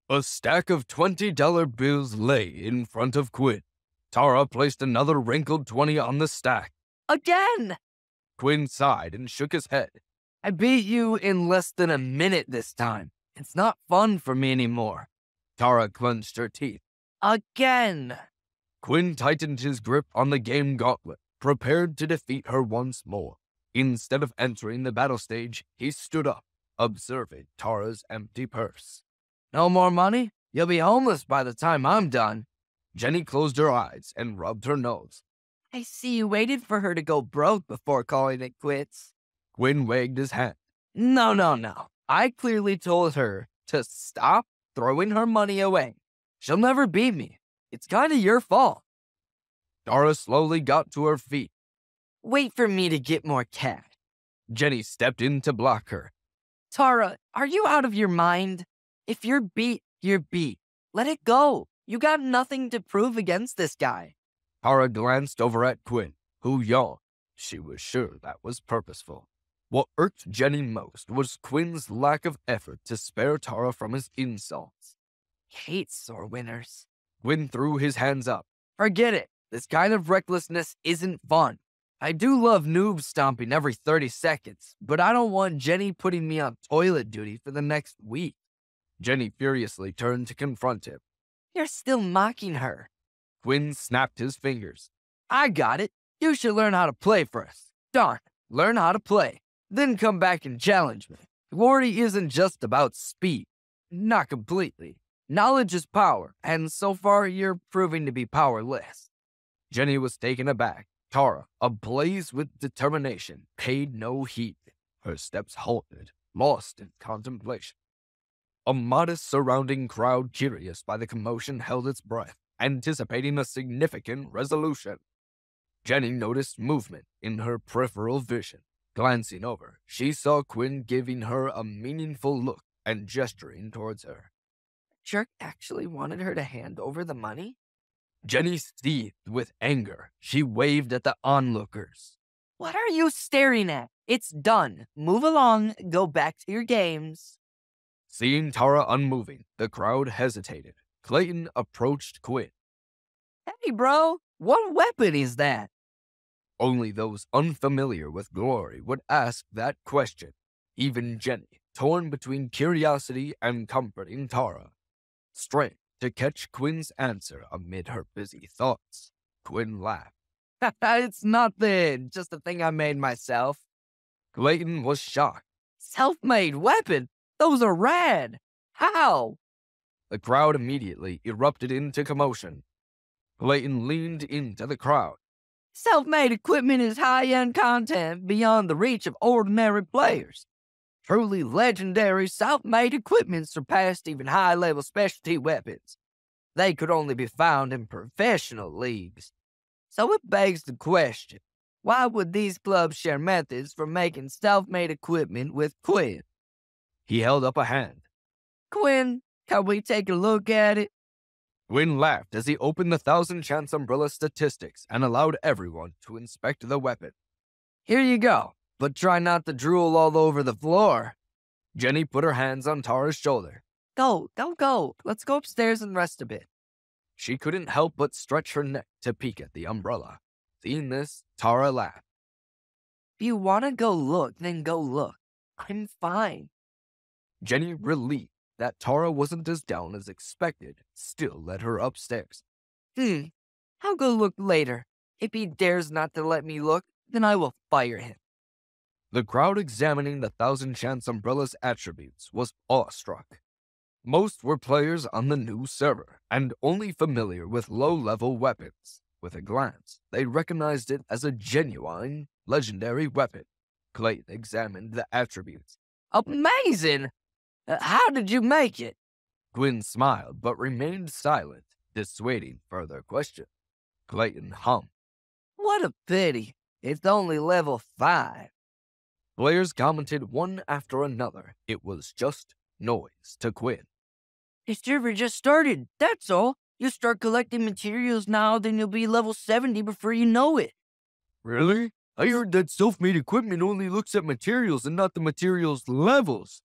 A stack of $20 bills lay in front of Quinn. Tara placed another wrinkled 20 on the stack. Again! Quinn sighed and shook his head. I beat you in less than a minute this time. It's not fun for me anymore. Tara clenched her teeth. Again! Quinn tightened his grip on the game gauntlet, prepared to defeat her once more. Instead of entering the battle stage, he stood up, observing Tara's empty purse. No more money? You'll be homeless by the time I'm done. Jenny closed her eyes and rubbed her nose. I see you waited for her to go broke before calling it quits. Quinn wagged his hand. No. I clearly told her to stop throwing her money away. She'll never beat me. It's kind of your fault. Tara slowly got to her feet. Wait for me to get more cash. Jenny stepped in to block her. Tara, are you out of your mind? If you're beat, you're beat. Let it go. You got nothing to prove against this guy. Tara glanced over at Quinn, who yawned. She was sure that was purposeful. What irked Jenny most was Quinn's lack of effort to spare Tara from his insults. He hates sore winners. Quinn threw his hands up. Forget it. This kind of recklessness isn't fun. I do love noob stomping every 30 seconds, but I don't want Jenny putting me on toilet duty for the next week. Jenny furiously turned to confront him. You're still mocking her. Quinn snapped his fingers. I got it. You should learn how to play first. Darn, learn how to play. Then come back and challenge me. Glory isn't just about speed. Not completely. Knowledge is power, and so far you're proving to be powerless. Jenny was taken aback. Tara, ablaze with determination, paid no heed. Her steps halted, lost in contemplation. A modest surrounding crowd, curious by the commotion, held its breath, anticipating a significant resolution. Jenny noticed movement in her peripheral vision. Glancing over, she saw Quinn giving her a meaningful look and gesturing towards her. Jerk actually wanted her to hand over the money? Jenny seethed with anger. She waved at the onlookers. What are you staring at? It's done. Move along. Go back to your games. Seeing Tara unmoving, the crowd hesitated. Clayton approached Quinn. Hey, bro. What weapon is that? Only those unfamiliar with glory would ask that question. Even Jenny, torn between curiosity and comforting Tara, strained to catch Quinn's answer amid her busy thoughts. Quinn laughed. It's nothing. Just a thing I made myself. Clayton was shocked. Self-made weapon? Those are rad. How? The crowd immediately erupted into commotion. Clayton leaned into the crowd. Self-made equipment is high-end content beyond the reach of ordinary players. Truly legendary self-made equipment surpassed even high-level specialty weapons. They could only be found in professional leagues. So it begs the question, why would these clubs share methods for making self-made equipment with Quinn? He held up a hand. Quinn, can we take a look at it? Quinn laughed as he opened the 1,000-chance umbrella statistics and allowed everyone to inspect the weapon. Here you go, but try not to drool all over the floor. Jenny put her hands on Tara's shoulder. Don't go. Let's go upstairs and rest a bit. She couldn't help but stretch her neck to peek at the umbrella. Seeing this, Tara laughed. If you want to go look, then go look. I'm fine. Jenny, relieved that Tara wasn't as down as expected, still led her upstairs. I'll go look later. If he dares not to let me look, then I will fire him. The crowd examining the 1,000-chance umbrella's attributes was awestruck. Most were players on the new server, and only familiar with low-level weapons. With a glance, they recognized it as a genuine, legendary weapon. Clayton examined the attributes. Amazing! How did you make it? Quinn smiled, but remained silent, dissuading further question. Clayton hummed. What a pity. It's only level 5. Players commented one after another. It was just noise to Quinn. The server just started, that's all. You start collecting materials now, then you'll be level 70 before you know it. Really? I heard that self-made equipment only looks at materials and not the materials' levels.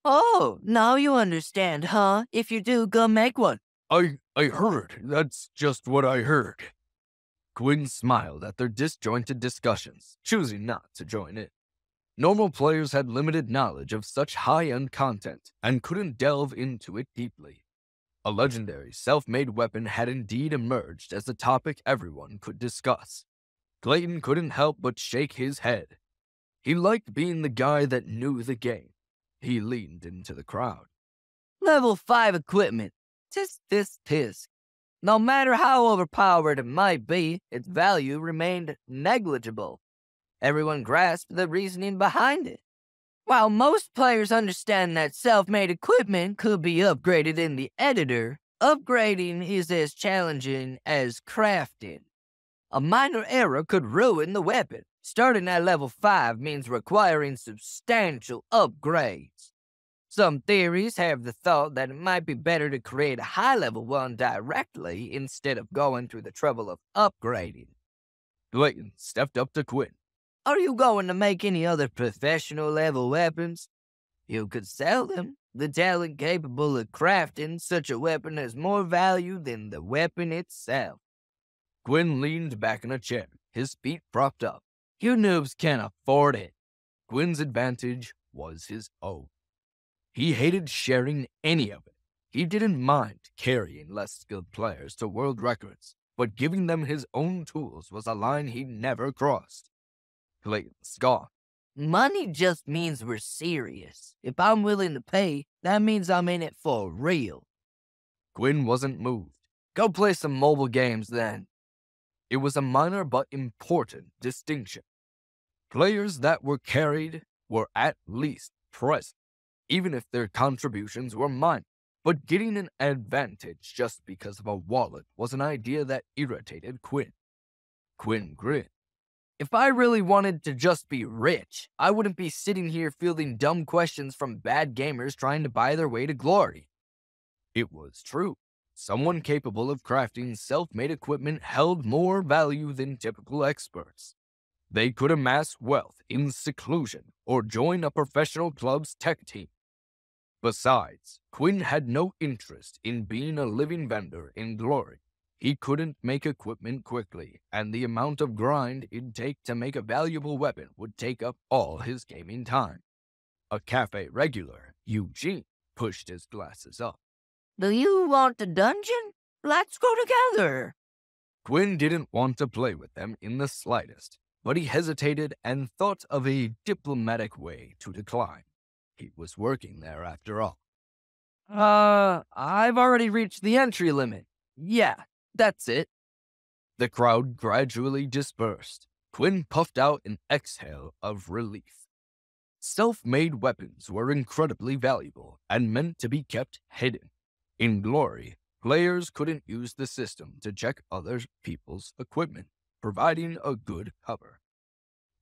Oh, now you understand, huh? If you do, go make one. I heard. That's just what I heard. Quinn smiled at their disjointed discussions, choosing not to join in. Normal players had limited knowledge of such high-end content and couldn't delve into it deeply. A legendary self-made weapon had indeed emerged as a topic everyone could discuss. Clayton couldn't help but shake his head. He liked being the guy that knew the game. He leaned into the crowd. Level 5 equipment. Tisk. No matter how overpowered it might be, its value remained negligible. Everyone grasped the reasoning behind it. While most players understand that self-made equipment could be upgraded in the editor, upgrading is as challenging as crafting. A minor error could ruin the weapon. Starting at level 5 means requiring substantial upgrades. Some theories have the thought that it might be better to create a high-level one directly instead of going through the trouble of upgrading. Clayton stepped up to Quinn. Are you going to make any other professional-level weapons? You could sell them. The talent capable of crafting such a weapon has more value than the weapon itself. Quinn leaned back in a chair, his feet propped up. You noobs can't afford it. Quinn's advantage was his own. He hated sharing any of it. He didn't mind carrying less skilled players to world records, but giving them his own tools was a line he never crossed. Clayton scoffed. Money just means we're serious. If I'm willing to pay, that means I'm in it for real. Quinn wasn't moved. Go play some mobile games then. It was a minor but important distinction. Players that were carried were at least present, even if their contributions were minor. But getting an advantage just because of a wallet was an idea that irritated Quinn. Quinn grinned. If I really wanted to just be rich, I wouldn't be sitting here fielding dumb questions from bad gamers trying to buy their way to glory. It was true. Someone capable of crafting self-made equipment held more value than typical experts. They could amass wealth in seclusion or join a professional club's tech team. Besides, Quinn had no interest in being a living vendor in glory. He couldn't make equipment quickly, and the amount of grind it'd take to make a valuable weapon would take up all his gaming time. A cafe regular, Eugene, pushed his glasses up. Do you want a dungeon? Let's go together. Quinn didn't want to play with them in the slightest, but he hesitated and thought of a diplomatic way to decline. He was working there after all. I've already reached the entry limit. Yeah, that's it. The crowd gradually dispersed. Quinn puffed out an exhale of relief. Self-made weapons were incredibly valuable and meant to be kept hidden. In glory, players couldn't use the system to check other people's equipment, providing a good cover.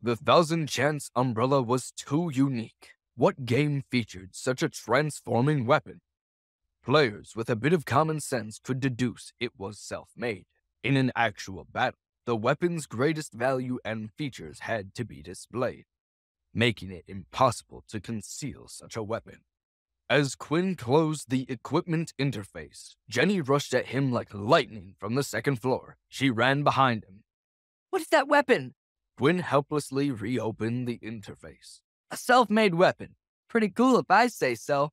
The 1000 Chance umbrella was too unique. What game featured such a transforming weapon? Players with a bit of common sense could deduce it was self-made. In an actual battle, the weapon's greatest value and features had to be displayed, making it impossible to conceal such a weapon. As Quinn closed the equipment interface, Jenny rushed at him like lightning from the second floor. She ran behind him. What is that weapon? Quinn helplessly reopened the interface. A self-made weapon. Pretty cool if I say so.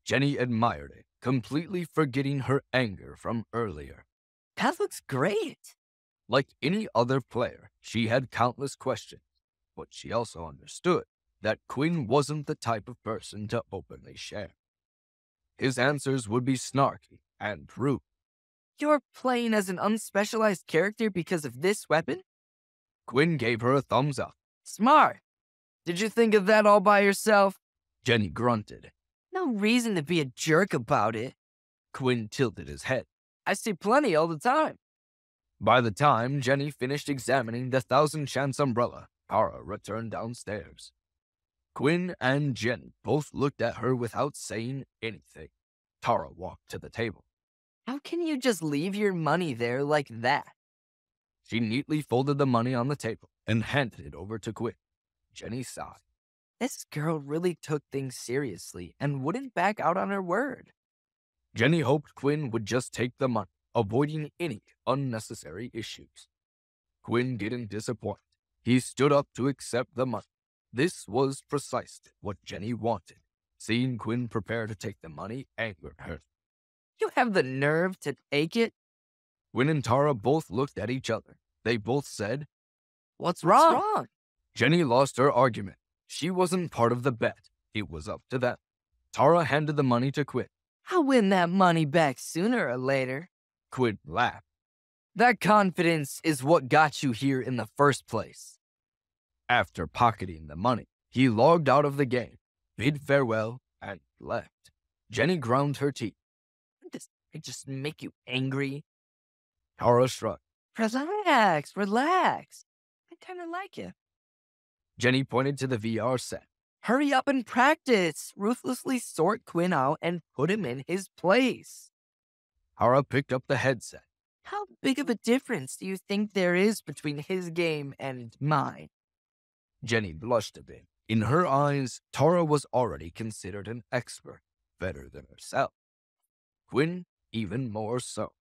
Jenny admired it, completely forgetting her anger from earlier. That looks great. Like any other player, she had countless questions, but she also understood that Quinn wasn't the type of person to openly share. His answers would be snarky and rude. You're playing as an unspecialized character because of this weapon? Quinn gave her a thumbs up. Smart. Did you think of that all by yourself? Jenny grunted. No reason to be a jerk about it. Quinn tilted his head. I see plenty all the time. By the time Jenny finished examining the 1000 Chance umbrella, Tara returned downstairs. Quinn and Jenny both looked at her without saying anything. Tara walked to the table. How can you just leave your money there like that? She neatly folded the money on the table and handed it over to Quinn. Jenny sighed. This girl really took things seriously and wouldn't back out on her word. Jenny hoped Quinn would just take the money, avoiding any unnecessary issues. Quinn didn't disappoint. He stood up to accept the money. This was precisely what Jenny wanted. Seeing Quinn prepare to take the money angered her. You have the nerve to take it? Quinn and Tara both looked at each other. They both said, What's wrong? Jenny lost her argument. She wasn't part of the bet. It was up to them. Tara handed the money to Quinn. I'll win that money back sooner or later. Quinn laughed. That confidence is what got you here in the first place. After pocketing the money, he logged out of the game, bid farewell, and left. Jenny ground her teeth. Does it just make you angry? Tara shrugged. Relax. I kind of like you. Jenny pointed to the VR set. Hurry up and practice. Ruthlessly sort Quinn out and put him in his place. Tara picked up the headset. How big of a difference do you think there is between his game and mine? Jenny blushed a bit. In her eyes, Tara was already considered an expert, better than herself. Quinn, even more so.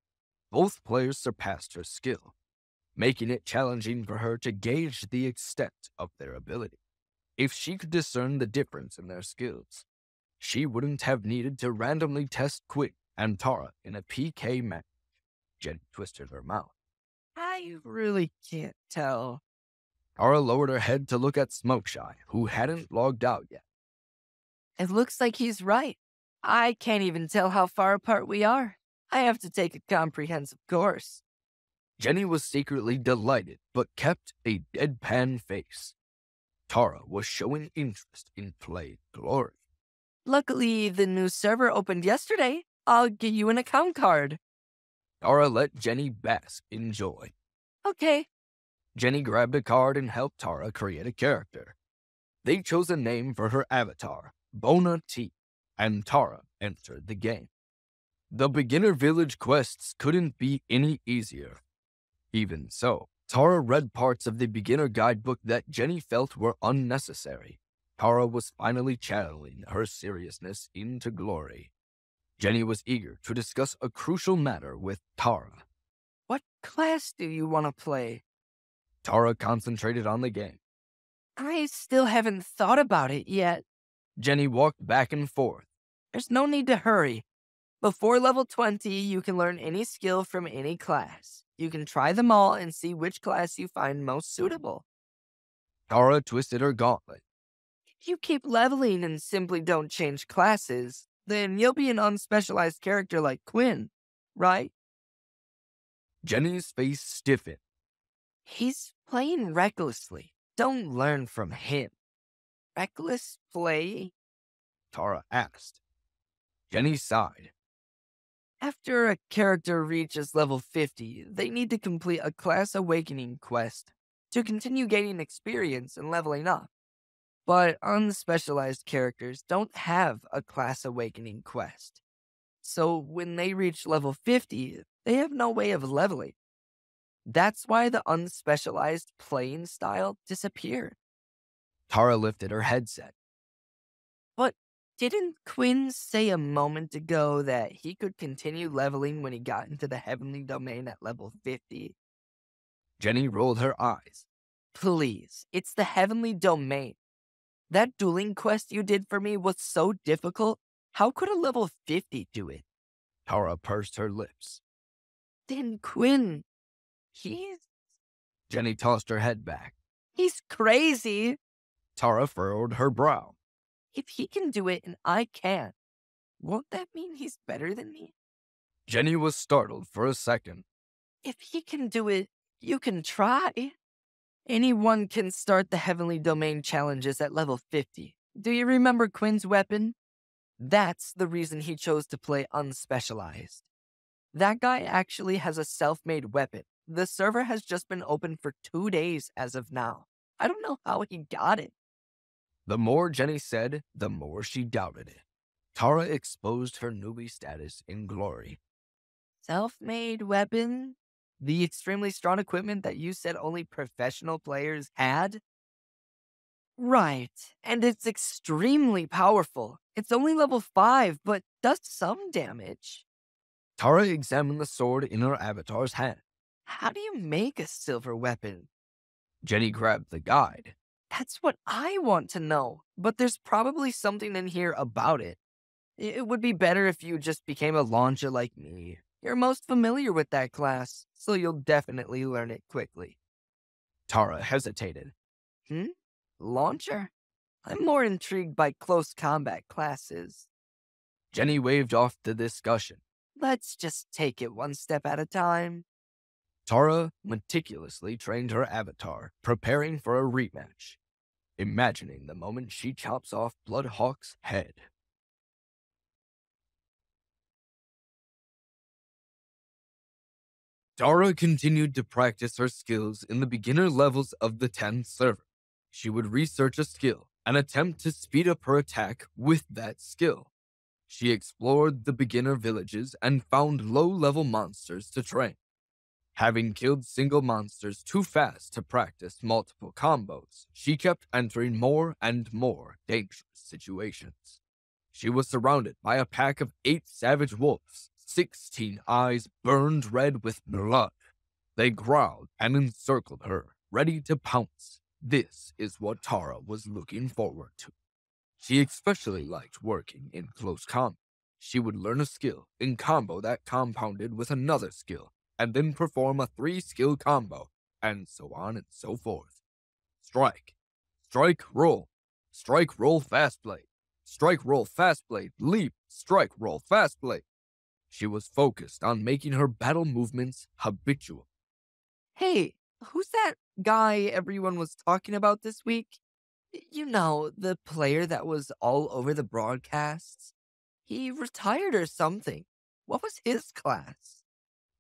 Both players surpassed her skill, making it challenging for her to gauge the extent of their ability. If she could discern the difference in their skills, she wouldn't have needed to randomly test Quinn and Tara in a PK match. Jenny twisted her mouth. I really can't tell. Tara lowered her head to look at Smokeshy, who hadn't logged out yet. It looks like he's right. I can't even tell how far apart we are. I have to take a comprehensive course. Jenny was secretly delighted, but kept a deadpan face. Tara was showing interest in playing Glory. Luckily, the new server opened yesterday. I'll get you an account card. Tara let Jenny bask in joy. Okay. Jenny grabbed a card and helped Tara create a character. They chose a name for her avatar, Bona T, and Tara entered the game. The beginner village quests couldn't be any easier. Even so, Tara read parts of the beginner guidebook that Jenny felt were unnecessary. Tara was finally channeling her seriousness into Glory. Jenny was eager to discuss a crucial matter with Tara. What class do you want to play? Tara concentrated on the game. I still haven't thought about it yet. Jenny walked back and forth. There's no need to hurry. Before level 20, you can learn any skill from any class. You can try them all and see which class you find most suitable. Tara twisted her gauntlet. If you keep leveling and simply don't change classes, then you'll be an unspecialized character like Quinn, right? Jenny's face stiffened. He's playing recklessly. Don't learn from him. Reckless play? Tara asked. Jenny sighed. After a character reaches level 50, they need to complete a class awakening quest to continue gaining experience and leveling up. But unspecialized characters don't have a class awakening quest. So when they reach level 50, they have no way of leveling. That's why the unspecialized playing style disappeared. Tara lifted her headset. But didn't Quinn say a moment ago that he could continue leveling when he got into the heavenly domain at level 50? Jenny rolled her eyes. Please, it's the heavenly domain. That dueling quest you did for me was so difficult. How could a level 50 do it? Tara pursed her lips. Then Quinn, Jenny tossed her head back. He's crazy. Tara furrowed her brow. If he can do it and I can't, won't that mean he's better than me? Jenny was startled for a second. If he can do it, you can try. Anyone can start the Heavenly Domain challenges at level 50. Do you remember Quinn's weapon? That's the reason he chose to play unspecialized. That guy actually has a self-made weapon. The server has just been open for 2 days as of now. I don't know how he got it. The more Jenny said, the more she doubted it. Tara exposed her newbie status in Glory. Self-made weapon? The extremely strong equipment that you said only professional players had? Right, and it's extremely powerful. It's only level 5, but does some damage. Tara examined the sword in her avatar's hand. How do you make a silver weapon? Jenny grabbed the guide. That's what I want to know, but there's probably something in here about it. It would be better if you just became a launcher like me. You're most familiar with that class, so you'll definitely learn it quickly. Tara hesitated. Launcher? I'm more intrigued by close combat classes. Jenny waved off the discussion. Let's just take it one step at a time. Tara meticulously trained her avatar, preparing for a rematch, imagining the moment she chops off Bloodhawk's head. Tara continued to practice her skills in the beginner levels of the 10 server. She would research a skill and attempt to speed up her attack with that skill. She explored the beginner villages and found low-level monsters to train. Having killed single monsters too fast to practice multiple combos, she kept entering more and more dangerous situations. She was surrounded by a pack of 8 savage wolves, 16 eyes burned red with blood. They growled and encircled her, ready to pounce. This is what Tara was looking forward to. She especially liked working in close combat. She would learn a skill and combo that compounded with another skill, and then perform a 3-skill combo, and so on and so forth. Strike. Strike, roll. Strike, roll, fast blade. Strike, roll, fast blade. Leap. Strike, roll, fast blade. She was focused on making her battle movements habitual. Hey, who's that guy everyone was talking about this week? You know, the player that was all over the broadcasts. He retired or something. What was his class?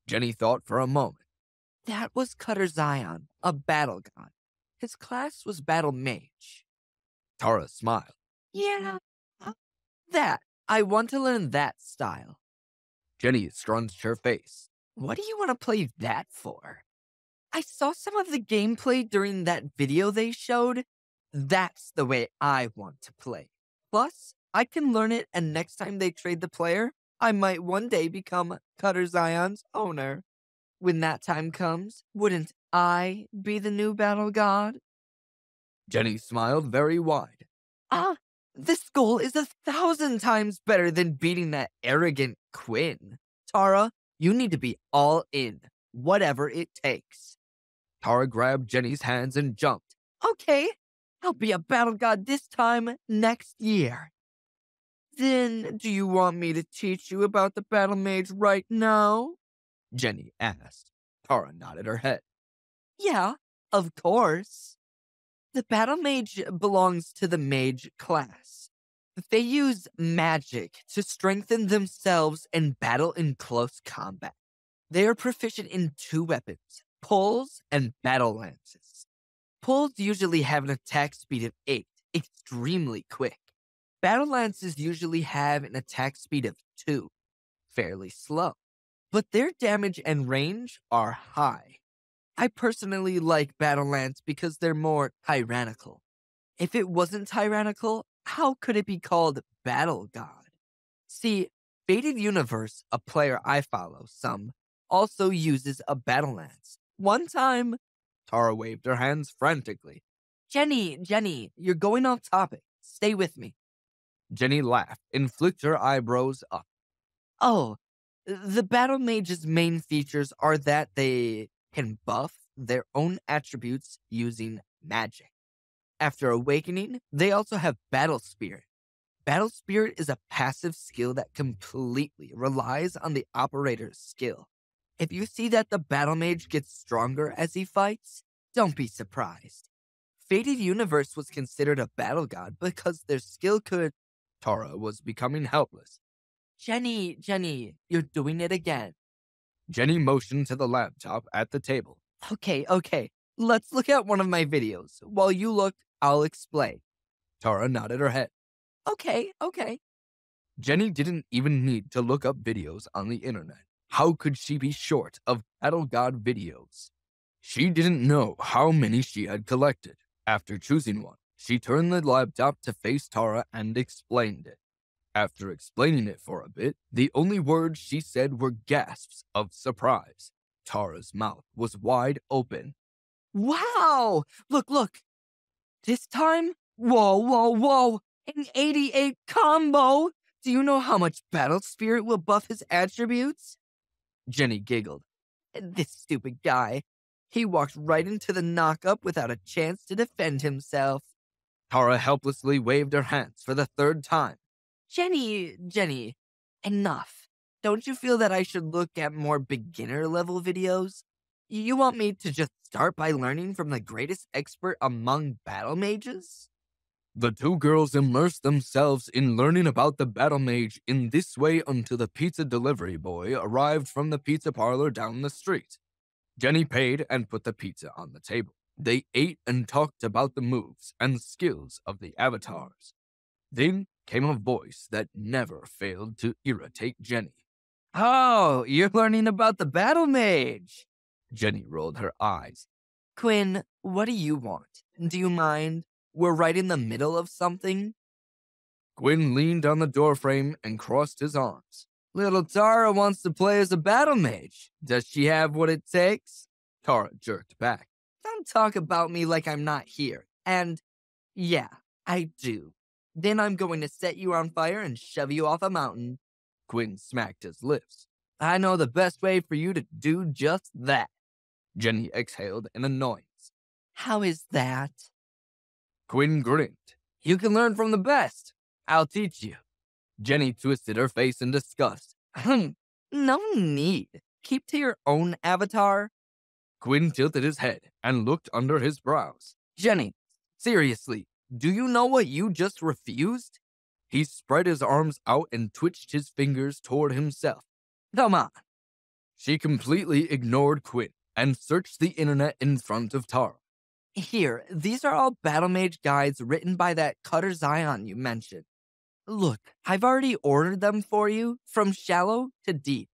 Jenny thought for a moment. That was Cutter Zion, a battle god. His class was Battle Mage. Tara smiled. Yeah, that. I want to learn that style. Jenny scrunched her face. What do you want to play that for? I saw some of the gameplay during that video they showed. That's the way I want to play. Plus, I can learn it, and next time they trade the player, I might one day become Cutter Zion's owner. When that time comes, wouldn't I be the new battle god? Jenny smiled very wide. This goal is 1,000 times better than beating that arrogant Quinn. Tara, you need to be all in, whatever it takes. Tara grabbed Jenny's hands and jumped. Okay, I'll be a battle god this time next year. Then, do you want me to teach you about the battle mage right now? Jenny asked. Tara nodded her head. Yeah, of course. The battle mage belongs to the mage class. They use magic to strengthen themselves and battle in close combat. They are proficient in 2 weapons, pulls and battle lances. Pulls usually have an attack speed of 8, extremely quick. Battle lances usually have an attack speed of 2, fairly slow. But their damage and range are high. I personally like battle lance because they're more tyrannical. If it wasn't tyrannical, how could it be called battle god? See, Fated Universe, a player I follow some, also uses a battle lance. One time, Tara waved her hands frantically. Jenny, you're going off topic. Stay with me. Jenny laughed and flicked her eyebrows up. Oh, the battle mage's main features are that they can buff their own attributes using magic. After awakening, they also have Battle Spirit. Battle Spirit is a passive skill that completely relies on the operator's skill. If you see that the battle mage gets stronger as he fights, don't be surprised. Fated Universe was considered a battle god because their skill could... Tara was becoming helpless. Jenny, you're doing it again. Jenny motioned to the laptop at the table. Okay. Let's look at one of my videos. While you look, I'll explain. Tara nodded her head. Okay. Jenny didn't even need to look up videos on the internet. How could she be short of Battle God videos? She didn't know how many she had collected. After choosing one, She turned the laptop to face Tara and explained it. After explaining it for a bit, the only words she said were gasps of surprise. Tara's mouth was wide open. Wow! Look! This time? Whoa! An 88 combo! Do you know how much Battle Spirit will buff his attributes? Jenny giggled. This stupid guy. He walked right into the knockup without a chance to defend himself. Tara helplessly waved her hands for the third time. Jenny, enough. Don't you feel that I should look at more beginner-level videos? You want me to just start by learning from the greatest expert among battle mages? The two girls immersed themselves in learning about the battle mage in this way until the pizza delivery boy arrived from the pizza parlor down the street. Jenny paid and put the pizza on the table. They ate and talked about the moves and skills of the avatars. Then came a voice that never failed to irritate Jenny. Oh, you're learning about the battle mage. Jenny rolled her eyes. Quinn, what do you want? Do you mind? We're right in the middle of something. Quinn leaned on the doorframe and crossed his arms. Little Tara wants to play as a battle mage. Does she have what it takes? Tara jerked back. Don't talk about me like I'm not here. And, yeah, I do. Then I'm going to set you on fire and shove you off a mountain. Quinn smacked his lips. I know the best way for you to do just that. Jenny exhaled in annoyance. How is that? Quinn grinned. You can learn from the best. I'll teach you. Jenny twisted her face in disgust. No need. Keep to your own avatar. Quinn tilted his head and looked under his brows. Jenny, seriously, do you know what you just refused? He spread his arms out and twitched his fingers toward himself. Come on. She completely ignored Quinn and searched the internet in front of Tara. Here, these are all battle mage guides written by that Cutter Zion you mentioned. Look, I've already ordered them for you, from shallow to deep,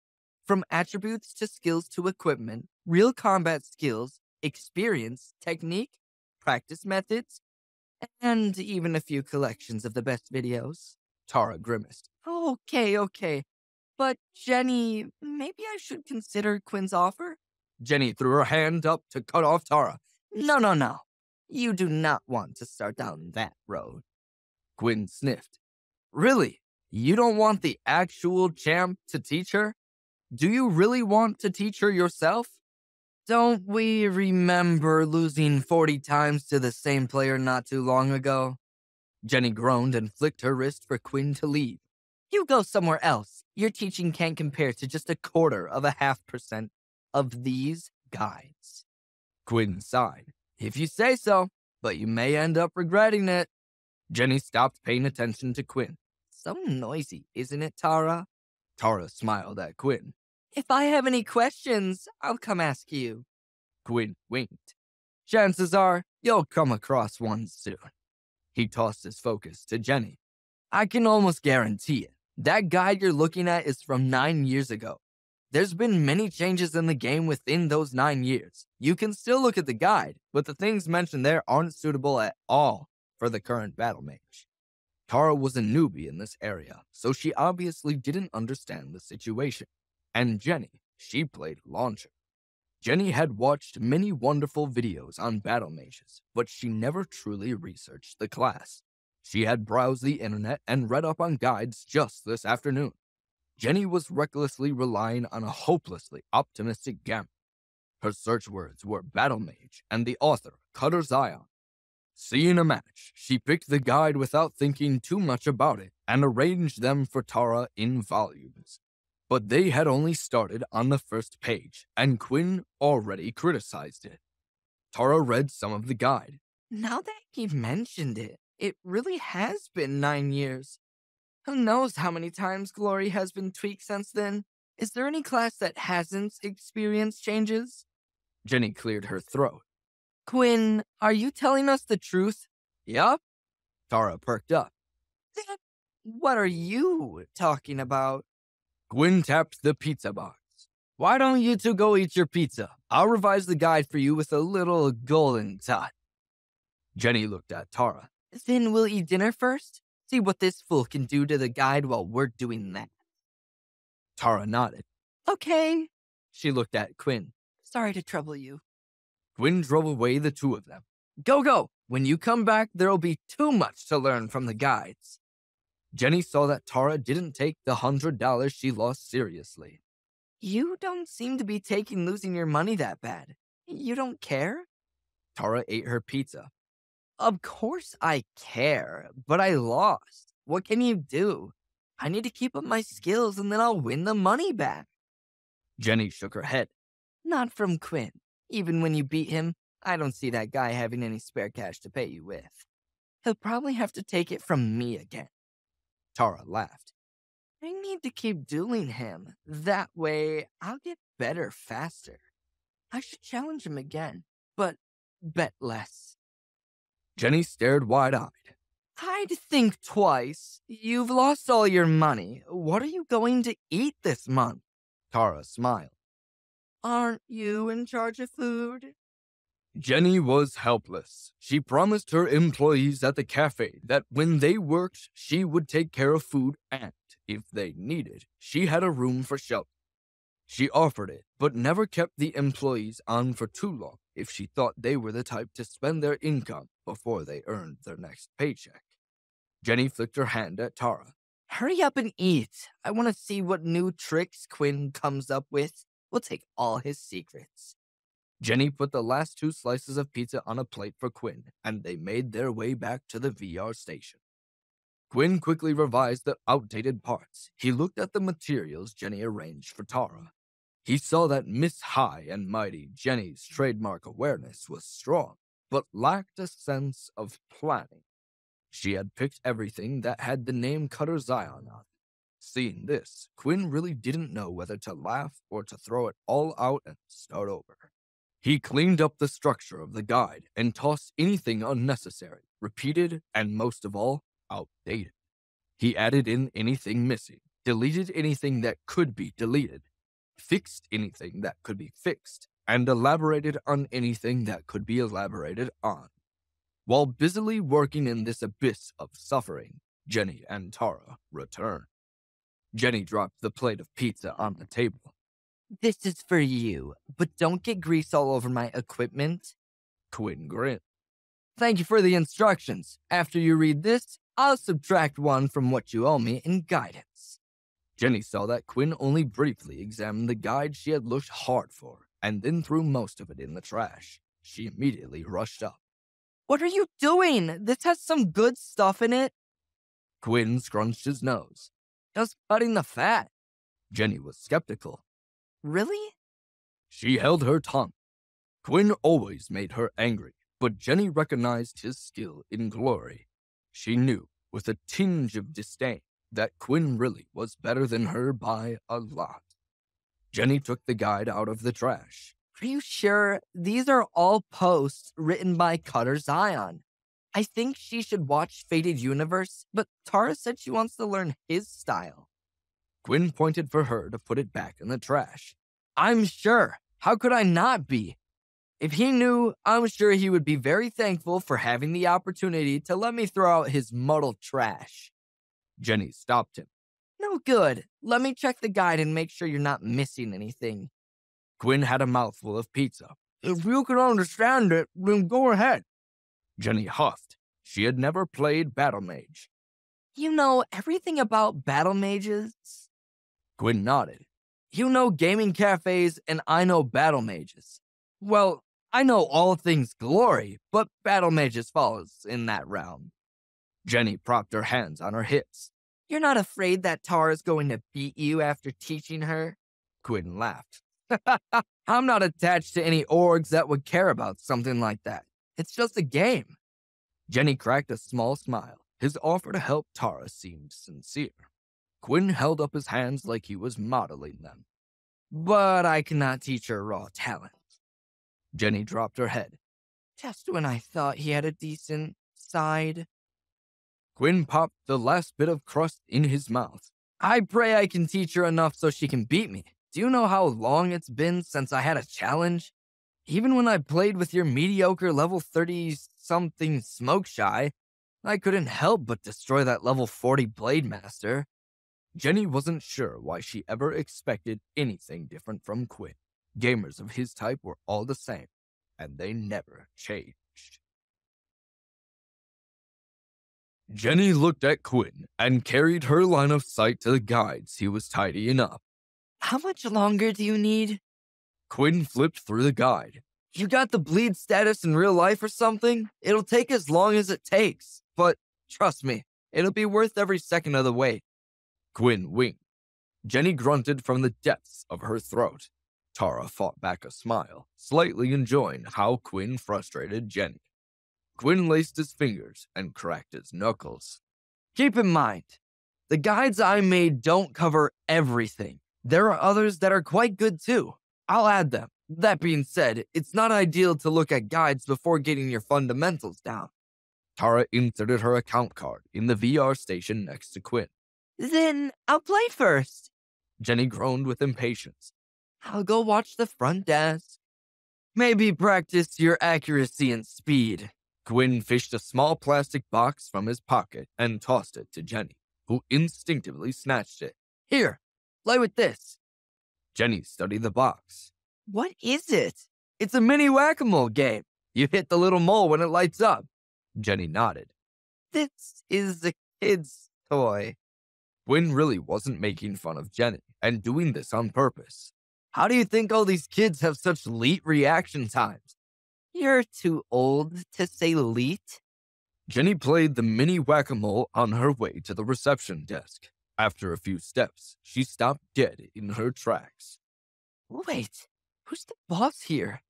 from attributes to skills to equipment, real combat skills, experience, technique, practice methods, and even a few collections of the best videos. Tara grimaced. Okay. But Jenny, maybe I should consider Quinn's offer? Jenny threw her hand up to cut off Tara. No. You do not want to start down that road. Quinn sniffed. Really? You don't want the actual champ to teach her? Do you really want to teach her yourself? Don't we remember losing 40 times to the same player not too long ago? Jenny groaned and flicked her wrist for Quinn to leave. You go somewhere else. Your teaching can't compare to just 0.25% of these guides. Quinn sighed. If you say so, but you may end up regretting it. Jenny stopped paying attention to Quinn. So noisy, isn't it, Tara? Tara smiled at Quinn. If I have any questions, I'll come ask you. Quinn winked. Chances are, you'll come across one soon. He tossed his focus to Jenny. I can almost guarantee it. That guide you're looking at is from 9 years ago. There's been many changes in the game within those 9 years. You can still look at the guide, but the things mentioned there aren't suitable at all for the current battle mage. Tara was a newbie in this area, so she obviously didn't understand the situation. And Jenny, she played launcher. Jenny had watched many wonderful videos on battle mages, but she never truly researched the class. She had browsed the internet and read up on guides just this afternoon. Jenny was recklessly relying on a hopelessly optimistic gamble. Her search words were battle mage and the author, Cutter Zion. Seeing a match, she picked the guide without thinking too much about it and arranged them for Tara in volumes. But they had only started on the first page, and Quinn already criticized it. Tara read some of the guide. Now that you mentioned it, it really has been 9 years. Who knows how many times Glory has been tweaked since then? Is there any class that hasn't experienced changes? Jenny cleared her throat. Quinn, are you telling us the truth? Yup. Tara perked up. Then what are you talking about? Quinn tapped the pizza box. Why don't you two go eat your pizza? I'll revise the guide for you with a little golden touch. Jenny looked at Tara. Then we'll eat dinner first? See what this fool can do to the guide while we're doing that. Tara nodded. Okay. She looked at Quinn. Sorry to trouble you. Quinn drove away the two of them. Go. When you come back, there'll be too much to learn from the guides. Jenny saw that Tara didn't take the $100 she lost seriously. You don't seem to be taking losing your money that bad. You don't care? Tara ate her pizza. Of course I care, but I lost. What can you do? I need to keep up my skills and then I'll win the money back. Jenny shook her head. Not from Quinn. Even when you beat him, I don't see that guy having any spare cash to pay you with. He'll probably have to take it from me again. Tara laughed. I need to keep dueling him. That way, I'll get better faster. I should challenge him again, but bet less. Jenny stared wide-eyed. I'd think twice. You've lost all your money. What are you going to eat this month? Tara smiled. Aren't you in charge of food? Jenny was helpless. She promised her employees at the cafe that when they worked, she would take care of food and, if they needed, she had a room for shelter. She offered it, but never kept the employees on for too long if she thought they were the type to spend their income before they earned their next paycheck. Jenny flicked her hand at Tara. Hurry up and eat. I want to see what new tricks Quinn comes up with. We'll take all his secrets. Jenny put the last 2 slices of pizza on a plate for Quinn, and they made their way back to the VR station. Quinn quickly revised the outdated parts. He looked at the materials Jenny arranged for Tara. He saw that Miss High and Mighty Jenny's trademark awareness was strong, but lacked a sense of planning. She had picked everything that had the name Cutter Zion on it. Seeing this, Quinn really didn't know whether to laugh or to throw it all out and start over. He cleaned up the structure of the guide and tossed anything unnecessary, repeated, and most of all, outdated. He added in anything missing, deleted anything that could be deleted, fixed anything that could be fixed, and elaborated on anything that could be elaborated on. While busily working in this abyss of suffering, Jenny and Tara returned. Jenny dropped the plate of pizza on the table. This is for you, but don't get grease all over my equipment. Quinn grinned. Thank you for the instructions. After you read this, I'll subtract 1 from what you owe me in guidance. Jenny saw that Quinn only briefly examined the guide she had looked hard for, and then threw most of it in the trash. She immediately rushed up. What are you doing? This has some good stuff in it. Quinn scrunched his nose. Just cutting the fat. Jenny was skeptical. Really? She held her tongue. Quinn always made her angry, but Jenny recognized his skill in glory. She knew, with a tinge of disdain, that Quinn really was better than her by a lot. Jenny took the guide out of the trash. Are you sure? These are all posts written by Cutter Zion. I think she should watch Fated Universe, but Tara said she wants to learn his style. Quinn pointed for her to put it back in the trash. I'm sure. How could I not be? If he knew, I'm sure he would be very thankful for having the opportunity to let me throw out his muddled trash. Jenny stopped him. No good. Let me check the guide and make sure you're not missing anything. Quinn had a mouthful of pizza. If you can understand it, then go ahead. Jenny huffed. She had never played Battle Mage. You know everything about battle mages? Quinn nodded. You know gaming cafes, and I know battle mages. Well, I know all things glory, but battle mages falls in that realm. Jenny propped her hands on her hips. You're not afraid that Tara's going to beat you after teaching her? Quinn laughed. I'm not attached to any orgs that would care about something like that. It's just a game. Jenny cracked a small smile. His offer to help Tara seemed sincere. Quinn held up his hands like he was modeling them. But I cannot teach her raw talent. Jenny dropped her head. Just when I thought he had a decent side. Quinn popped the last bit of crust in his mouth. I pray I can teach her enough so she can beat me. Do you know how long it's been since I had a challenge? Even when I played with your mediocre level 30-something smoke shy, I couldn't help but destroy that level 40 Blade Master. Jenny wasn't sure why she ever expected anything different from Quinn. Gamers of his type were all the same, and they never changed. Jenny looked at Quinn and carried her line of sight to the guides he was tidying up. How much longer do you need? Quinn flipped through the guide. You got the bleed status in real life or something? It'll take as long as it takes, but trust me, it'll be worth every second of the wait. Quinn winked. Jenny grunted from the depths of her throat. Tara fought back a smile, slightly enjoying how Quinn frustrated Jenny. Quinn laced his fingers and cracked his knuckles. Keep in mind, the guides I made don't cover everything. There are others that are quite good too. I'll add them. That being said, it's not ideal to look at guides before getting your fundamentals down. Tara inserted her account card in the VR station next to Quinn. Then I'll play first. Jenny groaned with impatience. I'll go watch the front desk. Maybe practice your accuracy and speed. Quinn fished a small plastic box from his pocket and tossed it to Jenny, who instinctively snatched it. Here, play with this. Jenny studied the box. What is it? It's a mini whack-a-mole game. You hit the little mole when it lights up. Jenny nodded. This is a kid's toy. Quinn really wasn't making fun of Jenny and doing this on purpose. How do you think all these kids have such late reaction times? You're too old to say leet. Jenny played the mini whack-a-mole on her way to the reception desk. After a few steps, she stopped dead in her tracks. Wait, who's the boss here?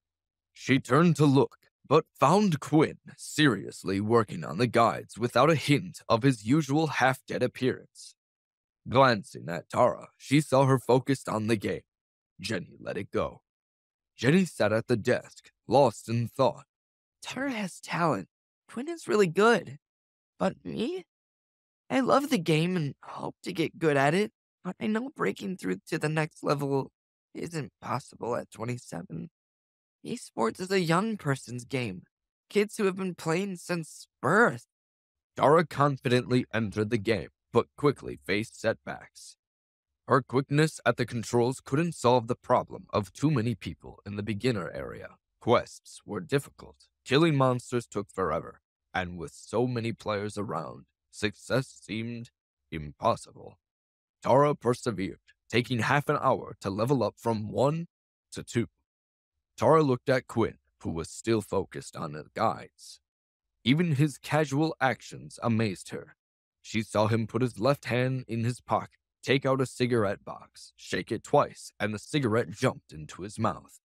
She turned to look, but found Quinn seriously working on the guides without a hint of his usual half-dead appearance. Glancing at Tara, she saw her focused on the game. Jenny let it go. Jenny sat at the desk, lost in thought. Tara has talent. Quinn is really good. But me? I love the game and hope to get good at it, but I know breaking through to the next level isn't possible at 27. Esports is a young person's game. Kids who have been playing since birth. Tara confidently entered the game, but quickly faced setbacks. Her quickness at the controls couldn't solve the problem of too many people in the beginner area. Quests were difficult, killing monsters took forever, and with so many players around, success seemed impossible. Tara persevered, taking half an hour to level up from 1 to 2. Tara looked at Quinn, who was still focused on the guides. Even his casual actions amazed her. She saw him put his left hand in his pocket, take out a cigarette box, shake it twice, and the cigarette jumped into his mouth.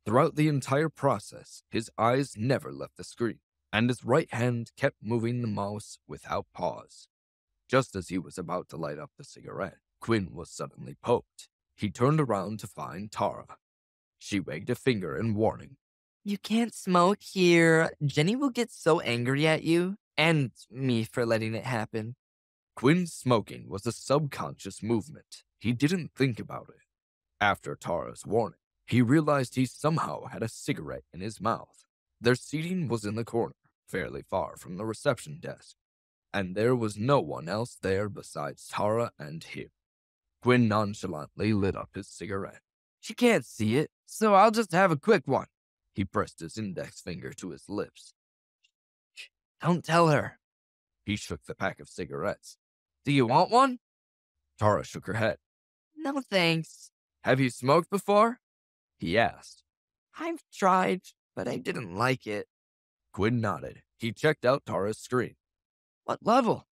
Throughout the entire process, his eyes never left the screen, and his right hand kept moving the mouse without pause. Just as he was about to light up the cigarette, Quinn was suddenly poked. He turned around to find Tara. She wagged a finger in warning. You can't smoke here. Jenny will get so angry at you, and me for letting it happen. Quinn's smoking was a subconscious movement. He didn't think about it. After Tara's warning, he realized he somehow had a cigarette in his mouth. Their seating was in the corner, fairly far from the reception desk, and there was no one else there besides Tara and him. Quinn nonchalantly lit up his cigarette. She can't see it, so I'll just have a quick one. He pressed his index finger to his lips. Shh, don't tell her. He shook the pack of cigarettes. Do you want one? Tara shook her head. No thanks. Have you smoked before? He asked. I've tried, but I didn't like it. Quinn nodded. He checked out Tara's screen. What level?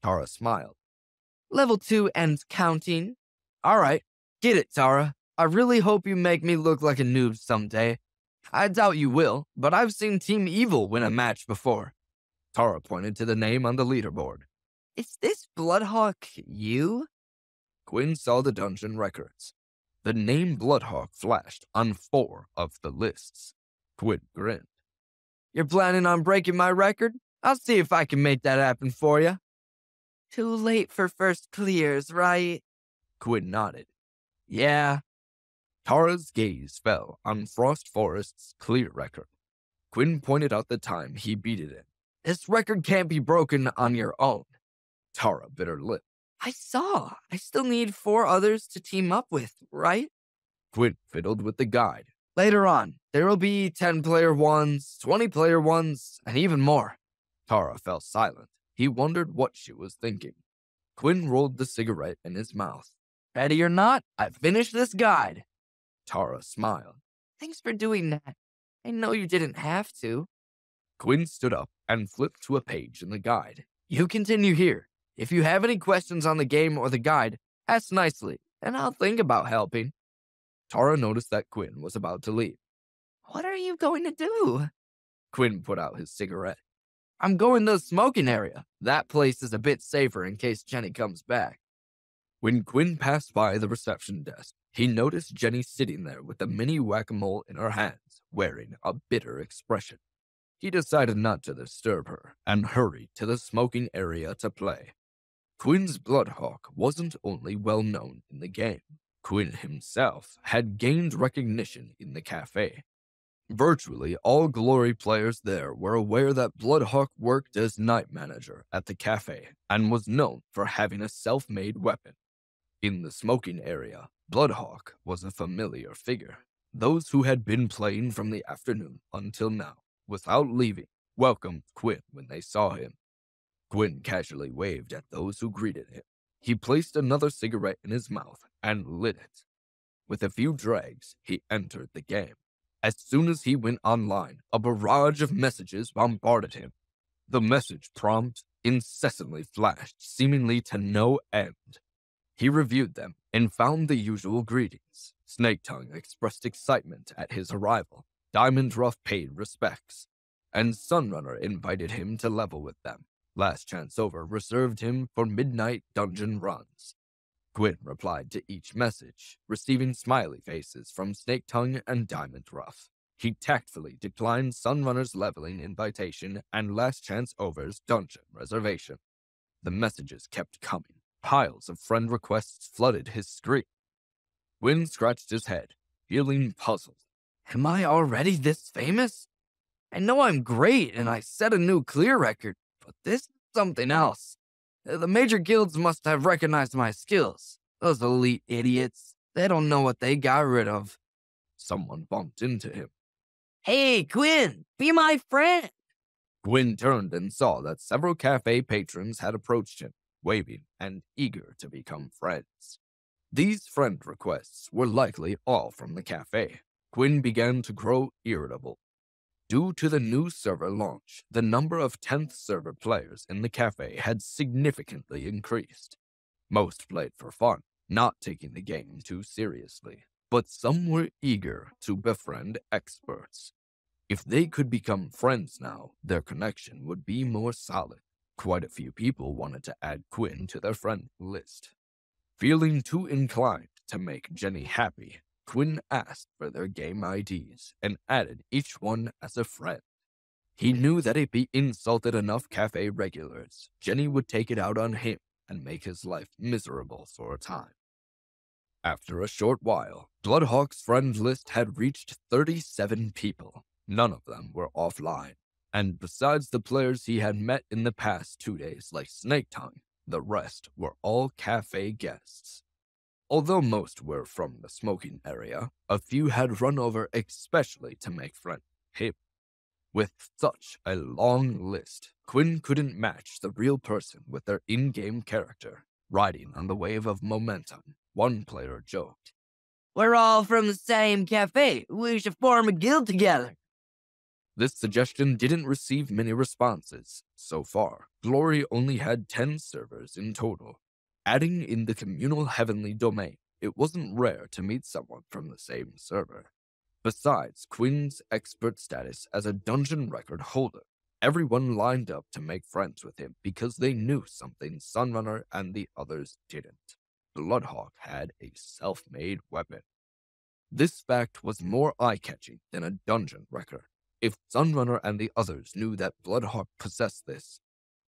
Tara smiled. Level 2 and counting. All right, get it, Tara. I really hope you make me look like a noob someday. I doubt you will, but I've seen Team Evil win a match before. Tara pointed to the name on the leaderboard. Is this Bloodhawk you? Quinn saw the dungeon records. The name Bloodhawk flashed on 4 of the lists. Quinn grinned. You're planning on breaking my record? I'll see if I can make that happen for you. Too late for first clears, right? Quinn nodded. Yeah. Tara's gaze fell on Frost Forest's clear record. Quinn pointed out the time he beat it in. This record can't be broken on your own. Tara bit her lip. I still need 4 others to team up with, right? Quinn fiddled with the guide. Later on, there will be 10-player ones, 20-player ones, and even more. Tara fell silent. He wondered what she was thinking. Quinn rolled the cigarette in his mouth. Ready or not, I finished this guide. Tara smiled. Thanks for doing that. I know you didn't have to. Quinn stood up and flipped to a page in the guide. You continue here. If you have any questions on the game or the guide, ask nicely, and I'll think about helping. Tara noticed that Quinn was about to leave. What are you going to do? Quinn put out his cigarette. I'm going to the smoking area. That place is a bit safer in case Jenny comes back. When Quinn passed by the reception desk, he noticed Jenny sitting there with the mini whack-a-mole in her hands, wearing a bitter expression. He decided not to disturb her and hurried to the smoking area to play. Quinn's Bloodhawk wasn't only well known in the game. Quinn himself had gained recognition in the cafe. Virtually all Glory players there were aware that Bloodhawk worked as night manager at the cafe and was known for having a self-made weapon. In the smoking area, Bloodhawk was a familiar figure. Those who had been playing from the afternoon until now, without leaving, welcomed Quinn when they saw him. Quinn casually waved at those who greeted him. He placed another cigarette in his mouth and lit it. With a few drags, he entered the game. As soon as he went online, a barrage of messages bombarded him. The message prompt incessantly flashed, seemingly to no end. He reviewed them and found the usual greetings. Snaketongue expressed excitement at his arrival. Diamond Rough paid respects, and Sunrunner invited him to level with them. Last Chance Over reserved him for midnight dungeon runs. Quinn replied to each message, receiving smiley faces from Snaketongue and Diamond Rough. He tactfully declined Sunrunner's leveling invitation and Last Chance Over's dungeon reservation. The messages kept coming. Piles of friend requests flooded his screen. Quinn scratched his head, feeling puzzled. Am I already this famous? I know I'm great and I set a new clear record, but this is something else. The major guilds must have recognized my skills. Those elite idiots. They don't know what they got rid of. Someone bumped into him. Hey, Quinn, be my friend. Quinn turned and saw that several cafe patrons had approached him, waving and eager to become friends. These friend requests were likely all from the cafe. Quinn began to grow irritable. Due to the new server launch, the number of 10th server players in the cafe had significantly increased. Most played for fun, not taking the game too seriously, but some were eager to befriend experts. If they could become friends now, their connection would be more solid. Quite a few people wanted to add Quinn to their friend list. Feeling too inclined to make Jenny happy, Quinn asked for their game IDs and added each one as a friend. He knew that if he insulted enough cafe regulars, Jenny would take it out on him and make his life miserable for a time. After a short while, Bloodhawk's friend list had reached 37 people. None of them were offline, and besides the players he had met in the past 2 days like Snaketongue, the rest were all cafe guests. Although most were from the smoking area, a few had run over especially to make friends with him. With such a long list, Quinn couldn't match the real person with their in-game character. Riding on the wave of momentum, one player joked, We're all from the same cafe. We should form a guild together. This suggestion didn't receive many responses. So far, Glory only had 10 servers in total. Adding in the communal heavenly domain, it wasn't rare to meet someone from the same server. Besides Quinn's expert status as a dungeon record holder, everyone lined up to make friends with him because they knew something Sunrunner and the others didn't. Bloodhawk had a self-made weapon. This fact was more eye-catching than a dungeon record. If Sunrunner and the others knew that Bloodhawk possessed this,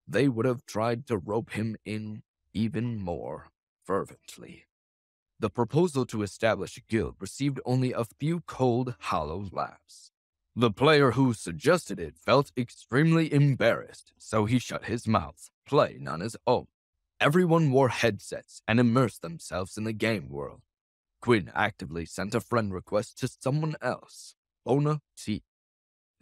they would have tried to rope him in even more fervently. The proposal to establish a guild received only a few cold, hollow laughs. The player who suggested it felt extremely embarrassed, so he shut his mouth, playing on his own. Everyone wore headsets and immersed themselves in the game world. Quinn actively sent a friend request to someone else, Bona T.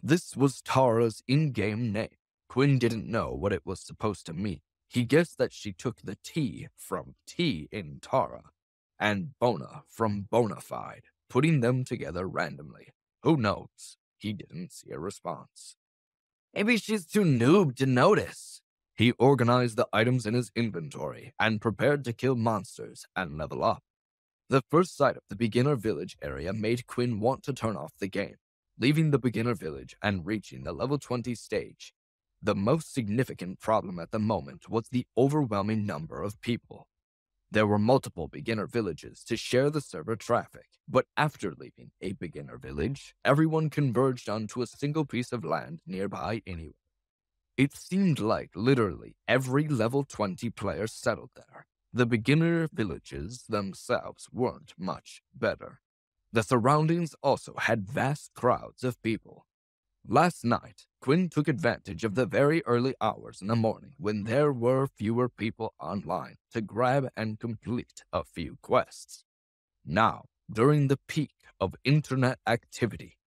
This was Tara's in-game name. Quinn didn't know what it was supposed to mean. He guessed that she took the T from T in Tara, and Bona from bona fide, putting them together randomly. Who knows? He didn't see a response. Maybe she's too noob to notice. He organized the items in his inventory and prepared to kill monsters and level up. The first sight of the beginner village area made Quinn want to turn off the game, leaving the beginner village and reaching the level 20 stage. The most significant problem at the moment was the overwhelming number of people. There were multiple beginner villages to share the server traffic, but after leaving a beginner village, everyone converged onto a single piece of land nearby anyway. It seemed like literally every level 20 player settled there. The beginner villages themselves weren't much better. The surroundings also had vast crowds of people. Last night, Quinn took advantage of the very early hours in the morning when there were fewer people online to grab and complete a few quests. Now, during the peak of internet activity,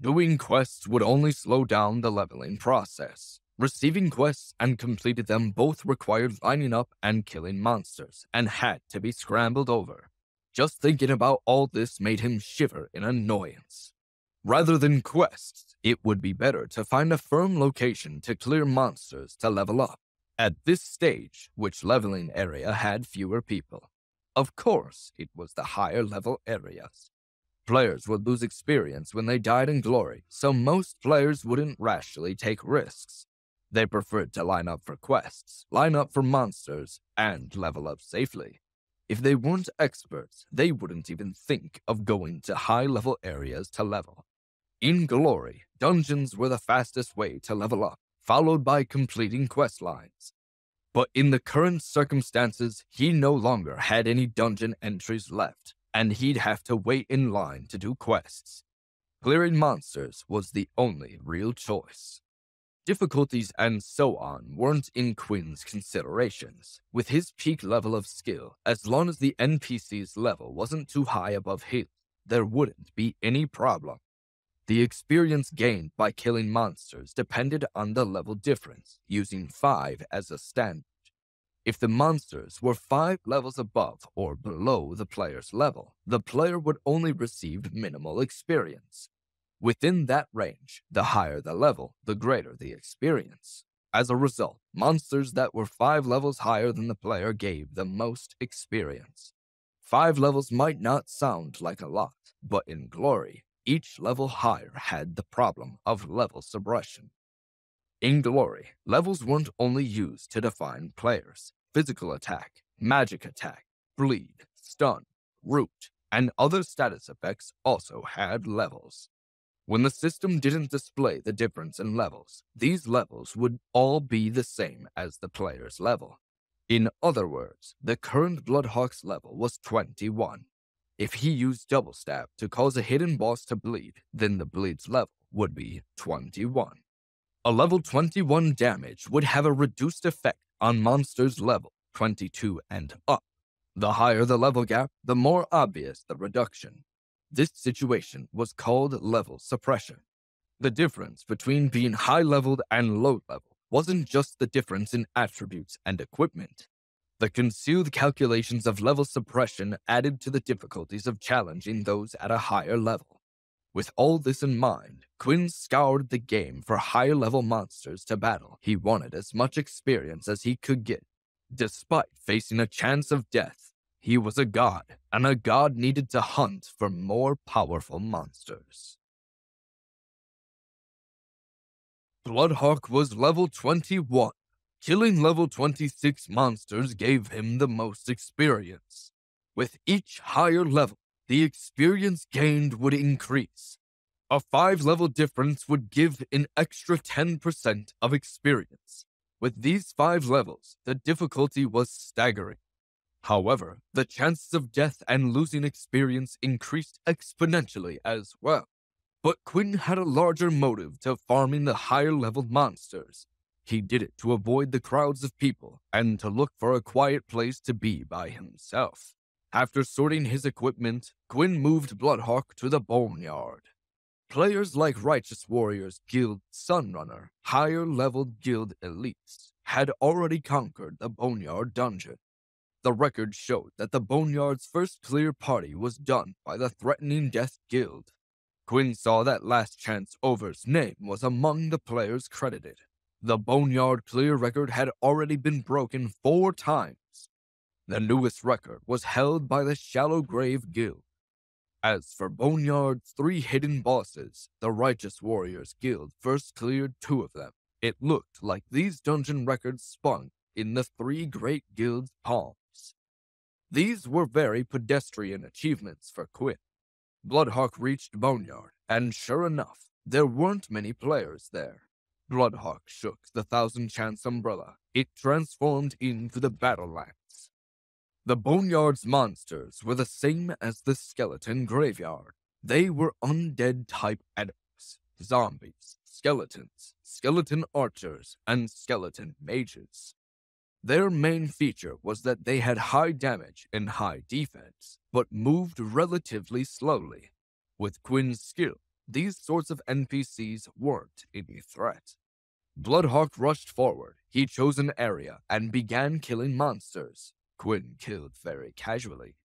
doing quests would only slow down the leveling process. Receiving quests and completing them both required lining up and killing monsters, and had to be scrambled over. Just thinking about all this made him shiver in annoyance. Rather than quests, it would be better to find a firm location to clear monsters to level up. At this stage, which leveling area had fewer people. Of course, it was the higher level areas. Players would lose experience when they died in glory, so most players wouldn't rashly take risks. They preferred to line up for quests, line up for monsters, and level up safely. If they weren't experts, they wouldn't even think of going to high-level areas to level. In glory, dungeons were the fastest way to level up, followed by completing quest lines. But in the current circumstances, he no longer had any dungeon entries left, and he'd have to wait in line to do quests. Clearing monsters was the only real choice. Difficulties and so on weren't in Quinn's considerations. With his peak level of skill, as long as the NPC's level wasn't too high above his, there wouldn't be any problem. The experience gained by killing monsters depended on the level difference, using 5 as a standard. If the monsters were 5 levels above or below the player's level, the player would only receive minimal experience. Within that range, the higher the level, the greater the experience. As a result, monsters that were 5 levels higher than the player gave the most experience. 5 levels might not sound like a lot, but in glory, each level higher had the problem of level suppression. In glory, levels weren't only used to define players. Physical attack, magic attack, bleed, stun, root, and other status effects also had levels. When the system didn't display the difference in levels, these levels would all be the same as the player's level. In other words, the current Bloodhawk's level was 21. If he used Double Stab to cause a hidden boss to bleed, then the bleed's level would be 21. A level 21 damage would have a reduced effect on monsters level 22 and up. The higher the level gap, the more obvious the reduction. This situation was called level suppression. The difference between being high-leveled and low-level wasn't just the difference in attributes and equipment. The concealed calculations of level suppression added to the difficulties of challenging those at a higher level. With all this in mind, Quinn scoured the game for higher-level monsters to battle. He wanted as much experience as he could get. Despite facing a chance of death, he was a god, and a god needed to hunt for more powerful monsters. Bloodhawk was level 21. Killing level 26 monsters gave him the most experience. With each higher level, the experience gained would increase. A 5-level difference would give an extra 10% of experience. With these 5 levels, the difficulty was staggering. However, the chances of death and losing experience increased exponentially as well. But Quinn had a larger motive to farming the higher-leveled monsters. He did it to avoid the crowds of people and to look for a quiet place to be by himself. After sorting his equipment, Quinn moved Bloodhawk to the Boneyard. Players like Righteous Warriors Guild Sunrunner, higher-leveled guild elites, had already conquered the Boneyard dungeon. The record showed that the Boneyard's first clear party was done by the Threatening Death Guild. Quinn saw that Last Chance Over's name was among the players credited. The Boneyard clear record had already been broken 4 times. The newest record was held by the Shallow Grave Guild. As for Boneyard's 3 hidden bosses, the Righteous Warriors Guild first cleared 2 of them. It looked like these dungeon records spun in the 3 great guilds' palms. These were very pedestrian achievements for Quinn. Bloodhawk reached Boneyard, and sure enough, there weren't many players there. Bloodhawk shook the Thousand Chance umbrella. It transformed into the Battlelands. The Boneyard's monsters were the same as the skeleton graveyard. They were undead-type enemies, zombies, skeletons, skeleton archers, and skeleton mages. Their main feature was that they had high damage and high defense, but moved relatively slowly. With Quinn's skill, these sorts of NPCs weren't any threat. Bloodhawk rushed forward. He chose an area and began killing monsters. Quinn killed very casually.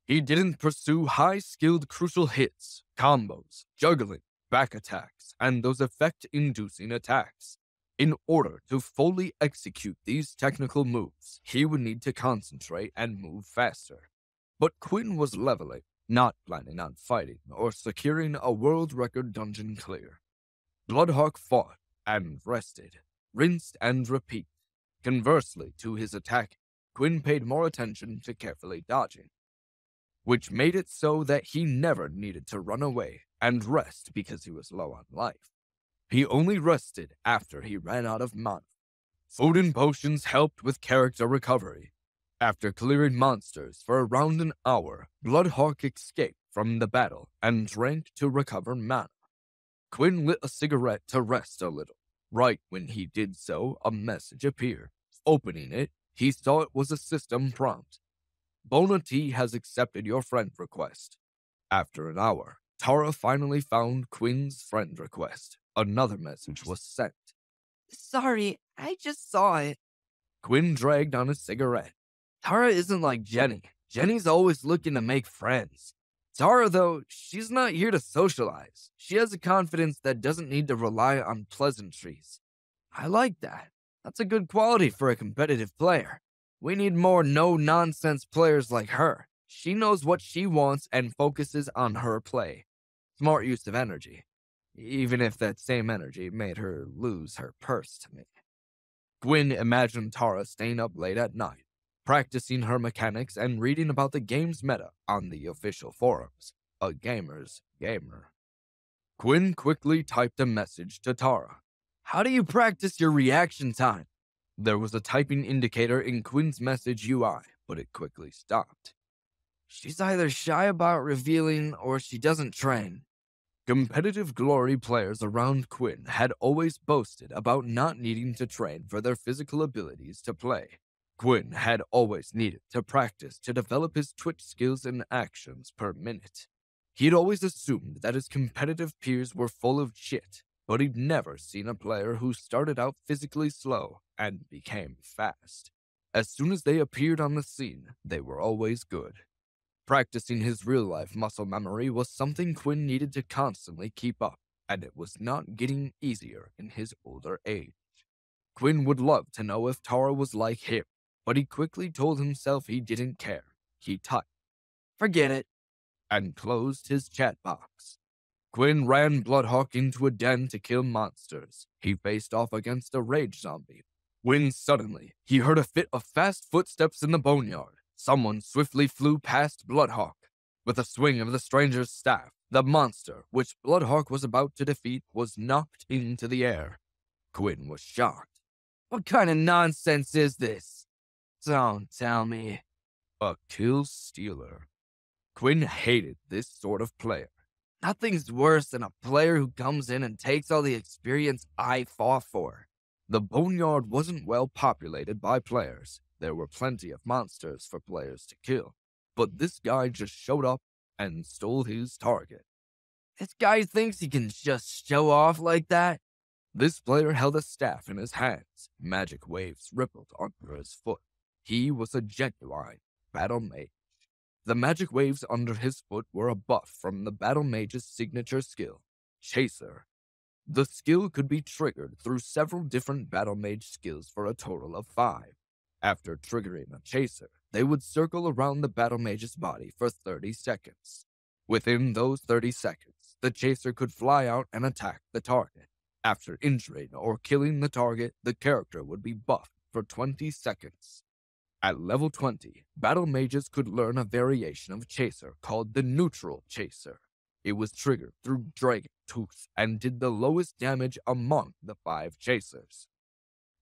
He didn't pursue high-skilled crucial hits, combos, juggling, back attacks, and those effect-inducing attacks. In order to fully execute these technical moves, he would need to concentrate and move faster. But Quinn was leveling, not planning on fighting or securing a world record dungeon clear. Bloodhawk fought and rested, rinsed and repeat. Conversely to his attack, Quinn paid more attention to carefully dodging, which made it so that he never needed to run away and rest because he was low on life. He only rested after he ran out of mana. Food and potions helped with character recovery. After clearing monsters for around an hour, Bloodhawk escaped from the battle and drank to recover mana. Quinn lit a cigarette to rest a little. Right when he did so, a message appeared. Opening it, he saw it was a system prompt. Bona T has accepted your friend request. After an hour, Tara finally found Quinn's friend request. Another message was sent. Sorry, I just saw it. Quinn dragged on a cigarette. Tara isn't like Jenny. Jenny's always looking to make friends. Tara, though, she's not here to socialize. She has a confidence that doesn't need to rely on pleasantries. I like that. That's a good quality for a competitive player. We need more no-nonsense players like her. She knows what she wants and focuses on her play. Smart use of energy. Even if that same energy made her lose her purse to me. Quinn imagined Tara staying up late at night, practicing her mechanics and reading about the game's meta on the official forums. A gamer's gamer. Quinn quickly typed a message to Tara. How do you practice your reaction time? There was a typing indicator in Quinn's message UI, but it quickly stopped. She's either shy about revealing or she doesn't train. Competitive Glory players around Quinn had always boasted about not needing to train for their physical abilities to play. Quinn had always needed to practice to develop his twitch skills and actions per minute. He'd always assumed that his competitive peers were full of shit, but he'd never seen a player who started out physically slow and became fast. As soon as they appeared on the scene, they were always good. Practicing his real-life muscle memory was something Quinn needed to constantly keep up, and it was not getting easier in his older age. Quinn would love to know if Tara was like him, but he quickly told himself he didn't care. He typed, "Forget it," and closed his chat box. Quinn ran Bloodhawk into a den to kill monsters. He faced off against a rage zombie. When suddenly, he heard a fit of fast footsteps in the boneyard. Someone swiftly flew past Bloodhawk. With a swing of the stranger's staff, the monster, which Bloodhawk was about to defeat, was knocked into the air. Quinn was shocked. What kind of nonsense is this? Don't tell me. A kill stealer. Quinn hated this sort of player. Nothing's worse than a player who comes in and takes all the experience I fought for. The boneyard wasn't well populated by players. There were plenty of monsters for players to kill, but this guy just showed up and stole his target. This guy thinks he can just show off like that? This player held a staff in his hands. Magic waves rippled under his foot. He was a genuine battle mage. The magic waves under his foot were a buff from the battle mage's signature skill, Chaser. The skill could be triggered through several different battle mage skills for a total of 5. After triggering a Chaser, they would circle around the battle mage's body for 30 seconds. Within those 30 seconds, the Chaser could fly out and attack the target. After injuring or killing the target, the character would be buffed for 20 seconds. At level 20, battle mages could learn a variation of Chaser called the Neutral Chaser. It was triggered through Dragon Tooth and did the lowest damage among the 5 Chasers.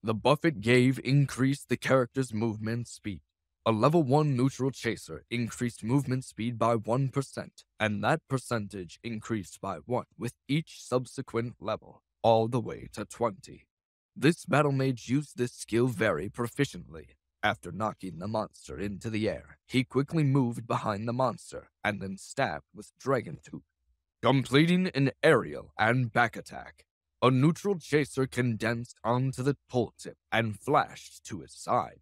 The buff it gave increased the character's movement speed. A level 1 Neutral Chaser increased movement speed by 1%, and that percentage increased by 1 with each subsequent level, all the way to 20. This battle mage used this skill very proficiently. After knocking the monster into the air, he quickly moved behind the monster and then stabbed with Dragon Tooth, completing an aerial and back attack. A Neutral Chaser condensed onto the pole tip and flashed to his side.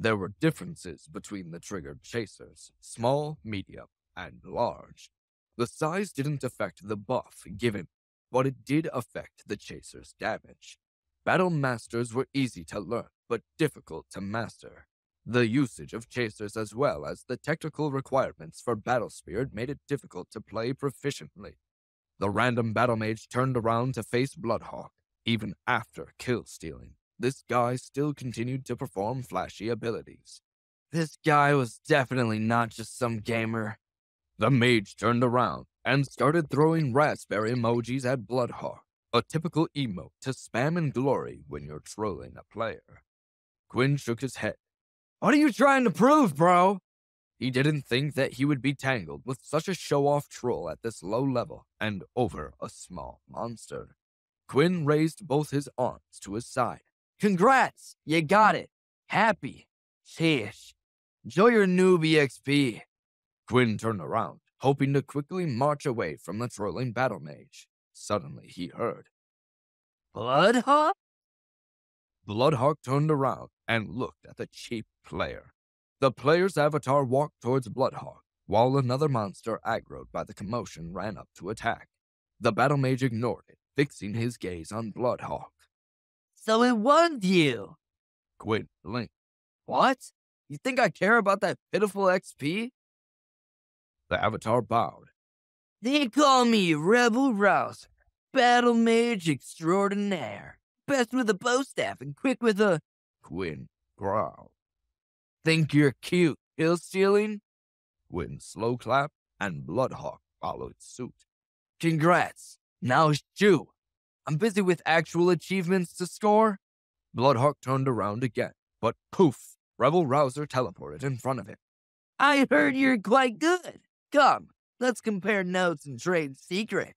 There were differences between the triggered Chasers, small, medium, and large. The size didn't affect the buff given, but it did affect the Chaser's damage. Battle Masters were easy to learn, but difficult to master. The usage of Chasers as well as the technical requirements for Battle Spirit made it difficult to play proficiently. The random battle mage turned around to face Bloodhawk. Even after kill stealing, this guy still continued to perform flashy abilities. This guy was definitely not just some gamer. The mage turned around and started throwing raspberry emojis at Bloodhawk, a typical emote to spam in glory when you're trolling a player. Quinn shook his head. What are you trying to prove, bro? He didn't think that he would be tangled with such a show-off troll at this low level and over a small monster. Quinn raised both his arms to his side. Congrats! You got it. Happy. Sheesh. Enjoy your newbie XP. Quinn turned around, hoping to quickly march away from the trolling battle mage. Suddenly he heard, Bloodhawk? Bloodhawk turned around and looked at the cheap player. The player's avatar walked towards Bloodhawk, while another monster aggroed by the commotion ran up to attack. The battle mage ignored it, fixing his gaze on Bloodhawk. So it was you. Quinn blinked. What? You think I care about that pitiful XP? The avatar bowed. They call me Rebel Rouser, Battle Mage Extraordinaire. Best with a bow staff and quick with a... Quinn growled. Think you're cute, kill stealing? Quinn slow clapped, and Bloodhawk followed suit. Congrats. Now shoot. I'm busy with actual achievements to score. Bloodhawk turned around again, but poof, Rebel Rouser teleported in front of him. I heard you're quite good. Come, let's compare notes and trade secrets.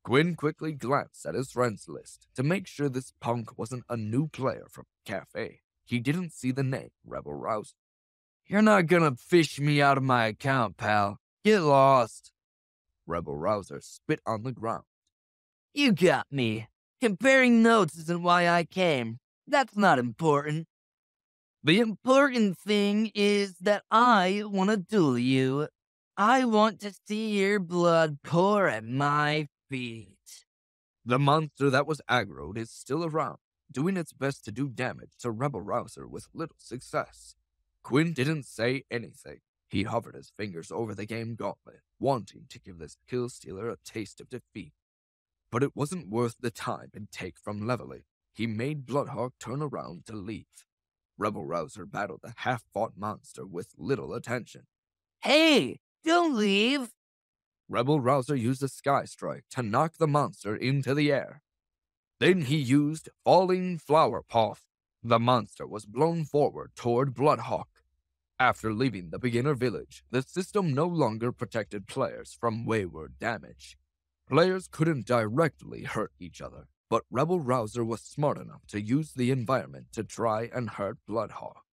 Quinn quickly glanced at his friends list to make sure this punk wasn't a new player from the cafe. He didn't see the name Rebel Rouser. You're not gonna fish me out of my account, pal. Get lost. Rebel Rouser spit on the ground. You got me. Comparing notes isn't why I came. That's not important. The important thing is that I want to duel you. I want to see your blood pour at my feet. The monster that was aggroed is still around, doing its best to do damage to Rebel Rouser with little success. Quinn didn't say anything. He hovered his fingers over the game gauntlet, wanting to give this kill stealer a taste of defeat. But it wasn't worth the time and take from leveling. He made Bloodhawk turn around to leave. Rebel Rouser battled the half-fought monster with little attention. Hey, don't leave! Rebel Rouser used a Sky Strike to knock the monster into the air. Then he used Falling Flower Path. The monster was blown forward toward Bloodhawk. After leaving the beginner village, the system no longer protected players from wayward damage. Players couldn't directly hurt each other, but Rebel Rouser was smart enough to use the environment to try and hurt Bloodhawk.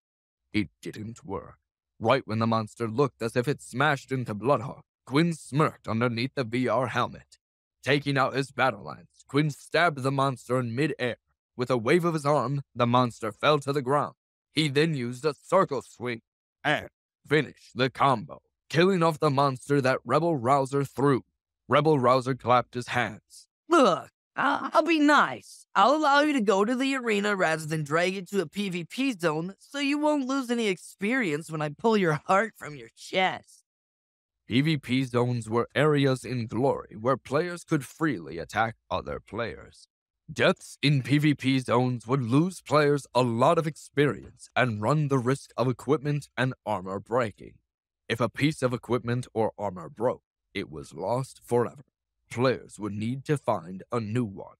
It didn't work. Right when the monster looked as if it smashed into Bloodhawk, Quinn smirked underneath the VR helmet. Taking out his battle lance, Quinn stabbed the monster in mid-air. With a wave of his arm, the monster fell to the ground. He then used a circle swing and finished the combo, killing off the monster that Rebel Rouser threw. Rebel Rouser clapped his hands. Look, I'll be nice. I'll allow you to go to the arena rather than drag you to a PvP zone so you won't lose any experience when I pull your heart from your chest. PvP zones were areas in Glory where players could freely attack other players. Deaths in PvP zones would lose players a lot of experience and run the risk of equipment and armor breaking. If a piece of equipment or armor broke, it was lost forever. Players would need to find a new one.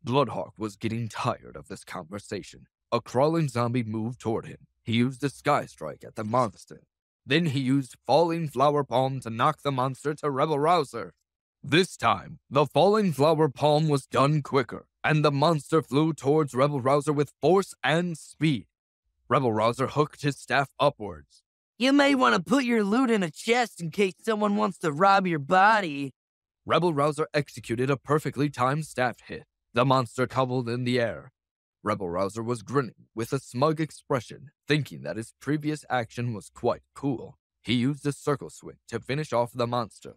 Bloodhawk was getting tired of this conversation. A crawling zombie moved toward him. He used a sky strike at the monster. Then he used Falling Flower Palm to knock the monster to Rebel Rouser. This time, the Falling Flower Palm was done quicker, and the monster flew towards Rebel Rouser with force and speed. Rebel Rouser hooked his staff upwards. You may want to put your loot in a chest in case someone wants to rob your body. Rebel Rouser executed a perfectly timed staff hit. The monster tumbled in the air. Rebel Rouser was grinning with a smug expression, thinking that his previous action was quite cool. He used a circle swing to finish off the monster.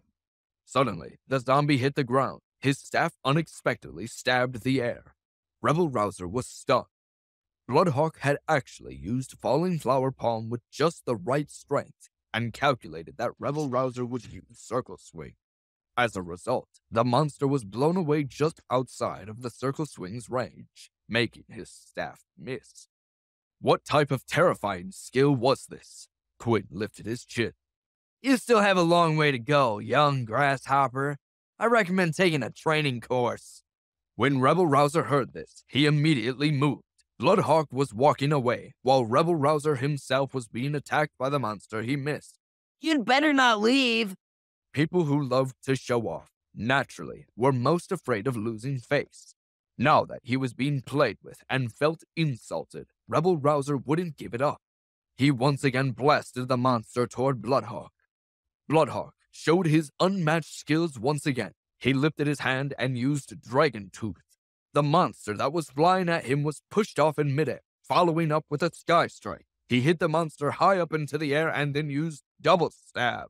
Suddenly, the zombie hit the ground. His staff unexpectedly stabbed the air. Rebel Rouser was stunned. Bloodhawk had actually used Falling Flower Palm with just the right strength and calculated that Rebel Rouser would use Circle Swing. As a result, the monster was blown away just outside of the Circle Swing's range, making his staff miss. What type of terrifying skill was this? Quinn lifted his chin. You still have a long way to go, young grasshopper. I recommend taking a training course. When Rebel Rouser heard this, he immediately moved. Bloodhawk was walking away, while Rebel Rouser himself was being attacked by the monster he missed. You'd better not leave. People who loved to show off, naturally, were most afraid of losing face. Now that he was being played with and felt insulted, Rebel Rouser wouldn't give it up. He once again blasted the monster toward Bloodhawk. Bloodhawk showed his unmatched skills once again. He lifted his hand and used Dragon Tooth. The monster that was flying at him was pushed off in midair, following up with a Sky Strike. He hit the monster high up into the air and then used Double Stab.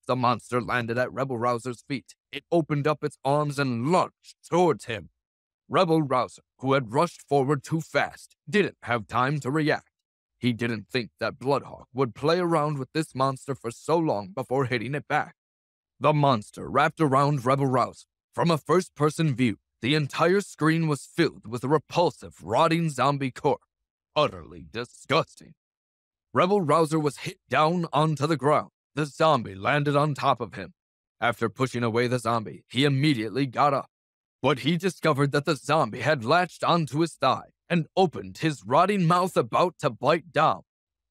The monster landed at Rebel Rouser's feet. It opened up its arms and lunged towards him. Rebel Rouser, who had rushed forward too fast, didn't have time to react. He didn't think that Bloodhawk would play around with this monster for so long before hitting it back. The monster wrapped around Rebel Rouser. From a first-person view, the entire screen was filled with a repulsive, rotting zombie corpse. Utterly disgusting. Rebel Rouser was hit down onto the ground. The zombie landed on top of him. After pushing away the zombie, he immediately got up. But he discovered that the zombie had latched onto his thigh and opened his rotting mouth about to bite down.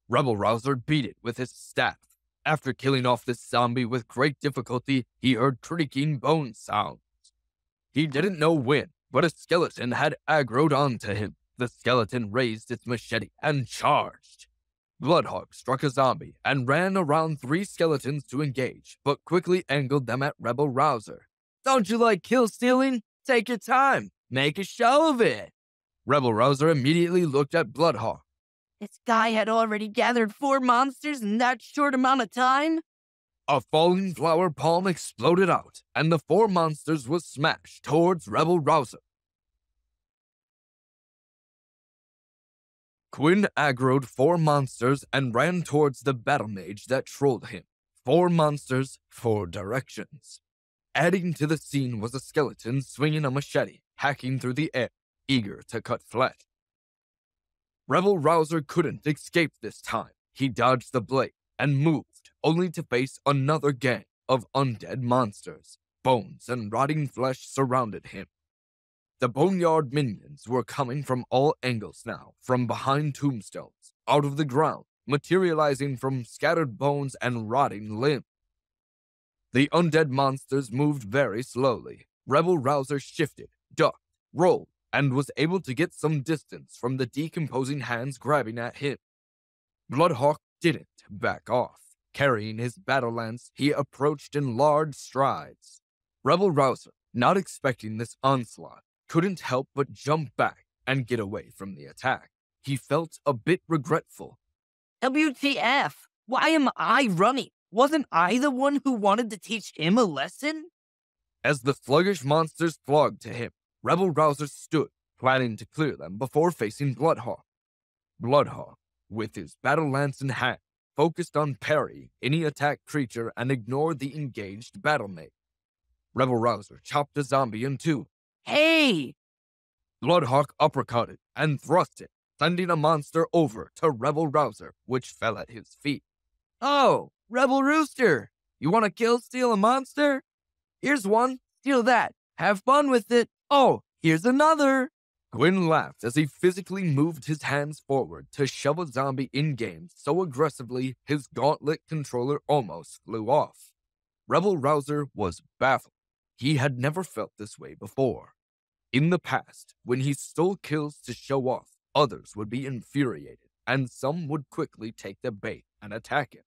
Rebel Rouser beat it with his staff. After killing off this zombie with great difficulty, he heard creaking bone sounds. He didn't know when, but a skeleton had aggroed onto him. The skeleton raised its machete and charged. Bloodhawk struck a zombie and ran around 3 skeletons to engage, but quickly angled them at Rebel Rouser. Don't you like kill stealing? Take your time. Make a show of it. Rebel Rouser immediately looked at Bloodhawk. This guy had already gathered 4 monsters in that short amount of time? A Falling Flower Palm exploded out, and the 4 monsters was smashed towards Rebel Rouser. Quinn aggroed 4 monsters and ran towards the battle mage that trolled him. 4 monsters, 4 directions. Adding to the scene was a skeleton swinging a machete, hacking through the air, eager to cut flesh. Rebel Rouser couldn't escape this time. He dodged the blade and moved, only to face another gang of undead monsters. Bones and rotting flesh surrounded him. The boneyard minions were coming from all angles now, from behind tombstones, out of the ground, materializing from scattered bones and rotting limbs. The undead monsters moved very slowly. Rebel Rouser shifted, ducked, rolled, and was able to get some distance from the decomposing hands grabbing at him. Bloodhawk didn't back off. Carrying his battle lance, he approached in large strides. Rebel Rouser, not expecting this onslaught, couldn't help but jump back and get away from the attack. He felt a bit regretful. WTF? Why am I running? Wasn't I the one who wanted to teach him a lesson? As the sluggish monsters flogged to him, Rebel Rouser stood, planning to clear them before facing Bloodhawk. Bloodhawk, with his battle lance in hand, focused on parry any attack creature and ignored the engaged battlemate. Rebel Rouser chopped a zombie in two. Hey! Bloodhawk uppercutted and thrust it, sending a monster over to Rebel Rouser, which fell at his feet. Oh, Rebel Rooster! You want to kill steal a monster? Here's one. Steal that. Have fun with it. Oh, here's another. Gwyn laughed as he physically moved his hands forward to shove a zombie in-game so aggressively his gauntlet controller almost flew off. Rebel Rouser was baffled. He had never felt this way before. In the past, when he stole kills to show off, others would be infuriated, and some would quickly take the bait and attack him.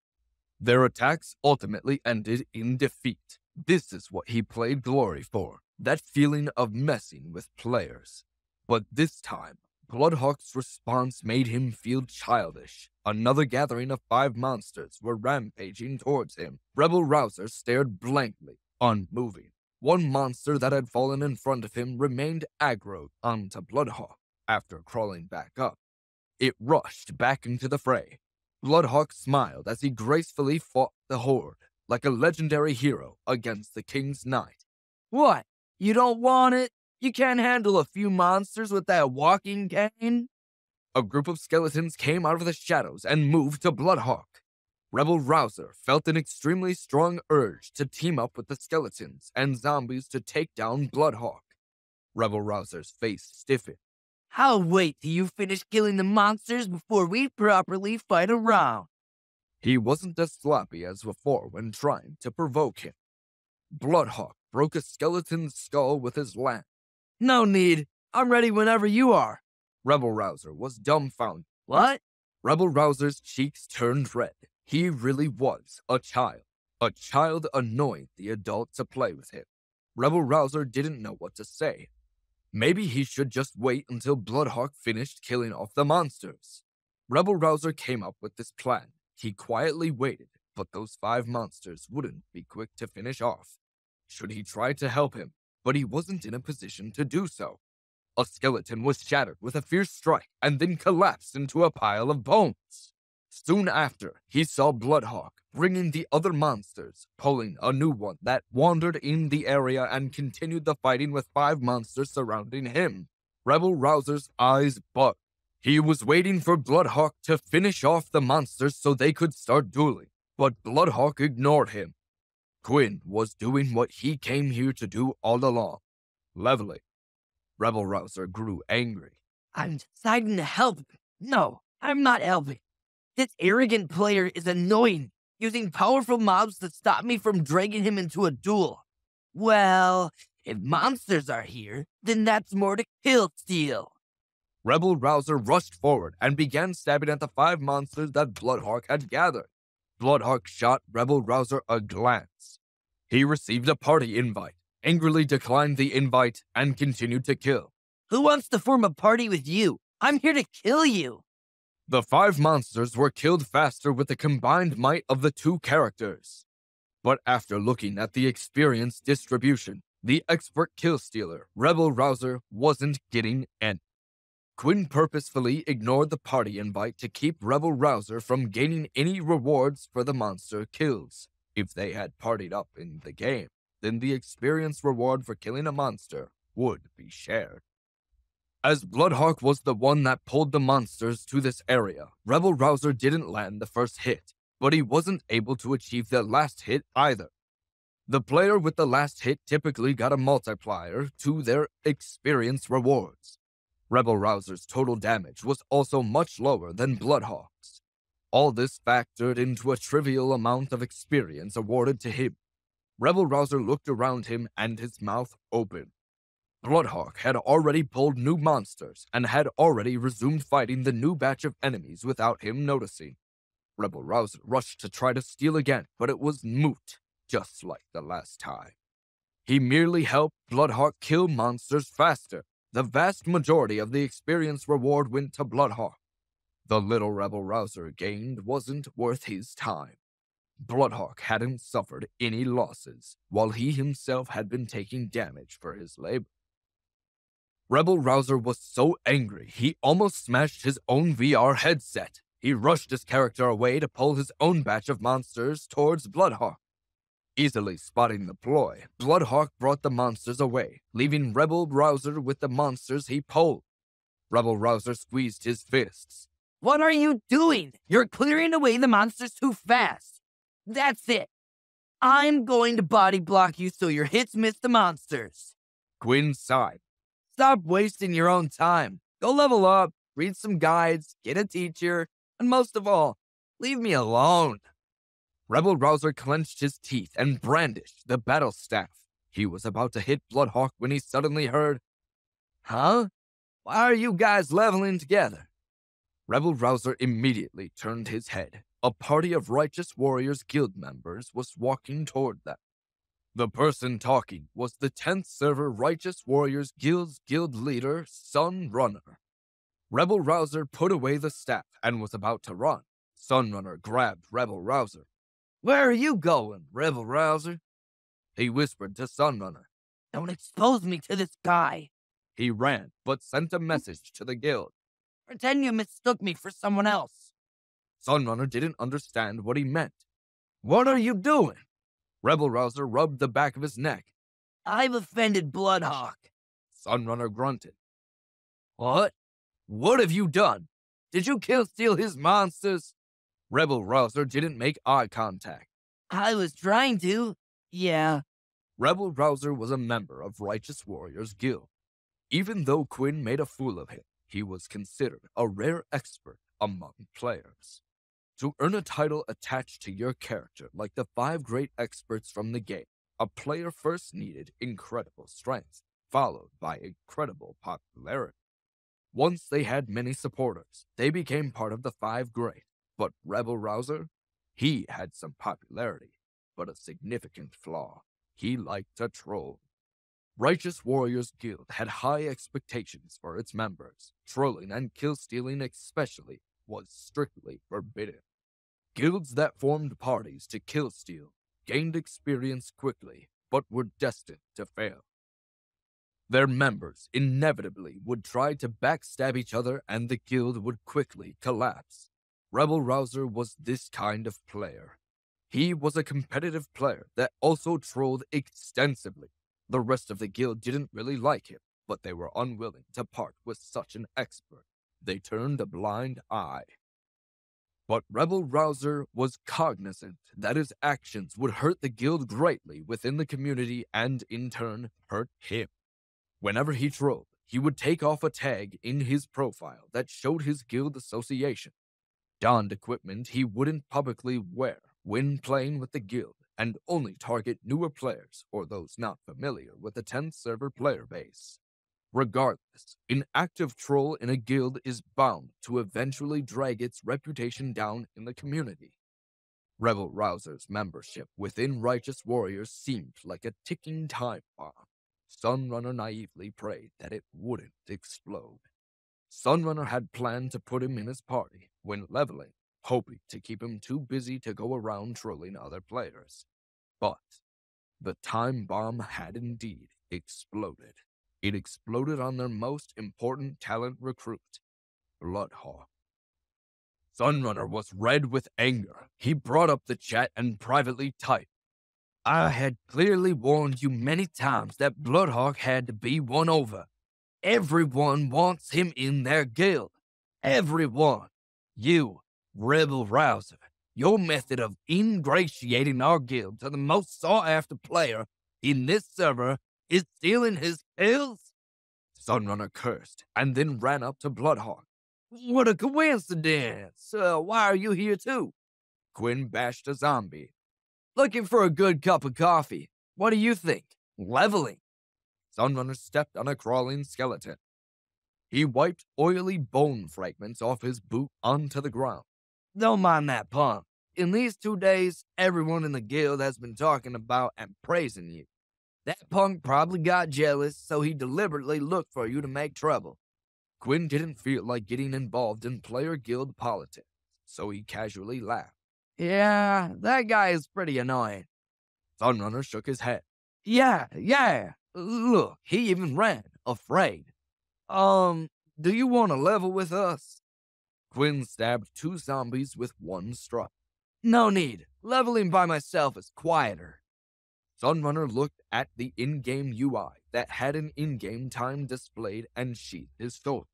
Their attacks ultimately ended in defeat. This is what he played glory for, that feeling of messing with players. But this time, Bloodhawk's response made him feel childish. Another gathering of 5 monsters were rampaging towards him. Rebel Rouser stared blankly, unmoving. One monster that had fallen in front of him remained aggroed onto Bloodhawk after crawling back up. It rushed back into the fray. Bloodhawk smiled as he gracefully fought the horde, like a legendary hero against the King's Knight. What? You don't want it? You can't handle a few monsters with that walking cane? A group of skeletons came out of the shadows and moved to Bloodhawk. Rebel Rouser felt an extremely strong urge to team up with the skeletons and zombies to take down Bloodhawk. Rebel Rouser's face stiffened. I'll wait till you finish killing the monsters before we properly fight around. He wasn't as sloppy as before when trying to provoke him. Bloodhawk broke a skeleton's skull with his lance. No need. I'm ready whenever you are. Rebel Rouser was dumbfounded. What? Rebel Rouser's cheeks turned red. He really was a child. A child annoyed the adult to play with him. Rebel Rouser didn't know what to say. Maybe he should just wait until Bloodhawk finished killing off the monsters. Rebel Rouser came up with this plan. He quietly waited, but those 5 monsters wouldn't be quick to finish off. Should he try to help him? But he wasn't in a position to do so. A skeleton was shattered with a fierce strike and then collapsed into a pile of bones. Soon after, he saw Bloodhawk bringing the other monsters, pulling a new one that wandered in the area and continued the fighting with 5 monsters surrounding him. Rebel Rouser's eyes bugged. He was waiting for Bloodhawk to finish off the monsters so they could start dueling, but Bloodhawk ignored him. Gwyn was doing what he came here to do all along, leveling. Rebel Rouser grew angry. I'm deciding to help. No, I'm not helping. This arrogant player is annoying, using powerful mobs to stop me from dragging him into a duel. Well, if monsters are here, then that's more to kill steal. Rebel Rouser rushed forward and began stabbing at the 5 monsters that Bloodhawk had gathered. Bloodhawk shot Rebel Rouser a glance. He received a party invite, angrily declined the invite, and continued to kill. Who wants to form a party with you? I'm here to kill you. The 5 monsters were killed faster with the combined might of the 2 characters. But after looking at the experience distribution, the expert kill stealer, Rebel Rouser, wasn't getting any. Gwyn purposefully ignored the party invite to keep Rebel Rouser from gaining any rewards for the monster kills. If they had partied up in the game, then the experience reward for killing a monster would be shared. As Bloodhawk was the one that pulled the monsters to this area, Rebel Rouser didn't land the first hit, but he wasn't able to achieve the last hit either. The player with the last hit typically got a multiplier to their experience rewards. Rebel Rouser's total damage was also much lower than Bloodhawk's. All this factored into a trivial amount of experience awarded to him. Rebel Rouser looked around him and his mouth opened. Bloodhawk had already pulled new monsters and had already resumed fighting the new batch of enemies without him noticing. Rebel Rouser rushed to try to steal again, but it was moot, just like the last time. He merely helped Bloodhawk kill monsters faster. The vast majority of the experience reward went to Bloodhawk. The little Rebel Rouser gained wasn't worth his time. Bloodhawk hadn't suffered any losses, while he himself had been taking damage for his labor. Rebel Rouser was so angry he almost smashed his own VR headset. He rushed his character away to pull his own batch of monsters towards Bloodhawk. Easily spotting the ploy, Bloodhawk brought the monsters away, leaving Rebel Rouser with the monsters he pulled. Rebel Rouser squeezed his fists. What are you doing? You're clearing away the monsters too fast. That's it. I'm going to body block you so your hits miss the monsters. Quinn sighed. Stop wasting your own time. Go level up, read some guides, get a teacher, and most of all, leave me alone. Rebel Rouser clenched his teeth and brandished the battle staff. He was about to hit Bloodhawk when he suddenly heard, Huh? Why are you guys leveling together? Rebel Rouser immediately turned his head. A party of Righteous Warriors guild members was walking toward them. The person talking was the 10th server Righteous Warriors Guild's guild leader, Sunrunner. Rebel Rouser put away the staff and was about to run. Sunrunner grabbed Rebel Rouser. Where are you going, Rebel Rouser? He whispered to Sunrunner. Don't expose me to this guy. He ran, but sent a message to the guild. Pretend you mistook me for someone else. Sunrunner didn't understand what he meant. What are you doing? Rebel Rouser rubbed the back of his neck. I've offended Bloodhawk. Sunrunner grunted. What? What have you done? Did you steal his monsters? Rebel Rouser didn't make eye contact. I was trying to. Yeah. Rebel Rouser was a member of Righteous Warriors Guild. Even though Quinn made a fool of him, he was considered a rare expert among players. To earn a title attached to your character like the 5 great experts from the game, a player first needed incredible strength, followed by incredible popularity. Once they had many supporters, they became part of the 5 great. But Rebel Rouser, he had some popularity, but a significant flaw. He liked to troll. Righteous Warriors Guild had high expectations for its members. Trolling and kill-stealing especially was strictly forbidden. Guilds that formed parties to kill-steal gained experience quickly, but were destined to fail. Their members inevitably would try to backstab each other and the guild would quickly collapse. Rebel Rouser was this kind of player. He was a competitive player that also trolled extensively. The rest of the guild didn't really like him, but they were unwilling to part with such an expert. They turned a blind eye. But Rebel Rouser was cognizant that his actions would hurt the guild greatly within the community and, in turn, hurt him. Whenever he trolled, he would take off a tag in his profile that showed his guild association. Donned equipment he wouldn't publicly wear when playing with the guild, and only target newer players or those not familiar with the 10th server player base. Regardless, an active troll in a guild is bound to eventually drag its reputation down in the community. Rebel Rouser's membership within Righteous Warriors seemed like a ticking time bomb. Sunrunner naively prayed that it wouldn't explode. Sunrunner had planned to put him in his party when leveling, hoping to keep him too busy to go around trolling other players. But the time bomb had indeed exploded. It exploded on their most important talent recruit, Bloodhawk. Sunrunner was red with anger. He brought up the chat and privately typed, I had clearly warned you many times that Bloodhawk had to be won over. Everyone wants him in their guild. Everyone. You, Rebel Rouser, your method of ingratiating our guild to the most sought-after player in this server is stealing his kills? Sunrunner cursed and then ran up to Bloodhawk. What a coincidence! Why are you here too? Quinn bashed a zombie. Looking for a good cup of coffee. What do you think? Leveling. Sunrunner stepped on a crawling skeleton. He wiped oily bone fragments off his boot onto the ground. Don't mind that punk. In these 2 days, everyone in the guild has been talking about and praising you. That punk probably got jealous, so he deliberately looked for you to make trouble. Quinn didn't feel like getting involved in player guild politics, so he casually laughed. Yeah, that guy is pretty annoying. Sunrunner shook his head. Yeah. Look, he even ran, afraid. Do you want to level with us? Quinn stabbed 2 zombies with one strike. No need. Leveling by myself is quieter. Sunrunner looked at the in-game UI that had an in-game time displayed and sheathed his sword.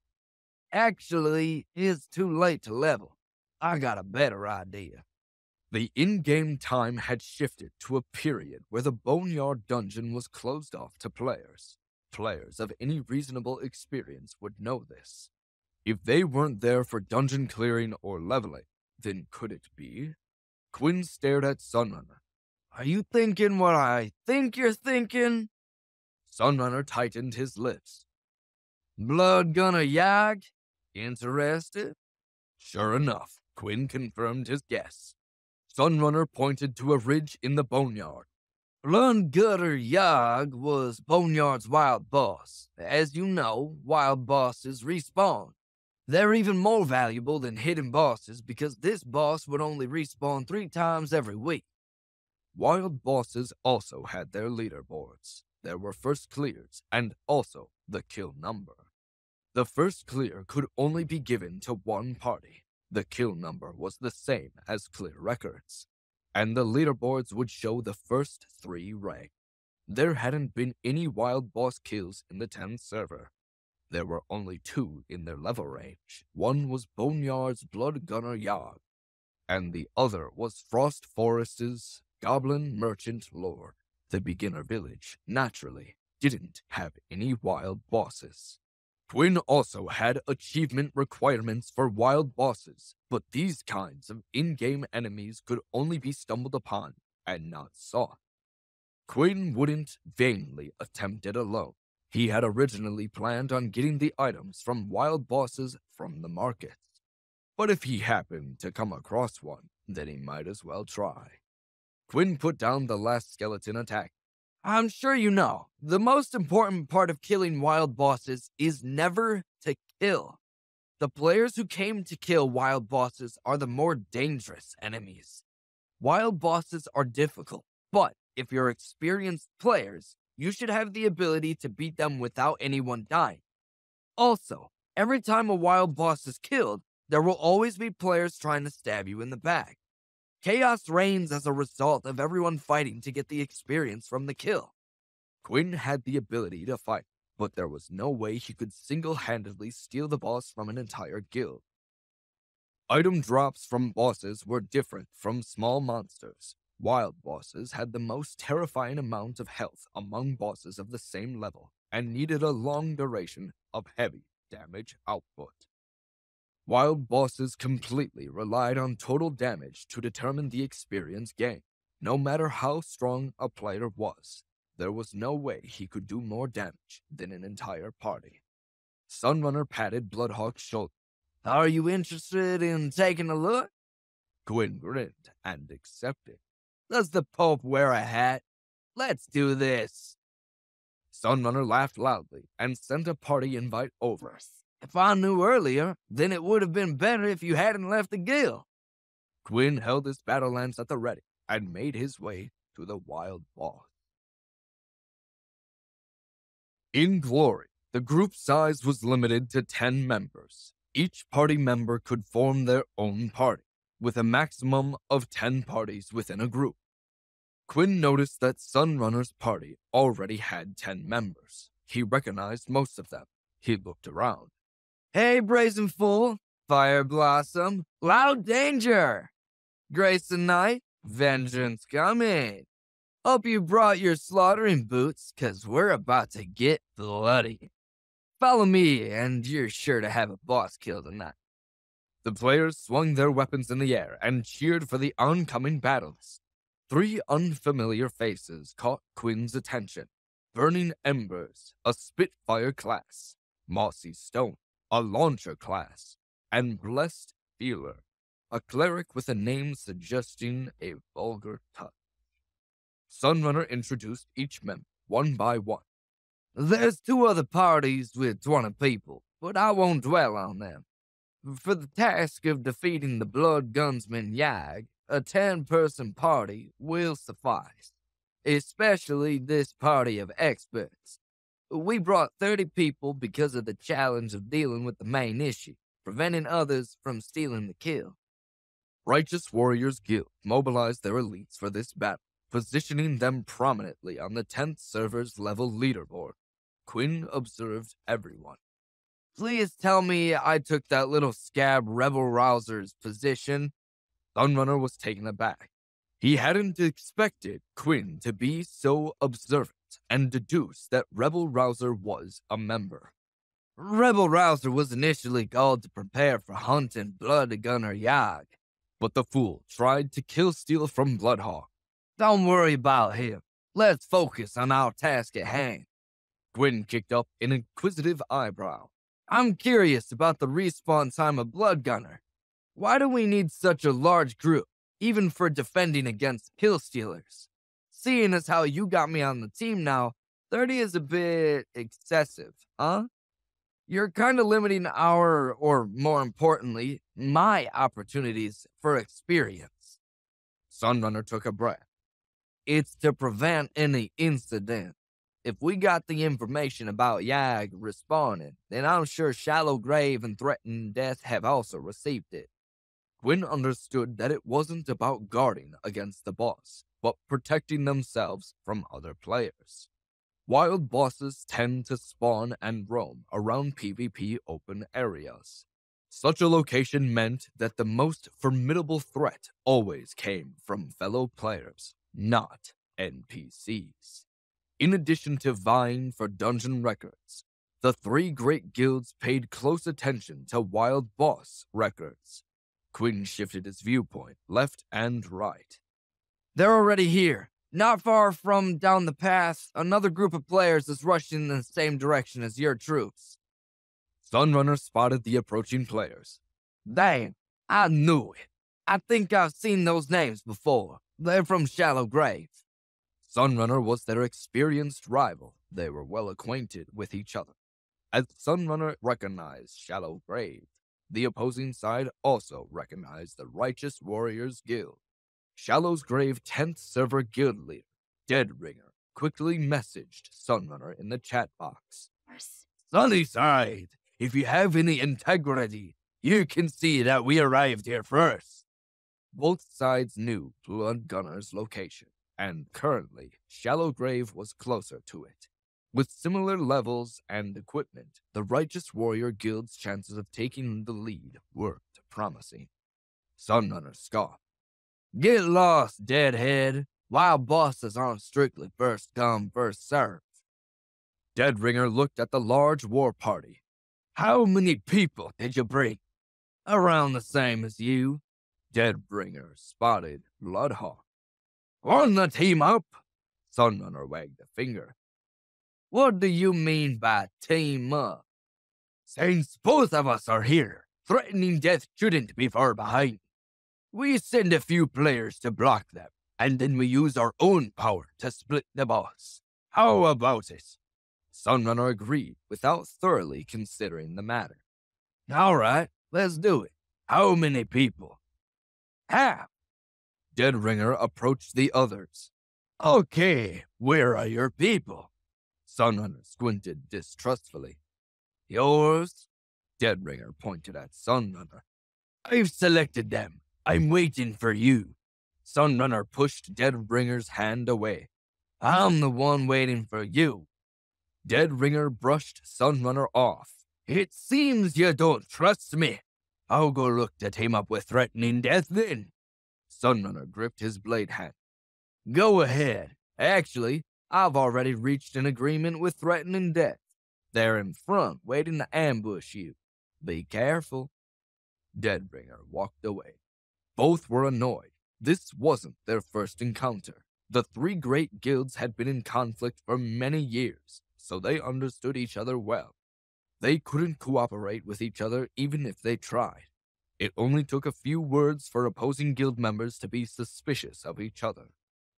Actually, it's too late to level. I got a better idea. The in-game time had shifted to a period where the Boneyard dungeon was closed off to players. Players of any reasonable experience would know this. If they weren't there for dungeon clearing or leveling, then could it be? Quinn stared at Sunrunner. Are you thinking what I think you're thinking? Sunrunner tightened his lips. Blood gonna yag? Interested? Sure enough, Quinn confirmed his guess. Sunrunner pointed to a ridge in the boneyard. Bloodgutter Yogg was Boneyard's wild boss. As you know, wild bosses respawn. They're even more valuable than hidden bosses because this boss would only respawn 3 times every week. Wild bosses also had their leaderboards. There were first clears and also the kill number. The first clear could only be given to one party. The kill number was the same as clear records, and the leaderboards would show the first 3 ranks. There hadn't been any wild boss kills in the 10th server. There were only 2 in their level range. One was Boneyard's Bloodgunner Yogg, and the other was Frost Forest's Goblin Merchant Lord. The beginner village, naturally, didn't have any wild bosses. Quinn also had achievement requirements for wild bosses, but these kinds of in-game enemies could only be stumbled upon and not sought. Quinn wouldn't vainly attempt it alone. He had originally planned on getting the items from wild bosses from the markets. But if he happened to come across one, then he might as well try. Quinn put down the last skeleton attack. I'm sure you know, the most important part of killing wild bosses is never to kill. The players who came to kill wild bosses are the more dangerous enemies. Wild bosses are difficult, but if you're experienced players, you should have the ability to beat them without anyone dying. Also, every time a wild boss is killed, there will always be players trying to stab you in the back. Chaos reigns as a result of everyone fighting to get the experience from the kill. Quinn had the ability to fight, but there was no way he could single-handedly steal the boss from an entire guild. Item drops from bosses were different from small monsters. Wild bosses had the most terrifying amount of health among bosses of the same level and needed a long duration of heavy damage output. Wild bosses completely relied on total damage to determine the experience gained. No matter how strong a player was, there was no way he could do more damage than an entire party. Sunrunner patted Bloodhawk's shoulder. Are you interested in taking a look? Quinn grinned and accepted. Does the Pope wear a hat? Let's do this. Sunrunner laughed loudly and sent a party invite over. If I knew earlier, then it would have been better if you hadn't left the guild. Quinn held his battle lance at the ready and made his way to the wild boss. In Glory, the group size was limited to 10 members. Each party member could form their own party, with a maximum of 10 parties within a group. Quinn noticed that Sunrunner's party already had 10 members. He recognized most of them. He looked around. Hey, Brazen Fool, Fire Blossom, Loud Danger, Grayson Knight, Vengeance coming. Hope you brought your slaughtering boots, 'cause we're about to get bloody. Follow me, and you're sure to have a boss kill tonight. The players swung their weapons in the air and cheered for the oncoming battles. 3 unfamiliar faces caught Quinn's attention. Burning Embers, a Spitfire class, Mossy Stone, a Launcher class, and Blessed Feeler, a cleric with a name suggesting a vulgar touch. Sunrunner introduced each member one by one. There's 2 other parties with 20 people, but I won't dwell on them. For the task of defeating the Blood Gunsman Yag, a 10-person party will suffice, especially this party of experts. We brought 30 people because of the challenge of dealing with the main issue, preventing others from stealing the kill. Righteous Warriors Guild mobilized their elites for this battle, positioning them prominently on the 10th server's level leaderboard. Quinn observed everyone. Please tell me I took that little scab Rebel Rouser's position. Sunrunner was taken aback. He hadn't expected Quinn to be so observant and deduced that Rebel Rouser was a member. Rebel Rouser was initially called to prepare for hunting Blood Gunner Yag. But the fool tried to kill steal from Bloodhawk. Don't worry about him. Let's focus on our task at hand. Quinn kicked up an inquisitive eyebrow. I'm curious about the respawn time of Blood Gunner. Why do we need such a large group, even for defending against kill stealers? Seeing as how you got me on the team now, 30 is a bit excessive, huh? You're kind of limiting our, or more importantly, my opportunities for experience. Sunrunner took a breath. It's to prevent any incident. If we got the information about Yag respawning, then I'm sure Shallow Grave and Threatening Death have also received it. Quinn understood that it wasn't about guarding against the boss, but protecting themselves from other players. Wild bosses tend to spawn and roam around PvP open areas. Such a location meant that the most formidable threat always came from fellow players, not NPCs. In addition to vying for dungeon records, the 3 great guilds paid close attention to wild boss records. Quinn shifted his viewpoint left and right. They're already here. Not far from down the path, another group of players is rushing in the same direction as your troops. Sunrunner spotted the approaching players. Damn, I knew it. I think I've seen those names before. They're from Shallow Grave. Sunrunner was their experienced rival. They were well acquainted with each other. As Sunrunner recognized Shallow Grave, the opposing side also recognized the Righteous Warriors Guild. Shallow's Grave 10th server guild leader, Deadringer, quickly messaged Sunrunner in the chat box. Sunnyside, if you have any integrity, you can see that we arrived here first. Both sides knew Blood Gunner's location, and currently, Shallow Grave was closer to it. With similar levels and equipment, the Righteous Warrior Guild's chances of taking the lead worked promising. Sunrunner scoffed. Get lost, deadhead. Wild bosses aren't strictly first come, first served. Deadringer looked at the large war party. How many people did you bring? Around the same as you. Deadringer spotted Bloodhawk. Wanna team up? Sunrunner wagged a finger. What do you mean by team up? Since both of us are here, Threatening Death shouldn't be far behind. We send a few players to block them, and then we use our own power to split the boss. How about it? Sunrunner agreed without thoroughly considering the matter. All right, let's do it. How many people? Half. Deadringer approached the others. Okay, where are your people? Sunrunner squinted distrustfully. Yours? Deadringer pointed at Sunrunner. I've selected them. I'm waiting for you. Sunrunner pushed Deadringer's hand away. I'm the one waiting for you. Deadringer brushed Sunrunner off. It seems you don't trust me. I'll go look to team up with Threatening Death then. Sunrunner gripped his blade hand. Go ahead. Actually, I've already reached an agreement with Threatening Death. They're in front, waiting to ambush you. Be careful. Deadbringer walked away. Both were annoyed. This wasn't their first encounter. The three great guilds had been in conflict for many years, so they understood each other well. They couldn't cooperate with each other even if they tried. It only took a few words for opposing guild members to be suspicious of each other.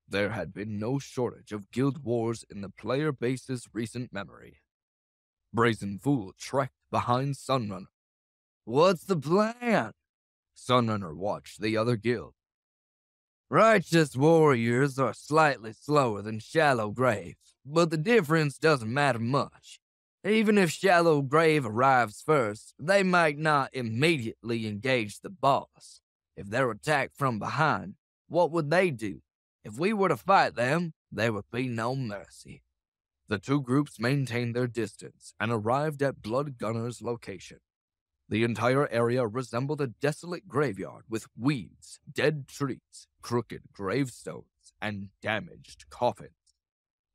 There had been no shortage of guild wars in the player base's recent memory. Brazen Fool trekked behind Sunrunner. What's the plan? Sunrunner watched the other guild. Righteous warriors are slightly slower than Shallow Grave, but the difference doesn't matter much. Even if Shallow Grave arrives first, they might not immediately engage the boss. If they're attacked from behind, what would they do? If we were to fight them, there would be no mercy. The two groups maintained their distance and arrived at Blood Gunner's location. The entire area resembled a desolate graveyard with weeds, dead trees, crooked gravestones, and damaged coffins.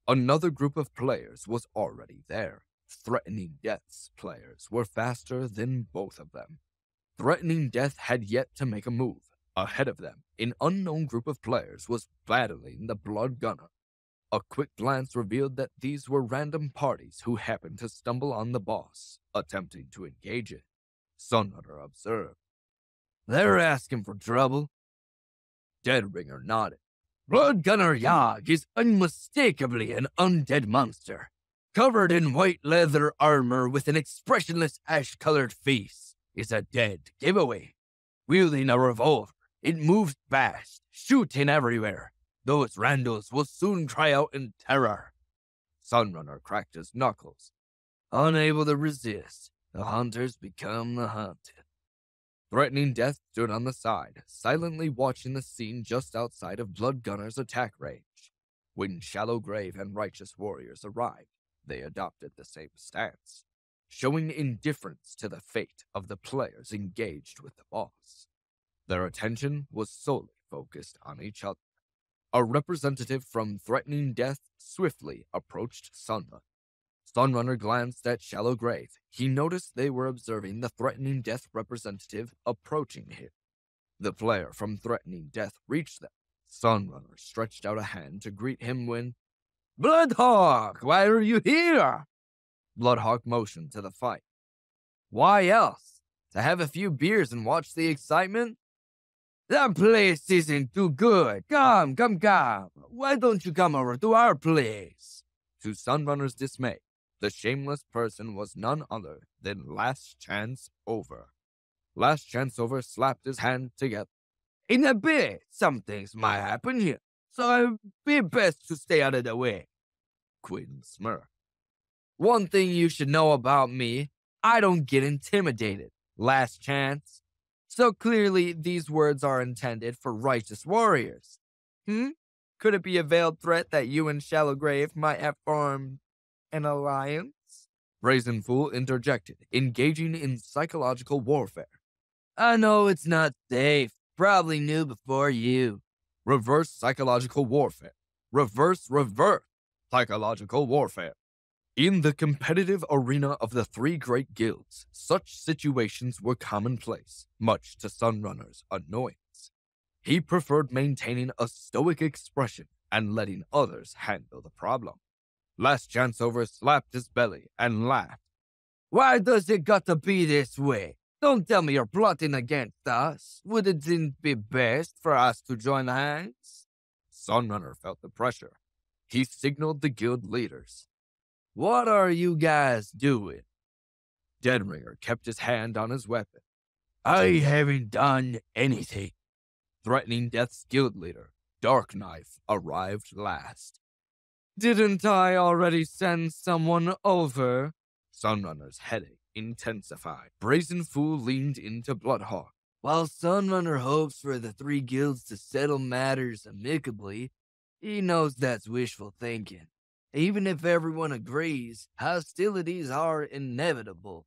Another group of players was already there. Threatening Death's players were faster than both of them. Threatening Death had yet to make a move. Ahead of them, an unknown group of players was battling the Blood Gunner. A quick glance revealed that these were random parties who happened to stumble on the boss, attempting to engage it. Sunrunner observed. They're asking for trouble. Deadbringer nodded. Blood Gunner Yogg is unmistakably an undead monster, covered in white leather armor with an expressionless ash-colored face. Is a dead giveaway. Wielding a revolver, it moves fast, shooting everywhere. Those Randals will soon cry out in terror. Sunrunner cracked his knuckles. Unable to resist, the hunters become the hunted. Threatening Death stood on the side, silently watching the scene just outside of Blood Gunner's attack range. When Shallow Grave and Righteous Warriors arrived, they adopted the same stance, showing indifference to the fate of the players engaged with the boss. Their attention was solely focused on each other. A representative from Threatening Death swiftly approached Sunrunner. Sunrunner glanced at Shallow Grave. He noticed they were observing the Threatening Death representative approaching him. The player from Threatening Death reached them. Sunrunner stretched out a hand to greet him when, Bloodhawk, why are you here? Bloodhawk motioned to the fight. Why else? To have a few beers and watch the excitement? That place isn't too good. Come. Why don't you come over to our place? To Sunrunner's dismay, the shameless person was none other than Last Chance Over. Last Chance Over slapped his hand together. In a bit, some things might happen here, so it'd be best to stay out of the way. Quinn smirked. One thing you should know about me, I don't get intimidated. Last chance. So clearly, these words are intended for righteous warriors. Could it be a veiled threat that you and Shallow Grave might have formed an alliance? Brazen Fool interjected, engaging in psychological warfare. I know it's not safe. Probably knew before you. Reverse psychological warfare. Reverse psychological warfare. In the competitive arena of the three great guilds, such situations were commonplace, much to Sunrunner's annoyance. He preferred maintaining a stoic expression and letting others handle the problem. Last Chance Over slapped his belly and laughed. Why does it got to be this way? Don't tell me you're plotting against us. Wouldn't it be best for us to join hands? Sunrunner felt the pressure. He signaled the guild leaders. What are you guys doing? Deadbringer kept his hand on his weapon. I haven't done anything. Threatening Death's guild leader, Dark Knife, arrived last. Didn't I already send someone over? Sunrunner's headache intensified. Brazen Fool leaned into Bloodhawk. While Sunrunner hopes for the three guilds to settle matters amicably, he knows that's wishful thinking. Even if everyone agrees, hostilities are inevitable.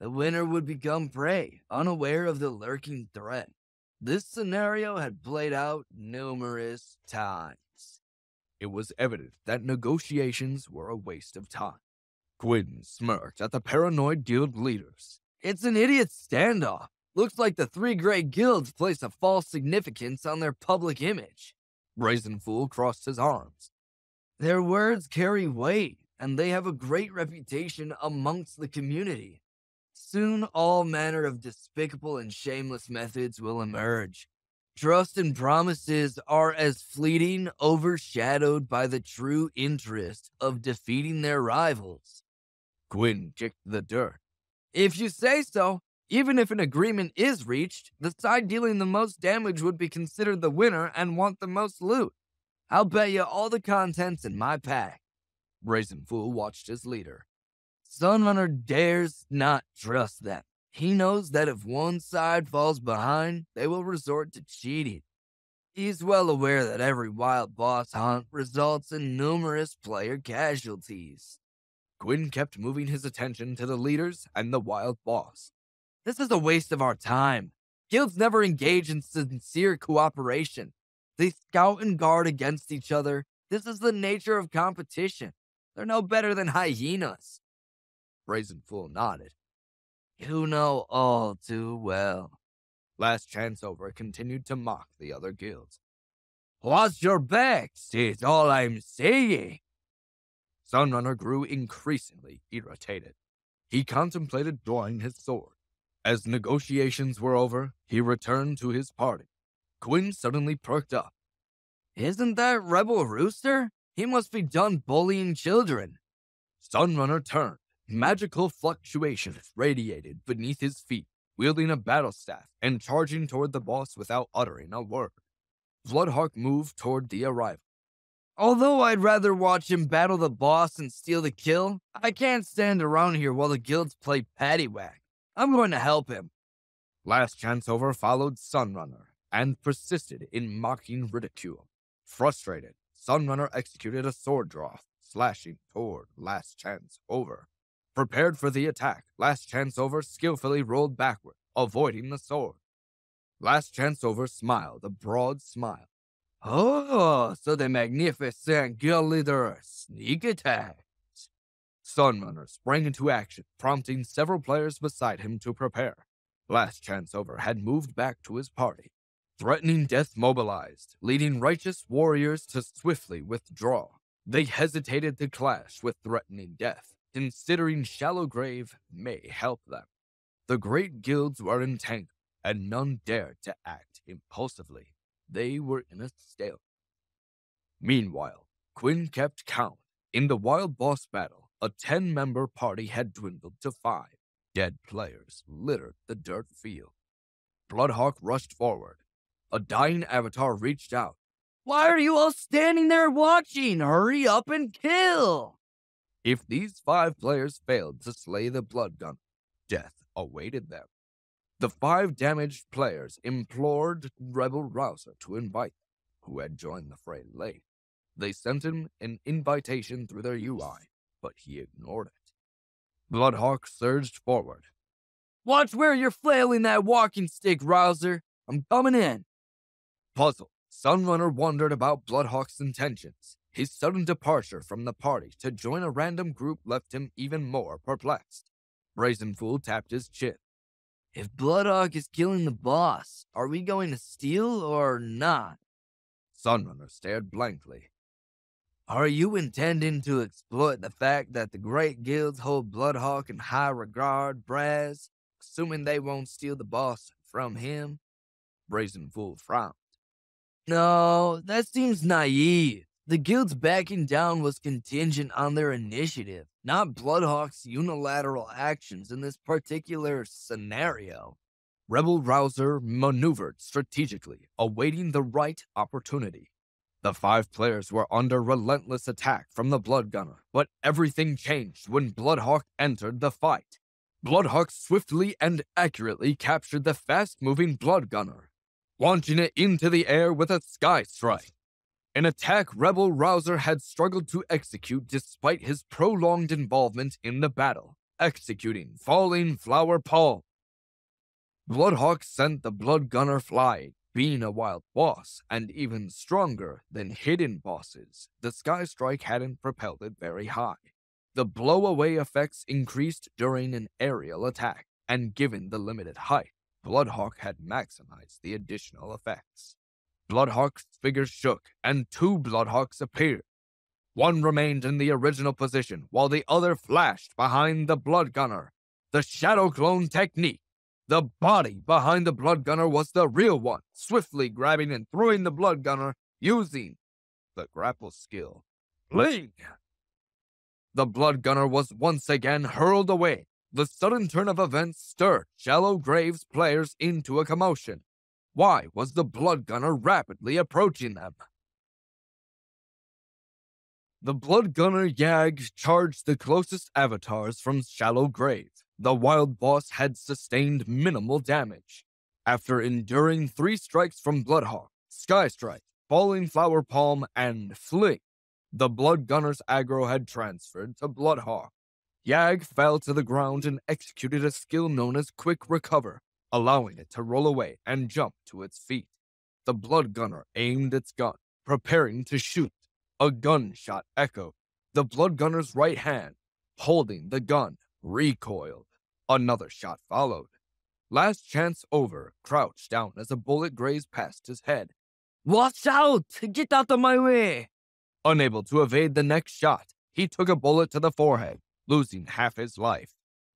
The winner would become prey, unaware of the lurking threat. This scenario had played out numerous times. It was evident that negotiations were a waste of time. Quinn smirked at the paranoid guild leaders. It's an idiot standoff. Looks like the three great guilds place a false significance on their public image. Brazen Fool crossed his arms. Their words carry weight, and they have a great reputation amongst the community. Soon all manner of despicable and shameless methods will emerge. Trust and promises are as fleeting, overshadowed by the true interest of defeating their rivals. Gwyn kicked the dirt. If you say so, even if an agreement is reached, the side dealing the most damage would be considered the winner and want the most loot. I'll bet you all the contents in my pack. Brazen Fool watched his leader. Sunrunner dares not trust them. He knows that if one side falls behind, they will resort to cheating. He's well aware that every wild boss hunt results in numerous player casualties. Gwyn kept moving his attention to the leaders and the wild boss. This is a waste of our time. Guilds never engage in sincere cooperation. They scout and guard against each other. This is the nature of competition. They're no better than hyenas. Brazen Fool nodded. You know all too well. Last Chance Over continued to mock the other guilds. Watch your backs, is all I'm saying. Sunrunner grew increasingly irritated. He contemplated drawing his sword. As negotiations were over, he returned to his party. Gwyn suddenly perked up. Isn't that Rebel Rooster? He must be done bullying children. Sunrunner turned. Magical fluctuations radiated beneath his feet, wielding a battle staff and charging toward the boss without uttering a word. Bloodhawk moved toward the arrival. Although I'd rather watch him battle the boss and steal the kill, I can't stand around here while the guilds play paddywhack. I'm going to help him. Last Chance Over followed Sunrunner and persisted in mocking ridicule. Frustrated, Sunrunner executed a sword draw, slashing toward Last Chance Over. Prepared for the attack, Last Chance Over skillfully rolled backward, avoiding the sword. Last Chance Over smiled a broad smile. Oh, so the magnificent guild leader sneak attack. Sunrunner sprang into action, prompting several players beside him to prepare. Last Chance Over had moved back to his party. Threatening death mobilized, leading righteous warriors to swiftly withdraw. They hesitated to clash with threatening death, considering shallow grave may help them. The great guilds were entangled, and none dared to act impulsively. They were in a stalemate. Meanwhile, Gwyn kept count. In the wild boss battle, a 10-member party had dwindled to 5. Dead players littered the dirt field. Bloodhawk rushed forward. A dying avatar reached out. Why are you all standing there watching? Hurry up and kill! If these 5 players failed to slay the blood gunner, death awaited them. The 5 damaged players implored Rebel Rouser to invite them, who had joined the fray late. They sent him an invitation through their UI, but he ignored it. Bloodhawk surged forward. Watch where you're flailing that walking stick, Rouser. I'm coming in. Puzzled, Sunrunner wondered about Bloodhawk's intentions. His sudden departure from the party to join a random group left him even more perplexed. Brazen Fool tapped his chin. If Bloodhawk is killing the boss, are we going to steal or not? Sunrunner stared blankly. Are you intending to exploit the fact that the great guilds hold Bloodhawk in high regard, Braz, assuming they won't steal the boss from him? Brazen Fool frowned. No, that seems naive. The guild's backing down was contingent on their initiative, not Bloodhawk's unilateral actions in this particular scenario. Rebel Rouser maneuvered strategically, awaiting the right opportunity. The 5 players were under relentless attack from the Blood Gunner, but everything changed when Bloodhawk entered the fight. Bloodhawk swiftly and accurately captured the fast-moving Blood Gunner, launching it into the air with a sky strike. An attack Rebel Rouser had struggled to execute despite his prolonged involvement in the battle, executing Falling Flower Palm. Bloodhawk sent the Blood Gunner flying. Being a wild boss, and even stronger than hidden bosses, the Sky Strike hadn't propelled it very high. The blow-away effects increased during an aerial attack, and given the limited height, Bloodhawk had maximized the additional effects. Bloodhawk's figure shook, and two Bloodhawks appeared. One remained in the original position, while the other flashed behind the Blood Gunner. The Shadow Clone technique. The body behind the Blood Gunner was the real one, swiftly grabbing and throwing the Blood Gunner using the grapple skill. Bling! The Blood Gunner was once again hurled away. The sudden turn of events stirred Shallow Graves players into a commotion. Why was the Blood Gunner rapidly approaching them? The Blood Gunner Yag charged the closest avatars from Shallow Grave. The wild boss had sustained minimal damage. After enduring 3 strikes from Bloodhawk, Sky Strike, Falling Flower Palm, and Fling, the Blood Gunner's aggro had transferred to Bloodhawk. Yag fell to the ground and executed a skill known as Quick Recover, allowing it to roll away and jump to its feet. The Blood Gunner aimed its gun, preparing to shoot. A gunshot echoed. The Blood Gunner's right hand, holding the gun, recoiled. Another shot followed. Last Chance over crouched down as a bullet grazed past his head. Watch out! Get out of my way! Unable to evade the next shot, he took a bullet to the forehead, losing half his life.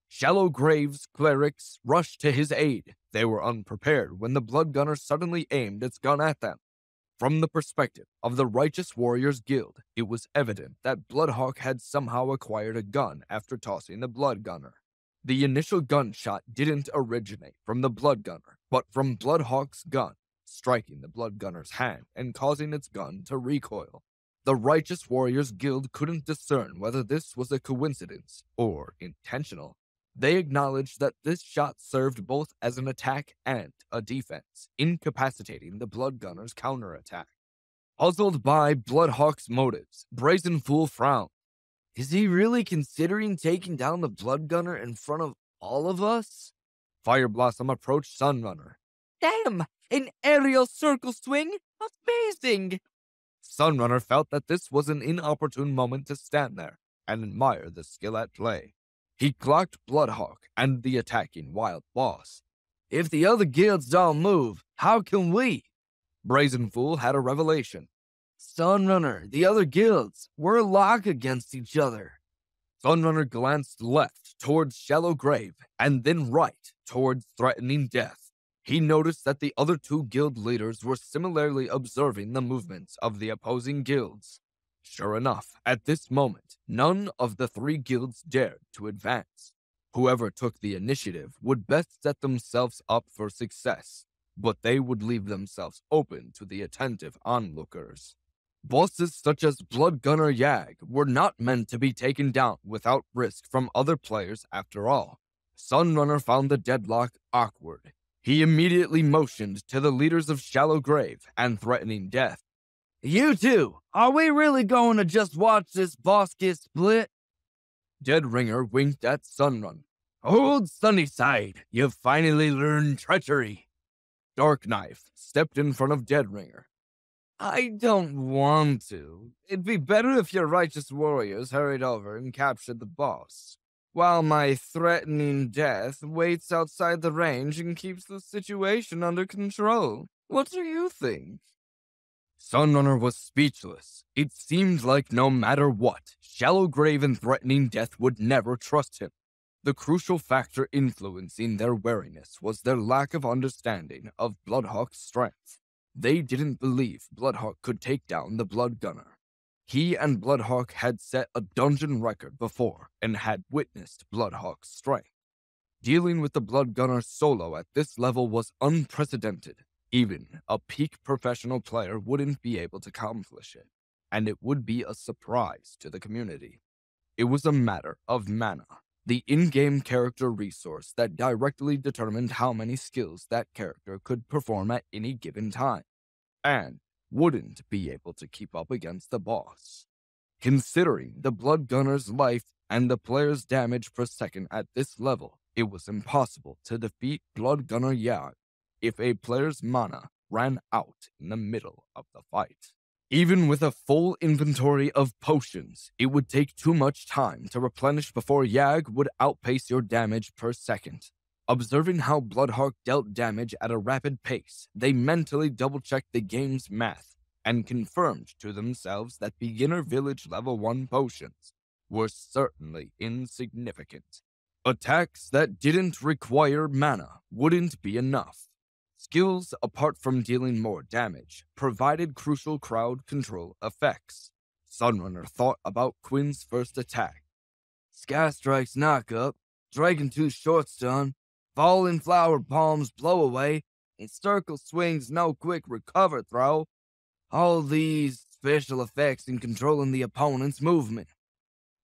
Shallow Graves clerics rushed to his aid. They were unprepared when the Blood Gunner suddenly aimed its gun at them. From the perspective of the Righteous Warriors Guild, it was evident that Bloodhawk had somehow acquired a gun after tossing the Blood Gunner. The initial gunshot didn't originate from the Blood Gunner, but from Bloodhawk's gun, striking the Blood Gunner's hand and causing its gun to recoil. The Righteous Warriors Guild couldn't discern whether this was a coincidence or intentional. They acknowledged that this shot served both as an attack and a defense, incapacitating the Blood Gunner's counterattack. Puzzled by Bloodhawk's motives, Brazen Fool frowned. Is he really considering taking down the Blood Gunner in front of all of us? Fire Blossom approached Sunrunner. Damn! An aerial circle swing? Amazing! Sunrunner felt that this was an inopportune moment to stand there and admire the skill at play. He clocked Bloodhawk and the attacking wild boss. If the other guilds don't move, how can we? Brazen Fool had a revelation. Sunrunner, the other guilds, we're locked against each other. Sunrunner glanced left towards Shallow Grave and then right towards Threatening Death. He noticed that the other 2 guild leaders were similarly observing the movements of the opposing guilds. Sure enough, at this moment, none of the 3 guilds dared to advance. Whoever took the initiative would best set themselves up for success, but they would leave themselves open to the attentive onlookers. Bosses such as Blood Gunner Yag were not meant to be taken down without risk from other players after all. Sunrunner found the deadlock awkward. He immediately motioned to the leaders of Shallow Grave and Threatening Death. You two, are we really going to just watch this boss get split? Deadringer winked at Sunrunner. Old Sunnyside, you've finally learned treachery. Dark Knife stepped in front of Deadringer. I don't want to. It'd be better if your righteous warriors hurried over and captured the boss, while my Threatening Death waits outside the range and keeps the situation under control. What do you think? Sunrunner was speechless. It seemed like no matter what, Shallow Grave and Threatening Death would never trust him. The crucial factor influencing their wariness was their lack of understanding of Bloodhawk's strength. They didn't believe Bloodhawk could take down the Blood Gunner. He and Bloodhawk had set a dungeon record before and had witnessed Bloodhawk's strength. Dealing with the Blood Gunner solo at this level was unprecedented. Even a peak professional player wouldn't be able to accomplish it, and it would be a surprise to the community. It was a matter of mana, the in-game character resource that directly determined how many skills that character could perform at any given time, and wouldn't be able to keep up against the boss. Considering the Blood Gunner's life and the player's damage per second at this level, it was impossible to defeat Blood Gunner Yag if a player's mana ran out in the middle of the fight. Even with a full inventory of potions, it would take too much time to replenish before Yag would outpace your damage per second. Observing how Bloodhawk dealt damage at a rapid pace, they mentally double-checked the game's math and confirmed to themselves that beginner village level 1 potions were certainly insignificant. Attacks that didn't require mana wouldn't be enough. Skills, apart from dealing more damage, provided crucial crowd control effects. Sunrunner thought about Quinn's first attack. Sky Strike's knock-up, Dragon Tooth short stun, falling flower palms blow away, and circle swings no quick recover throw. All these special effects in controlling the opponent's movement.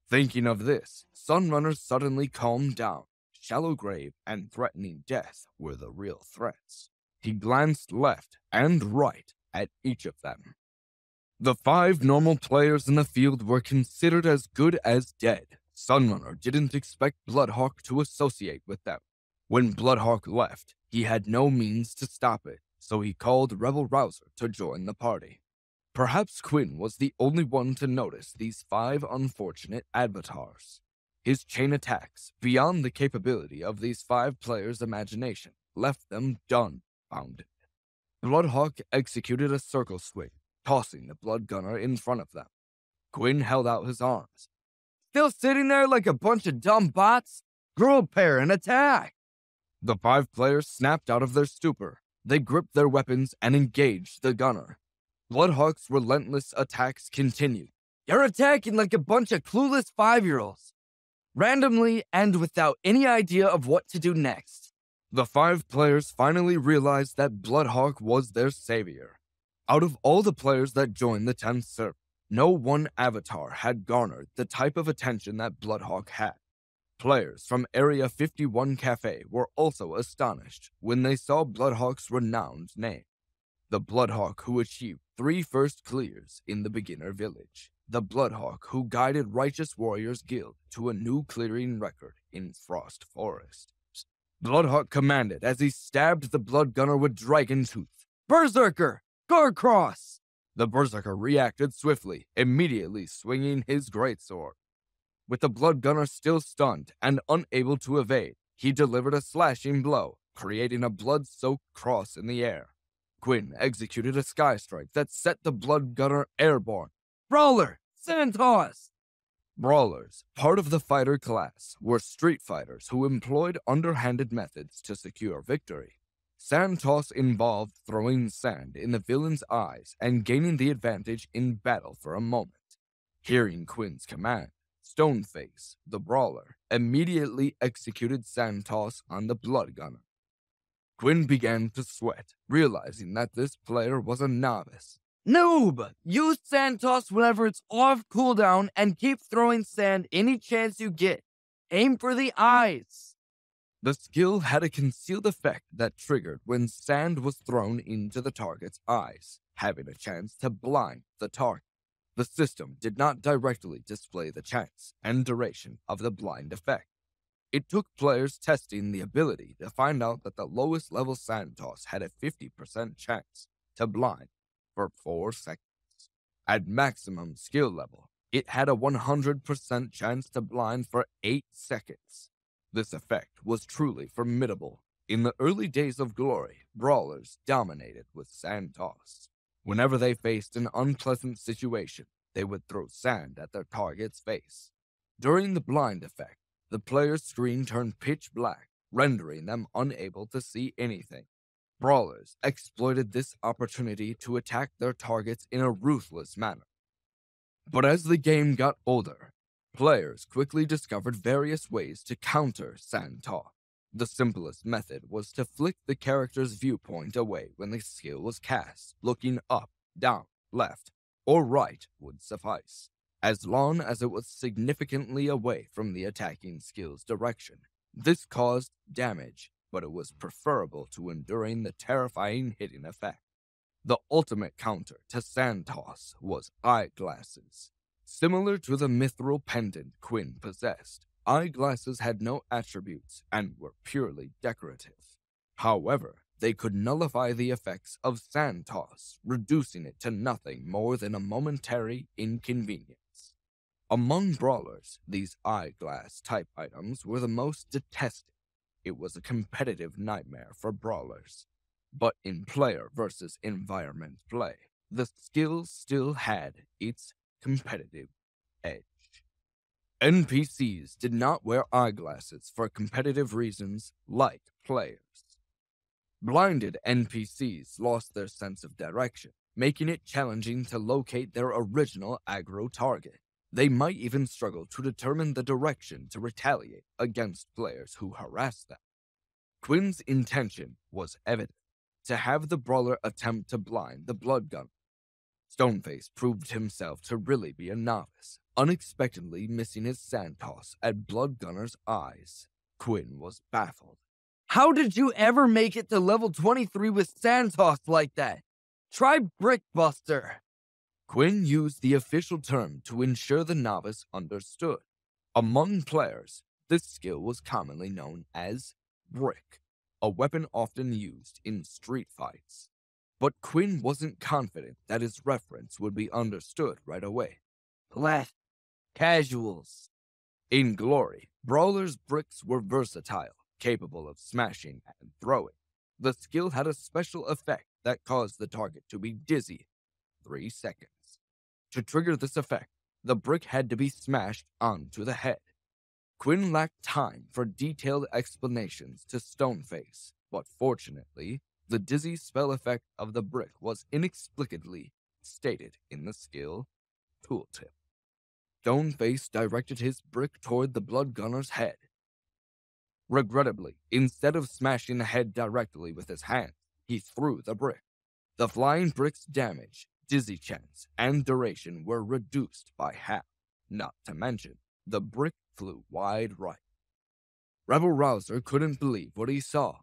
Thinking of this, Sunrunner suddenly calmed down. Shallow grave and threatening death were the real threats. He glanced left and right at each of them. The 5 normal players in the field were considered as good as dead. Sunrunner didn't expect Bloodhawk to associate with them. When Bloodhawk left, he had no means to stop it, so he called Rebel Rouser to join the party. Perhaps Quinn was the only one to notice these 5 unfortunate avatars. His chain attacks, beyond the capability of these 5 players' imagination, left them dumbfounded. Bloodhawk executed a circle swing, tossing the Blood Gunner in front of them. Quinn held out his arms. Still sitting there like a bunch of dumb bots? Grow a pair and attack! The 5 players snapped out of their stupor. They gripped their weapons and engaged the gunner. Bloodhawk's relentless attacks continued. You're attacking like a bunch of clueless 5-year-olds. Randomly and without any idea of what to do next. The 5 players finally realized that Bloodhawk was their savior. Out of all the players that joined the 10th server, no one avatar had garnered the type of attention that Bloodhawk had. Players from Area 51 Cafe were also astonished when they saw Bloodhawk's renowned name. The Bloodhawk who achieved 3 first clears in the beginner village. The Bloodhawk who guided Righteous Warriors Guild to a new clearing record in Frost Forest. Bloodhawk commanded as he stabbed the Blood Gunner with Dragon Tooth. Berserker! Guard Cross! The Berserker reacted swiftly, immediately swinging his greatsword. With the Blood Gunner still stunned and unable to evade, he delivered a slashing blow, creating a blood-soaked cross in the air. Quinn executed a sky strike that set the Blood Gunner airborne. Brawler! Sand Toss! Brawlers, part of the fighter class, were street fighters who employed underhanded methods to secure victory. Sand Toss involved throwing sand in the villain's eyes and gaining the advantage in battle for a moment. Hearing Quinn's command, Stoneface, the brawler, immediately executed Sand Toss on the Blood Gunner. Quinn began to sweat, realizing that this player was a novice. Noob! Use Sand Toss whenever it's off cooldown and keep throwing sand any chance you get. Aim for the eyes. The skill had a concealed effect that triggered when sand was thrown into the target's eyes, having a chance to blind the target. The system did not directly display the chance and duration of the blind effect. It took players testing the ability to find out that the lowest level Sand Toss had a 50% chance to blind for 4 seconds. At maximum skill level, it had a 100% chance to blind for 8 seconds. This effect was truly formidable. In the early days of glory, brawlers dominated with Sand Toss. Whenever they faced an unpleasant situation, they would throw sand at their target's face. During the blind effect, the player's screen turned pitch black, rendering them unable to see anything. Brawlers exploited this opportunity to attack their targets in a ruthless manner. But as the game got older, players quickly discovered various ways to counter Sand Toss. The simplest method was to flick the character's viewpoint away when the skill was cast. Looking up, down, left, or right would suffice, as long as it was significantly away from the attacking skill's direction. This caused damage, but it was preferable to enduring the terrifying hitting effect. The ultimate counter to Sand Toss was eyeglasses. Similar to the mithril pendant Quinn possessed, eyeglasses had no attributes and were purely decorative. However, they could nullify the effects of Sand Toss, reducing it to nothing more than a momentary inconvenience. Among brawlers, these eyeglass-type items were the most detested. it was a competitive nightmare for brawlers. But in player versus environment play, the skill still had its competitive edge. NPCs did not wear eyeglasses for competitive reasons like players. Blinded NPCs lost their sense of direction, making it challenging to locate their original aggro target. They might even struggle to determine the direction to retaliate against players who harass them. Quinn's intention was evident, to have the brawler attempt to blind the blood gunner. Stoneface proved himself to really be a novice, unexpectedly missing his sand toss at Blood Gunner's eyes. Quinn was baffled. How did you ever make it to level 23 with sand toss like that? Try Brickbuster. Quinn used the official term to ensure the novice understood. Among players, this skill was commonly known as Brick, a weapon often used in street fights. But Quinn wasn't confident that his reference would be understood right away. Left. Casuals. In Glory, Brawler's bricks were versatile, capable of smashing and throwing. The skill had a special effect that caused the target to be dizzy 3 seconds. To trigger this effect, the brick had to be smashed onto the head. Quinn lacked time for detailed explanations to Stoneface, but fortunately, the dizzy spell effect of the brick was inexplicably stated in the skill tooltip. Stoneface directed his brick toward the blood gunner's head. Regrettably, instead of smashing the head directly with his hand, he threw the brick. The flying brick's damage, dizzy chance, and duration were reduced by half. Not to mention, the brick flew wide right. Rebel Rouser couldn't believe what he saw.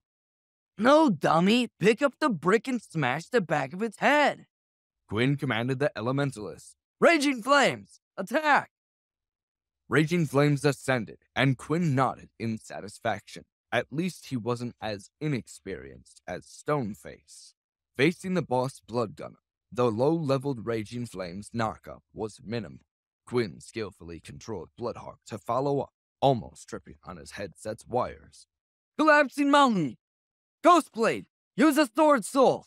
No, dummy. Pick up the brick and smash the back of its head. Quinn commanded the Elementalist. Raging Flames! Attack! Raging Flames ascended, and Quinn nodded in satisfaction. At least he wasn't as inexperienced as Stoneface. Facing the boss Blood Gunner, the low-leveled Raging Flames knockup was minimal. Quinn skillfully controlled Bloodhawk to follow up, almost tripping on his headset's wires. Collapsing Mountain! Ghostblade! Use a Sword Soul!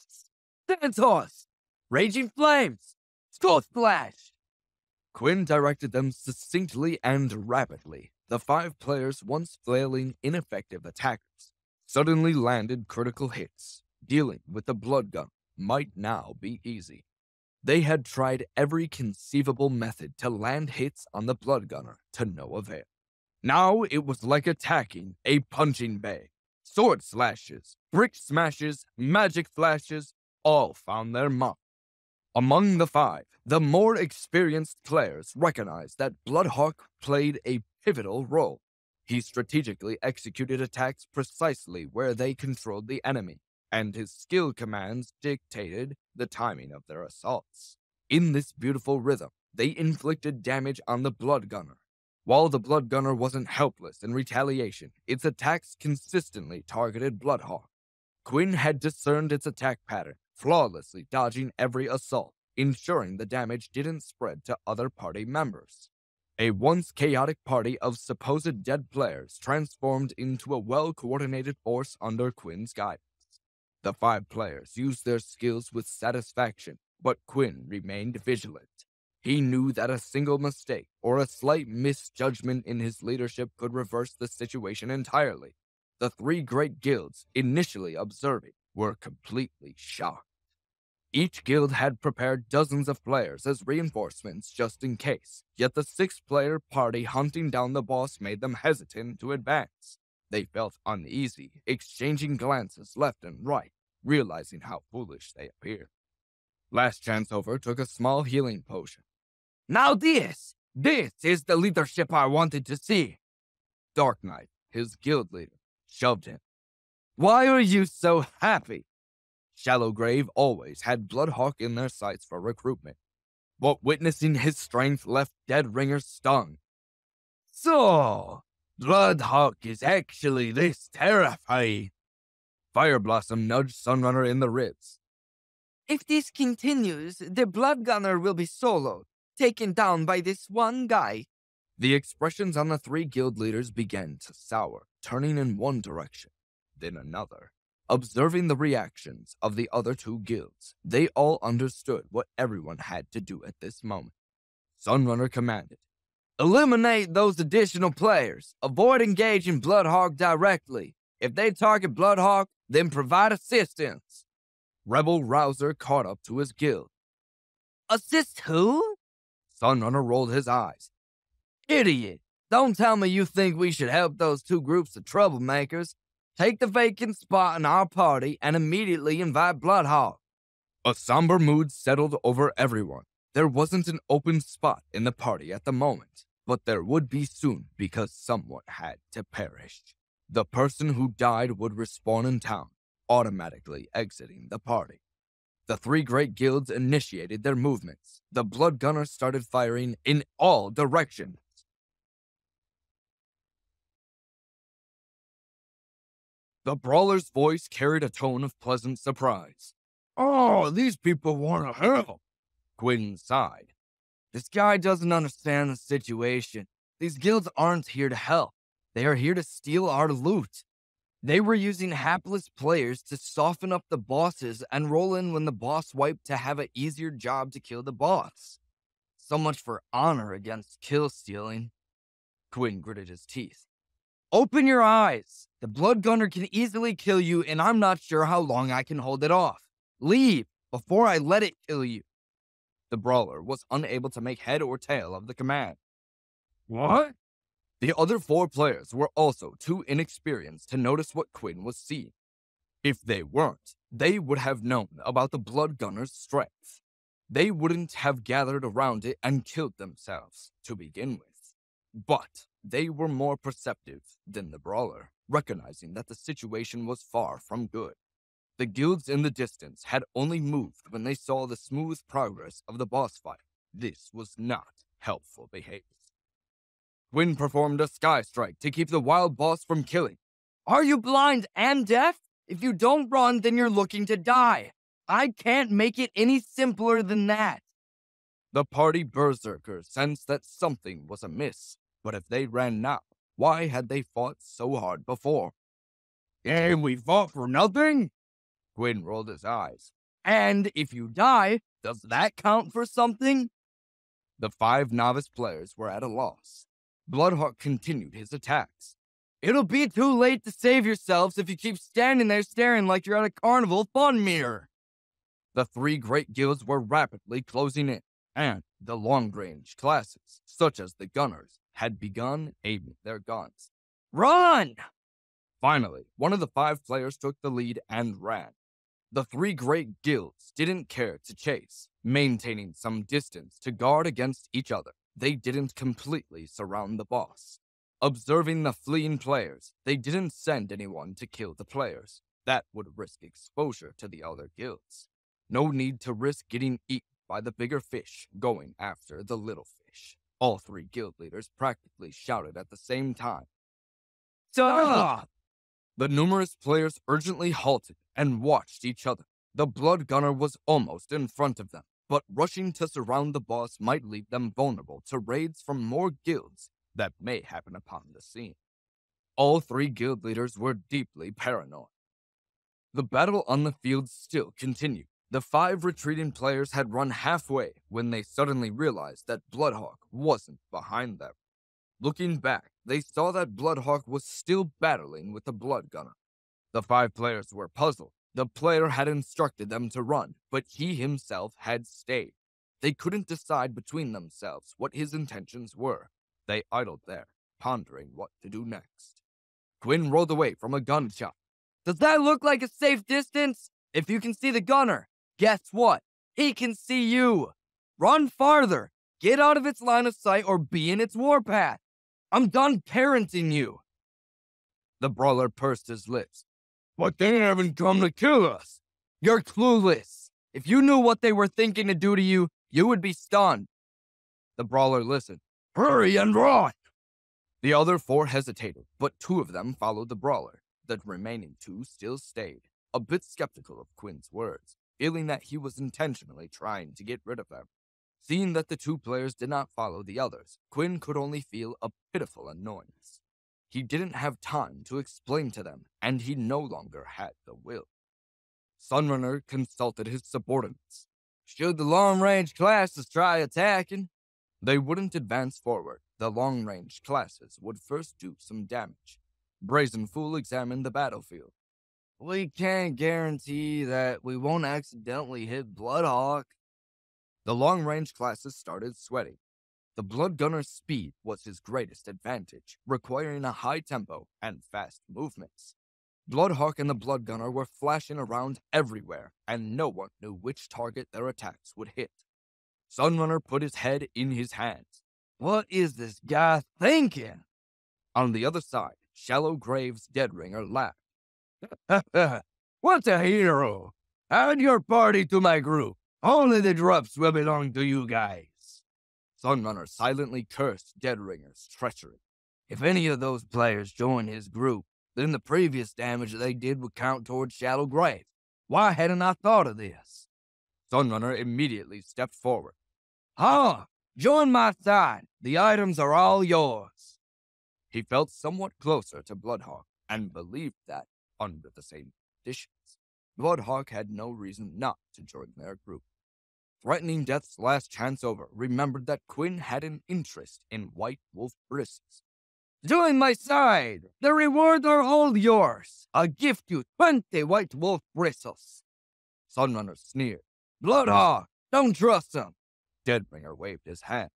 Sand Toss! Raging Flames! Skull Splash! Quinn directed them succinctly and rapidly. The 5 players, once flailing, ineffective attackers, suddenly landed critical hits. Dealing with the blood gun might now be easy. They had tried every conceivable method to land hits on the blood gunner to no avail. Now it was like attacking a punching bag. Sword slashes, brick smashes, magic flashes, all found their mark. Among the 5, the more experienced players recognized that Bloodhawk played a pivotal role. He strategically executed attacks precisely where they controlled the enemy, and his skill commands dictated the timing of their assaults. In this beautiful rhythm, they inflicted damage on the Blood Gunner. While the Blood Gunner wasn't helpless in retaliation, its attacks consistently targeted Bloodhawk. Quinn had discerned its attack pattern, flawlessly dodging every assault, ensuring the damage didn't spread to other party members. A once chaotic party of supposed dead players transformed into a well-coordinated force under Quinn's guidance. The 5 players used their skills with satisfaction, but Quinn remained vigilant. He knew that a single mistake or a slight misjudgment in his leadership could reverse the situation entirely. The 3 great guilds, initially observing, were completely shocked. Each guild had prepared dozens of players as reinforcements just in case, yet the 6-player party hunting down the boss made them hesitant to advance. They felt uneasy, exchanging glances left and right, realizing how foolish they appeared. Last Chance Over took a small healing potion. Now this is the leadership I wanted to see. Dark Knight, his guild leader, shoved him. Why are you so happy? Shallowgrave always had Bloodhawk in their sights for recruitment, but witnessing his strength left Dead Ringer stung. So, Bloodhawk is actually this terrifying. Fireblossom nudged Sunrunner in the ribs. If this continues, the Blood Gunner will be soloed, taken down by this one guy. The expressions on the 3 guild leaders began to sour. turning in one direction, then another. Observing the reactions of the other two guilds, they all understood what everyone had to do at this moment. Sunrunner commanded, "Eliminate those additional players. Avoid engaging Bloodhawk directly. If they target Bloodhawk, then provide assistance." Rebel Rouser caught up to his guild. Assist who? Sunrunner rolled his eyes. Idiot. Don't tell me you think we should help those two groups of troublemakers. Take the vacant spot in our party and immediately invite Bloodhawk. A somber mood settled over everyone. There wasn't an open spot in the party at the moment, but there would be soon because someone had to perish. The person who died would respawn in town, automatically exiting the party. The three great guilds initiated their movements. The Blood Gunners started firing in all directions. The Brawler's voice carried a tone of pleasant surprise. "Oh, these people want to help." Quinn sighed. "This guy doesn't understand the situation. These guilds aren't here to help. They are here to steal our loot. They were using hapless players to soften up the bosses and roll in when the boss wiped to have an easier job to kill the boss. So much for honor against kill stealing." Quinn gritted his teeth. "Open your eyes. The Blood Gunner can easily kill you, and I'm not sure how long I can hold it off. Leave before I let it kill you." The Brawler was unable to make head or tail of the command. "What?" The other four players were also too inexperienced to notice what Quinn was seeing. If they weren't, they would have known about the Blood Gunner's strength. They wouldn't have gathered around it and killed themselves to begin with. But they were more perceptive than the Brawler, recognizing that the situation was far from good. The guilds in the distance had only moved when they saw the smooth progress of the boss fight. This was not helpful behavior. Quinn performed a sky strike to keep the wild boss from killing. "Are you blind and deaf? If you don't run, then you're looking to die. I can't make it any simpler than that." The party berserkers sensed that something was amiss, but if they ran now, why had they fought so hard before? "And we fought for nothing?" Quinn rolled his eyes. "And if you die, does that count for something?" The five novice players were at a loss. Bloodhawk continued his attacks. "It'll be too late to save yourselves if you keep standing there staring like you're at a carnival fun mirror." The three great guilds were rapidly closing in, and the long-range classes, such as the Gunners, had begun aiming their guns. "Run!" Finally, one of the five players took the lead and ran. The three great guilds didn't care to chase, maintaining some distance to guard against each other. They didn't completely surround the boss. Observing the fleeing players, they didn't send anyone to kill the players. That would risk exposure to the other guilds. No need to risk getting eaten by the bigger fish going after the little fish. All three guild leaders practically shouted at the same time. "Stop!" The numerous players urgently halted and watched each other. The Blood Gunner was almost in front of them, but rushing to surround the boss might leave them vulnerable to raids from more guilds that may happen upon the scene. All three guild leaders were deeply paranoid. The battle on the field still continued. The five retreating players had run halfway when they suddenly realized that Bloodhawk wasn't behind them. Looking back, they saw that Bloodhawk was still battling with the Blood Gunner. The five players were puzzled. The player had instructed them to run, but he himself had stayed. They couldn't decide between themselves what his intentions were. They idled there, pondering what to do next. Quinn rolled away from a gunshot. "Does that look like a safe distance? If you can see the gunner, guess what? He can see you. Run farther. Get out of its line of sight or be in its warpath. I'm done parenting you." The Brawler pursed his lips. "But they haven't come to kill us." "You're clueless. If you knew what they were thinking to do to you, you would be stunned." The Brawler listened. "Hurry and run!" The other four hesitated, but two of them followed the Brawler. The remaining two still stayed, a bit skeptical of Quinn's words, feeling that he was intentionally trying to get rid of them. Seeing that the two players did not follow the others, Quinn could only feel a pitiful annoyance. He didn't have time to explain to them, and he no longer had the will. Sunrunner consulted his subordinates. Should the long-range classes try attacking? They wouldn't advance forward. The long-range classes would first do some damage. Brazen Fool examined the battlefield. We can't guarantee that we won't accidentally hit Bloodhawk. The long-range classes started sweating. The Blood Gunner's speed was his greatest advantage, requiring a high tempo and fast movements. Bloodhawk and the Blood Gunner were flashing around everywhere, and no one knew which target their attacks would hit. Sunrunner put his head in his hands. What is this guy thinking? On the other side, Shallow Grave's Deadringer laughed. What a hero! Add your party to my group. Only the drops will belong to you guys. Sunrunner silently cursed Deadringer's treachery. If any of those players join his group, then the previous damage they did would count towards Shallow Grave. Why hadn't I thought of this? Sunrunner immediately stepped forward. Join my side. The items are all yours. He felt somewhat closer to Bloodhawk and believed that, under the same conditions, Bloodhawk had no reason not to join their group. Threatening Death's last chance over, remembered that Quinn had an interest in White Wolf bristles. Join my side! The rewards are all yours! I'll gift you 20 White Wolf bristles! Sunrunner sneered. Bloodhawk, don't trust him! Deadbringer waved his hand.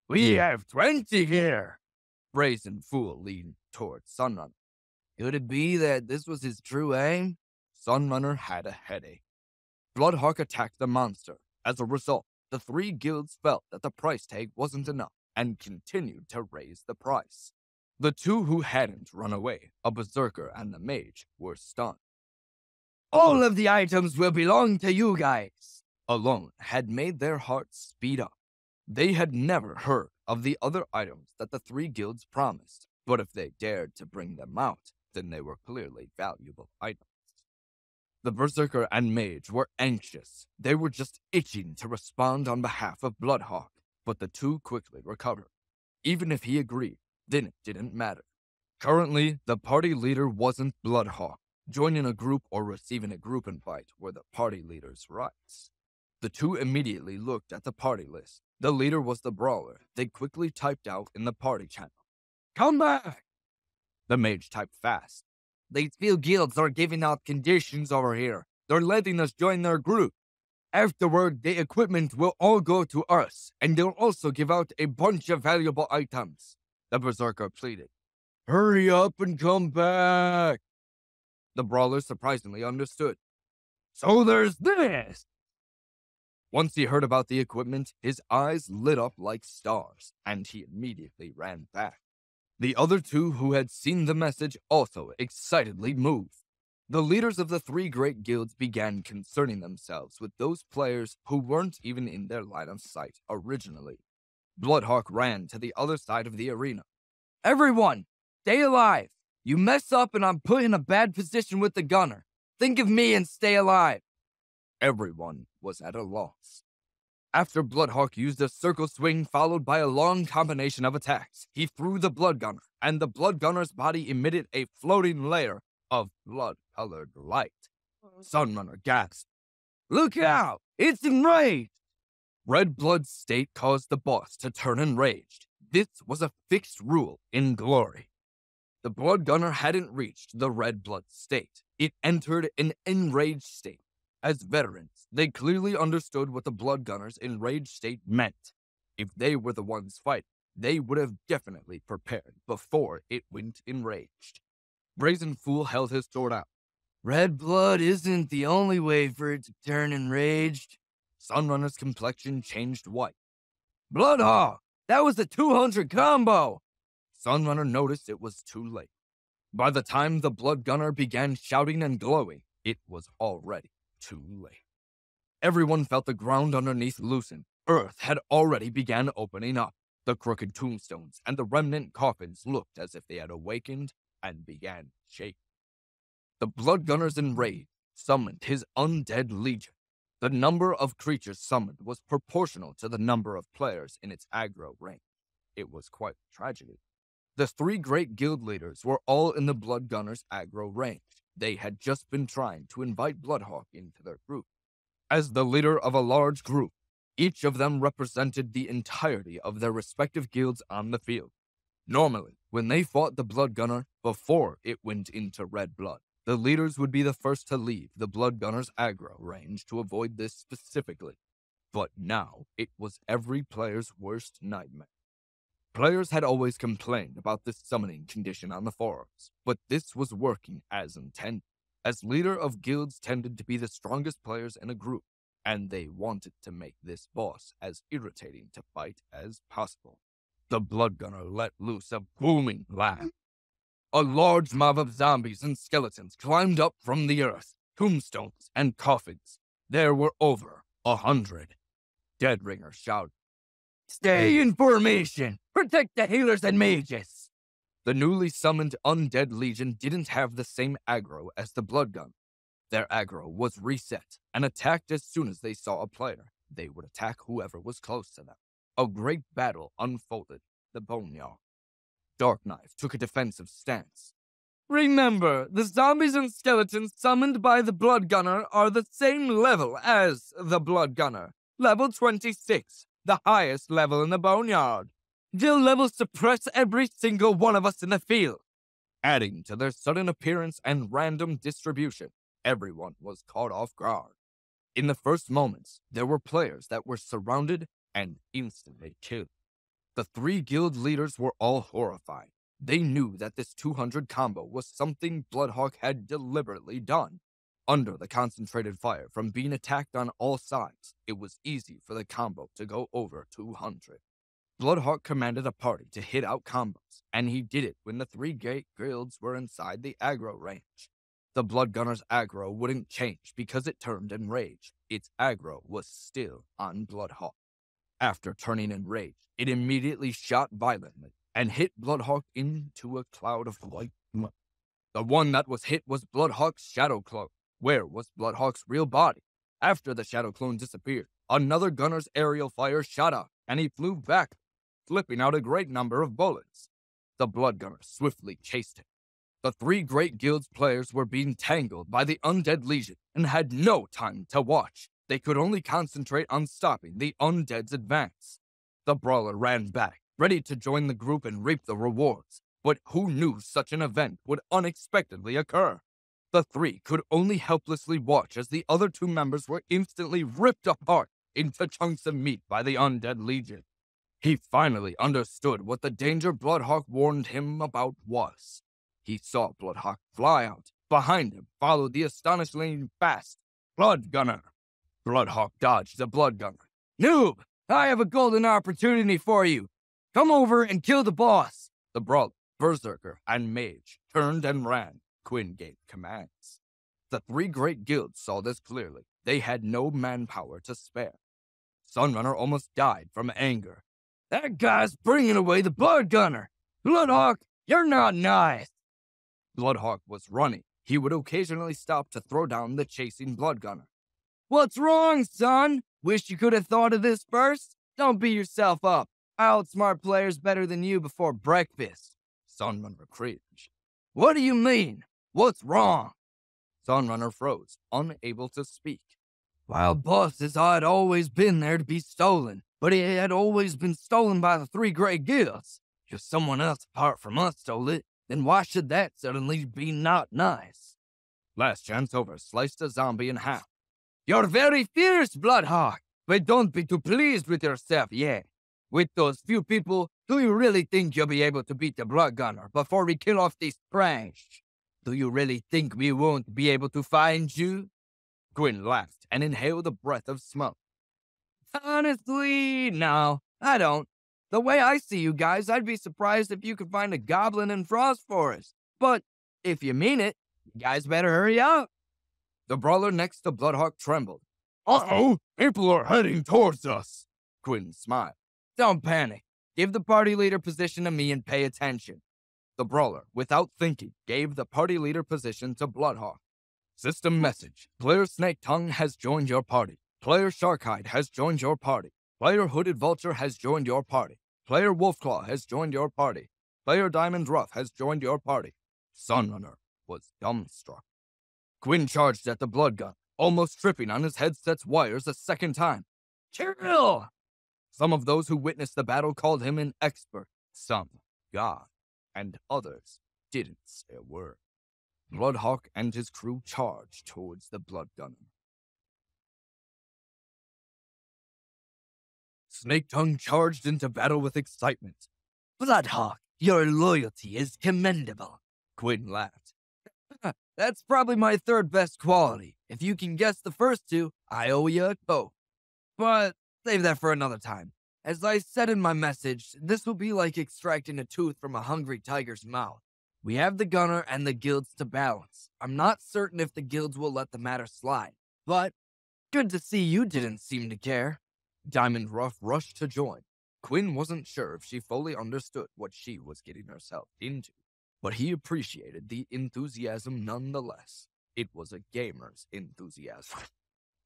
We have 20 here! Brazen Fool leaned towards Sunrunner. Could it be that this was his true aim? Sunrunner had a headache. Bloodhawk attacked the monster. As a result, the three guilds felt that the price tag wasn't enough and continued to raise the price. The two who hadn't run away, a berserker and the mage, were stunned. All of the items will belong to you guys! Alone had made their hearts speed up. They had never heard of the other items that the three guilds promised, but if they dared to bring them out, then they were clearly valuable items. The berserker and mage were anxious. They were just itching to respond on behalf of Bloodhawk, but the two quickly recovered. Even if he agreed, then it didn't matter. Currently, the party leader wasn't Bloodhawk. Joining a group or receiving a group invite were the party leader's rights. The two immediately looked at the party list. The leader was the brawler. They quickly typed out in the party channel. Come back! The mage typed fast. These few guilds are giving out conditions over here. They're letting us join their group. Afterward, the equipment will all go to us, and they'll also give out a bunch of valuable items. The berserker pleaded. Hurry up and come back! The brawler surprisingly understood. So there's this! Once he heard about the equipment, his eyes lit up like stars, and he immediately ran back. The other two who had seen the message also excitedly moved. The leaders of the three great guilds began concerning themselves with those players who weren't even in their line of sight originally. Bloodhawk ran to the other side of the arena. Everyone, stay alive! You mess up and I'm put in a bad position with the gunner. Think of me and stay alive. Everyone was at a loss. After Bloodhawk used a circle swing followed by a long combination of attacks, he threw the Blood Gunner, and the Blood Gunner's body emitted a floating layer of blood-colored light. Sunrunner gasped. Look out! It's enraged! Red Blood's state caused the boss to turn enraged. This was a fixed rule in Glory. The Blood Gunner hadn't reached the Red Blood state. It entered an enraged state. As veterans, they clearly understood what the Blood Gunner's enraged state meant. If they were the ones fighting, they would have definitely prepared before it went enraged. Brazen Fool held his sword out. Red blood isn't the only way for it to turn enraged. Sunrunner's complexion changed white. Bloodhawk, that was a 200 combo! Sunrunner noticed it was too late. By the time the Blood Gunner began shouting and glowing, it was already too late. Everyone felt the ground underneath loosen. Earth had already began opening up. The crooked tombstones and the remnant coffins looked as if they had awakened and began shaking. The Blood Gunner's enraged summoned his undead legion. The number of creatures summoned was proportional to the number of players in its aggro range. It was quite a tragedy. The three great guild leaders were all in the Blood Gunners' aggro range. They had just been trying to invite Bloodhawk into their group. As the leader of a large group, each of them represented the entirety of their respective guilds on the field. Normally, when they fought the Blood Gunner before it went into red blood, the leaders would be the first to leave the Blood Gunner's aggro range to avoid this specifically. But now, it was every player's worst nightmare. Players had always complained about this summoning condition on the forums, but this was working as intended, as leader of guilds tended to be the strongest players in a group, and they wanted to make this boss as irritating to fight as possible. The Blood Gunner let loose a booming laugh. A large mob of zombies and skeletons climbed up from the earth, tombstones and coffins. There were over 100. Deadringer shouted, "Stay in formation! Protect the healers and mages!" The newly summoned Undead Legion didn't have the same aggro as the Blood Gun. Their aggro was reset and attacked as soon as they saw a player. They would attack whoever was close to them. A great battle unfolded, the Boneyard. Dark Knife took a defensive stance. Remember, the zombies and skeletons summoned by the Blood Gunner are the same level as the Blood Gunner. Level 26, the highest level in the Boneyard. They'll level suppress every single one of us in the field. Adding to their sudden appearance and random distribution, everyone was caught off guard. In the first moments, there were players that were surrounded and instantly killed. The three guild leaders were all horrified. They knew that this 200 combo was something Bloodhawk had deliberately done. Under the concentrated fire from being attacked on all sides, it was easy for the combo to go over 200. Bloodhawk commanded a party to hit out combos, and he did it when the three great guilds were inside the aggro range. The Blood Gunner's aggro wouldn't change because it turned in rage. Its aggro was still on Bloodhawk. After turning in rage, it immediately shot violently and hit Bloodhawk into a cloud of white smoke. The one that was hit was Bloodhawk's shadow clone. Where was Bloodhawk's real body? After the shadow clone disappeared, another gunner's aerial fire shot up, and he flew back, flipping out a great number of bullets. The Blood Gunner swiftly chased him. The three great guild's players were being tangled by the Undead Legion and had no time to watch. They could only concentrate on stopping the Undead's advance. The brawler ran back, ready to join the group and reap the rewards. But who knew such an event would unexpectedly occur? The three could only helplessly watch as the other two members were instantly ripped apart into chunks of meat by the Undead Legion. He finally understood what the danger Bloodhawk warned him about was. He saw Bloodhawk fly out. Behind him followed the astonishingly fast Blood Gunner. Bloodhawk dodged the Blood Gunner. "Noob, I have a golden opportunity for you. Come over and kill the boss." The brawler, berserker, and mage turned and ran. Quinn gave commands. The three great guilds saw this clearly. They had no manpower to spare. Sunrunner almost died from anger. "That guy's bringing away the Blood Gunner. Bloodhawk, you're not nice." Bloodhawk was running. He would occasionally stop to throw down the chasing Blood Gunner. "What's wrong, son? Wish you could have thought of this first? Don't beat yourself up. I outsmart players better than you before breakfast." Sunrunner cringed. "What do you mean? What's wrong?" Sunrunner froze, unable to speak. "Wild bosses had always been there to be stolen, but it had always been stolen by the three great guilds. If someone else apart from us stole it, then why should that suddenly be not nice?" Last Chance Over sliced a zombie in half. "You're very fierce, Bloodhawk, but don't be too pleased with yourself yet. With those few people, do you really think you'll be able to beat the Blood Gunner before we kill off this trash? Do you really think we won't be able to find you?" Gwyn laughed and inhaled a breath of smoke. "Honestly, no, I don't. The way I see you guys, I'd be surprised if you could find a goblin in Frost Forest. But if you mean it, you guys better hurry up." The brawler next to Bloodhawk trembled. "Uh-oh, people are heading towards us." Quinn smiled. "Don't panic. Give the party leader position to me and pay attention." The brawler, without thinking, gave the party leader position to Bloodhawk. System message. Player Snake Tongue has joined your party. Player Sharkhide has joined your party. Player Hooded Vulture has joined your party. Player Wolfclaw has joined your party. Player Diamond Ruff has joined your party. Sunrunner was dumbstruck. Quinn charged at the blood gun, almost tripping on his headset's wires a second time. Chill! Some of those who witnessed the battle called him an expert, some god, and others didn't say a word. Bloodhawk and his crew charged towards the blood gunner. Snake Tongue charged into battle with excitement. Bloodhawk, your loyalty is commendable. Quinn laughed. That's probably my third best quality. If you can guess the first two, I owe you a Coke. But save that for another time. As I said in my message, this will be like extracting a tooth from a hungry tiger's mouth. We have the gunner and the guilds to balance. I'm not certain if the guilds will let the matter slide, but good to see you didn't seem to care. Diamond Ruff rushed to join. Quinn wasn't sure if she fully understood what she was getting herself into, but he appreciated the enthusiasm nonetheless. It was a gamer's enthusiasm.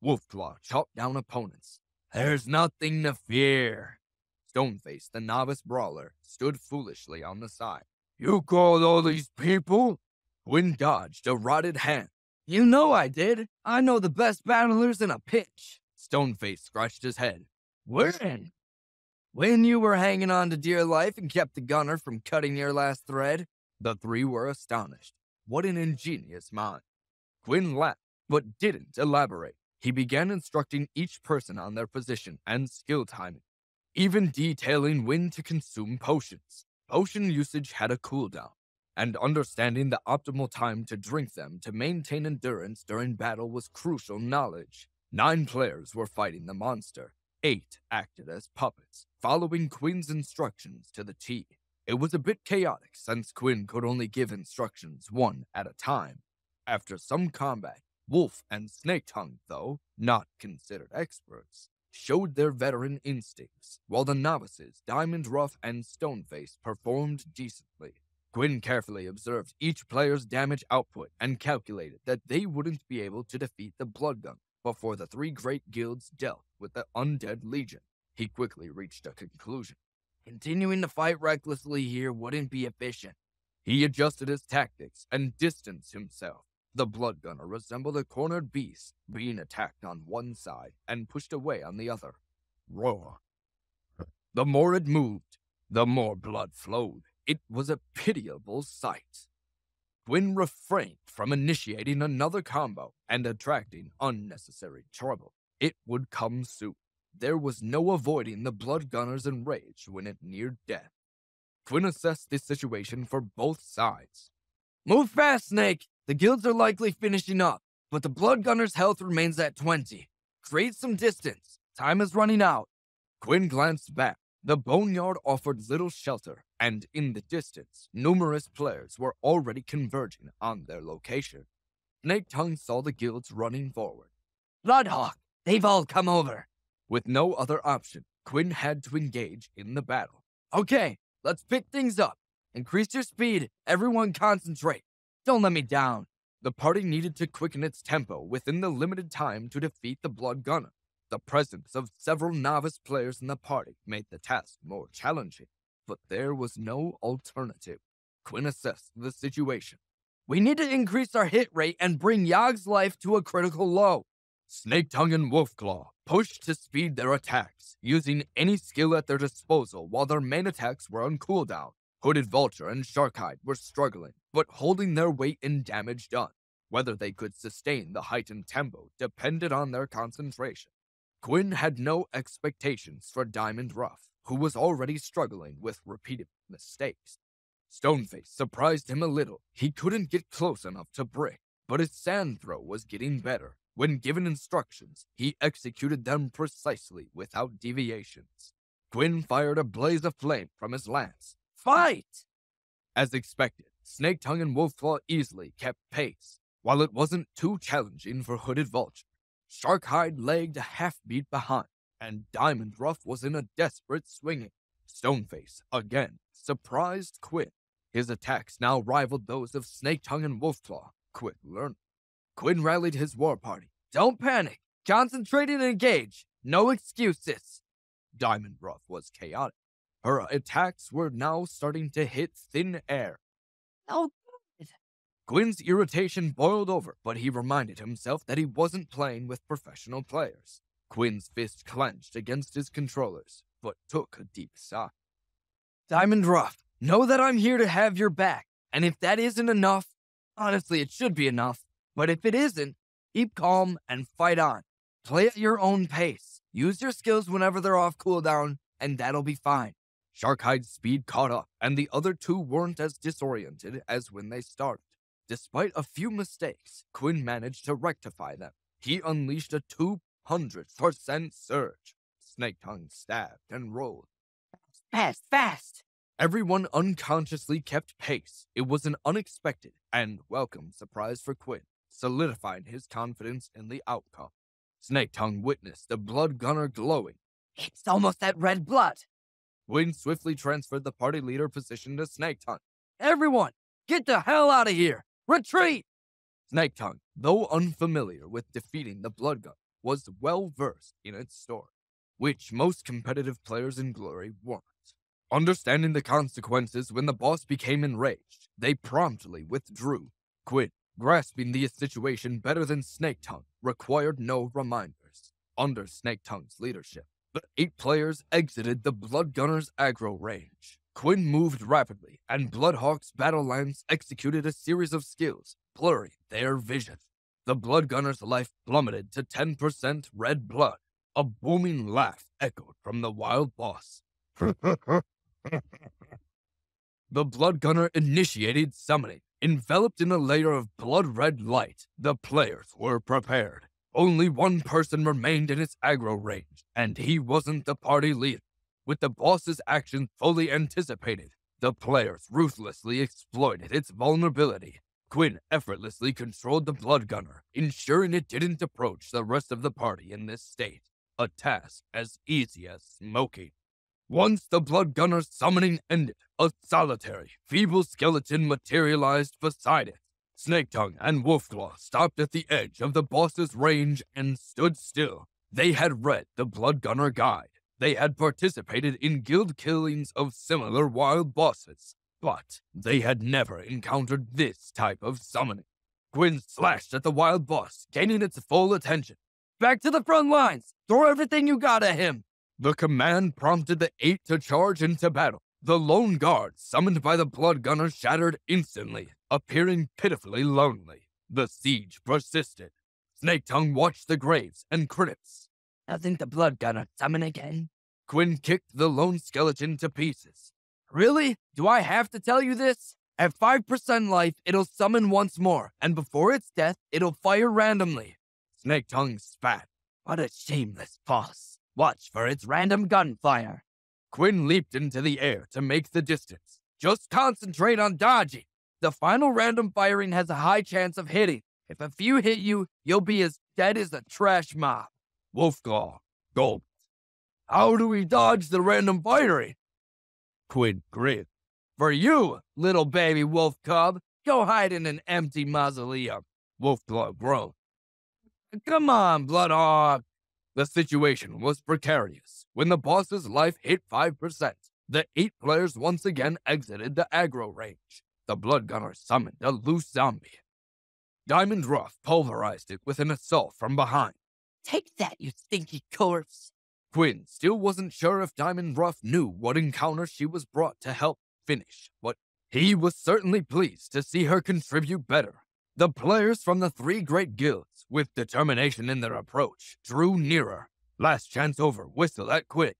Wolfclaw chopped down opponents. There's nothing to fear. Stoneface, the novice brawler, stood foolishly on the side. You called all these people? Quinn dodged a rotted hand. You know I did. I know the best battlers in a pinch. Stoneface scratched his head. When? When you were hanging on to dear life and kept the gunner from cutting your last thread. The three were astonished. What an ingenious mind. Quinn laughed, but didn't elaborate. He began instructing each person on their position and skill timing, even detailing when to consume potions. Potion usage had a cooldown, and understanding the optimal time to drink them to maintain endurance during battle was crucial knowledge. 9 players were fighting the monster. 8 acted as puppets, following Quinn's instructions to the T. It was a bit chaotic since Quinn could only give instructions one at a time. After some combat, Wolf and Snake Tongue, though not considered experts, showed their veteran instincts, while the novices, Diamond Ruff and Stoneface, performed decently. Quinn carefully observed each player's damage output and calculated that they wouldn't be able to defeat the Bloodgun before the 3 great guilds dealt with the Undead Legion. He quickly reached a conclusion. Continuing to fight recklessly here wouldn't be efficient. He adjusted his tactics and distanced himself. The blood gunner resembled a cornered beast, being attacked on one side and pushed away on the other. Roar. The more it moved, the more blood flowed. It was a pitiable sight. Quinn refrained from initiating another combo and attracting unnecessary trouble. It would come soon. There was no avoiding the blood gunner's enrage when it neared death. Quinn assessed the situation for both sides. Move fast, Snake! The guilds are likely finishing up, but the blood gunner's health remains at 20. Create some distance. Time is running out. Quinn glanced back. The boneyard offered little shelter, and in the distance, numerous players were already converging on their location. Snake Tongue saw the guilds running forward. Bloodhawk! They've all come over. With no other option, Quinn had to engage in the battle. Okay, let's pick things up. Increase your speed. Everyone concentrate. Don't let me down. The party needed to quicken its tempo within the limited time to defeat the blood gunner. The presence of several novice players in the party made the task more challenging, but there was no alternative. Quinn assessed the situation. We need to increase our hit rate and bring Yog's life to a critical low. Snake Tongue and Wolfclaw pushed to speed their attacks, using any skill at their disposal while their main attacks were on cooldown. Hooded Vulture and Sharkhide were struggling, but holding their weight in damage done. Whether they could sustain the heightened tempo depended on their concentration. Quinn had no expectations for Diamond Ruff, who was already struggling with repeated mistakes. Stoneface surprised him a little. He couldn't get close enough to Brick, but his sand throw was getting better. When given instructions, he executed them precisely without deviations. Quinn fired a blaze of flame from his lance. Fight! As expected, Snake Tongue and Wolfclaw easily kept pace, while it wasn't too challenging for Hooded Vulture. Sharkhide lagged a half-beat behind, and Diamond Ruff was in a desperate swinging. Stoneface, again, surprised Quinn. His attacks now rivaled those of Snake Tongue and Wolfclaw. Quick learning. Quinn rallied his war party. Don't panic. Concentrate and engage. No excuses. Diamond Ruff was chaotic. Her attacks were now starting to hit thin air. Oh, good. Quinn's irritation boiled over, but he reminded himself that he wasn't playing with professional players. Quinn's fist clenched against his controllers, but took a deep sigh. Diamond Rough, know that I'm here to have your back, and if that isn't enough, honestly, it should be enough, but if it isn't, keep calm and fight on. Play at your own pace. Use your skills whenever they're off cooldown, and that'll be fine. Sharkhide's speed caught up, and the other two weren't as disoriented as when they started. Despite a few mistakes, Quinn managed to rectify them. He unleashed a 200% surge. Snake Tongue stabbed and rolled. Fast, fast! Everyone unconsciously kept pace. It was an unexpected and welcome surprise for Quinn, solidifying his confidence in the outcome. Snake Tongue witnessed the blood gunner glowing. It's almost that red blood. Quinn swiftly transferred the party leader position to Snake Tongue. Everyone, get the hell out of here! Retreat! Snake Tongue, though unfamiliar with defeating the blood gun, was well versed in its story, which most competitive players in Glory weren't. Understanding the consequences when the boss became enraged, they promptly withdrew. Quinn, grasping the situation better than Snake Tongue, required no reminders. Under Snake Tongue's leadership, the 8 players exited the Blood Gunner's aggro range. Quinn moved rapidly, and Bloodhawk's battle lance executed a series of skills, blurring their vision. The Blood Gunner's life plummeted to 10% red blood. A booming laugh echoed from the wild boss. The Blood Gunner initiated summoning. Enveloped in a layer of blood-red light, the players were prepared. Only one person remained in its aggro range, and he wasn't the party leader. With the boss's actions fully anticipated, the players ruthlessly exploited its vulnerability. Quinn effortlessly controlled the Blood Gunner, ensuring it didn't approach the rest of the party in this state, a task as easy as smoking. Once the Blood Gunner's summoning ended, a solitary, feeble skeleton materialized beside it. Snake Tongue and Wolfclaw stopped at the edge of the boss's range and stood still. They had read the Blood Gunner guide. They had participated in guild killings of similar wild bosses, but they had never encountered this type of summoning. Quinn slashed at the wild boss, gaining its full attention. Back to the front lines! Throw everything you got at him! The command prompted the 8 to charge into battle. The lone guard summoned by the Blood Gunner shattered instantly, appearing pitifully lonely. The siege persisted. Snake Tongue watched the graves and crypts. Doesn't the Blood Gunner summon again? Quinn kicked the lone skeleton to pieces. Really? Do I have to tell you this? At 5% life, it'll summon once more, and before its death, it'll fire randomly. Snake Tongue spat. What a shameless boss. Watch for its random gunfire. Quinn leaped into the air to make the distance. Just concentrate on dodging. The final random firing has a high chance of hitting. If a few hit you, you'll be as dead as a trash mob. Wolfclaw gulped. How do we dodge the random firing? Quinn grinned. For you, little baby wolf cub, go hide in an empty mausoleum. Wolfclaw groaned. Come on, Bloodhawk. The situation was precarious. When the boss's life hit 5%, the 8 players once again exited the aggro range. The Blood Gunner summoned a loose zombie. Diamond Rough pulverized it with an assault from behind. Take that, you stinky corpse. Quinn still wasn't sure if Diamond Rough knew what encounter she was brought to help finish, but he was certainly pleased to see her contribute better. The players from the 3 great guilds, with determination in their approach, drew nearer. Last Chance Over whistled at Quinn.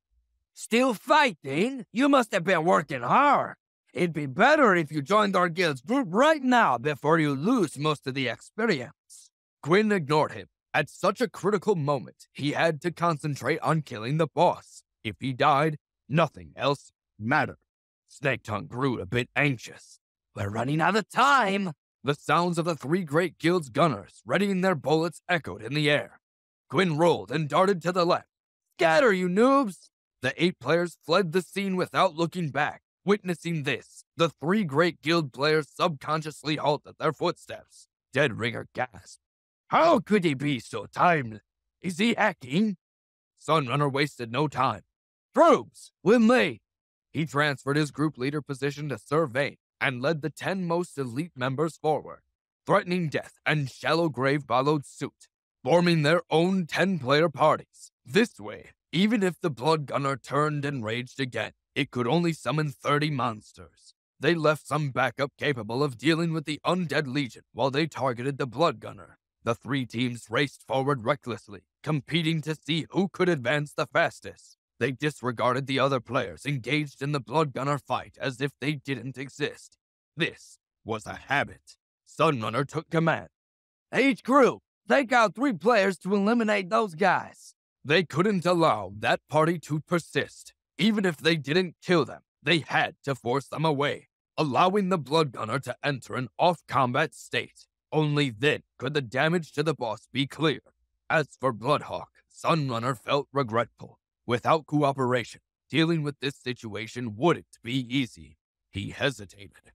Still fighting? You must have been working hard. It'd be better if you joined our guild's group right now before you lose most of the experience. Quinn ignored him. At such a critical moment, he had to concentrate on killing the boss. If he died, nothing else mattered. Snake Tongue grew a bit anxious. We're running out of time. The sounds of the 3 great guild's gunners readying their bullets echoed in the air. Quinn rolled and darted to the left. Scatter, you noobs! The 8 players fled the scene without looking back. Witnessing this, the 3 great guild players subconsciously halted their footsteps. Deadringer gasped. How could he be so timed? Is he hacking? Sunrunner wasted no time. Troops, with me. He transferred his group leader position to Sir Vane and led the 10 most elite members forward. Threatening Death and Shallow Grave followed suit, forming their own 10-player parties. This way, even if the Blood Gunner turned and raged again, it could only summon 30 monsters. They left some backup capable of dealing with the Undead Legion while they targeted the Blood Gunner. The 3 teams raced forward recklessly, competing to see who could advance the fastest. They disregarded the other players engaged in the Blood Gunner fight as if they didn't exist. This was a habit. Sunrunner took command. Each group, take out 3 players to eliminate those guys. They couldn't allow that party to persist. Even if they didn't kill them, they had to force them away, allowing the Blood Gunner to enter an off-combat state. Only then could the damage to the boss be clear. As for Bloodhawk, Sunrunner felt regretful. Without cooperation, dealing with this situation wouldn't be easy. He hesitated.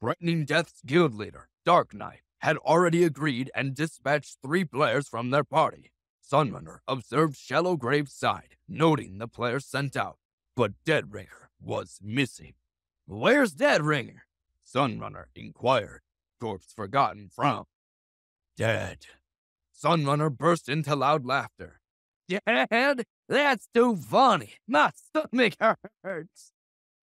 Threatening Death's guild leader, Dark Knight, had already agreed and dispatched 3 players from their party. Sunrunner observed Shallow Grave's side, noting the players sent out, but Deadringer was missing. Where's Deadringer? Sunrunner inquired. Corpse Forgotten frowned. Dead. Sunrunner burst into loud laughter. Dead? That's too funny. My stomach hurts.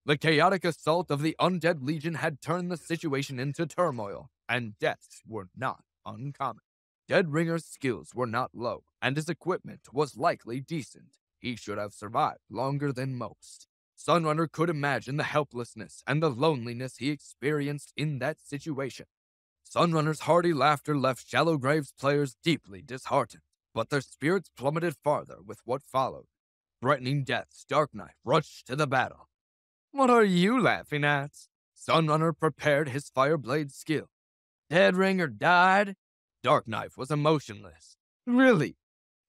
The chaotic assault of the Undead Legion had turned the situation into turmoil, and deaths were not uncommon. Deadringer's skills were not low, and his equipment was likely decent. He should have survived longer than most. Sunrunner could imagine the helplessness and the loneliness he experienced in that situation. Sunrunner's hearty laughter left Shallow Grave's players deeply disheartened, but their spirits plummeted farther with what followed. Threatening Death's Dark Knight rushed to the battle. What are you laughing at? Sunrunner prepared his Fireblade skill. Deadringer died? Dark Knight was emotionless. Really?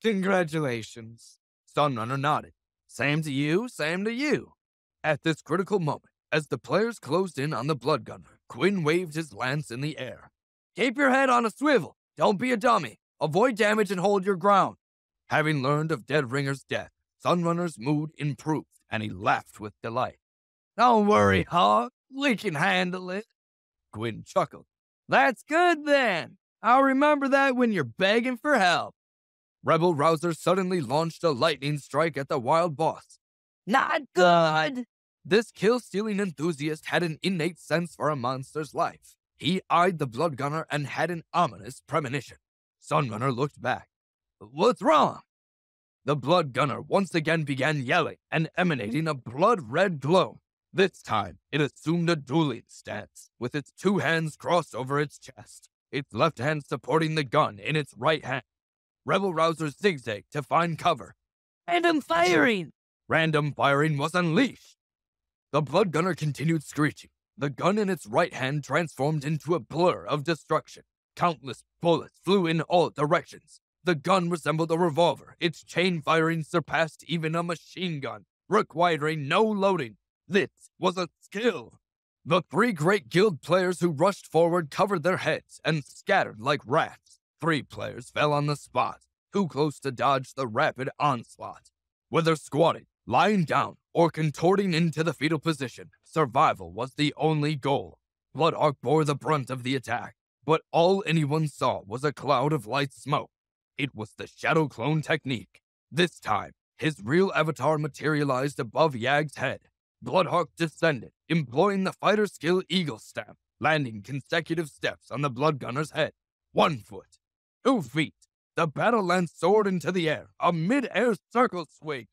Congratulations. Sunrunner nodded. Same to you, same to you. At this critical moment, as the players closed in on the Blood Gunner, Quinn waved his lance in the air. Keep your head on a swivel. Don't be a dummy. Avoid damage and hold your ground. Having learned of Deadringer's death, Sunrunner's mood improved, and he laughed with delight. Don't worry, Hawk. We can handle it. Quinn chuckled. That's good then. I'll remember that when you're begging for help. Rebel Rouser suddenly launched a lightning strike at the wild boss. Not good. This kill-stealing enthusiast had an innate sense for a monster's life. He eyed the Blood Gunner and had an ominous premonition. Sunrunner looked back. What's wrong? The Blood Gunner once again began yelling and emanating a blood-red glow. This time, it assumed a dueling stance, with its 2 hands crossed over its chest, its left hand supporting the gun in its right hand. Rebel Rouser zigzagged to find cover. Random firing! Random firing was unleashed. The Blood Gunner continued screeching. The gun in its right hand transformed into a blur of destruction. Countless bullets flew in all directions. The gun resembled a revolver. Its chain firing surpassed even a machine gun, requiring no loading. This was a skill. The 3 great guild players who rushed forward covered their heads and scattered like rats. 3 players fell on the spot, too close to dodge the rapid onslaught. Whether squatting, lying down, or contorting into the fetal position, survival was the only goal. Bloodhawk bore the brunt of the attack, but all anyone saw was a cloud of light smoke. It was the shadow clone technique. This time, his real avatar materialized above Yag's head. Bloodhawk descended, employing the fighter skill Eagle Stamp, landing consecutive steps on the Blood Gunner's head. 1 foot, 2 feet. The battle lance soared into the air, a mid-air circle swing.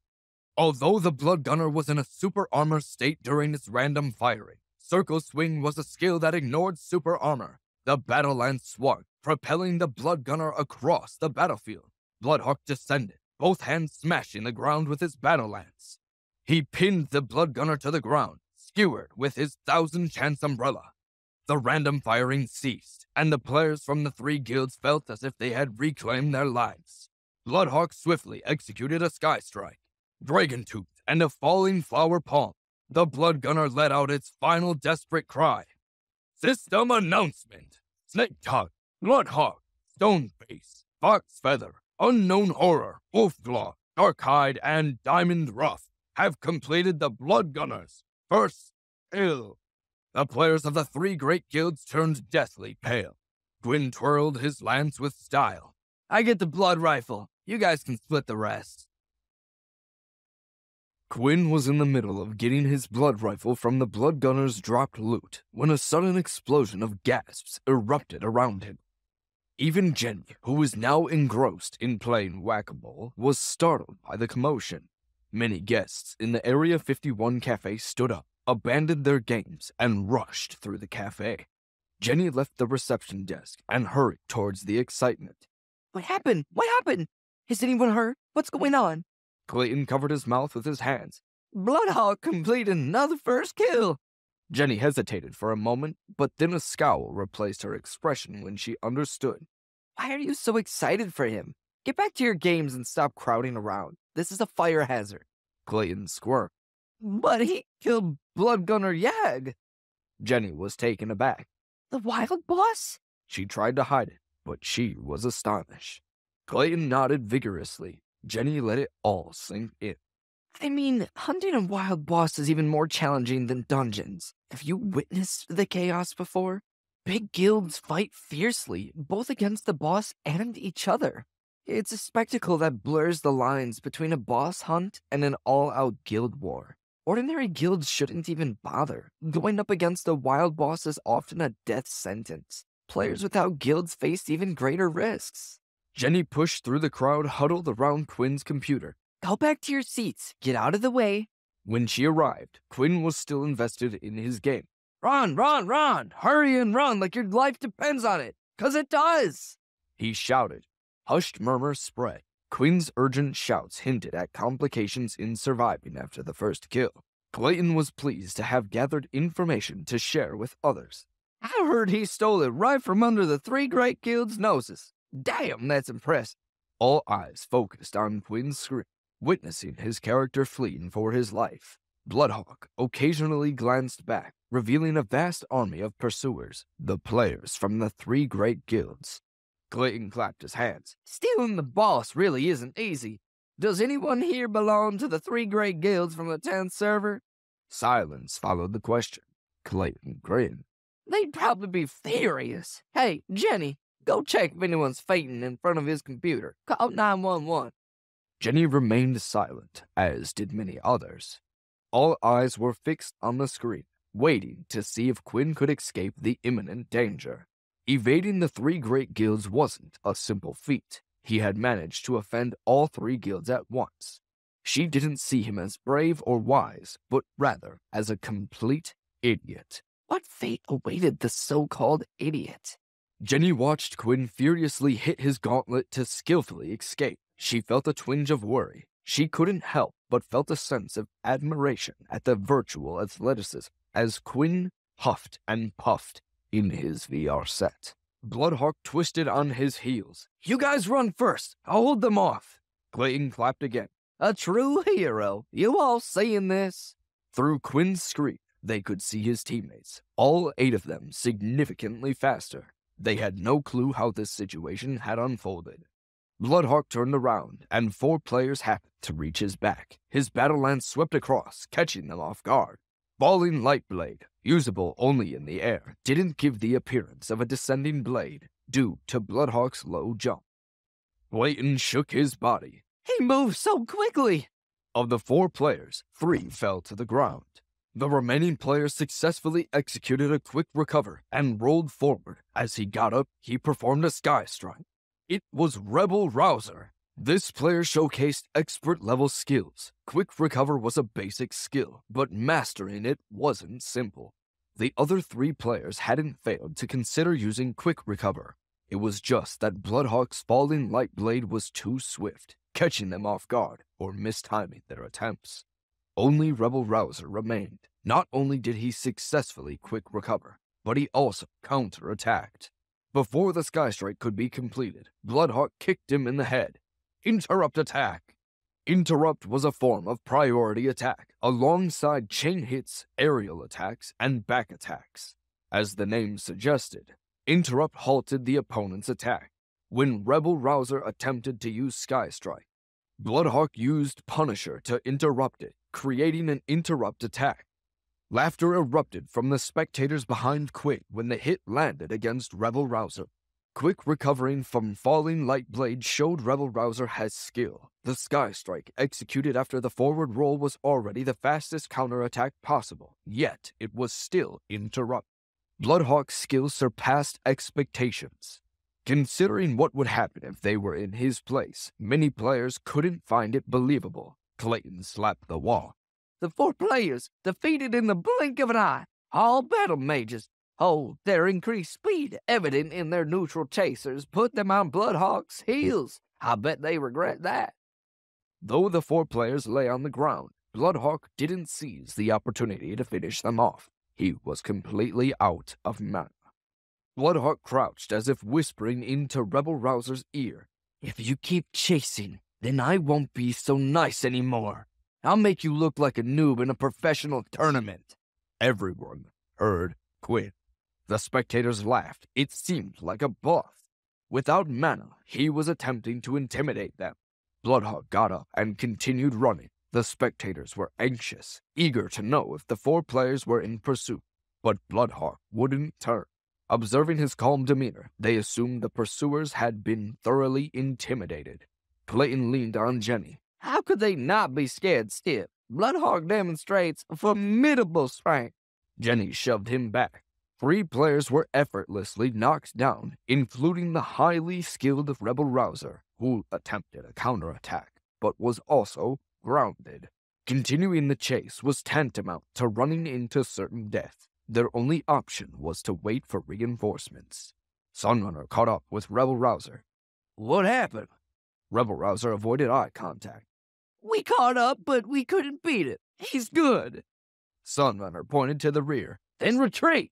Although the Blood Gunner was in a super armor state during its random firing, circle swing was a skill that ignored super armor. The battle lance swung, propelling the Blood Gunner across the battlefield. Bloodhawk descended, both hands smashing the ground with his battle lance. He pinned the Blood Gunner to the ground, skewered with his 1000-chance umbrella. The random firing ceased, and the players from the 3 guilds felt as if they had reclaimed their lives. Bloodhawk swiftly executed a sky strike. Dragon Tooth and a falling flower palm. The Blood Gunner let out its final desperate cry. System announcement. Snake Tongue, Bloodhawk, Stoneface, Fox Feather, Unknown Horror, Wolfclaw, Darkhide, and Diamond Ruff have completed the Blood Gunners. First, ill. The players of the three great guilds turned deathly pale. Gwyn twirled his lance with style. I get the blood rifle. You guys can split the rest. Gwyn was in the middle of getting his blood rifle from the blood gunner's dropped loot when a sudden explosion of gasps erupted around him. Even Jenny, who was now engrossed in playing whack-a-mole, was startled by the commotion. Many guests in the Area 51 cafe stood up, abandoned their games, and rushed through the cafe. Jenny left the reception desk and hurried towards the excitement. What happened? What happened? Is anyone hurt? What's going on? Clayton covered his mouth with his hands. Bloodhawk completed another first kill. Jenny hesitated for a moment, but then a scowl replaced her expression when she understood. Why are you so excited for him? Get back to your games and stop crowding around. This is a fire hazard. Clayton squirmed. But he killed Blood Gunner Yag. Jenny was taken aback. The wild boss? She tried to hide it, but she was astonished. Clayton nodded vigorously. Jenny let it all sink in. I mean, hunting a wild boss is even more challenging than dungeons. Have you witnessed the chaos before? Big guilds fight fiercely, both against the boss and each other. It's a spectacle that blurs the lines between a boss hunt and an all-out guild war. Ordinary guilds shouldn't even bother. Going up against a wild boss is often a death sentence. Players without guilds face even greater risks. Jenny pushed through the crowd huddled around Quinn's computer. Go back to your seats. Get out of the way. When she arrived, Quinn was still invested in his game. Run, run, run! Hurry and run like your life depends on it, 'cause it does! He shouted. Hushed murmurs spread. Quinn's urgent shouts hinted at complications in surviving after the first kill. Clayton was pleased to have gathered information to share with others. I heard he stole it right from under the three great guilds' noses. Damn, that's impressive. All eyes focused on Quinn's screen, witnessing his character fleeing for his life. Bloodhawk occasionally glanced back, revealing a vast army of pursuers, the players from the three great guilds. Clayton clapped his hands. Stealing the boss really isn't easy. Does anyone here belong to the three great guilds from the 10th server? Silence followed the question. Clayton grinned. They'd probably be furious. Hey, Jenny, go check if anyone's fainting in front of his computer. Call 911. Jenny remained silent, as did many others. All eyes were fixed on the screen, waiting to see if Quinn could escape the imminent danger. Evading the three great guilds wasn't a simple feat. He had managed to offend all three guilds at once. She didn't see him as brave or wise, but rather as a complete idiot. What fate awaited the so-called idiot? Jenny watched Quinn furiously hit his gauntlet to skillfully escape. She felt a twinge of worry. She couldn't help but felt a sense of admiration at the virtual athleticism as Quinn huffed and puffed in his VR set. Bloodhawk twisted on his heels. You guys run first. I'll hold them off. Clayton clapped again. A true hero. You all seeing this? Through Quinn's screen, they could see his teammates, all 8 of them significantly faster. They had no clue how this situation had unfolded. Bloodhawk turned around, and 4 players happened to reach his back. His battle lance swept across, catching them off guard. Falling light blade, usable only in the air, didn't give the appearance of a descending blade due to Bloodhawk's low jump. Clayton shook his body. He moved so quickly. Of the 4 players, 3 fell to the ground. The remaining players successfully executed a quick recover and rolled forward. As he got up, he performed a sky strike. It was Rebel Rouser. This player showcased expert-level skills. Quick recover was a basic skill, but mastering it wasn't simple. The other 3 players hadn't failed to consider using quick recover. It was just that Bloodhawk's falling light blade was too swift, catching them off guard or mistiming their attempts. Only Rebel Rouser remained. Not only did he successfully quick recover, but he also counterattacked. Before the Sky Strike could be completed, Bloodhawk kicked him in the head. Interrupt attack. Interrupt was a form of priority attack, alongside chain hits, aerial attacks, and back attacks. As the name suggested, Interrupt halted the opponent's attack. When Rebel Rouser attempted to use Sky Strike, Bloodhawk used Punisher to interrupt it, creating an interrupt attack. Laughter erupted from the spectators behind Quinn when the hit landed against Rebel Rouser. Quick recovering from falling light blade showed Rebel Rouser has skill. The Sky Strike executed after the forward roll was already the fastest counterattack possible, yet it was still interrupted. Bloodhawk's skill surpassed expectations. Considering what would happen if they were in his place, many players couldn't find it believable. Clayton slapped the wall. The 4 players defeated in the blink of an eye. All battle mages. Oh, their increased speed, evident in their neutral chasers, put them on Bloodhawk's heels. I bet they regret that. Though the 4 players lay on the ground, Bloodhawk didn't seize the opportunity to finish them off. He was completely out of mana. Bloodhawk crouched as if whispering into Rebel Rouser's ear. If you keep chasing, then I won't be so nice anymore. I'll make you look like a noob in a professional tournament. Everyone heard Quinn. The spectators laughed. It seemed like a bluff. Without mana, he was attempting to intimidate them. Bloodhawk got up and continued running. The spectators were anxious, eager to know if the 4 players were in pursuit. But Bloodhawk wouldn't turn. Observing his calm demeanor, they assumed the pursuers had been thoroughly intimidated. Clayton leaned on Jenny. How could they not be scared stiff? Bloodhawk demonstrates formidable strength. Jenny shoved him back. 3 players were effortlessly knocked down, including the highly skilled Rebel Rouser, who attempted a counterattack, but was also grounded. Continuing the chase was tantamount to running into certain death. Their only option was to wait for reinforcements. Sunrunner caught up with Rebel Rouser. What happened? Rebel Rouser avoided eye contact. We caught up, but we couldn't beat it. He's good. Sunrunner pointed to the rear. Then retreat.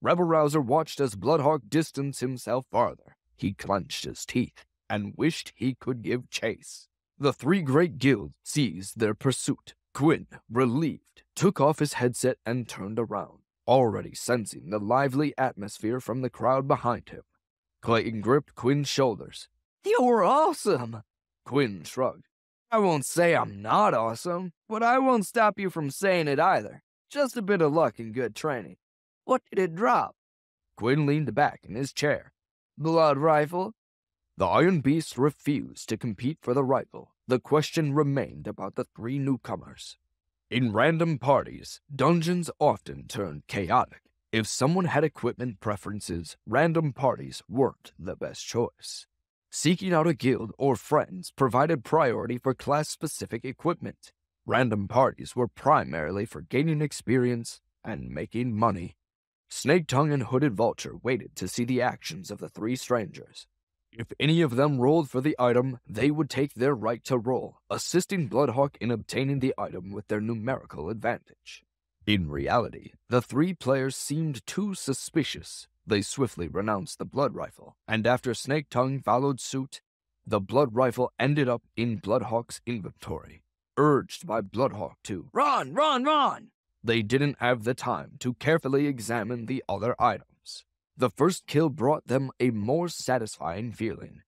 Rebel Rouser watched as Bloodhawk distanced himself farther. He clenched his teeth and wished he could give chase. The 3 great guilds seized their pursuit. Quinn, relieved, took off his headset and turned around, already sensing the lively atmosphere from the crowd behind him. Clayton gripped Quinn's shoulders. You're awesome. Quinn shrugged. I won't say I'm not awesome, but I won't stop you from saying it either. Just a bit of luck and good training. What did it drop? Quinn leaned back in his chair. Blood rifle? The Iron Beast refused to compete for the rifle. The question remained about the 3 newcomers. In random parties, dungeons often turned chaotic. If someone had equipment preferences, random parties weren't the best choice. Seeking out a guild or friends provided priority for class-specific equipment. Random parties were primarily for gaining experience and making money. Snake Tongue and Hooded Vulture waited to see the actions of the 3 strangers. If any of them rolled for the item, they would take their right to roll, assisting Bloodhawk in obtaining the item with their numerical advantage. In reality, the 3 players seemed too suspicious. They swiftly renounced the blood rifle, and after Snake Tongue followed suit, the blood rifle ended up in Bloodhawk's inventory. Urged by Bloodhawk to Run, run, run! They didn't have the time to carefully examine the other items. The first kill brought them a more satisfying feeling.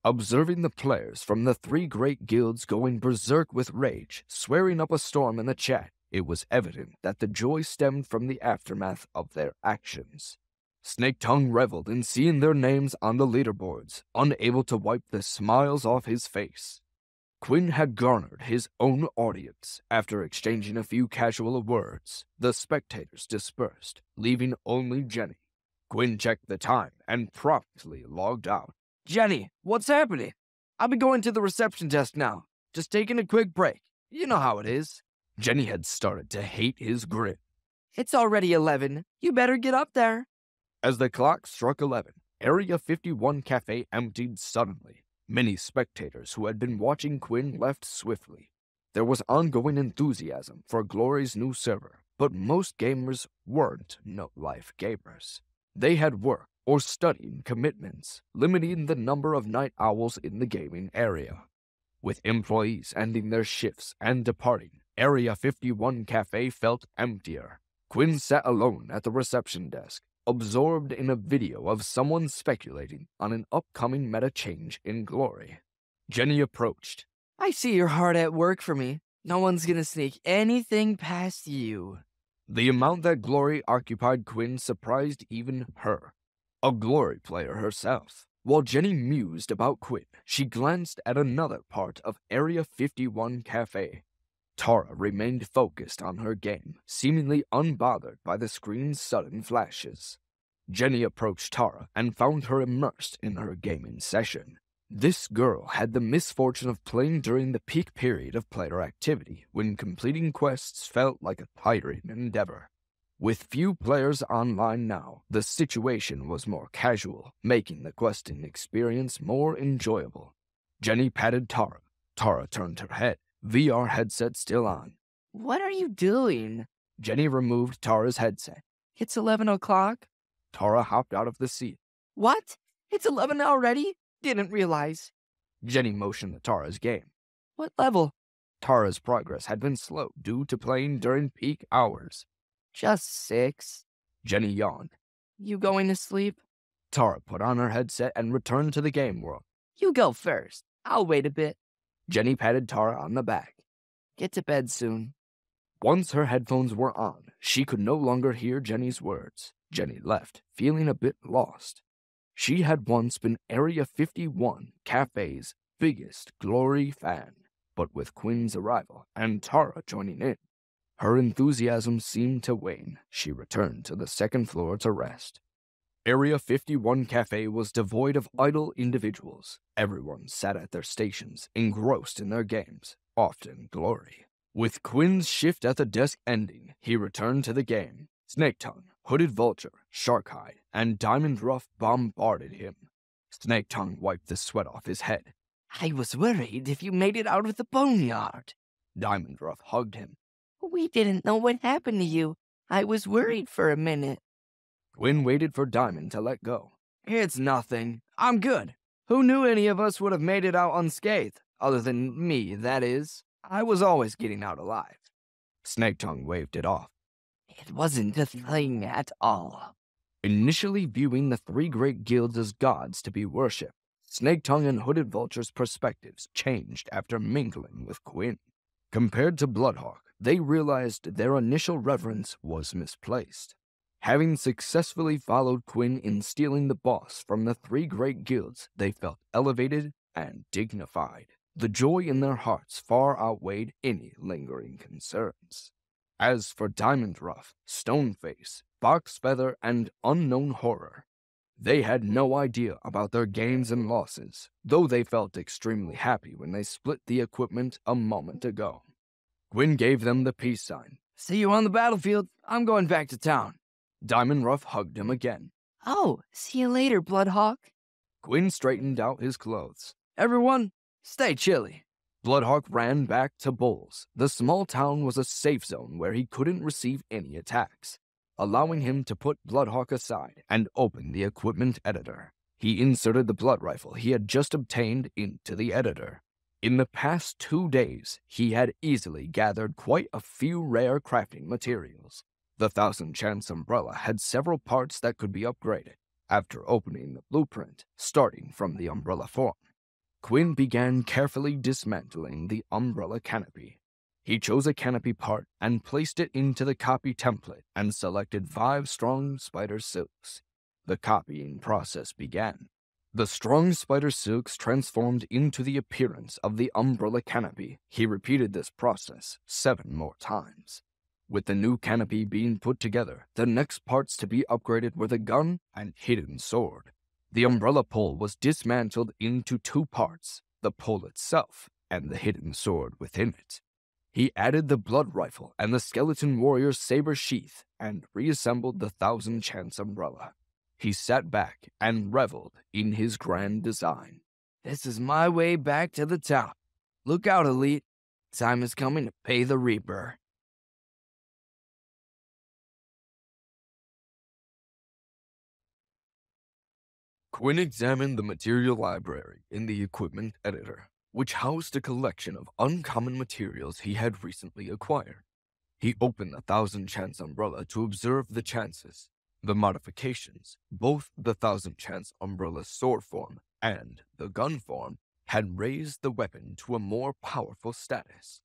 Observing the players from the 3 great guilds going berserk with rage, swearing up a storm in the chat, it was evident that the joy stemmed from the aftermath of their actions. Snake Tongue reveled in seeing their names on the leaderboards, unable to wipe the smiles off his face. Quinn had garnered his own audience. After exchanging a few casual words, the spectators dispersed, leaving only Jenny. Quinn checked the time and promptly logged out. Jenny, what's happening? I'll be going to the reception desk now. Just taking a quick break. You know how it is. Jenny had started to hate his grin. It's already 11. You better get up there. As the clock struck 11, Area 51 Cafe emptied suddenly. Many spectators who had been watching Quinn left swiftly. There was ongoing enthusiasm for Glory's new server, but most gamers weren't no-life gamers. They had work or studying commitments, limiting the number of night owls in the gaming area. With employees ending their shifts and departing, Area 51 Cafe felt emptier. Quinn sat alone at the reception desk, absorbed in a video of someone speculating on an upcoming meta change in Glory. Jenny approached. I see you're hard at work for me. No one's gonna sneak anything past you. The amount that glory occupied Quinn surprised even her, a glory player herself. While Jenny mused about Quinn, she glanced at another part of Area 51 Cafe. Tara remained focused on her game, seemingly unbothered by the screen's sudden flashes. Jenny approached Tara and found her immersed in her gaming session. This girl had the misfortune of playing during the peak period of player activity, when completing quests felt like a tiring endeavor. With few players online now, the situation was more casual, making the questing experience more enjoyable. Jenny patted Tara. Tara turned her head, VR headset still on. What are you doing? Jenny removed Tara's headset. It's 11 o'clock. Tara hopped out of the seat. What? It's 11 already? Didn't realize. Jenny motioned to Tara's game. What level? Tara's progress had been slow due to playing during peak hours. Just 6. Jenny yawned. You going to sleep? Tara put on her headset and returned to the game world. You go first. I'll wait a bit. Jenny patted Tara on the back. Get to bed soon. Once her headphones were on, she could no longer hear Jenny's words. Jenny left, feeling a bit lost. She had once been Area 51 Cafe's biggest glory fan, but with Quinn's arrival and Tara joining in, her enthusiasm seemed to wane. She returned to the second floor to rest. Area 51 Cafe was devoid of idle individuals. Everyone sat at their stations, engrossed in their games, often glory. With Quinn's shift at the desk ending, he returned to the game. Snake Tongue, Hooded Vulture, Sharkhide, and Diamond Ruff bombarded him. Snake Tongue wiped the sweat off his head. I was worried if you made it out of the boneyard. Diamond Ruff hugged him. We didn't know what happened to you. I was worried for a minute. Quinn waited for Diamond to let go. It's nothing. I'm good. Who knew any of us would have made it out unscathed? Other than me, that is. I was always getting out alive. Snake Tongue waved it off. It wasn't a thing at all. Initially viewing the 3 great guilds as gods to be worshipped, Snake Tongue and Hooded Vulture's perspectives changed after mingling with Quinn. Compared to Bloodhawk, they realized their initial reverence was misplaced. Having successfully followed Quinn in stealing the boss from the 3 great guilds, they felt elevated and dignified. The joy in their hearts far outweighed any lingering concerns. As for Diamond Ruff, Stoneface, Box Feather, and Unknown Horror, they had no idea about their gains and losses, though they felt extremely happy when they split the equipment a moment ago. Quinn gave them the peace sign. See you on the battlefield. I'm going back to town. Diamond Ruff hugged him again. Oh, see you later, Bloodhawk. Quinn straightened out his clothes. Everyone, stay chilly. Bloodhawk ran back to Bulls. The small town was a safe zone where he couldn't receive any attacks, allowing him to put Bloodhawk aside and open the equipment editor. He inserted the blood rifle he had just obtained into the editor. In the past 2 days, he had easily gathered quite a few rare crafting materials. The 1000 Chance umbrella had several parts that could be upgraded. After opening the blueprint, starting from the umbrella form, Quinn began carefully dismantling the umbrella canopy. He chose a canopy part and placed it into the copy template and selected 5 strong spider silks. The copying process began. The strong spider silks transformed into the appearance of the umbrella canopy. He repeated this process 7 more times. With the new canopy being put together, the next parts to be upgraded were the gun and hidden sword. The umbrella pole was dismantled into 2 parts, the pole itself and the hidden sword within it. He added the blood rifle and the skeleton warrior's saber sheath and reassembled the 1000 Chance umbrella. He sat back and reveled in his grand design. This is my way back to the top. Look out, Elite. Time is coming to pay the Reaper. Quinn examined the material library in the equipment editor, which housed a collection of uncommon materials he had recently acquired. He opened the 1000 Chance umbrella to observe the chances. The modifications, both the 1000 Chance umbrella's sword form and the gun form, had raised the weapon to a more powerful status.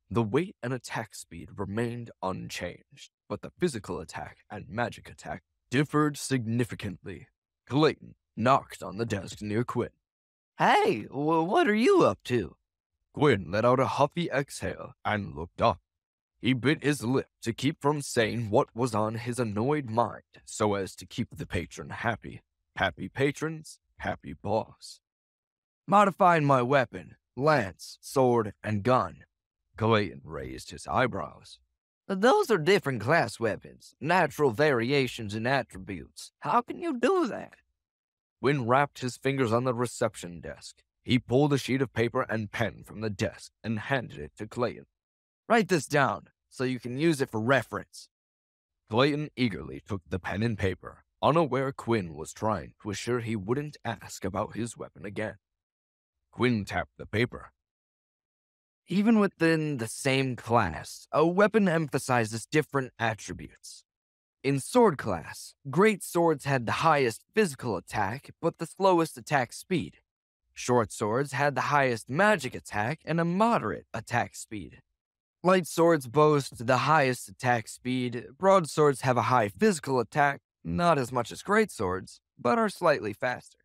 The weight and attack speed remained unchanged. but the physical attack and magic attack differed significantly. Clayton knocked on the desk near Quinn. Hey, what are you up to? Quinn let out a huffy exhale and looked up. He bit his lip to keep from saying what was on his annoyed mind so as to keep the patron happy. Happy patrons, happy boss. Modifying my weapon, lance, sword, and gun. Clayton raised his eyebrows. Those are different class weapons, natural variations in attributes. How can you do that? Quinn wrapped his fingers on the reception desk. He pulled a sheet of paper and pen from the desk and handed it to Clayton. Write this down so you can use it for reference. Clayton eagerly took the pen and paper, unaware Quinn was trying to assure he wouldn't ask about his weapon again. Quinn tapped the paper. Even within the same class, a weapon emphasizes different attributes. In sword class, great swords had the highest physical attack but the slowest attack speed. Short swords had the highest magic attack and a moderate attack speed. Light swords boast the highest attack speed. Broadswords have a high physical attack, not as much as great swords, but are slightly faster.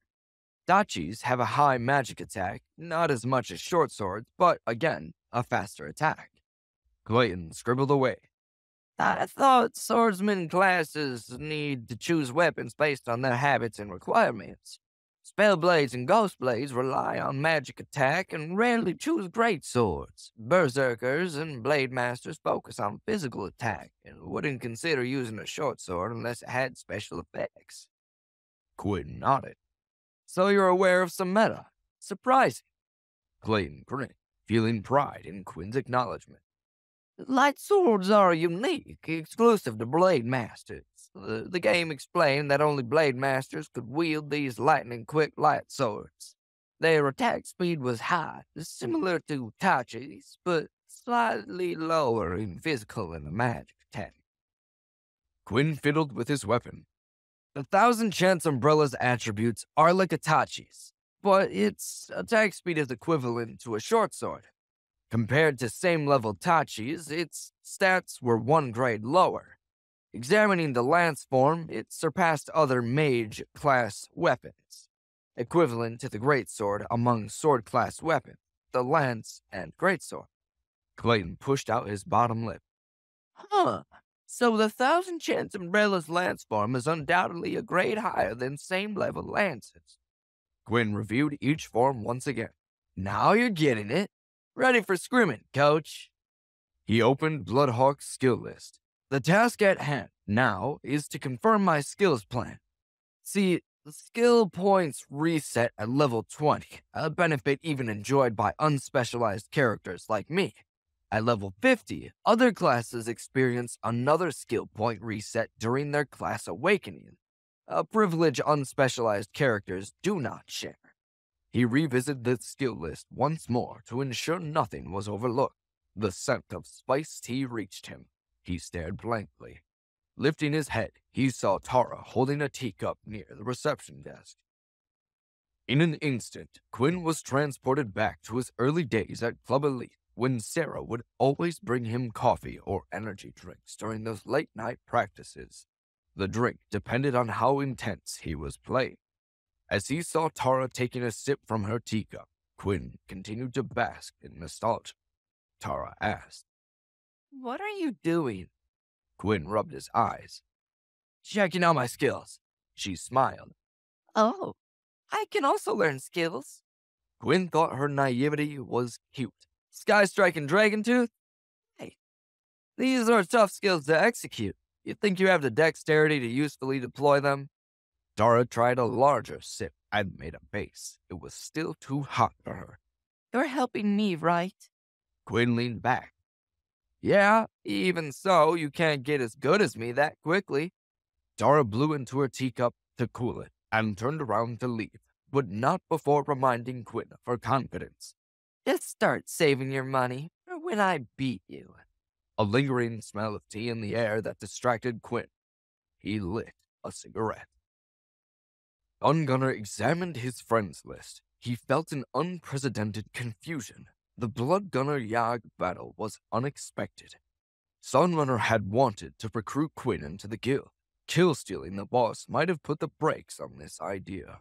Dachis have a high magic attack, not as much as short swords, but again, a faster attack. Clayton scribbled away. I thought swordsman classes need to choose weapons based on their habits and requirements. Spellblades and Ghostblades rely on magic attack and rarely choose great swords. Berserkers and Blade Masters focus on physical attack and wouldn't consider using a short sword unless it had special effects. Quinn nodded. So you're aware of some meta. Surprising. Clayton grinned, feeling pride in Quinn's acknowledgement. Light swords are unique, exclusive to Blade Masters. The game explained that only Blade Masters could wield these lightning-quick light swords. Their attack speed was high, similar to Tachi's, but slightly lower in physical and magic attack. Quinn fiddled with his weapon. The Thousand Chance Umbrella's attributes are like Itachi's, but its attack speed is equivalent to a short sword. Compared to same-level Tachi's, its stats were one grade lower. Examining the lance form, it surpassed other mage-class weapons, equivalent to the greatsword among sword-class weapons, the lance and greatsword. Clayton pushed out his bottom lip. Huh. So the Thousand Chance Umbrella's lance form is undoubtedly a grade higher than same-level lances. Quinn reviewed each form once again. Now you're getting it. Ready for scrimming, coach. He opened Bloodhawk's skill list. The task at hand now is to confirm my skills plan. See, the skill points reset at level 20, a benefit even enjoyed by unspecialized characters like me. At level 50, other classes experience another skill point reset during their class awakening, a privilege unspecialized characters do not share. He revisited the skill list once more to ensure nothing was overlooked. The scent of spiced tea reached him. He stared blankly. Lifting his head, he saw Tara holding a teacup near the reception desk. In an instant, Quinn was transported back to his early days at Club Elite, when Sarah would always bring him coffee or energy drinks during those late-night practices. The drink depended on how intense he was playing. As he saw Tara taking a sip from her teacup, Quinn continued to bask in nostalgia. Tara asked, "What are you doing?" Quinn rubbed his eyes. "Checking out my skills." She smiled. "Oh, I can also learn skills." Quinn thought her naivety was cute. "Sky Strike and Dragon Tooth? Hey, these are tough skills to execute. You think you have the dexterity to usefully deploy them?" Tara tried a larger sip and made a face. It was still too hot for her. "You're helping me, right?" Quinn leaned back. "Yeah, even so, you can't get as good as me that quickly." Tara blew into her teacup to cool it and turned around to leave, but not before reminding Quinn of her confidence. "Just start saving your money for when I beat you." A lingering smell of tea in the air that distracted Quinn. He lit a cigarette. Gungunner examined his friends list. He felt an unprecedented confusion. The Blood Gunner Yag battle was unexpected. Sunrunner had wanted to recruit Quinn into the guild. Kill-stealing the boss might have put the brakes on this idea.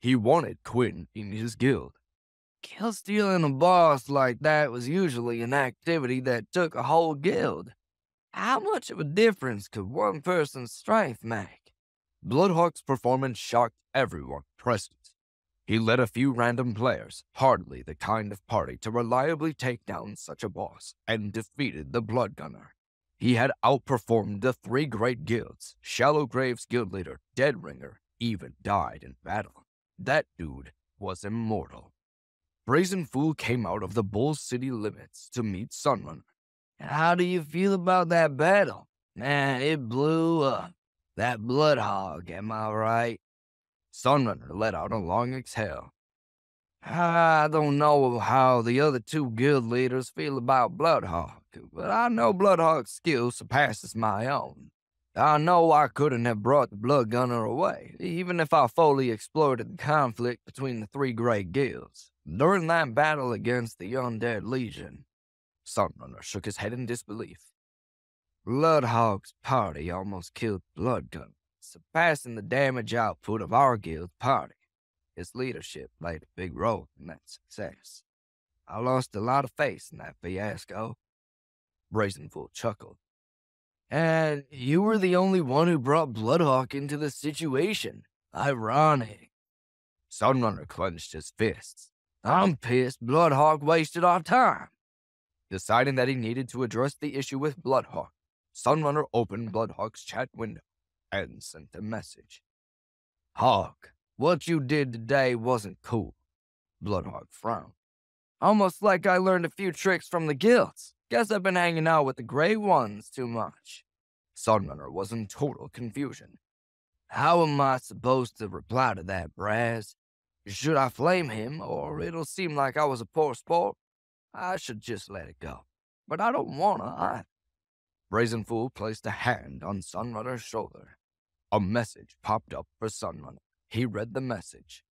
He wanted Quinn in his guild. Kill stealing a boss like that was usually an activity that took a whole guild. How much of a difference could one person's strength make? Bloodhawk's performance shocked everyone present. He led a few random players, hardly the kind of party to reliably take down such a boss, and defeated the Blood Gunner. He had outperformed the three great guilds. Shallowgrave's guild leader, Deadringer, even died in battle. That dude was immortal. Brazen Fool came out of the Bull City limits to meet Sunrunner. How do you feel about that battle? Man, it blew up. That Bloodhog, am I right? Sunrunner let out a long exhale. I don't know how the other two guild leaders feel about Bloodhog, but I know Bloodhog's skill surpasses my own. I know I couldn't have brought the Blood Gunner away, even if I fully exploited the conflict between the three great guilds. During that battle against the Undead Legion, Sunrunner shook his head in disbelief. Bloodhog's party almost killed Blood Gunner, surpassing the damage output of our guild's party. His leadership played a big role in that success. I lost a lot of faith in that fiasco. Brazen Fool chuckled. And you were the only one who brought Bloodhawk into the situation. Ironic. Sunrunner clenched his fists. I'm pissed Bloodhawk wasted our time. Deciding that he needed to address the issue with Bloodhawk, Sunrunner opened Bloodhawk's chat window and sent a message. Hawk, what you did today wasn't cool. Bloodhawk frowned. Almost like I learned a few tricks from the guilds. Guess I've been hanging out with the Grey Ones too much. Sunrunner was in total confusion. How am I supposed to reply to that, Braz? Should I flame him, or it'll seem like I was a poor sport? I should just let it go. But I don't wanna either. Brazen Fool placed a hand on Sunrunner's shoulder. A message popped up for Sunrunner. He read the message.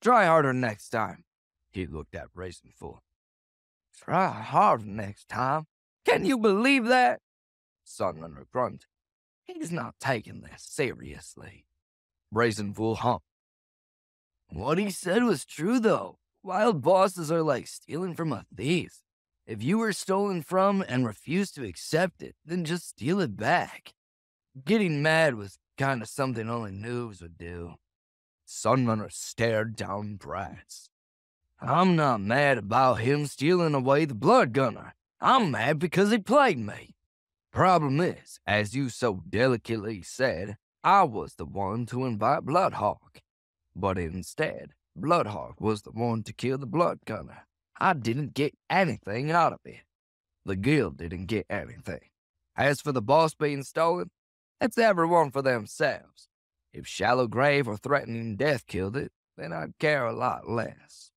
Try harder next time. He looked at Brazen Fool. Try harder next time? Can you believe that? Sunrunner grunted. He's not taking this seriously. Brazen Fool humped. What he said was true, though. Wild bosses are like stealing from a thief. If you were stolen from and refused to accept it, then just steal it back. Getting mad was kind of something only noobs would do. Sunrunner stared down Braz. I'm not mad about him stealing away the Blood Gunner. I'm mad because he played me. Problem is, as you so delicately said, I was the one to invite Bloodhawk. But instead, Bloodhawk was the one to kill the Blood Gunner. I didn't get anything out of it. The guild didn't get anything. As for the boss being stolen, that's everyone for themselves. If Shallowgrave or threatening death killed it, then I'd care a lot less.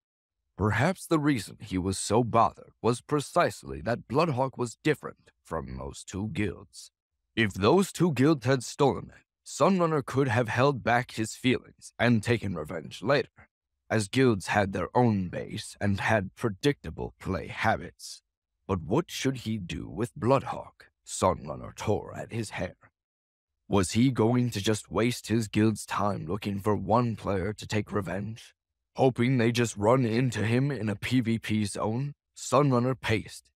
Perhaps the reason he was so bothered was precisely that Bloodhawk was different from most two guilds. If those two guilds had stolen it, Sunrunner could have held back his feelings and taken revenge later, as guilds had their own base and had predictable play habits. But what should he do with Bloodhawk? Sunrunner tore at his hair. Was he going to just waste his guild's time looking for one player to take revenge? Hoping they just run into him in a PvP zone? Sunrunner paced.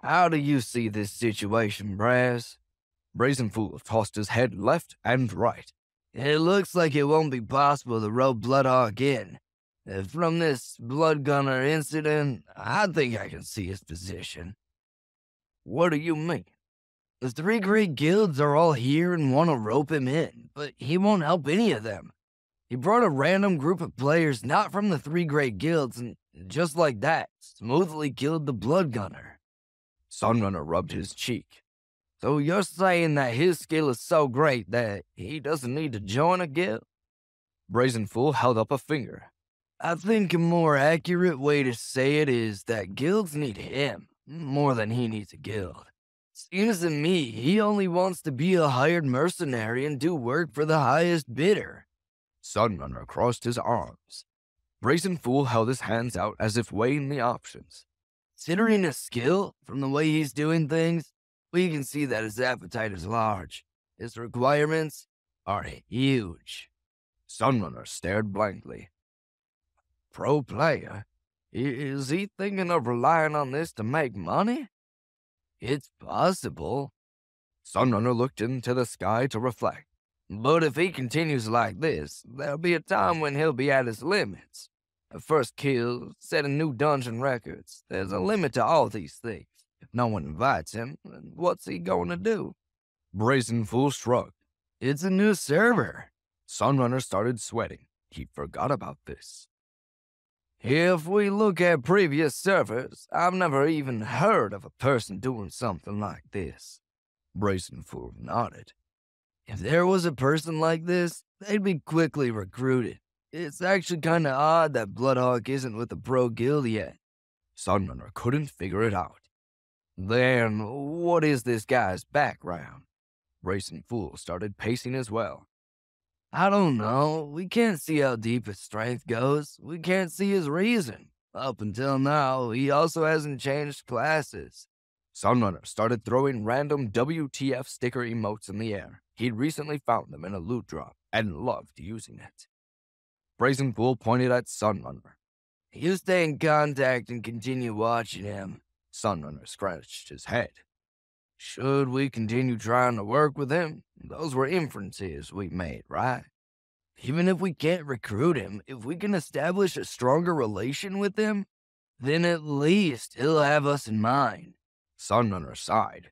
How do you see this situation, Braz? Brazen Fool tossed his head left and right. It looks like it won't be possible to rope Bloodhawk in. From this Blood Gunner incident, I think I can see his position. What do you mean? The three great guilds are all here and want to rope him in, but he won't help any of them. He brought a random group of players not from the three great guilds and, just like that, smoothly killed the Blood Gunner. Sunrunner rubbed his cheek. So you're saying that his skill is so great that he doesn't need to join a guild? Brazen Fool held up a finger. I think a more accurate way to say it is that guilds need him more than he needs a guild. Seems to me he only wants to be a hired mercenary and do work for the highest bidder. Sunrunner crossed his arms. Brazen Fool held his hands out as if weighing the options. Considering his skill, from the way he's doing things, We can see that his appetite is large. His requirements are huge. Sunrunner stared blankly. Pro player? Is he thinking of relying on this to make money? It's possible. Sunrunner looked into the sky to reflect. But if he continues like this, there'll be a time when he'll be at his limits. A first kill, setting new dungeon records. There's a limit to all these things. If no one invites him, then what's he going to do? Brazen Fool shrugged. It's a new server. Sunrunner started sweating. He forgot about this. If we look at previous servers, I've never even heard of a person doing something like this. Brazen Fool nodded. If there was a person like this, they'd be quickly recruited. It's actually kinda odd that Bloodhawk isn't with the pro guild yet. Sunrunner couldn't figure it out. Then, what is this guy's background? Brazen Fool started pacing as well. I don't know. We can't see how deep his strength goes. We can't see his reason. Up until now, he also hasn't changed classes. Sunrunner started throwing random WTF sticker emotes in the air. He'd recently found them in a loot drop and loved using it. Brazen Fool pointed at Sunrunner. You stay in contact and continue watching him. Sunrunner scratched his head. Should we continue trying to work with him? Those were inferences we made, right? Even if we can't recruit him, if we can establish a stronger relation with him, then at least he'll have us in mind. Sunrunner sighed.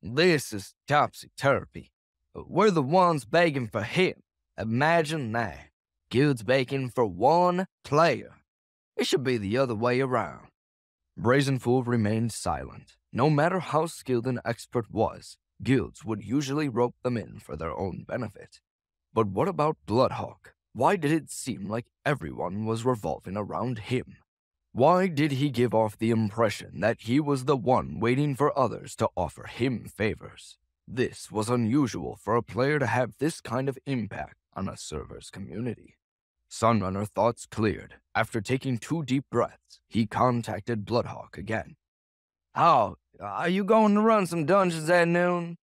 This is topsy-turvy. We're the ones begging for him. Imagine that. Guild's begging for one player. It should be the other way around. Brazen Fool remained silent. No matter how skilled an expert was, guilds would usually rope them in for their own benefit. But what about Bloodhawk? Why did it seem like everyone was revolving around him? Why did he give off the impression that he was the one waiting for others to offer him favors? This was unusual for a player to have this kind of impact on a server's community. Sunrunner thoughts cleared. After taking 2 deep breaths, he contacted Bloodhawk again. Oh, are you going to run some dungeons at noon?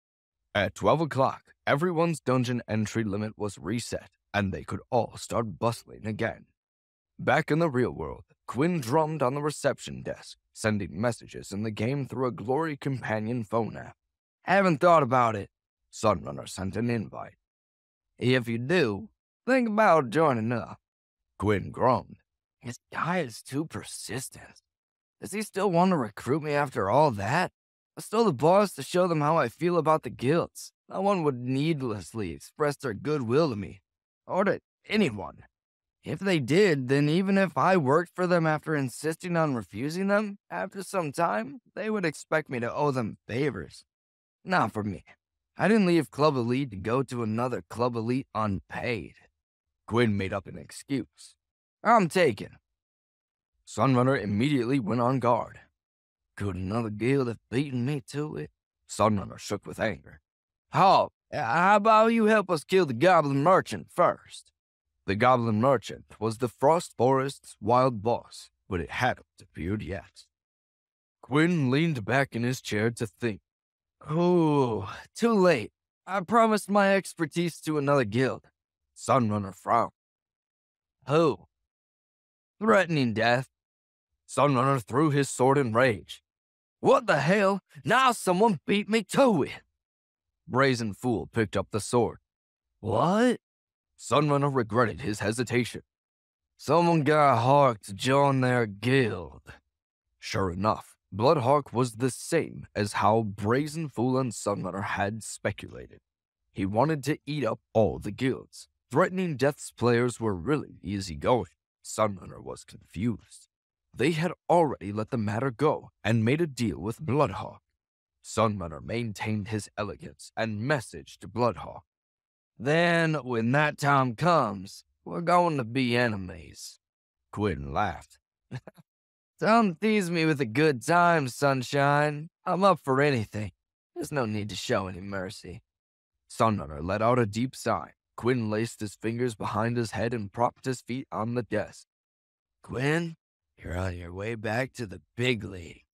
At 12 o'clock, everyone's dungeon entry limit was reset, and they could all start bustling again. Back in the real world, Quinn drummed on the reception desk, sending messages in the game through a Glory Companion phone app. Haven't thought about it. Sunrunner sent an invite. If you do, think about joining up. Quinn groaned. This guy is too persistent. Does he still want to recruit me after all that? I stole the boss to show them how I feel about the guilds. No one would needlessly express their goodwill to me, or to anyone. If they did, then even if I worked for them after insisting on refusing them, after some time, they would expect me to owe them favors. Not for me. I didn't leave Club Elite to go to another Club Elite unpaid. Quinn made up an excuse. I'm taken. Sunrunner immediately went on guard. Could another guild have beaten me to it? Sunrunner shook with anger. How about you help us kill the Goblin Merchant first? The Goblin Merchant was the Frost Forest's wild boss, but it hadn't appeared yet. Quinn leaned back in his chair to think. Oh, too late. I promised my expertise to another guild. Sunrunner frowned. Who? Threatening death. Sunrunner threw his sword in rage. What the hell? Now someone beat me to it. Brazen Fool picked up the sword. What? Sunrunner regretted his hesitation. Someone got Hawk to join their guild. Sure enough, Bloodhawk was the same as how Brazen Fool and Sunrunner had speculated. He wanted to eat up all the guilds. Threatening Death's players were really easygoing. Sunrunner was confused. They had already let the matter go and made a deal with Bloodhawk. Sunrunner maintained his elegance and messaged Bloodhawk. Then, when that time comes, we're going to be enemies. Quinn laughed. Don't tease me with a good time, sunshine. I'm up for anything. There's no need to show any mercy. Sunrunner let out a deep sigh. Quinn laced his fingers behind his head and propped his feet on the desk. Quinn, you're on your way back to the big league.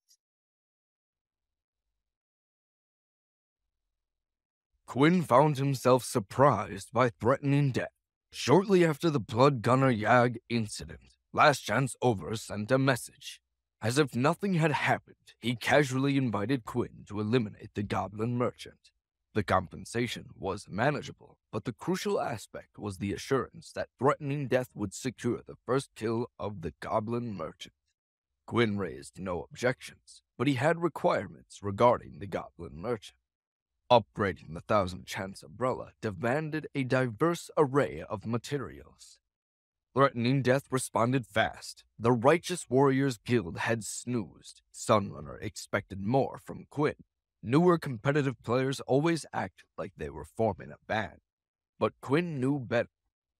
Quinn found himself surprised by threatening death. Shortly after the Blood Gunner Yag incident, Last Chance Over sent a message. As if nothing had happened, he casually invited Quinn to eliminate the Goblin Merchant. The compensation was manageable, but the crucial aspect was the assurance that threatening death would secure the first kill of the Goblin Merchant. Quinn raised no objections, but he had requirements regarding the Goblin Merchant. Upgrading the Thousand Chance umbrella demanded a diverse array of materials. Threatening Death responded fast. The Righteous Warriors Guild had snoozed. Sunrunner expected more from Quinn. Newer competitive players always acted like they were forming a band. But Quinn knew better.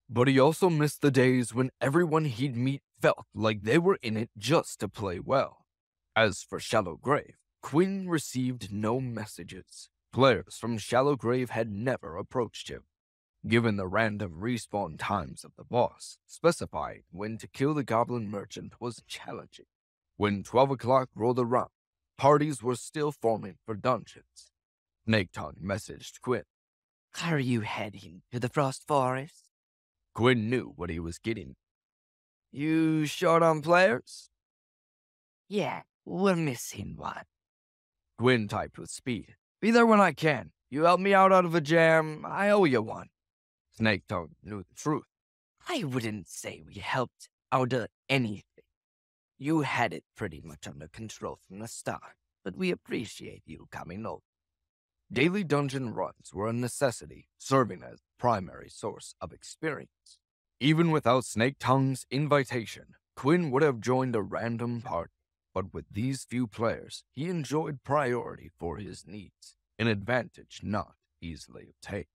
But he also missed the days when everyone he'd meet felt like they were in it just to play well. As for Shallow Grave, Quinn received no messages. Players from Shallow Grave had never approached him. Given the random respawn times of the boss, specifying when to kill the Goblin Merchant was challenging. When 12 o'clock rolled around, parties were still forming for dungeons. Snake Tongue messaged Quinn. Are you heading to the Frost Forest? Quinn knew what he was getting. You short on players? Yeah, we're missing one. Quinn typed with speed. Be there when I can. You helped me out of a jam, I owe you one. Snake Tongue knew the truth. I wouldn't say we helped out of anything. You had it pretty much under control from the start, but we appreciate you coming over. Daily dungeon runs were a necessity, serving as the primary source of experience. Even without Snake Tongue's invitation, Quinn would have joined a random party, but with these few players, he enjoyed priority for his needs, an advantage not easily obtained.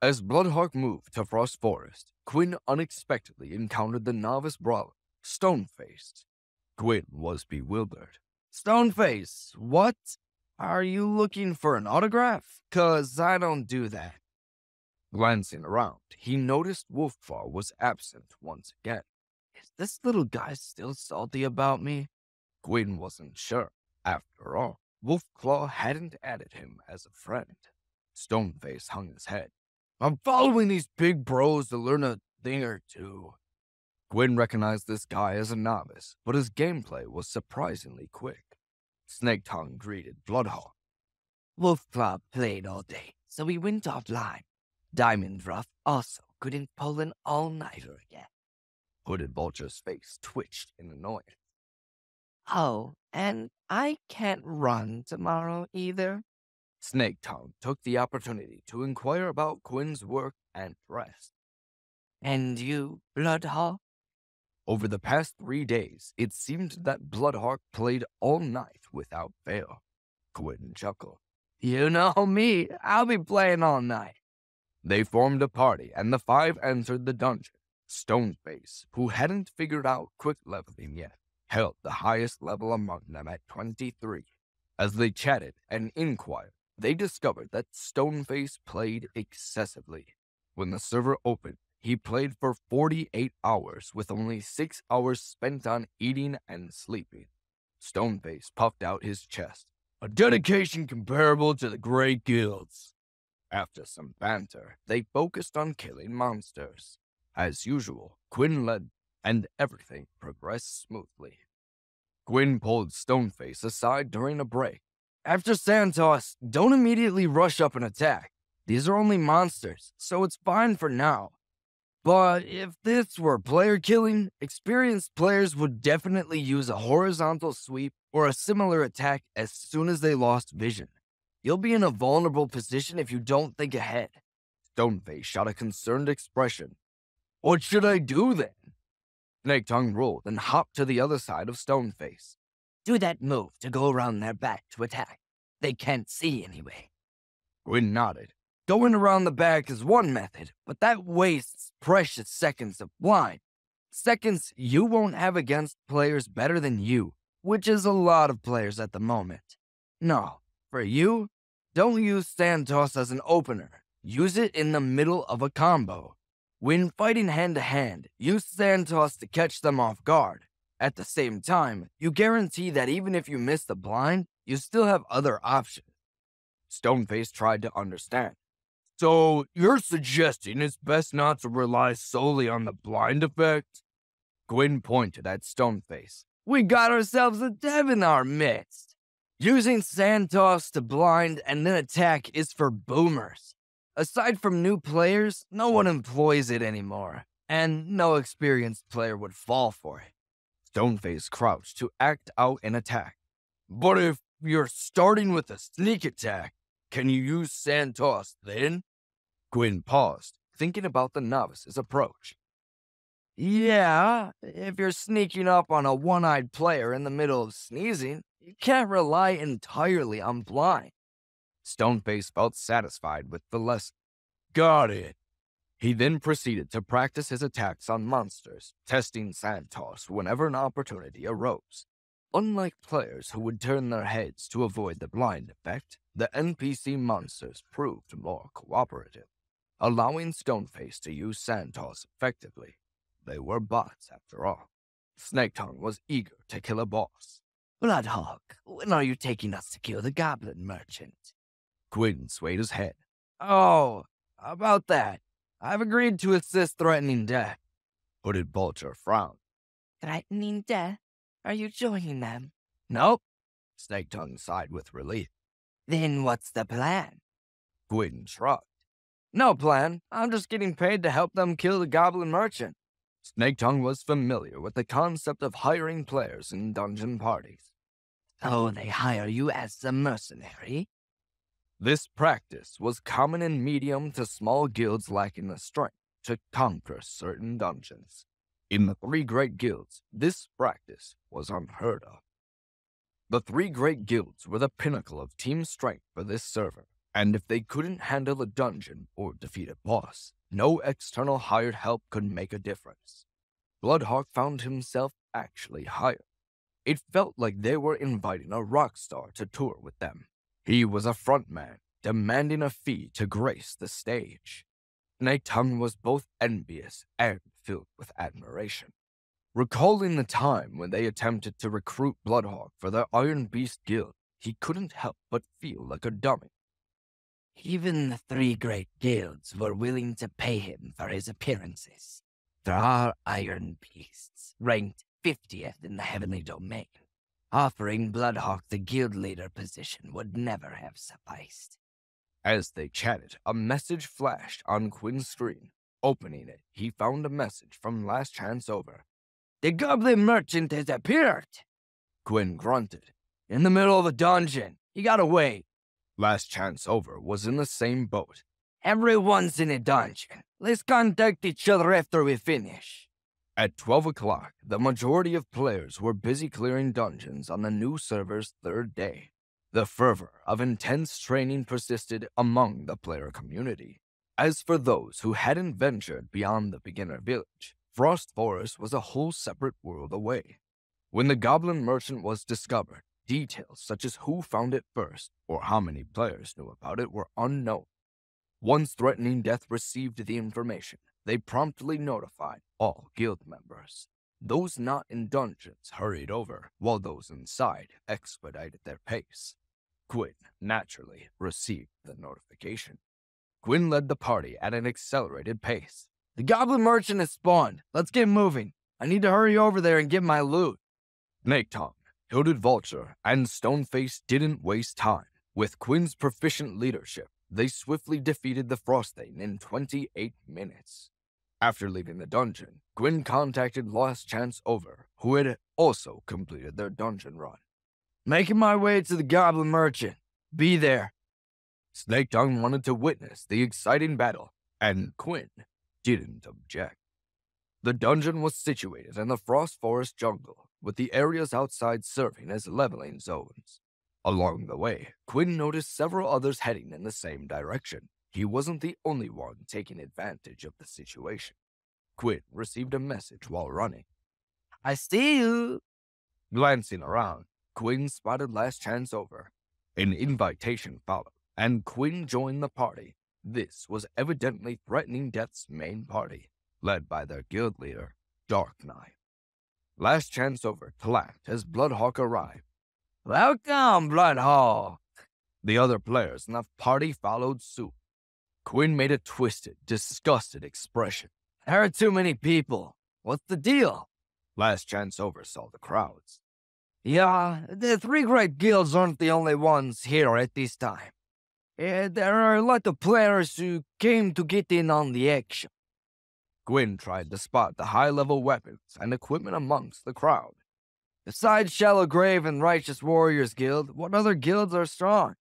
As Bloodhawk moved to Frost Forest, Quinn unexpectedly encountered the novice brawler, Stoneface. Quinn was bewildered. Stoneface, what? Are you looking for an autograph? 'Cause I don't do that. Glancing around, he noticed Wolfclaw was absent once again. Is this little guy still salty about me? Quinn wasn't sure. After all, Wolfclaw hadn't added him as a friend. Stoneface hung his head. I'm following these big bros to learn a thing or two. Quinn recognized this guy as a novice, but his gameplay was surprisingly quick. Snake Tongue greeted Bloodhawk. Wolfclaw played all day, so we went offline. Diamond Ruff also couldn't pull an all-nighter again. Hooded Vulture's face twitched in annoyance. Oh, and I can't run tomorrow either. Snake Tongue took the opportunity to inquire about Quinn's work and rest. And you, Bloodhawk? Over the past 3 days, it seemed that Bloodhawk played all night without fail. Quinn chuckled. You know me, I'll be playing all night. They formed a party, and the 5 entered the dungeon. Stoneface, who hadn't figured out quick leveling yet, held the highest level among them at 23. As they chatted and inquired, they discovered that Stoneface played excessively. When the server opened, he played for 48 hours with only 6 hours spent on eating and sleeping. Stoneface puffed out his chest. A dedication comparable to the great guilds. After some banter, they focused on killing monsters. As usual, Quinn led, and everything progressed smoothly. Quinn pulled Stoneface aside during a break. After Santos, don't immediately rush up and attack. These are only monsters, so it's fine for now. But if this were player killing, experienced players would definitely use a horizontal sweep or a similar attack as soon as they lost vision. You'll be in a vulnerable position if you don't think ahead. Stoneface shot a concerned expression. What should I do then? Snake Tongue rolled and hopped to the other side of Stoneface. Do that move to go around their back to attack. They can't see anyway. Quinn nodded. Going around the back is one method, but that wastes precious seconds of blind. Seconds you won't have against players better than you, which is a lot of players at the moment. No, for you, don't use Santos as an opener. Use it in the middle of a combo. When fighting hand-to-hand, use Santos to catch them off guard. At the same time, you guarantee that even if you miss the blind, you still have other options. Stoneface tried to understand. So, you're suggesting it's best not to rely solely on the blind effect? Gwyn pointed at Stoneface. We got ourselves a dev in our midst. Using sand toss to blind and then attack is for boomers. Aside from new players, no one employs it anymore, and no experienced player would fall for it. Stoneface crouched to act out an attack. But if you're starting with a sneak attack, can you use sand toss then? Gwyn paused, thinking about the novice's approach. Yeah, if you're sneaking up on a one-eyed player in the middle of sneezing, you can't rely entirely on blind. Stoneface felt satisfied with the lesson. Got it. He then proceeded to practice his attacks on monsters, testing sand toss whenever an opportunity arose. Unlike players who would turn their heads to avoid the blind effect, the NPC monsters proved more cooperative, allowing Stoneface to use sand toss effectively. They were bots, after all. Snaketongue was eager to kill a boss. Bloodhawk, when are you taking us to kill the goblin merchant? Gwyn swayed his head. Oh, about that. I've agreed to assist threatening death. Hooded Vulture frowned. Threatening death? Are you joining them? Nope. Snaketongue sighed with relief. Then what's the plan? Gwyn shrugged. No plan. I'm just getting paid to help them kill the goblin merchant. Snaketongue was familiar with the concept of hiring players in dungeon parties. So they hire you as a mercenary? This practice was common in medium to small guilds lacking the strength to conquer certain dungeons. In the three great guilds, this practice was unheard of. The three great guilds were the pinnacle of team strength for this server, and if they couldn't handle a dungeon or defeat a boss, no external hired help could make a difference. Bloodhawk found himself actually hired. It felt like they were inviting a rock star to tour with them. He was a frontman, demanding a fee to grace the stage. Snaketongue was both envious and filled with admiration. Recalling the time when they attempted to recruit Bloodhawk for their Iron Beast Guild, he couldn't help but feel like a dummy. Even the three great guilds were willing to pay him for his appearances. There are Iron Beasts, ranked 50th in the Heavenly Domain. Offering Bloodhawk the guild leader position would never have sufficed. As they chatted, a message flashed on Quinn's screen. Opening it, he found a message from Last Chance Over. The goblin merchant has appeared. Quinn grunted. In the middle of a dungeon. You gotta wait. Last Chance Over was in the same boat. Everyone's in a dungeon. Let's contact each other after we finish. At 12 o'clock, the majority of players were busy clearing dungeons on the new server's third day. The fervor of intense training persisted among the player community. As for those who hadn't ventured beyond the beginner village, Frost Forest was a whole separate world away. When the goblin merchant was discovered, details such as who found it first or how many players knew about it were unknown. Once Threatening Death received the information, they promptly notified all guild members. Those not in dungeons hurried over, while those inside expedited their pace. Gwyn naturally received the notification. Gwyn led the party at an accelerated pace. The goblin merchant has spawned. Let's get moving. I need to hurry over there and get my loot. Snaketongue, Hooded Vulture, and Stoneface didn't waste time. With Quinn's proficient leadership, they swiftly defeated the Frostthane in 28 minutes. After leaving the dungeon, Gwyn contacted Last Chance Over, who had also completed their dungeon run. Making my way to the goblin merchant. Be there. Snaketongue wanted to witness the exciting battle, and Gwyn didn't object. The dungeon was situated in the Frost Forest jungle, with the areas outside serving as leveling zones. Along the way, Gwyn noticed several others heading in the same direction. He wasn't the only one taking advantage of the situation. Gwyn received a message while running. I see you. Glancing around, Gwyn spotted Last Chance Over. An invitation followed, and Gwyn joined the party. This was evidently Threatening Death's main party, led by their guild leader, Dark Knight. Last Chance Over clapped as Bloodhawk arrived. Welcome, Bloodhawk. The other players in the party followed suit. Quinn made a twisted, disgusted expression. There are too many people. What's the deal? Last Chance oversaw the crowds. Yeah, the three great guilds aren't the only ones here at this time. There are a lot of players who came to get in on the action. Gwyn tried to spot the high-level weapons and equipment amongst the crowd. Besides Shallow Grave and Righteous Warriors Guild, what other guilds are strong?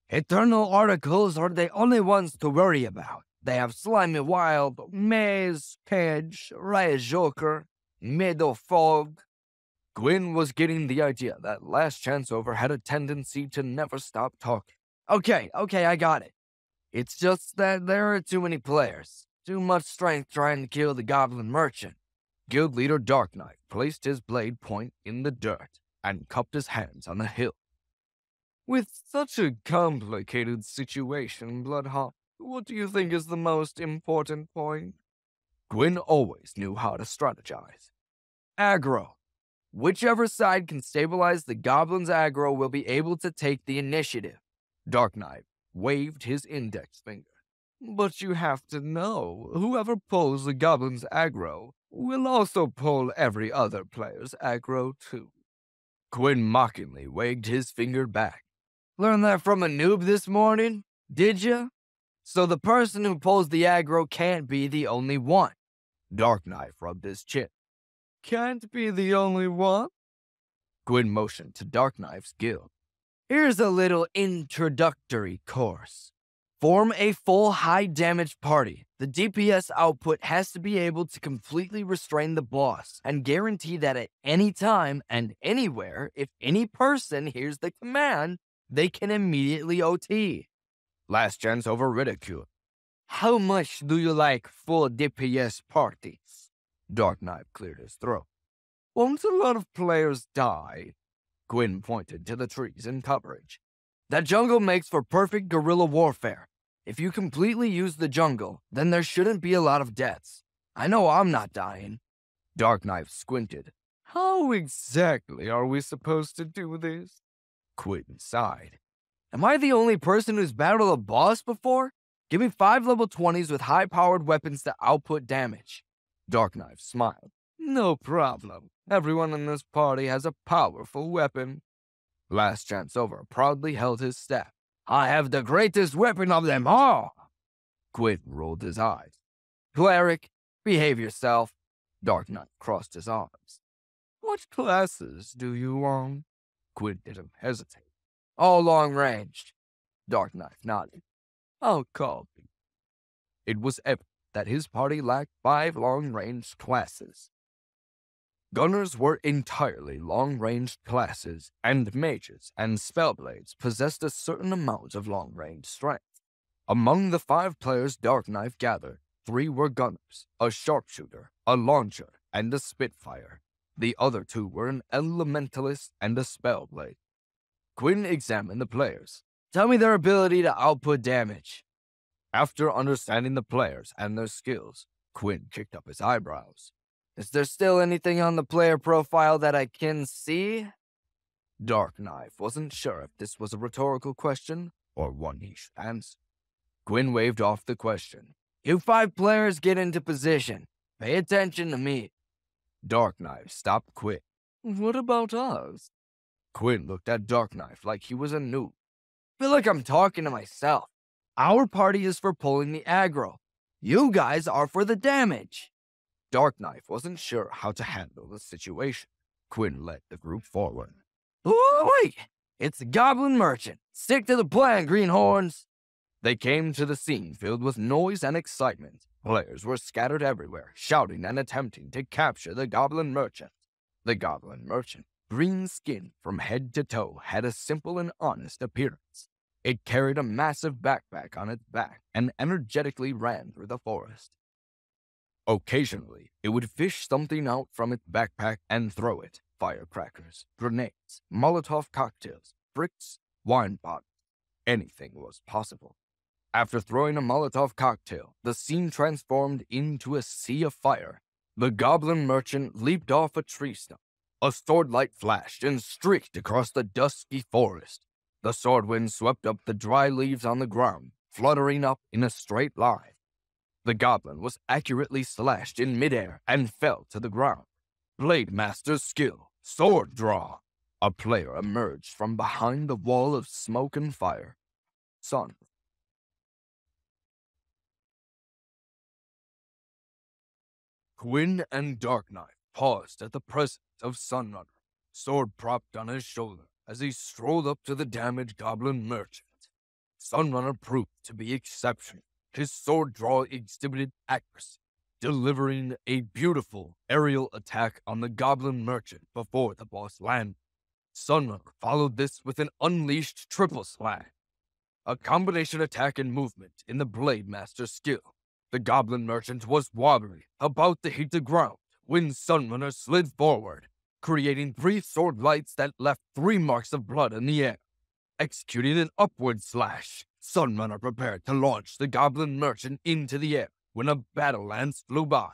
Eternal Articles are the only ones to worry about. They have Slimy Wild, Maze, Page, Riot Joker, Meadow Fog. Gwyn was getting the idea that Last Chance Over had a tendency to never stop talking. Okay, I got it. It's just that there are too many players. Too much strength trying to kill the Goblin Merchant. Guild leader Dark Knight placed his blade point in the dirt and cupped his hands on the hilt. With such a complicated situation, Bloodhawk, what do you think is the most important point? Gwyn always knew how to strategize. Aggro. Whichever side can stabilize the Goblin's aggro will be able to take the initiative. Dark Knight waved his index finger. But you have to know, whoever pulls the Goblin's aggro will also pull every other player's aggro too. Gwyn mockingly wagged his finger back. Learned that from a noob this morning, did ya? So the person who pulls the aggro can't be the only one. Dark Knight rubbed his chin. Can't be the only one? Gwyn motioned to Dark Knife's guild. Here's a little introductory course. Form a full high-damage party. The DPS output has to be able to completely restrain the boss and guarantee that at any time and anywhere, if any person hears the command, they can immediately OT. Last Chance Over ridicule. How much do you like full DPS parties? Dark Knight cleared his throat. Won't a lot of players die? Gwyn pointed to the trees in coverage. That jungle makes for perfect guerrilla warfare. If you completely use the jungle, then there shouldn't be a lot of deaths. I know I'm not dying. Dark Knight squinted. How exactly are we supposed to do this? Gwyn sighed. Am I the only person who's battled a boss before? Give me 5 level 20s with high-powered weapons to output damage. Dark Knight smiled. No problem. Everyone in this party has a powerful weapon. Last Chance Over proudly held his staff. I have the greatest weapon of them all. Gwyn rolled his eyes. Cleric, behave yourself. Dark Knight crossed his arms. What classes do you want? Gwyn didn't hesitate. All long-ranged. Dark Knight nodded. I'll call you. It was evident that his party lacked 5 long-range classes. Gunners were entirely long-range classes, and mages and spellblades possessed a certain amount of long-range strength. Among the 5 players Dark Knife gathered, 3 were gunners, a sharpshooter, a launcher, and a spitfire. The other 2 were an elementalist and a spellblade. Gwyn examined the players. Tell me their ability to output damage. After understanding the players and their skills, Gwyn kicked up his eyebrows. Is there still anything on the player profile that I can see? Dark Knife wasn't sure if this was a rhetorical question or one he should answer. Gwyn waved off the question. You 5 players get into position. Pay attention to me. Dark Knife stopped quick. What about us? Gwyn looked at Dark Knife like he was a noob. I feel like I'm talking to myself. Our party is for pulling the aggro. You guys are for the damage. Dark Knife wasn't sure how to handle the situation. Gwyn led the group forward. Wait! It's the Goblin Merchant. Stick to the plan, greenhorns. They came to the scene filled with noise and excitement. Players were scattered everywhere, shouting and attempting to capture the Goblin Merchant. The Goblin Merchant, green skin from head to toe, had a simple and honest appearance. It carried a massive backpack on its back and energetically ran through the forest. Occasionally, it would fish something out from its backpack and throw it. Firecrackers, grenades, Molotov cocktails, bricks, wine bottles. Anything was possible. After throwing a Molotov cocktail, the scene transformed into a sea of fire. The Goblin Merchant leaped off a tree stump. A sword light flashed and streaked across the dusky forest. The sword wind swept up the dry leaves on the ground, fluttering up in a straight line. The goblin was accurately slashed in midair and fell to the ground. Blade Master's skill, sword draw. A player emerged from behind the wall of smoke and fire. Sun. Quinn and Dark Knight paused at the presence of Sunrunner, sword propped on his shoulder as he strolled up to the damaged goblin merchant. Sunrunner proved to be exceptional. His sword draw exhibited accuracy, delivering a beautiful aerial attack on the goblin merchant before the boss landed. Sunrunner followed this with an unleashed triple slash, a combination attack and movement in the Blade Master's skill. The goblin merchant was wobbly, about to hit the ground, when Sunrunner slid forward, creating 3 sword lights that left 3 marks of blood in the air. Executing an upward slash, Sunrunner prepared to launch the goblin merchant into the air when a battle lance flew by,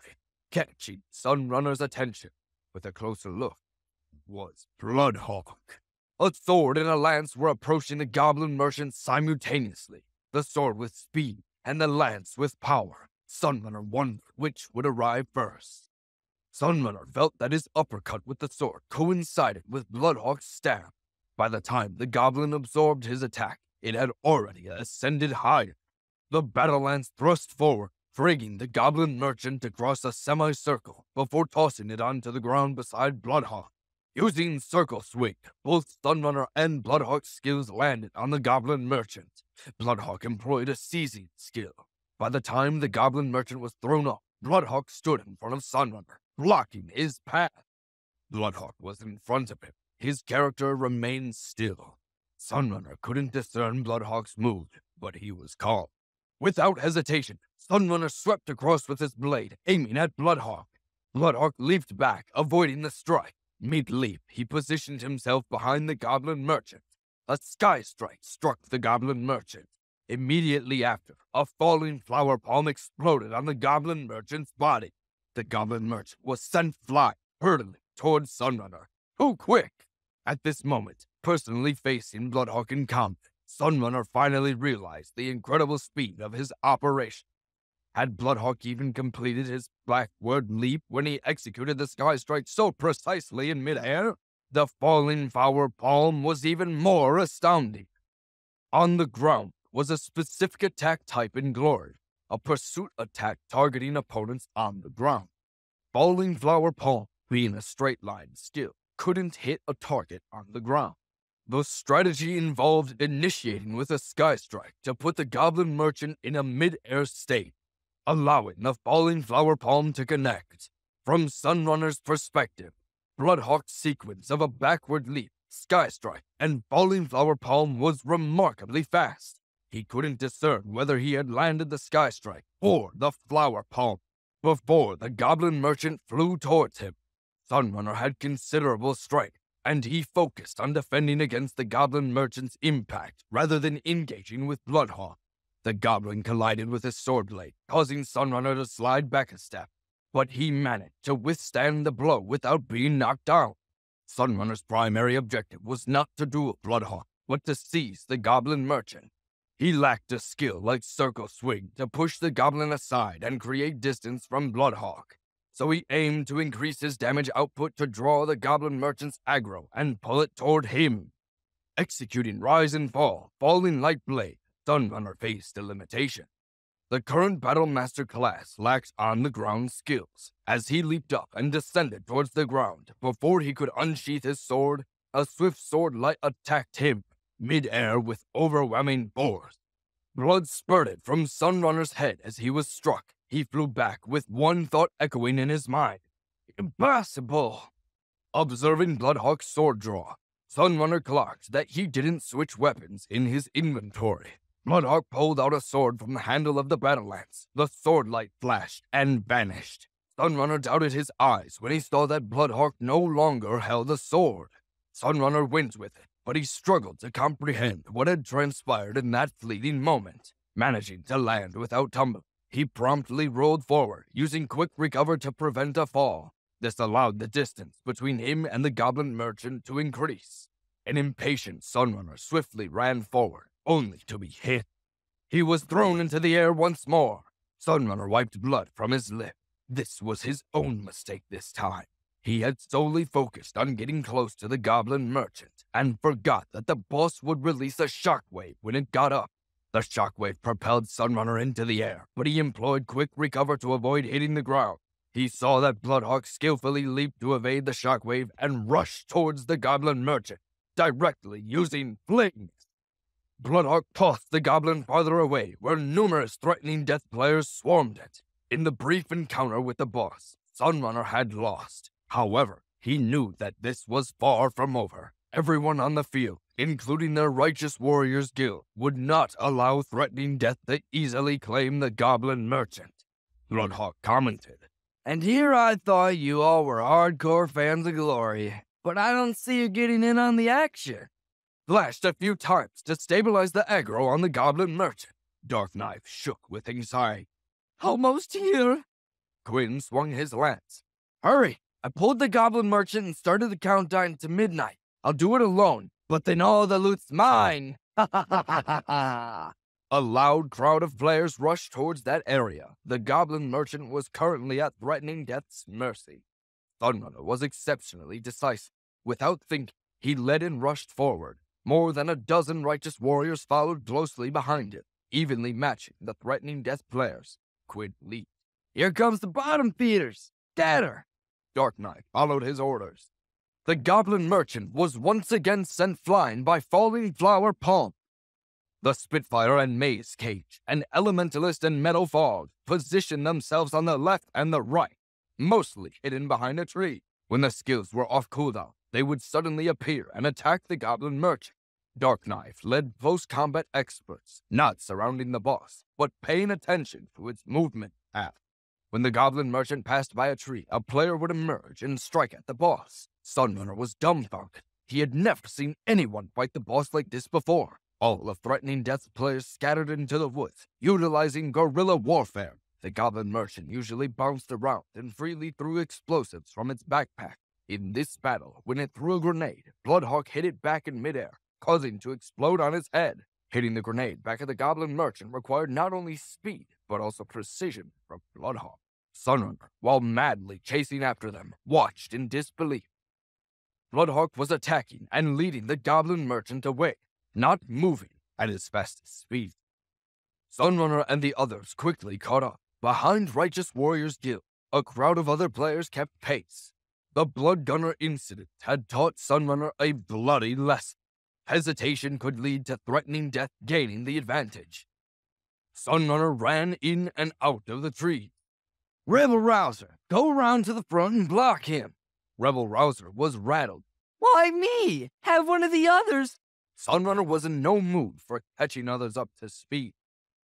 catching Sunrunner's attention. With a closer look, was Bloodhawk. A sword and a lance were approaching the goblin merchant simultaneously, the sword with speed and the lance with power. Sunrunner wondered which would arrive first. Sunrunner felt that his uppercut with the sword coincided with Bloodhawk's stab. By the time the goblin absorbed his attack, it had already ascended higher. The battle lance thrust forward, dragging the goblin merchant across a semicircle before tossing it onto the ground beside Bloodhawk. Using Circle Swing, both Sunrunner and Bloodhawk's skills landed on the goblin merchant. Bloodhawk employed a seizing skill. By the time the goblin merchant was thrown off, Bloodhawk stood in front of Sunrunner, blocking his path. Bloodhawk was in front of him. His character remained still. Sunrunner couldn't discern Bloodhawk's mood, but he was calm. Without hesitation, Sunrunner swept across with his blade, aiming at Bloodhawk. Bloodhawk leaped back, avoiding the strike. Mid-leap, he positioned himself behind the goblin merchant. A sky strike struck the goblin merchant. Immediately after, a falling flower palm exploded on the goblin merchant's body. The goblin merchant was sent flying, hurtling towards Sunrunner. Too quick! At this moment, personally facing Bloodhawk in combat, Sunrunner finally realized the incredible speed of his operation. Had Bloodhawk even completed his backward leap when he executed the sky strike so precisely in midair? The falling flower palm was even more astounding. On the ground was a specific attack type in Glory, a pursuit attack targeting opponents on the ground. Falling flower palm, being a straight line skill, couldn't hit a target on the ground. The strategy involved initiating with a sky strike to put the goblin merchant in a mid-air state, allowing the falling flower palm to connect. From Sunrunner's perspective, Bloodhawk's sequence of a backward leap, sky strike, and falling flower palm was remarkably fast. He couldn't discern whether he had landed the sky strike or the flower palm before the goblin merchant flew towards him. Sunrunner had considerable strength, and he focused on defending against the goblin merchant's impact rather than engaging with Bloodhawk. The goblin collided with his sword blade, causing Sunrunner to slide back a step, but he managed to withstand the blow without being knocked down. Sunrunner's primary objective was not to duel Bloodhawk, but to seize the goblin merchant. He lacked a skill like Circle Swing to push the goblin aside and create distance from Bloodhawk, so he aimed to increase his damage output to draw the goblin merchant's aggro and pull it toward him. Executing Rise and Fall, Falling Light Blade, Sunrunner faced a limitation. The current Battle Master class lacks on-the-ground skills. As he leaped up and descended towards the ground, before he could unsheath his sword, a swift sword light attacked him, mid-air with overwhelming force. Blood spurted from Sunrunner's head as he was struck. He flew back with one thought echoing in his mind. Impossible! Observing Bloodhawk's sword draw, Sunrunner clocked that he didn't switch weapons in his inventory. Bloodhawk pulled out a sword from the handle of the battle lance. The sword light flashed and vanished. Sunrunner doubted his eyes when he saw that Bloodhawk no longer held a sword. Sunrunner went with it, but he struggled to comprehend what had transpired in that fleeting moment. Managing to land without tumbling, he promptly rolled forward, using quick recover to prevent a fall. This allowed the distance between him and the goblin merchant to increase. An impatient Sunrunner swiftly ran forward, only to be hit. He was thrown into the air once more. Sunrunner wiped blood from his lip. This was his own mistake this time. He had solely focused on getting close to the goblin merchant and forgot that the boss would release a shockwave when it got up. The shockwave propelled Sunrunner into the air, but he employed quick recover to avoid hitting the ground. He saw that Bloodhawk skillfully leaped to evade the shockwave and rushed towards the goblin merchant, directly using flings. Bloodhawk tossed the goblin farther away, where numerous threatening death players swarmed it. In the brief encounter with the boss, Sunrunner had lost. However, he knew that this was far from over. Everyone on the field, including their Righteous Warriors Guild, would not allow threatening death to easily claim the goblin merchant. Bloodhawk commented, "And here I thought you all were hardcore fans of glory, but I don't see you getting in on the action." Flashed a few times to stabilize the aggro on the goblin merchant. Dark Knife shook with anxiety. "Almost here." Quinn swung his lance. "Hurry! I pulled the goblin merchant and started the countdown to midnight. I'll do it alone, but then all the loot's mine." Ha ha ha ha ha. A loud crowd of players rushed towards that area. The goblin merchant was currently at threatening death's mercy. Sunrunner was exceptionally decisive. Without thinking, he led and rushed forward. More than a dozen righteous warriors followed closely behind him, evenly matching the threatening death players. Quinn leaped. "Here comes the bottom feeders! Scatter!" Dark Knight followed his orders. The goblin merchant was once again sent flying by falling flower palm. The Spitfire and Maze Cage, an Elementalist and Metal Fog, positioned themselves on the left and the right, mostly hidden behind a tree. When the skills were off cooldown, they would suddenly appear and attack the goblin merchant. Dark Knife led close combat experts, not surrounding the boss, but paying attention to its movement path. When the goblin merchant passed by a tree, a player would emerge and strike at the boss. Sunrunner was dumbfounded. He had never seen anyone fight the boss like this before. All the threatening death players scattered into the woods, utilizing guerrilla warfare. The goblin merchant usually bounced around and freely threw explosives from its backpack. In this battle, when it threw a grenade, Bloodhawk hit it back in midair, causing it to explode on its head. Hitting the grenade back at the goblin merchant required not only speed, but also precision from Bloodhawk. Sunrunner, while madly chasing after them, watched in disbelief. Bloodhawk was attacking and leading the goblin merchant away, not moving at his fastest speed. Sunrunner and the others quickly caught up. Behind Righteous Warriors Guild, a crowd of other players kept pace. The Blood Gunner incident had taught Sunrunner a bloody lesson. Hesitation could lead to threatening death gaining the advantage. Sunrunner ran in and out of the tree. "Rebel Rouser, go around to the front and block him." Rebel Rouser was rattled. "Why me? Have one of the others." Sunrunner was in no mood for catching others up to speed.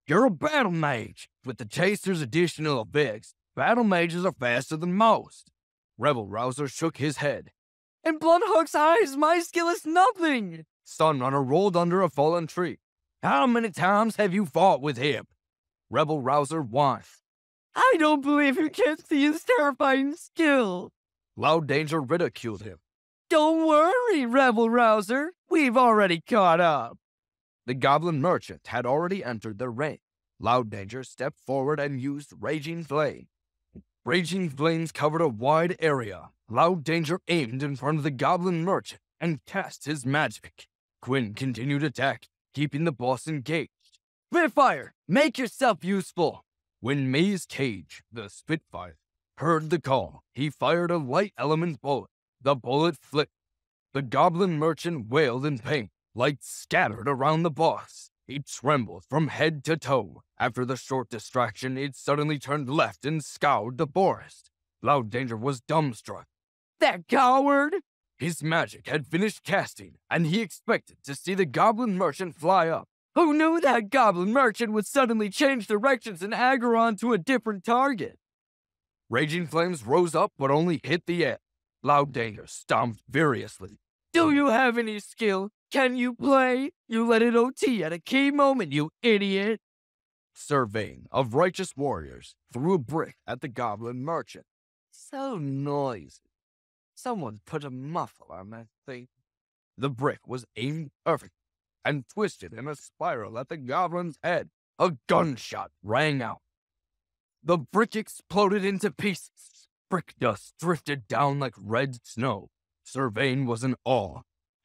"You're a battle mage. With the Chaser's additional effects, battle mages are faster than most." Rebel Rouser shook his head. "In Bloodhawk's eyes, my skill is nothing." Sunrunner rolled under a fallen tree. "How many times have you fought with him?" Rebel Rouser whined. "I don't believe you can't see his terrifying skill." Loud Danger ridiculed him. "Don't worry, Rebel Rouser. We've already caught up." The goblin merchant had already entered their range. Loud Danger stepped forward and used Raging Flame. Raging Flames covered a wide area. Loud Danger aimed in front of the goblin merchant and cast his magic. Quinn continued attack, keeping the boss engaged. "Spitfire, make yourself useful." When Maze Cage, the Spitfire, heard the call, he fired a light element bullet. The bullet flipped. The goblin merchant wailed in pain. Light scattered around the boss. He trembled from head to toe. After the short distraction, it suddenly turned left and scoured the forest. Loud Danger was dumbstruck. "That coward!" His magic had finished casting, and he expected to see the goblin merchant fly up. Who knew that goblin merchant would suddenly change directions and aggro onto a different target? Raging Flames rose up but only hit the air. Loud Danger stomped furiously. "Do you have any skill? Can you play? You let it OT at a key moment, you idiot." Surveying of Righteous Warriors threw a brick at the goblin merchant. "So noisy. Someone put a muffler on that thing." The brick was aimed perfectly and twisted in a spiral at the goblin's head. A gunshot rang out. The brick exploded into pieces. Brick dust drifted down like red snow. Sir Vane was in awe.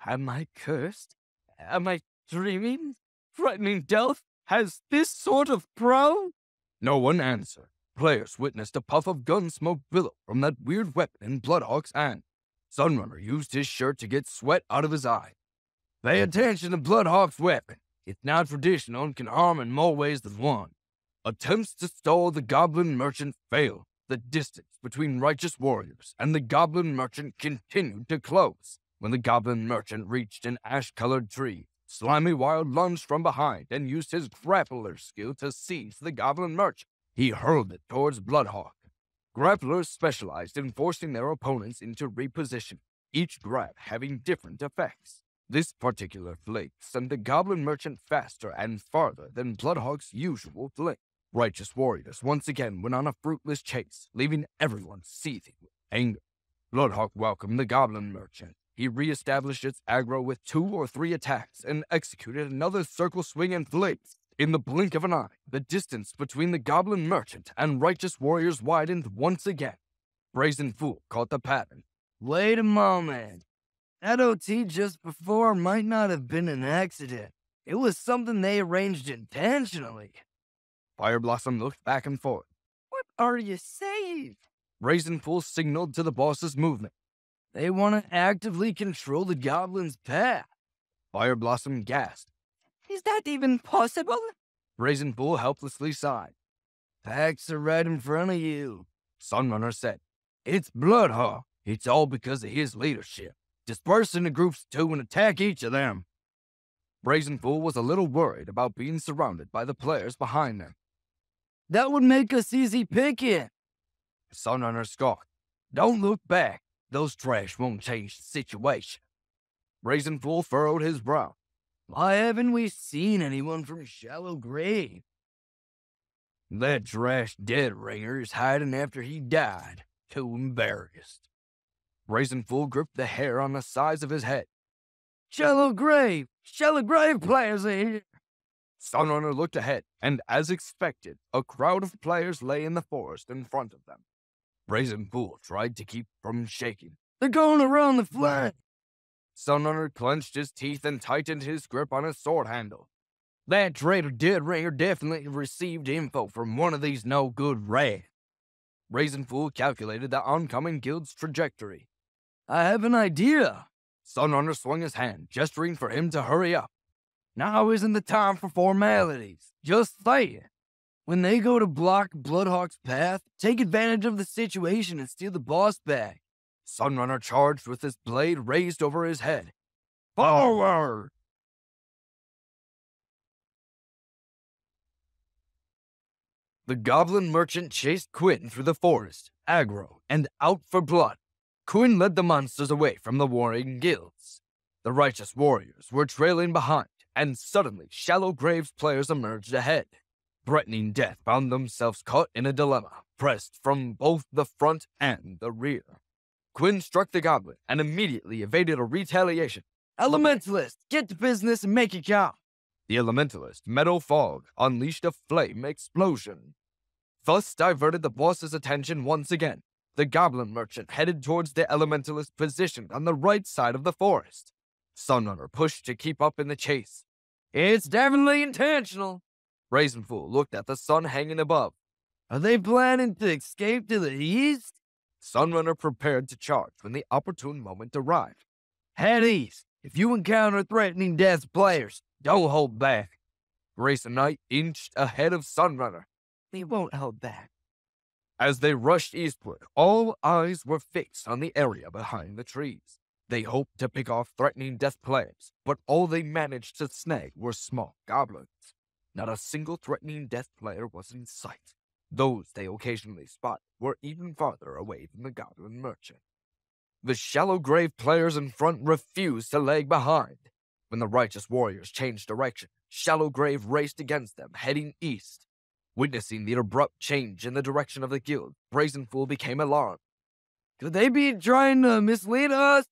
Am I cursed? Am I dreaming? Threatening death? Has this sort of pro? No one answered. Players witnessed a puff of gun smoke billow from that weird weapon in Bloodhawk's hand. Sunrunner used his shirt to get sweat out of his eye. Pay attention to Bloodhawk's weapon. It's now traditional and can harm in more ways than one. Attempts to stall the Goblin Merchant failed. The distance between righteous warriors and the Goblin Merchant continued to close. When the Goblin Merchant reached an ash-colored tree, Slimy Wild lunged from behind and used his grappler skill to seize the Goblin Merchant. He hurled it towards Bloodhawk. Grapplers specialized in forcing their opponents into reposition, each grab having different effects. This particular flick sent the Goblin Merchant faster and farther than Bloodhawk's usual flick. Righteous warriors once again went on a fruitless chase, leaving everyone seething with anger. Bloodhawk welcomed the Goblin Merchant. He re-established its aggro with 2 or 3 attacks and executed another circle swing and flick. In the blink of an eye, the distance between the Goblin Merchant and Righteous warriors widened once again. Brazen Fool caught the pattern. Wait a moment. That OT just before might not have been an accident. It was something they arranged intentionally. Fire Blossom looked back and forth. What are you saying? Brazen Fool signaled to the boss's movement. They want to actively control the Goblin's path. Fire Blossom gasped. Is that even possible? Brazen Fool helplessly sighed. Facts are right in front of you, Sunrunner said. It's Bloodhawk. It's all because of his leadership. Disperse into groups 2 and attack each of them. Brazen Fool was a little worried about being surrounded by the players behind them. That would make us easy picking. Sunrunner scoffed. Don't look back. Those trash won't change the situation. Brazen Fool furrowed his brow. Why haven't we seen anyone from Shallow Grave? That trash dead ringer is hiding after he died. Too embarrassed. Brazen Fool gripped the hair on the sides of his head. Shallow Grave players are here. Sunrunner looked ahead, and as expected, a crowd of players lay in the forest in front of them. Brazen Fool tried to keep from shaking. They're going around the flank. Sunrunner clenched his teeth and tightened his grip on his sword handle. That traitor dead ringer definitely received info from one of these no-good rats. Brazen Fool calculated the oncoming guild's trajectory. I have an idea. Sunrunner swung his hand, gesturing for him to hurry up. Now isn't the time for formalities. Just say it. When they go to block Bloodhawk's path, take advantage of the situation and steal the boss back. Sunrunner charged with his blade raised over his head. Forward! The Goblin Merchant chased Quinn through the forest, aggro, and out for blood. Quinn led the monsters away from the warring guilds. The righteous warriors were trailing behind, and suddenly Shallow Grave's players emerged ahead. Threatening death found themselves caught in a dilemma, pressed from both the front and the rear. Quinn struck the goblin and immediately evaded a retaliation. Elementalist, get to business and make it count. The Elementalist, Meadow Fog, unleashed a flame explosion. Thus diverted the boss's attention once again. The Goblin Merchant headed towards the Elementalist positioned on the right side of the forest. Sunrunner pushed to keep up in the chase. It's definitely intentional. Brazen Fool looked at the sun hanging above. Are they planning to escape to the east? Sunrunner prepared to charge when the opportune moment arrived. Head east. If you encounter threatening death players, don't hold back. Grayson Knight inched ahead of Sunrunner. They won't hold back. As they rushed eastward, all eyes were fixed on the area behind the trees. They hoped to pick off threatening death players, but all they managed to snag were small goblins. Not a single threatening death player was in sight. Those they occasionally spotted were even farther away than the Goblin Merchant. The Shallow Grave players in front refused to lag behind. When the righteous warriors changed direction, Shallow Grave raced against them, heading east. Witnessing the abrupt change in the direction of the guild, Brazen Fool became alarmed. Could they be trying to mislead us?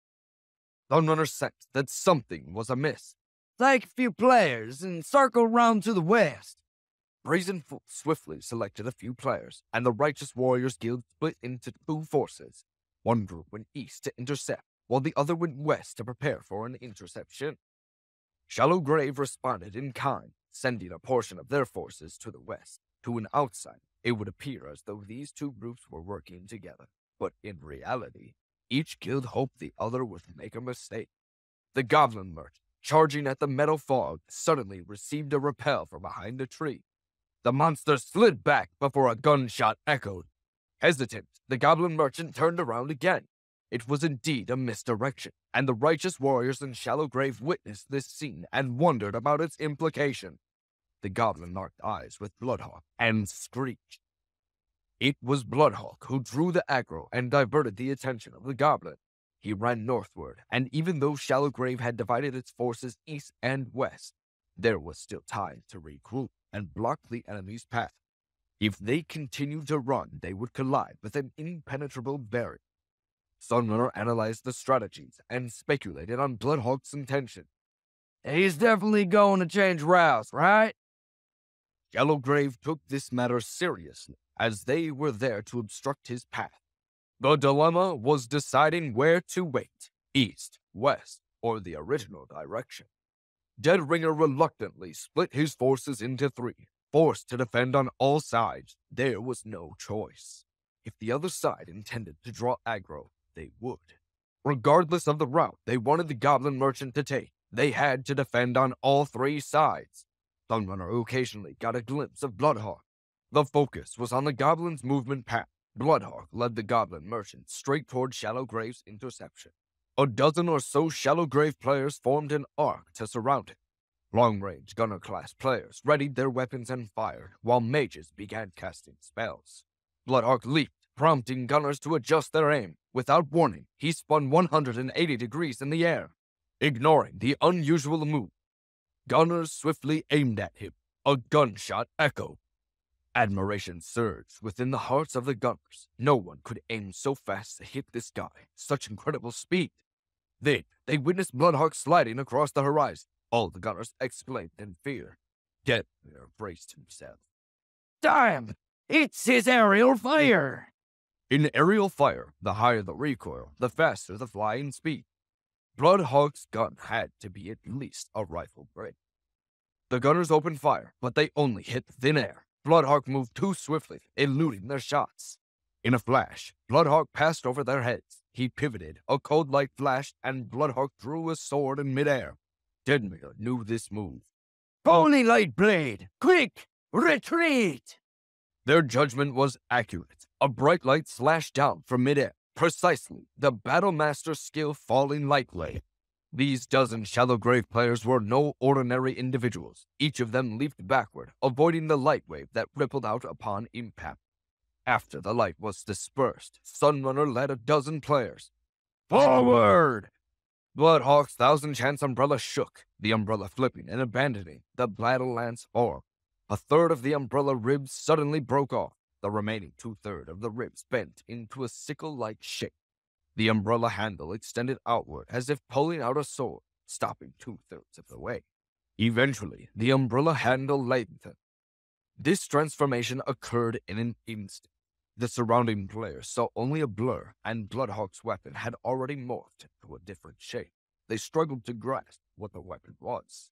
Sunrunner sensed that something was amiss. Take a few players and circle round to the west. Brazen Fool swiftly selected a few players, and the Righteous Warriors Guild split into two forces. One group went east to intercept, while the other went west to prepare for an interception. Shallow Grave responded in kind, sending a portion of their forces to the west. To an outsider, it would appear as though these two groups were working together, but in reality, each guild hoped the other would make a mistake. The Goblin Merchant, charging at the metal fog, suddenly received a repel from behind a tree. The monster slid back before a gunshot echoed. Hesitant, the Goblin Merchant turned around again. It was indeed a misdirection, and the Righteous Warriors in Shallow Grave witnessed this scene and wondered about its implication. The Goblin locked eyes with Bloodhawk and screeched. It was Bloodhawk who drew the aggro and diverted the attention of the Goblin. He ran northward, and even though Shallow Grave had divided its forces east and west, there was still time to regroup and block the enemy's path. If they continued to run, they would collide with an impenetrable barrier. Sunrunner analyzed the strategies and speculated on Bloodhawk's intention. He's definitely going to change routes, right? Shallow Grave took this matter seriously, as they were there to obstruct his path. The dilemma was deciding where to wait, east, west, or the original direction. Deadringer reluctantly split his forces into three, forced to defend on all sides. There was no choice. If the other side intended to draw aggro, they would. Regardless of the route they wanted the Goblin Merchant to take, they had to defend on all three sides. Sunrunner occasionally got a glimpse of Bloodhawk. The focus was on the Goblin's movement path. Bloodhawk led the Goblin Merchant straight toward Shallow Grave's interception. A dozen or so Shallow Grave players formed an arc to surround it. Long-range gunner-class players readied their weapons and fired, while mages began casting spells. Bloodhawk leaped, prompting gunners to adjust their aim. Without warning, he spun 180 degrees in the air. Ignoring the unusual move, gunners swiftly aimed at him. A gunshot echoed. Admiration surged within the hearts of the gunners. No one could aim so fast to hit this guy. Such incredible speed. Then, they witnessed Bloodhawk sliding across the horizon. All the gunners exclaimed in fear. Deadringer braced himself. Damn! It's his aerial fire! In aerial fire, the higher the recoil, the faster the flying speed. Bloodhawk's gun had to be at least a rifle grade. The gunners opened fire, but they only hit thin air. Bloodhawk moved too swiftly, eluding their shots. In a flash, Bloodhawk passed over their heads. He pivoted, a cold light flashed, and Bloodhawk drew a sword in midair. Deadringer knew this move. Pony Light Blade! Quick! Retreat! Their judgment was accurate. A bright light slashed down from midair. Precisely, the Battlemaster's skill falling lightly. These dozen Shallow Grave players were no ordinary individuals. Each of them leaped backward, avoiding the light wave that rippled out upon impact. After the light was dispersed, Sunrunner led a dozen players. Forward! Bloodhawk's Thousand Chance umbrella shook, the umbrella flipping and abandoning the battle lance form. A third of the umbrella ribs suddenly broke off. The remaining two-thirds of the ribs bent into a sickle-like shape. The umbrella handle extended outward as if pulling out a sword, stopping two-thirds of the way. Eventually, the umbrella handle lengthened. This transformation occurred in an instant. The surrounding players saw only a blur, and Bloodhawk's weapon had already morphed into a different shape. They struggled to grasp what the weapon was.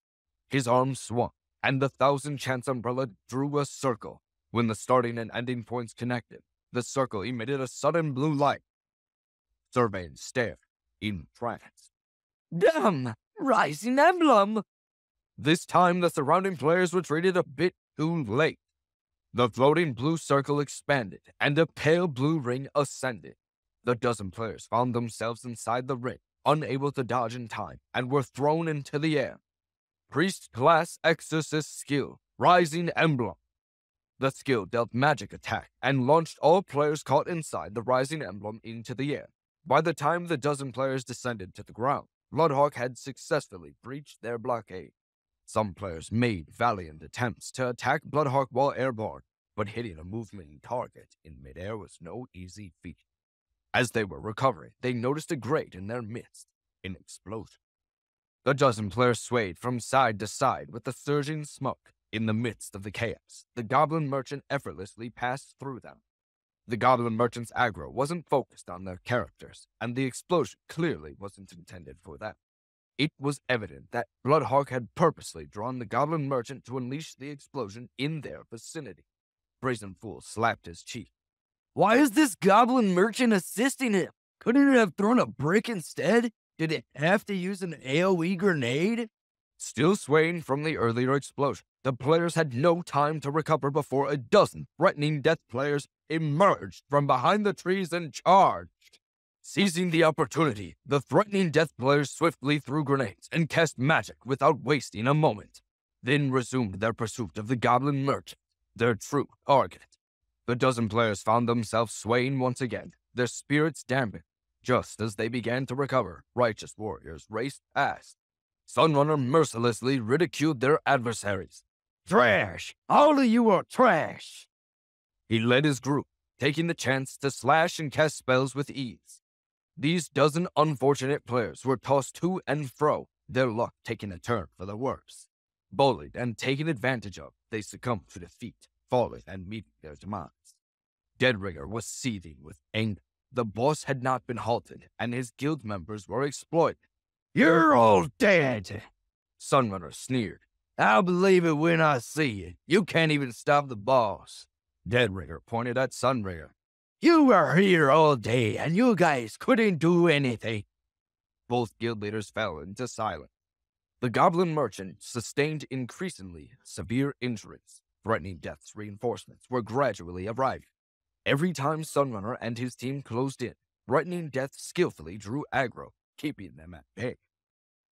His arm swung, and the Thousand Chance umbrella drew a circle. When the starting and ending points connected, the circle emitted a sudden blue light. Surveying stared, entranced. Damn! Rising emblem! This time the surrounding players retreated a bit too late. The floating blue circle expanded, and a pale blue ring ascended. The dozen players found themselves inside the ring, unable to dodge in time, and were thrown into the air. Priest-class exorcist skill, Rising Emblem. The skill dealt magic attack and launched all players caught inside the Rising Emblem into the air. By the time the dozen players descended to the ground, Bloodhawk had successfully breached their blockade. Some players made valiant attempts to attack Bloodhawk while airborne, but hitting a moving target in midair was no easy feat. As they were recovering, they noticed a grate in their midst. an explosion. The dozen players swayed from side to side with the surging smoke. In the midst of the chaos, the Goblin Merchant effortlessly passed through them. The Goblin Merchant's aggro wasn't focused on their characters, and the explosion clearly wasn't intended for them. It was evident that Bloodhawk had purposely drawn the Goblin Merchant to unleash the explosion in their vicinity. Brazen Fool slapped his cheek. Why is this Goblin Merchant assisting him? Couldn't it have thrown a brick instead? Did it have to use an AoE grenade? Still swaying from the earlier explosion, the players had no time to recover before a dozen threatening death players emerged from behind the trees and charged. Seizing the opportunity, the threatening death players swiftly threw grenades and cast magic without wasting a moment, then resumed their pursuit of the Goblin Merchant, their true target. The dozen players found themselves swaying once again, their spirits dampened. Just as they began to recover, righteous warriors raced past. Sunrunner mercilessly ridiculed their adversaries. Trash! All of you are trash! He led his group, taking the chance to slash and cast spells with ease. These dozen unfortunate players were tossed to and fro, their luck taking a turn for the worse. Bullied and taken advantage of, they succumbed to defeat, falling and meeting their demise. Deadringer was seething with anger. The boss had not been halted, and his guild members were exploited. You're all dead! Sunrunner sneered. I'll believe it when I see it. You can't even stop the boss. Deadringer pointed at Sunringer. You were here all day, and you guys couldn't do anything. Both guild leaders fell into silence. The Goblin Merchant sustained increasingly severe injuries. Threatening Death's reinforcements were gradually arriving. Every time Sunrunner and his team closed in, Threatening Death skillfully drew aggro, keeping them at bay.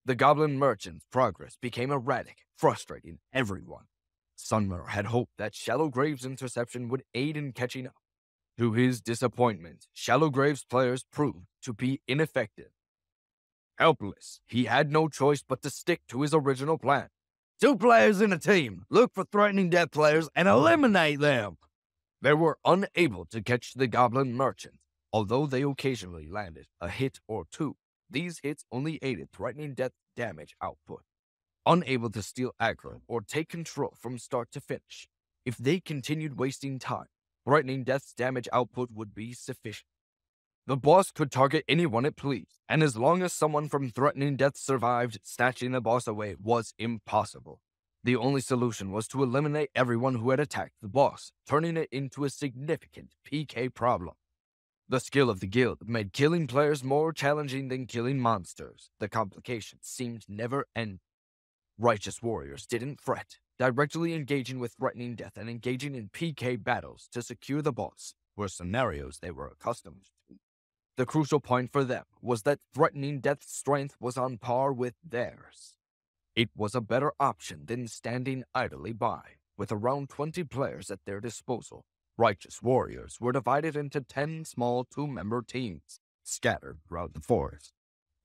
The Goblin Merchant's progress became erratic, frustrating everyone. Sunrunner had hoped that Shallowgrave's interception would aid in catching up. To his disappointment, Shallowgrave's players proved to be ineffective. Helpless, he had no choice but to stick to his original plan. 2 players in a team. Look for Threatening Death players and eliminate them. They were unable to catch the Goblin Merchant. Although they occasionally landed a hit or two, these hits only aided Threatening Death's damage output. Unable to steal aggro or take control from start to finish, if they continued wasting time, Threatening Death's damage output would be sufficient. The boss could target anyone it pleased, and as long as someone from Threatening Death survived, snatching the boss away was impossible. The only solution was to eliminate everyone who had attacked the boss, turning it into a significant PK problem. The skill of the guild made killing players more challenging than killing monsters. The complications seemed never-ending. Righteous warriors didn't fret, directly engaging with Threatening Death and engaging in PK battles to secure the boss were scenarios they were accustomed to. The crucial point for them was that Threatening Death's strength was on par with theirs. It was a better option than standing idly by. With around 20 players at their disposal, righteous warriors were divided into 10 small 2-member teams, scattered throughout the forest.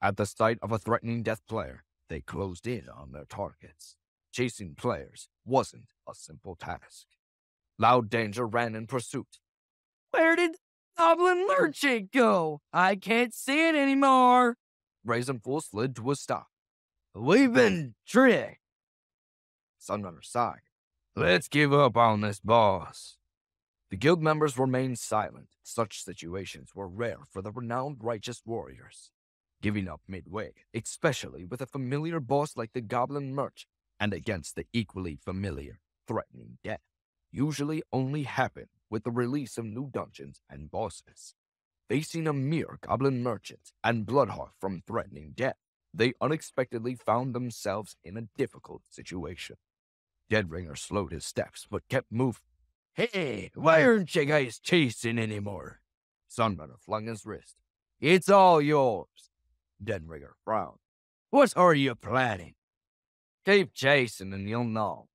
At the sight of a Threatening Death player, they closed in on their targets. Chasing players wasn't a simple task. Loud Danger ran in pursuit. Where did Goblin Merchant go? I can't see it anymore. Brazen Fool slid to a stop. We've been tricked. Sunrunner sighed. Let's give up on this boss. The guild members remained silent. Such situations were rare for the renowned righteous warriors. Giving up midway, especially with a familiar boss like the Goblin Merchant, and against the equally familiar Threatening Death, usually only happened with the release of new dungeons and bosses. Facing a mere Goblin Merchant and Bloodhawk from Threatening Death, they unexpectedly found themselves in a difficult situation. Deadringer slowed his steps, but kept moving. Hey, why aren't you guys chasing anymore? Sunrunner flung his wrist. It's all yours. Deadringer frowned. What are you planning? Keep chasing and you'll know.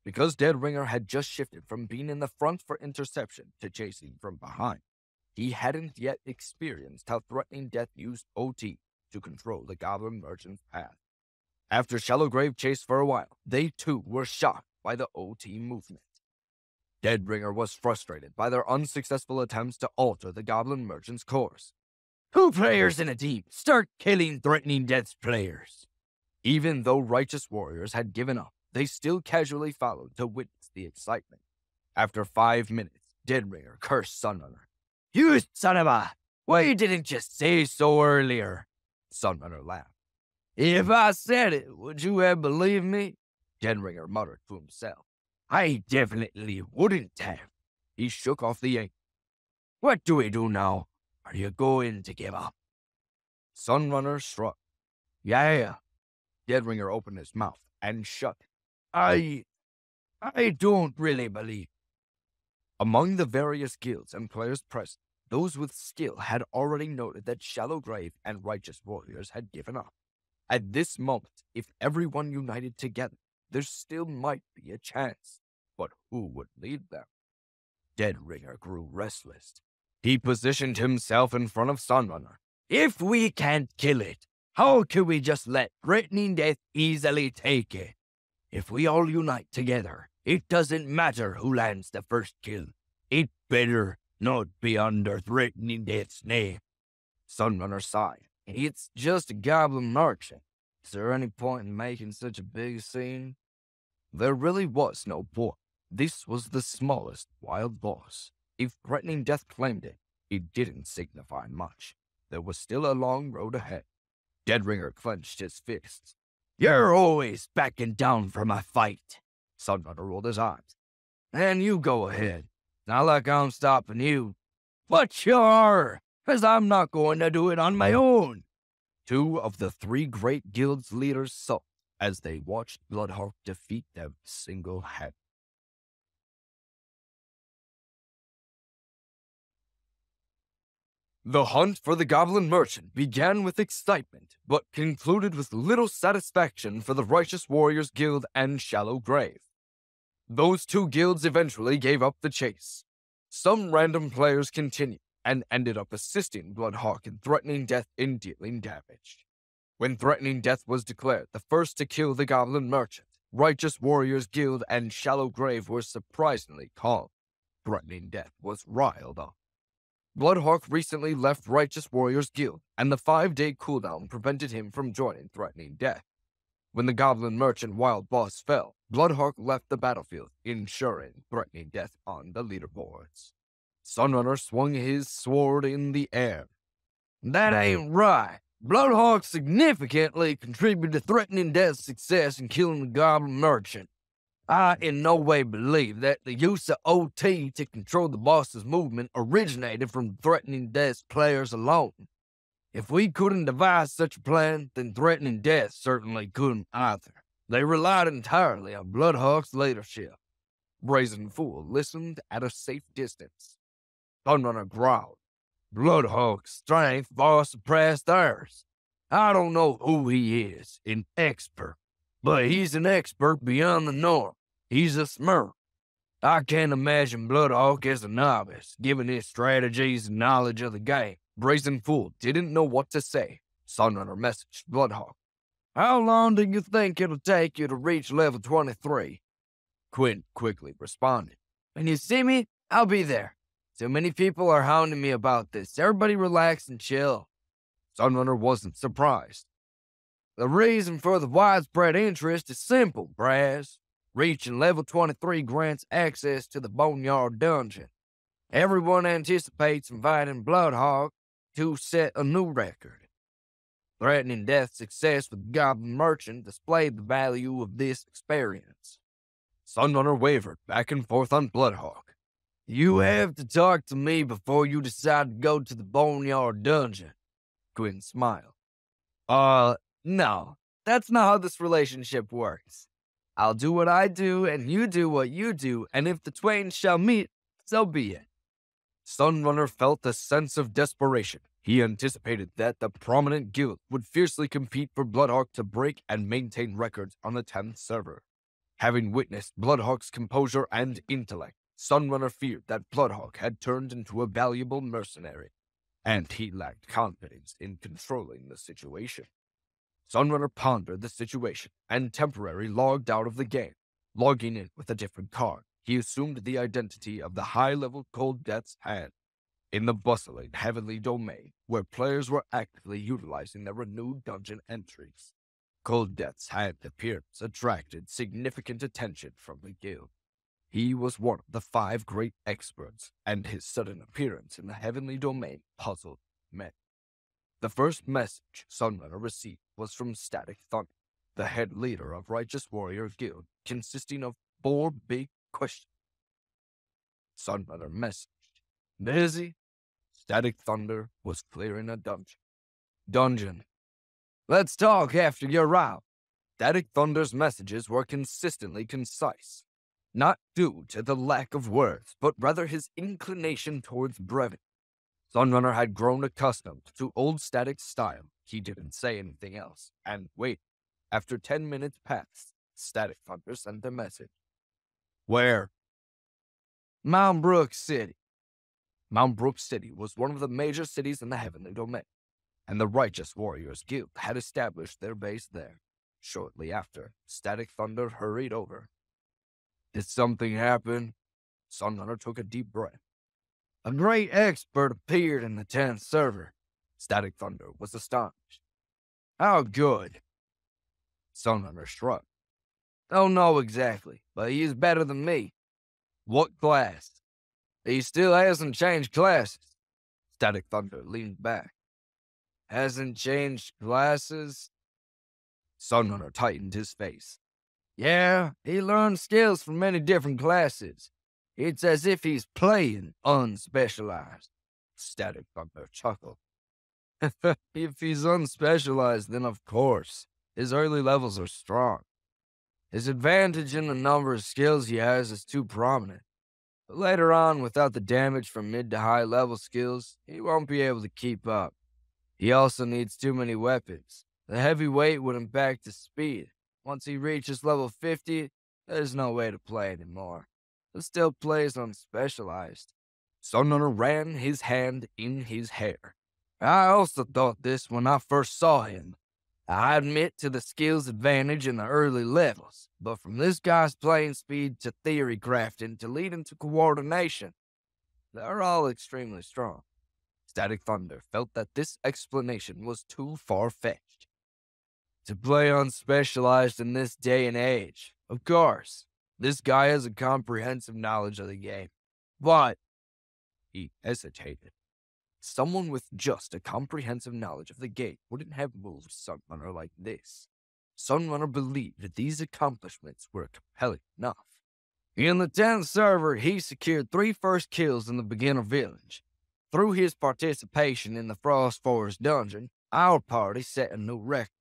Because Deadringer had just shifted from being in the front for interception to chasing from behind, he hadn't yet experienced how Threatening Death used OT to control the Goblin Merchant's path. After Shallowgrave chased for a while, they too were shocked by the OT movement. Deadringer was frustrated by their unsuccessful attempts to alter the Goblin Merchant's course. 2 players in a team. Start killing Threatening Death's players. Even though righteous warriors had given up, they still casually followed to witness the excitement. After 5 minutes, Deadringer cursed Sunrunner. You son of a... Why you didn't just say so earlier? Sunrunner laughed. If I said it, would you have believed me? Deadringer muttered to himself. I definitely wouldn't have. He shook off the ink. What do we do now? Are you going to give up? Sunrunner shrugged. Yeah. Deadringer opened his mouth and shut it. I don't really believe. Among the various guilds and players present, those with skill had already noted that Shallow Grave and Righteous Warriors had given up. At this moment, if everyone united together, there still might be a chance. But who would lead them? Deadringer grew restless. He positioned himself in front of Sunrunner. If we can't kill it, how can we just let Threatening Death easily take it? If we all unite together, it doesn't matter who lands the first kill. It better not be under Threatening Death's name. Sunrunner sighed. It's just a goblin merchant. Is there any point in making such a big scene? There really was no point. This was the smallest wild boss. If Threatening Death claimed it, it didn't signify much. There was still a long road ahead. Deadringer clenched his fists. You're always backing down from a fight. Sunrunner rolled his eyes. And you go ahead. Not like I'm stopping you. But you are, 'cause I'm not going to do it on my own. 2 of the 3 great guild's leaders sulked as they watched Bloodhawk defeat them single-handedly. The hunt for the Goblin Merchant began with excitement, but concluded with little satisfaction for the Righteous Warriors Guild and Shallow Grave. Those 2 guilds eventually gave up the chase. Some random players continued and ended up assisting Bloodhawk and Threatening Death in dealing damage. When Threatening Death was declared the first to kill the Goblin Merchant, Righteous Warriors Guild and Shallow Grave were surprisingly calm. Threatening Death was riled up. Bloodhawk recently left Righteous Warriors Guild, and the 5-day cooldown prevented him from joining Threatening Death. When the Goblin Merchant Wild Boss fell, Bloodhawk left the battlefield, ensuring Threatening Death on the leaderboards. Sunrunner swung his sword in the air. That ain't right. Bloodhawk significantly contributed to Threatening Death's success in killing the Goblin Merchant. I in no way believe that the use of OT to control the boss's movement originated from Threatening Death's players alone. If we couldn't devise such a plan, then Threatening Death certainly couldn't either. They relied entirely on Bloodhawk's leadership. Brazen Fool listened at a safe distance. Sunrunner growled. Bloodhawk's strength far surpassed theirs. I don't know who he is, an expert, but he's an expert beyond the norm. He's a smurf. I can't imagine Bloodhawk as a novice, given his strategies and knowledge of the game. Brazen Fool didn't know what to say. Sunrunner messaged Bloodhawk. How long do you think it'll take you to reach level 23? Quinn quickly responded. When you see me, I'll be there. So many people are hounding me about this. Everybody relax and chill. Sunrunner wasn't surprised. The reason for the widespread interest is simple, Braz. Reaching level 23 grants access to the Boneyard Dungeon. Everyone anticipates inviting Bloodhawk to set a new record. Threatening Death's success with Goblin Merchant displayed the value of this experience. Sunrunner wavered back and forth on Bloodhawk. You have to talk to me before you decide to go to the Boneyard Dungeon. Gwyn smiled. No, that's not how this relationship works. I'll do what I do, and you do what you do, and if the twain shall meet, so be it. Sunrunner felt a sense of desperation. He anticipated that the prominent guild would fiercely compete for Bloodhawk to break and maintain records on the 10th server. Having witnessed Bloodhawk's composure and intellect, Sunrunner feared that Bloodhawk had turned into a valuable mercenary, and he lacked confidence in controlling the situation. Sunrunner pondered the situation and temporarily logged out of the game. Logging in with a different card, he assumed the identity of the high-level Cold Death's Hand. In the bustling heavenly domain, where players were actively utilizing their renewed dungeon entries, Cold Death's hand appearance attracted significant attention from the guild. He was one of the 5 great experts, and his sudden appearance in the heavenly domain puzzled many. The first message Sunrunner received was from Static Thunder, the head leader of Righteous Warrior Guild, consisting of 4 big questions. Sunrunner messaged, "Busy?" Static Thunder was clearing a Dungeon. "Let's talk after you're out." Static Thunder's messages were consistently concise, not due to the lack of words, but rather his inclination towards brevity. Sunrunner had grown accustomed to old Static's style. He didn't say anything else, and wait. After 10 minutes passed, Static Thunder sent a message. "Where?" "Mount Brook City." Mount Brook City was one of the major cities in the Heavenly Domain, and the Righteous Warriors Guild had established their base there. Shortly after, Static Thunder hurried over. "Did something happen?" Sunrunner took a deep breath. "A great expert appeared in the 10th server." Static Thunder was astonished. "How good?" Sunrunner shrugged. "Don't know exactly, but he is better than me." "What class?" "He still hasn't changed classes." Static Thunder leaned back. "Hasn't changed classes?" Sunrunner tightened his face. "Yeah, he learned skills from many different classes. It's as if he's playing unspecialized." Static Thunder chuckled. "If he's unspecialized, then of course, his early levels are strong. His advantage in the number of skills he has is too prominent. But later on, without the damage from mid to high level skills, he won't be able to keep up. He also needs too many weapons. The heavy weight would impact his speed. Once he reaches level 50, there's no way to play anymore. He still plays unspecialized." Sunrunner ran his hand in his hair. "I also thought this when I first saw him. I admit to the skills advantage in the early levels, but from this guy's playing speed to theory crafting to leading to coordination, they're all extremely strong." Static Thunder felt that this explanation was too far-fetched. "To play unspecialized in this day and age, of course, this guy has a comprehensive knowledge of the game. But," he hesitated, "someone with just a comprehensive knowledge of the game wouldn't have moved Sunrunner like this." Sunrunner believed that these accomplishments were compelling enough. "In the 10th server, he secured 3 first kills in the beginner village. Through his participation in the Frost Forest dungeon, our party set a new record.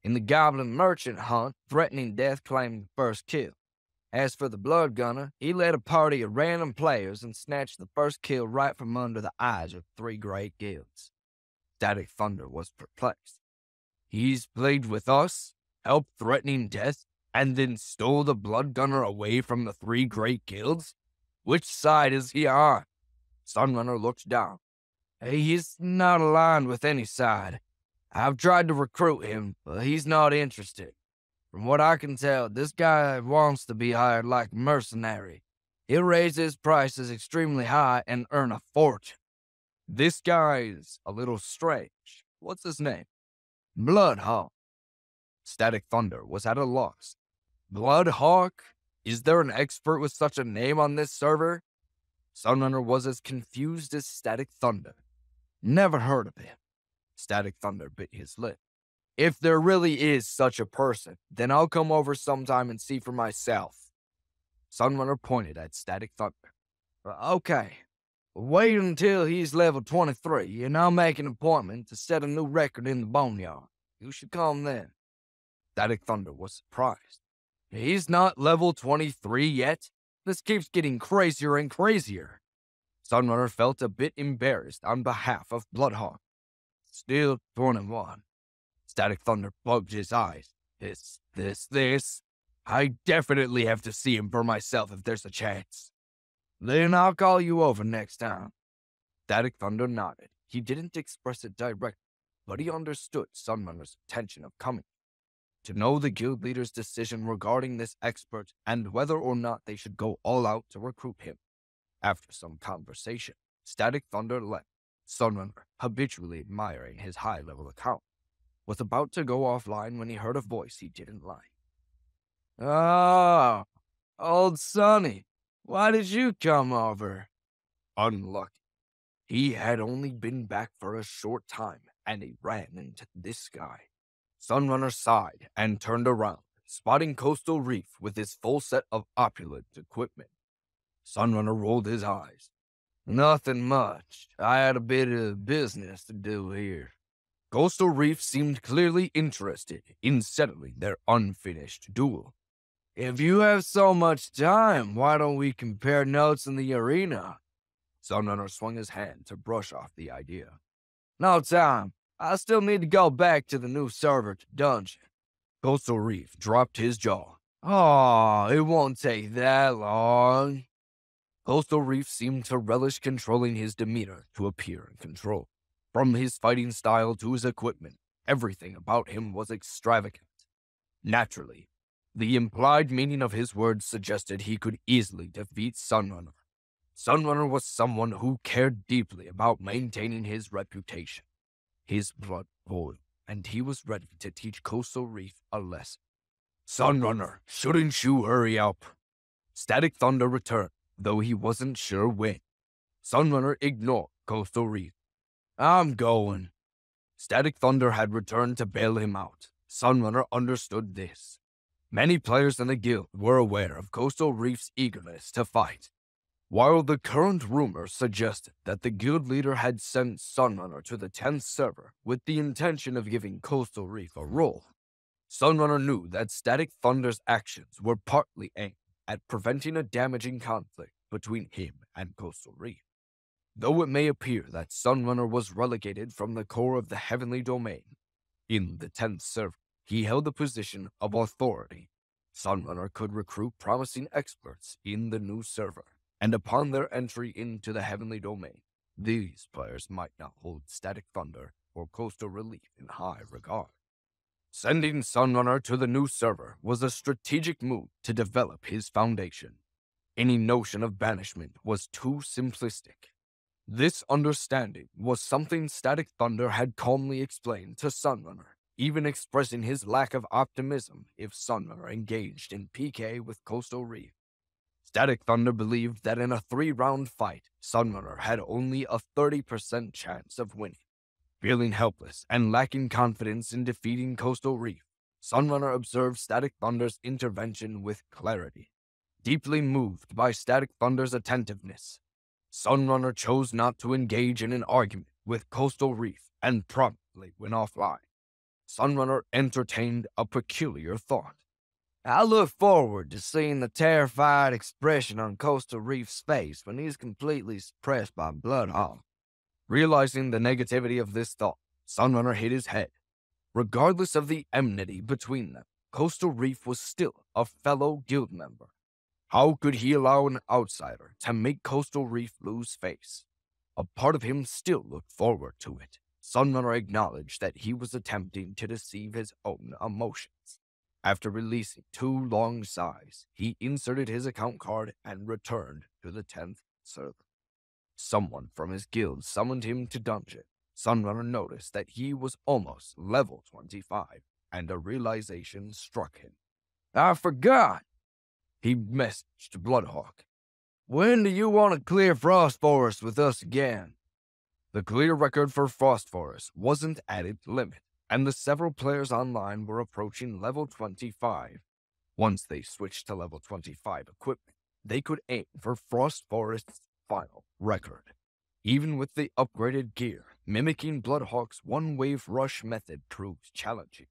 In the Goblin Merchant hunt, Threatening Death claimed the first kill. As for the Blood Gunner, he led a party of random players and snatched the first kill right from under the eyes of 3 great guilds." Static Thunder was perplexed. "He's played with us, helped Threatening Death, and then stole the Blood Gunner away from the 3 great guilds? Which side is he on?" Sunrunner looked down. "He's not aligned with any side. I've tried to recruit him, but he's not interested. From what I can tell, this guy wants to be hired like a mercenary. He'll raise his prices extremely high and earn a fortune." "This guy's a little strange. What's his name?" "Bloodhawk." Static Thunder was at a loss. "Bloodhawk? Is there an expert with such a name on this server?" Sunrunner was as confused as Static Thunder. "Never heard of him." Static Thunder bit his lip. "If there really is such a person, then I'll come over sometime and see for myself." Sunrunner pointed at Static Thunder. "Okay, wait until he's level 23, and I'll make an appointment to set a new record in the Boneyard. You should come then." Static Thunder was surprised. "He's not level 23 yet? This keeps getting crazier and crazier." Sunrunner felt a bit embarrassed on behalf of Bloodhawk. "Still 21. Static Thunder bugged his eyes. This. I definitely have to see him for myself if there's a chance." "Then I'll call you over next time." Static Thunder nodded. He didn't express it directly, but he understood Sunrunner's intention of coming. To know the guild leader's decision regarding this expert and whether or not they should go all out to recruit him. After some conversation, Static Thunder left. Sunrunner, habitually admiring his high-level account, was about to go offline when he heard a voice he didn't like. Oh, old Sonny, why did you come over? Unlucky. He had only been back for a short time, and he ran into this guy. Sunrunner sighed and turned around, spotting Coastal Reef with his full set of opulent equipment. Sunrunner rolled his eyes. Nothing much. I had a bit of business to do here. Coastal Reef seemed clearly interested in settling their unfinished duel. If you have so much time, why don't we compare notes in the arena? Sunrunner swung his hand to brush off the idea. No time. I still need to go back to the new server to dungeon. Coastal Reef dropped his jaw. Oh, it won't take that long. Coastal Reef seemed to relish controlling his demeanor to appear in control. From his fighting style to his equipment, everything about him was extravagant. Naturally, the implied meaning of his words suggested he could easily defeat Sunrunner. Sunrunner was someone who cared deeply about maintaining his reputation. His blood boiled, and he was ready to teach Coastal Reef a lesson. Sunrunner, shouldn't you hurry up? Static Thunder returned, though he wasn't sure when. Sunrunner ignored Coastal Reef. I'm going. Static Thunder had returned to bail him out. Sunrunner understood this. Many players in the guild were aware of Coastal Reef's eagerness to fight. While the current rumor suggested that the guild leader had sent Sunrunner to the 10th server with the intention of giving Coastal Reef a role, Sunrunner knew that Static Thunder's actions were partly aimed at preventing a damaging conflict between him and Coastal Reef. Though it may appear that Sunrunner was relegated from the core of the heavenly domain, in the 10th server, he held a position of authority. Sunrunner could recruit promising experts in the new server, and upon their entry into the heavenly domain, these players might not hold Static Thunder or Coastal Relief in high regard. Sending Sunrunner to the new server was a strategic move to develop his foundation. Any notion of banishment was too simplistic. This understanding was something Static Thunder had calmly explained to Sunrunner, even expressing his lack of optimism if Sunrunner engaged in PK with Coastal Reef. Static Thunder believed that in a 3-round fight, Sunrunner had only a 30% chance of winning. Feeling helpless and lacking confidence in defeating Coastal Reef, Sunrunner observed Static Thunder's intervention with clarity. Deeply moved by Static Thunder's attentiveness, Sunrunner chose not to engage in an argument with Coastal Reef and promptly went offline. Sunrunner entertained a peculiar thought. I look forward to seeing the terrified expression on Coastal Reef's face when he's completely suppressed by Bloodhawk. Realizing the negativity of this thought, Sunrunner hit his head. Regardless of the enmity between them, Coastal Reef was still a fellow guild member. How could he allow an outsider to make Coastal Reef lose face? A part of him still looked forward to it. Sunrunner acknowledged that he was attempting to deceive his own emotions. After releasing 2 long sighs, he inserted his account card and returned to the 10th server. Someone from his guild summoned him to dungeon. Sunrunner noticed that he was almost level 25, and a realization struck him. I forgot. He messaged Bloodhawk. When do you want to clear Frost Forest with us again? The clear record for Frost Forest wasn't at its limit, and the several players online were approaching level 25. Once they switched to level 25 equipment, they could aim for Frost Forest's final record. Even with the upgraded gear, mimicking Bloodhawk's one-wave rush method proved challenging.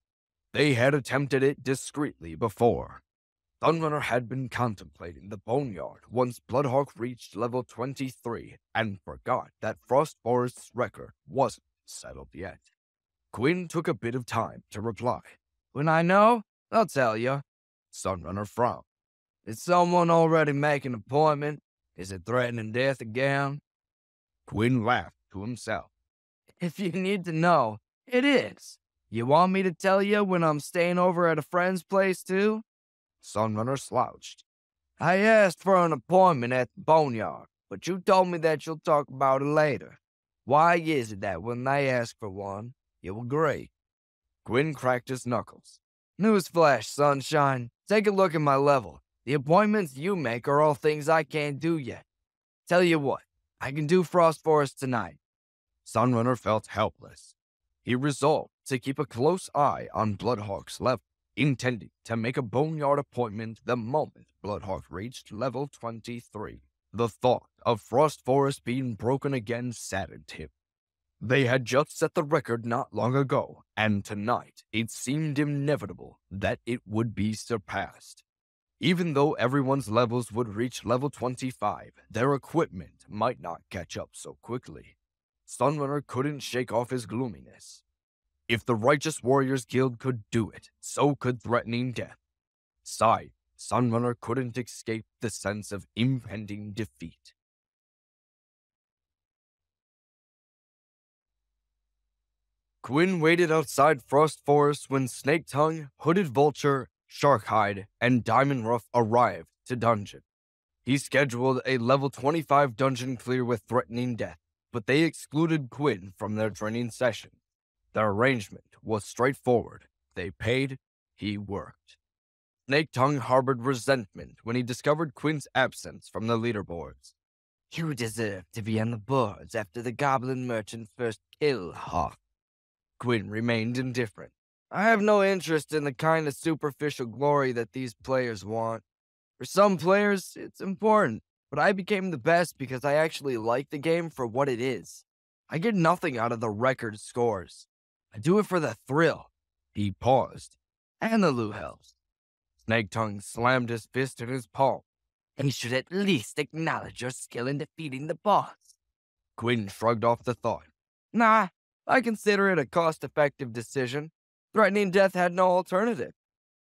They had attempted it discreetly before. Sunrunner had been contemplating the Boneyard once Bloodhawk reached level 23 and forgot that Frost Forest's record wasn't settled yet. Quinn took a bit of time to reply. When I know, I'll tell you. Sunrunner frowned. Did someone already make an appointment? Is it threatening death again? Quinn laughed to himself. If you need to know, it is. You want me to tell you when I'm staying over at a friend's place too? Sunrunner slouched. I asked for an appointment at the Boneyard, but you told me that you'll talk about it later. Why is it that when they ask for one, you agree? Quinn cracked his knuckles. Newsflash, sunshine. Take a look at my level. The appointments you make are all things I can't do yet. Tell you what, I can do Frost Forest tonight. Sunrunner felt helpless. He resolved to keep a close eye on Bloodhawk's level, intending to make a boneyard appointment the moment Bloodhawk reached level 23. The thought of Frost Forest being broken again saddened him. They had just set the record not long ago, and tonight it seemed inevitable that it would be surpassed. Even though everyone's levels would reach level 25, their equipment might not catch up so quickly. Sunrunner couldn't shake off his gloominess. If the Righteous Warriors Guild could do it, so could Threatening Death. Sighed, Sunrunner couldn't escape the sense of impending defeat. Quinn waited outside Frost Forest when Snake Tongue, Hooded Vulture, Sharkhide, and Diamond Ruff arrived to dungeon. He scheduled a level 25 dungeon clear with Threatening Death, but they excluded Quinn from their training session. Their arrangement was straightforward. They paid, he worked. Snake Tongue harbored resentment when he discovered Quinn's absence from the leaderboards. You deserve to be on the boards after the Goblin Merchant's first kill, Hawk. Quinn remained indifferent. I have no interest in the kind of superficial glory that these players want. For some players, it's important, but I became the best because I actually like the game for what it is. I get nothing out of the record scores. I do it for the thrill. He paused. And the loot helps. Snake Tongue slammed his fist in his palm. You should at least acknowledge your skill in defeating the boss. Quinn shrugged off the thought. Nah, I consider it a cost-effective decision. Threatening Death had no alternative.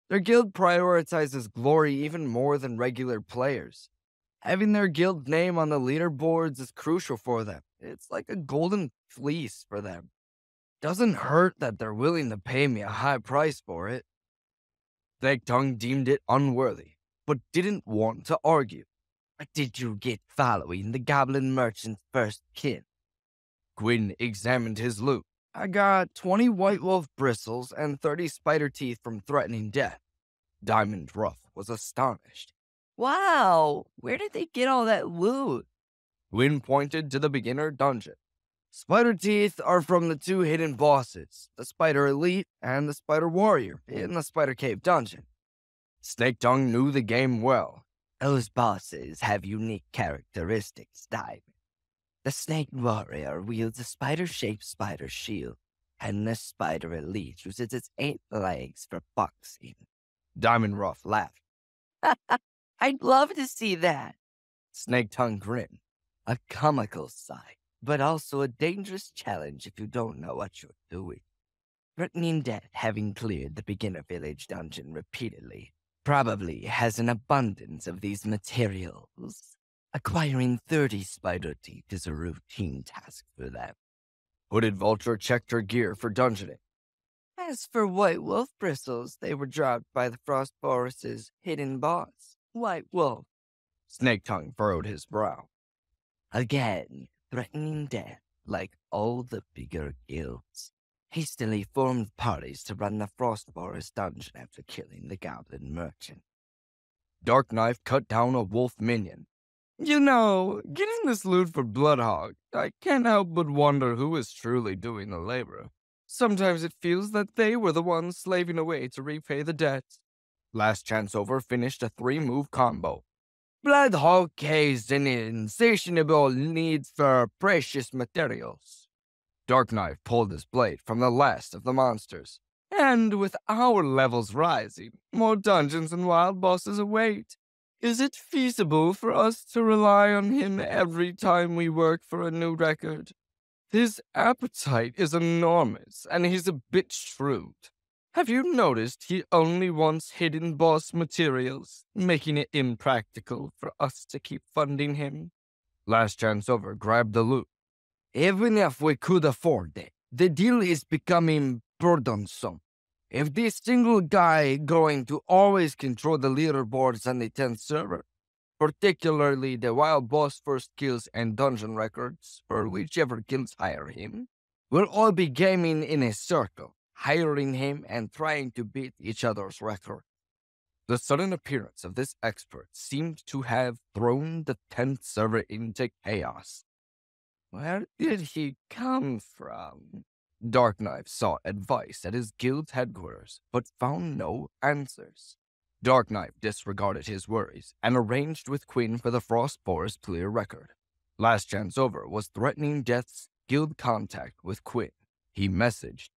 Their guild prioritizes glory even more than regular players. Having their guild name on the leaderboards is crucial for them. It's like a golden fleece for them. Doesn't hurt that they're willing to pay me a high price for it. Snake Tongue deemed it unworthy, but didn't want to argue. What did you get following the Goblin Merchant's first kill? Quinn examined his loot. I got 20 White Wolf bristles and 30 spider teeth from Threatening Death. Diamond Ruff was astonished. Wow, where did they get all that loot? Quinn pointed to the beginner dungeon. Spider teeth are from the two hidden bosses, the Spider Elite and the Spider Warrior, in the Spider Cave dungeon. Snake Tongue knew the game well. Those bosses have unique characteristics, Diamond. The Snake Warrior wields a spider-shaped spider shield, and the Spider Elite uses its 8 legs for boxing. Diamond Ruff laughed. I'd love to see that. Snake Tongue grinned. A comical sight, but also a dangerous challenge if you don't know what you're doing. Threatening Death, having cleared the beginner village dungeon repeatedly, probably has an abundance of these materials. Acquiring 30 spider teeth is a routine task for them. Hooded Vulture checked her gear for dungeoning. As for White Wolf bristles, they were dropped by the Frost Forest's hidden boss, White Wolf. Snake Tongue furrowed his brow. Again, Threatening Death, like all the bigger guilds, hastily formed parties to run the Frost Forest dungeon after killing the Goblin Merchant. Dark Knife cut down a wolf minion. You know, getting this loot for Bloodhawk, I can't help but wonder who is truly doing the labor. Sometimes it feels that they were the ones slaving away to repay the debt. Last Chance Over finished a 3-move combo. Bloodhawk has an insatiable need for precious materials. Dark Knife pulled his blade from the last of the monsters. And with our levels rising, more dungeons and wild bosses await. Is it feasible for us to rely on him every time we work for a new record? His appetite is enormous, and he's a bit shrewd. Have you noticed he only wants hidden boss materials, making it impractical for us to keep funding him? Last Chance Over grabbed the loot. Even if we could afford it, the deal is becoming burdensome. If this single guy going to always control the leaderboards on the 10th server, particularly the wild boss first kills and dungeon records for whichever guilds hire him. We'll all be gaming in a circle, hiring him and trying to beat each other's record. The sudden appearance of this expert seemed to have thrown the 10th server into chaos. Where did he come from? Dark Knife sought advice at his guild's headquarters, but found no answers. Dark Knife disregarded his worries and arranged with Quinn for the Frost Forest clear record. Last Chance Over was threatening Death's guild contact with Quinn. He messaged,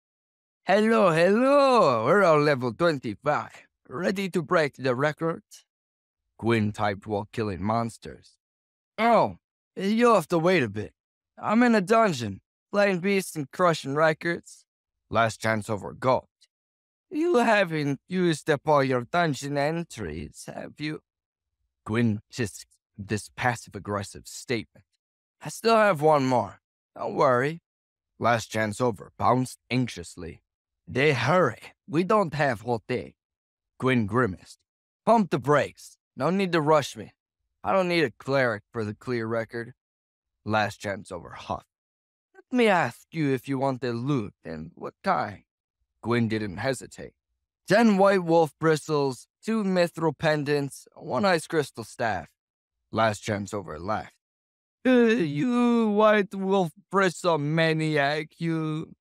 Hello, we're on level 25. Ready to break the record? Quinn typed while killing monsters. Oh, you'll have to wait a bit. I'm in a dungeon, playing beasts and crushing records. Last Chance Over gulped. You haven't used up all your dungeon entries, have you? Quinn hissed this passive-aggressive statement. I still have one more. Don't worry. Last Chance Over bounced anxiously. They hurry. We don't have all day. Quinn grimaced. Pump the brakes. No need to rush me. I don't need a cleric for the clear record. Last Chance Over huffed. Let me ask you if you want the loot and what kind. Quinn didn't hesitate. 10 white wolf bristles, 2 mithril pendants, 1 ice crystal staff. Last Chance Over laughed. You white wolf bristle maniac, you.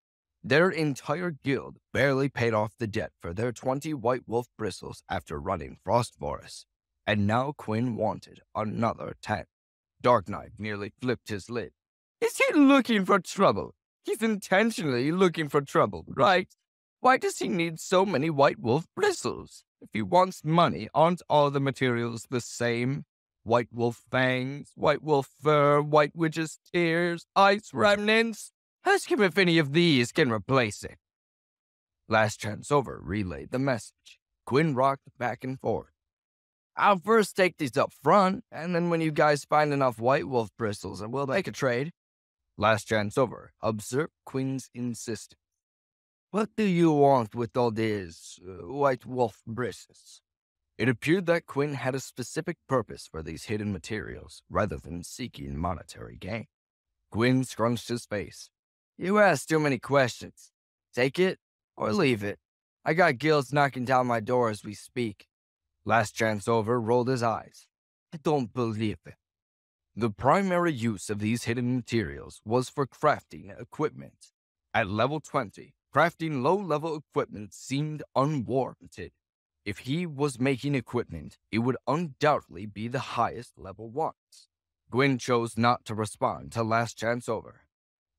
Their entire guild barely paid off the debt for their 20 white wolf bristles after running Frost Forest, and now Quinn wanted another 10. Dark Knight nearly flipped his lid. Is he looking for trouble? He's intentionally looking for trouble, right? Why does he need so many white wolf bristles? If he wants money, aren't all the materials the same? White wolf fangs, white wolf fur, white witch's tears, ice remnants? Ask him if any of these can replace it. Last Chance Over relayed the message. Quinn rocked back and forth. I'll first take these up front, and then when you guys find enough white wolf bristles, we'll make a trade. Last Chance Over observed Quinn's insistence. What do you want with all these white wolf bristles? It appeared that Quinn had a specific purpose for these hidden materials, rather than seeking monetary gain. Quinn scrunched his face. You ask too many questions. Take it or leave it. I got guilds knocking down my door as we speak. Last Chance Over rolled his eyes. I don't believe it. The primary use of these hidden materials was for crafting equipment. At level 20, crafting low-level equipment seemed unwarranted. If he was making equipment, it would undoubtedly be the highest level ones. Gwyn chose not to respond to Last Chance Over.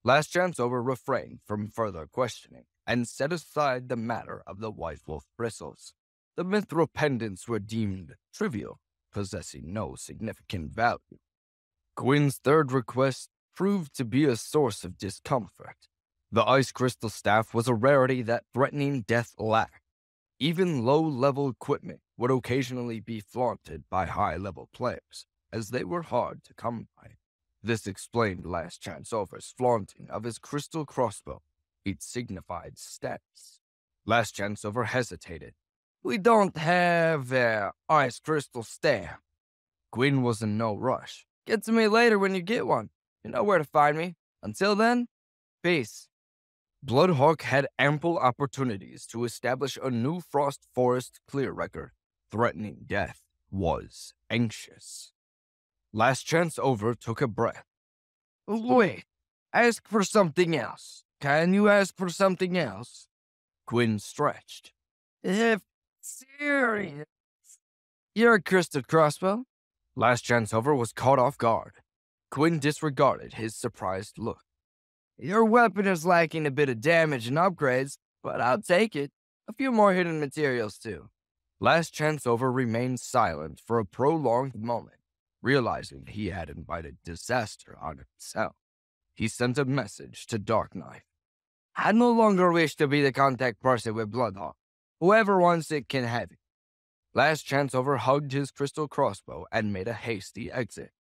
Last Chance Over refrained from further questioning and set aside the matter of the white wolf bristles. The mithril pendants were deemed trivial, possessing no significant value. Gwyn's third request proved to be a source of discomfort. The ice crystal staff was a rarity that threatening death lacked. Even low-level equipment would occasionally be flaunted by high-level players, as they were hard to come by. This explained Last Chance Over's flaunting of his crystal crossbow. It signified status. Last Chance Over hesitated. We don't have ice crystal staff. Gwyn was in no rush. Get to me later when you get one. You know where to find me. Until then, peace. Bloodhawk had ample opportunities to establish a new Frost Forest clear record. Threatening death was anxious. Last Chance Over took a breath. Wait, ask for something else. Can you ask for something else? Gwyn stretched. If serious. You're a crystal crossbow? Last Chance Over was caught off guard. Gwyn disregarded his surprised look. Your weapon is lacking a bit of damage and upgrades, but I'll take it. A few more hidden materials, too. Last Chance Over remained silent for a prolonged moment, realizing he had invited disaster on himself. He sent a message to Dark Knight. I no longer wish to be the contact person with Bloodhawk. Whoever wants it can have it. Last Chance Over hugged his crystal crossbow and made a hasty exit.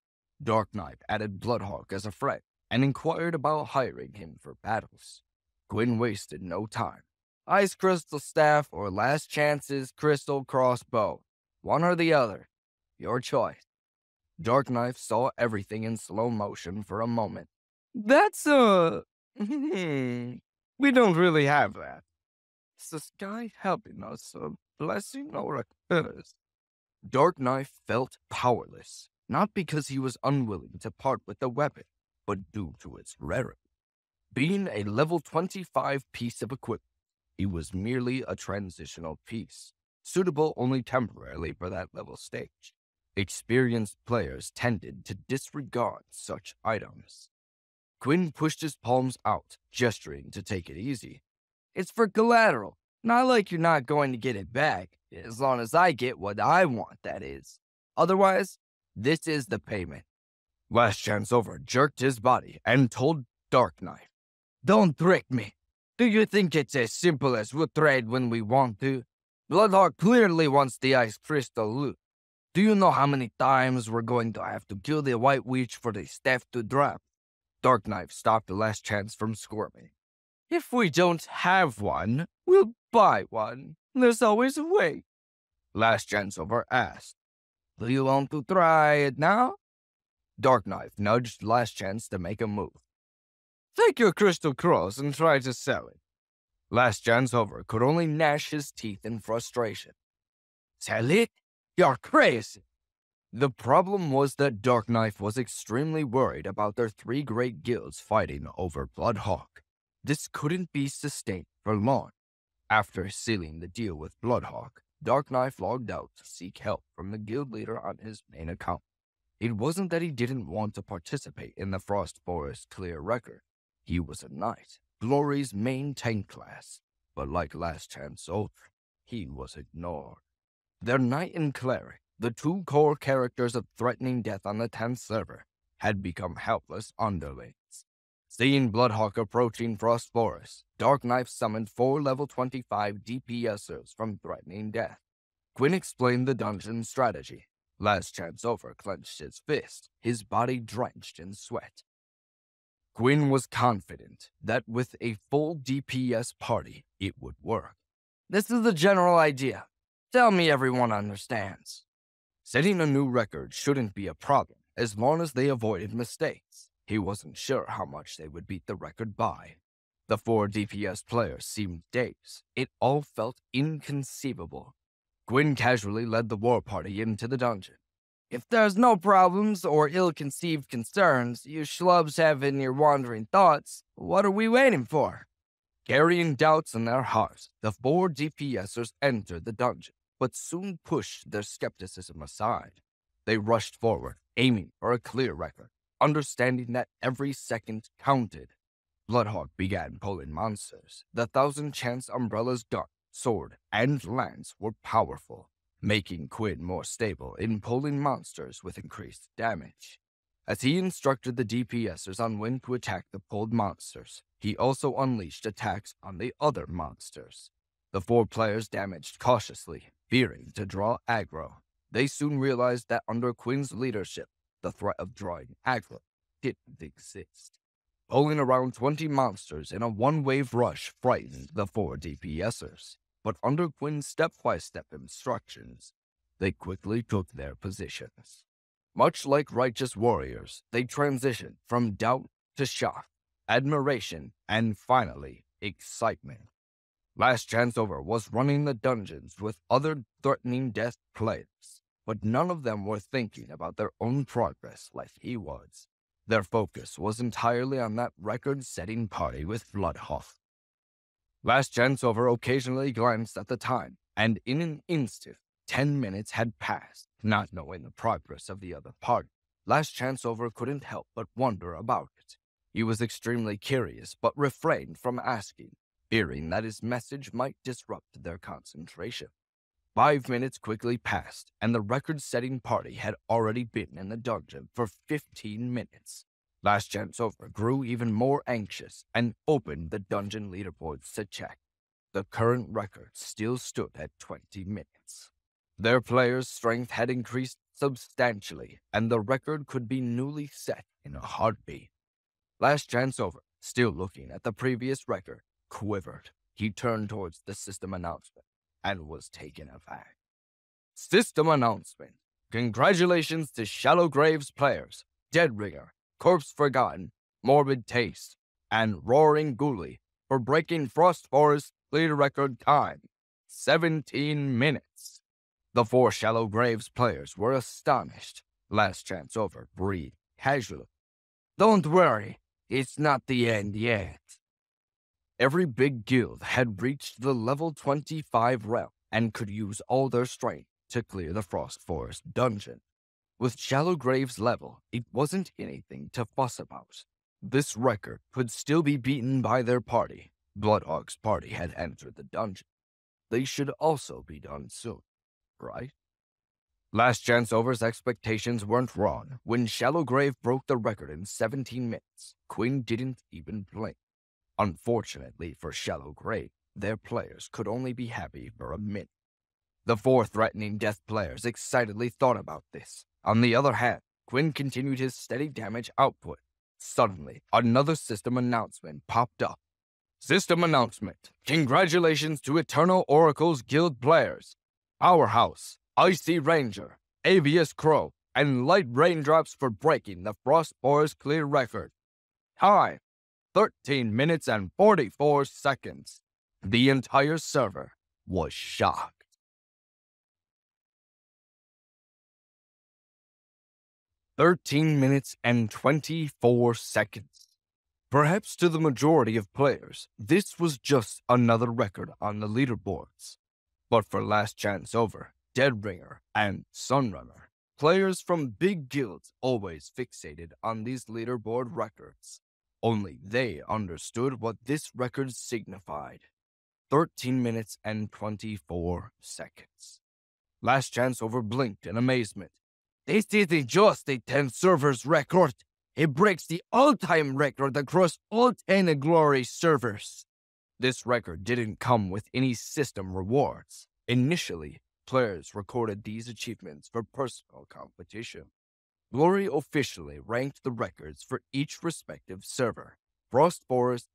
Dark Knight added Bloodhawk as a friend and inquired about hiring him for battles. Gwyn wasted no time. Ice crystal staff or Last Chance's crystal crossbow. One or the other. Your choice. Dark Knife saw everything in slow motion for a moment. That's, we don't really have that. Is the sky helping us, a blessing or a curse? Dark Knife felt powerless, not because he was unwilling to part with the weapon, but due to its rarity. Being a level 25 piece of equipment, he was merely a transitional piece, suitable only temporarily for that level stage. Experienced players tended to disregard such items. Quinn pushed his palms out, gesturing to take it easy. It's for collateral. Not like you're not going to get it back, as long as I get what I want, that is. Otherwise, this is the payment. Last Chance Over jerked his body and told Dark Knife, Don't trick me. Do you think it's as simple as we'll trade when we want to? Bloodhawk clearly wants the ice crystal loot. Do you know how many times we're going to have to kill the White Witch for the stuff to drop? Dark Knife stopped the Last Chance from squirming. If we don't have one, we'll buy one. There's always a way. Last Chance Over asked. Do you want to try it now? Dark Knife nudged Last Chance to make a move. Take your crystal cross and try to sell it. Last Chance Over could only gnash his teeth in frustration. Sell it? You're crazy. The problem was that Dark Knife was extremely worried about their three great guilds fighting over Bloodhawk. This couldn't be sustained for long. After sealing the deal with Bloodhawk, Dark Knife logged out to seek help from the guild leader on his main account. It wasn't that he didn't want to participate in the Frost Forest clear record. He was a knight, Glory's main tank class, but like Last Chance Over, he was ignored. Their knight and cleric, the two core characters of threatening death on the 10th server, had become helpless underlings. Seeing Bloodhawk approaching Frost Forest, Dark Knife summoned 4 level 25 DPSers from threatening death. Quinn explained the dungeon strategy. Last Chance Over clenched his fist, his body drenched in sweat. Quinn was confident that with a full DPS party, it would work. This is the general idea. Tell me everyone understands. Setting a new record shouldn't be a problem, as long as they avoided mistakes. He wasn't sure how much they would beat the record by. The 4 DPS players seemed dazed. It all felt inconceivable. Gwyn casually led the war party into the dungeon. If there's no problems or ill-conceived concerns you schlubs have in your wandering thoughts, what are we waiting for? Carrying doubts in their hearts, the 4 DPSers entered the dungeon, but soon pushed their skepticism aside. They rushed forward, aiming for a clear record, understanding that every second counted. Bloodhawk began pulling monsters. The 1000 Chance Umbrella's gun, sword, and lance were powerful, making Quinn more stable in pulling monsters with increased damage. As he instructed the DPSers on when to attack the pulled monsters, he also unleashed attacks on the other monsters. The 4 players damaged cautiously, fearing to draw aggro. They soon realized that under Quinn's leadership, the threat of drawing aggro didn't exist. Pulling around 20 monsters in a one-wave rush frightened the 4 DPSers, but under Quinn's step-by-step instructions, they quickly took their positions. Much like righteous warriors, they transitioned from doubt to shock, admiration, and finally, excitement. Last Chance Over was running the dungeons with other threatening death players, but none of them were thinking about their own progress like he was. Their focus was entirely on that record-setting party with Bloodhawk. Last Chance Over occasionally glanced at the time, and in an instant, 10 minutes had passed, not knowing the progress of the other party. Last Chance Over couldn't help but wonder about it. He was extremely curious, but refrained from asking, fearing that his message might disrupt their concentration. 5 minutes quickly passed, and the record-setting party had already been in the dungeon for 15 minutes. Last Chance Over grew even more anxious and opened the dungeon leaderboards to check. The current record still stood at 20 minutes. Their players' strength had increased substantially, and the record could be newly set in a heartbeat. Last Chance Over, still looking at the previous record, quivered. He turned towards the system announcement and was taken aback. System announcement. Congratulations to Shallow Graves players, Deadringer, Corpse Forgotten, Morbid Taste, and Roaring Ghoulie for breaking Frost Forest's clear record time, 17 minutes. The 4 Shallow Graves players were astonished. Last Chance Over breathed casually. Don't worry, it's not the end yet. Every big guild had reached the level 25 realm and could use all their strength to clear the Frost Forest dungeon. With Shallow Graves' level, it wasn't anything to fuss about. This record could still be beaten by their party. Bloodhawk's party had entered the dungeon. They should also be done soon, right? Last Chance Over's expectations weren't wrong. When Shallow Grave broke the record in 17 minutes, Quinn didn't even blink. Unfortunately for Shallow Grave, their players could only be happy for a minute. The 4 threatening death players excitedly thought about this. On the other hand, Quinn continued his steady damage output. Suddenly, another system announcement popped up. System announcement. Congratulations to Eternal Oracle's guild players. Powerhouse, Icy Ranger, Avius Crow, and Light Raindrops for breaking the Frost Forest clear record. Time, 13 minutes and 44 seconds. The entire server was shocked. 13 minutes and 24 seconds. Perhaps to the majority of players, this was just another record on the leaderboards. But for Last Chance Over, Deadringer, and Sunrunner, players from big guilds always fixated on these leaderboard records. Only they understood what this record signified. 13 minutes and 24 seconds. Last Chance Over blinked in amazement. This isn't just a 10 servers record. It breaks the all-time record across all 10 Glory servers. This record didn't come with any system rewards. Initially, players recorded these achievements for personal competition. Glory officially ranked the records for each respective server. Frost Forest's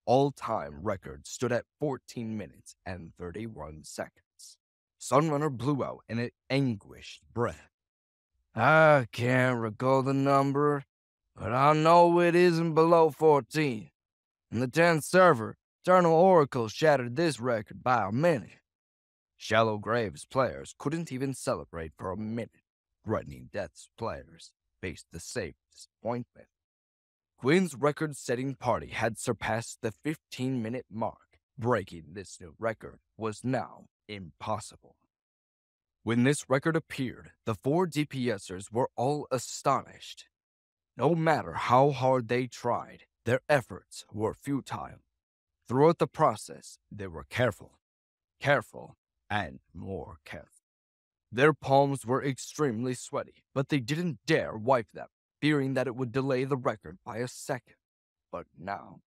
all-time record stood at 14 minutes and 31 seconds. Sunrunner blew out in an anguished breath. I can't recall the number, but I know it isn't below 14. In the 10th server, Eternal Oracle shattered this record by a minute. Shallow Graves players couldn't even celebrate for a minute. Threatening Death's players faced the same disappointment. Quinn's record-setting party had surpassed the 15-minute mark. Breaking this new record was now impossible. When this record appeared, the 4 DPSers were all astonished. No matter how hard they tried, their efforts were futile. Throughout the process, they were careful, and more careful. Their palms were extremely sweaty, but they didn't dare wipe them, fearing that it would delay the record by a second. But now,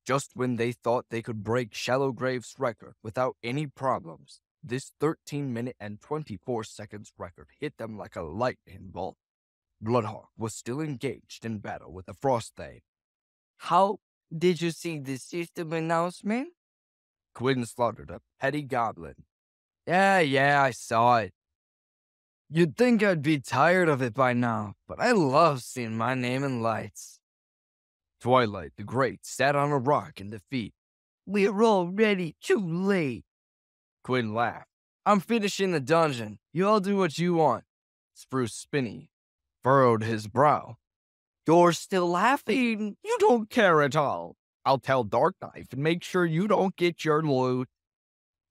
just when they thought they could break Shallow Graves' record without any problems, this 13 minute and 24 seconds record hit them like a lightning bolt. Bloodhawk was still engaged in battle with the Frost Thane. How did you see the system announcement? Quinn slaughtered a petty goblin. Yeah, I saw it. You'd think I'd be tired of it by now, but I love seeing my name in lights. Twilight the Great sat on a rock in defeat. We're already too late. Quinn laughed. I'm finishing the dungeon. You all do what you want. Spruce Spinney furrowed his brow. You're still laughing. You don't care at all. I'll tell Dark Knife and make sure you don't get your loot.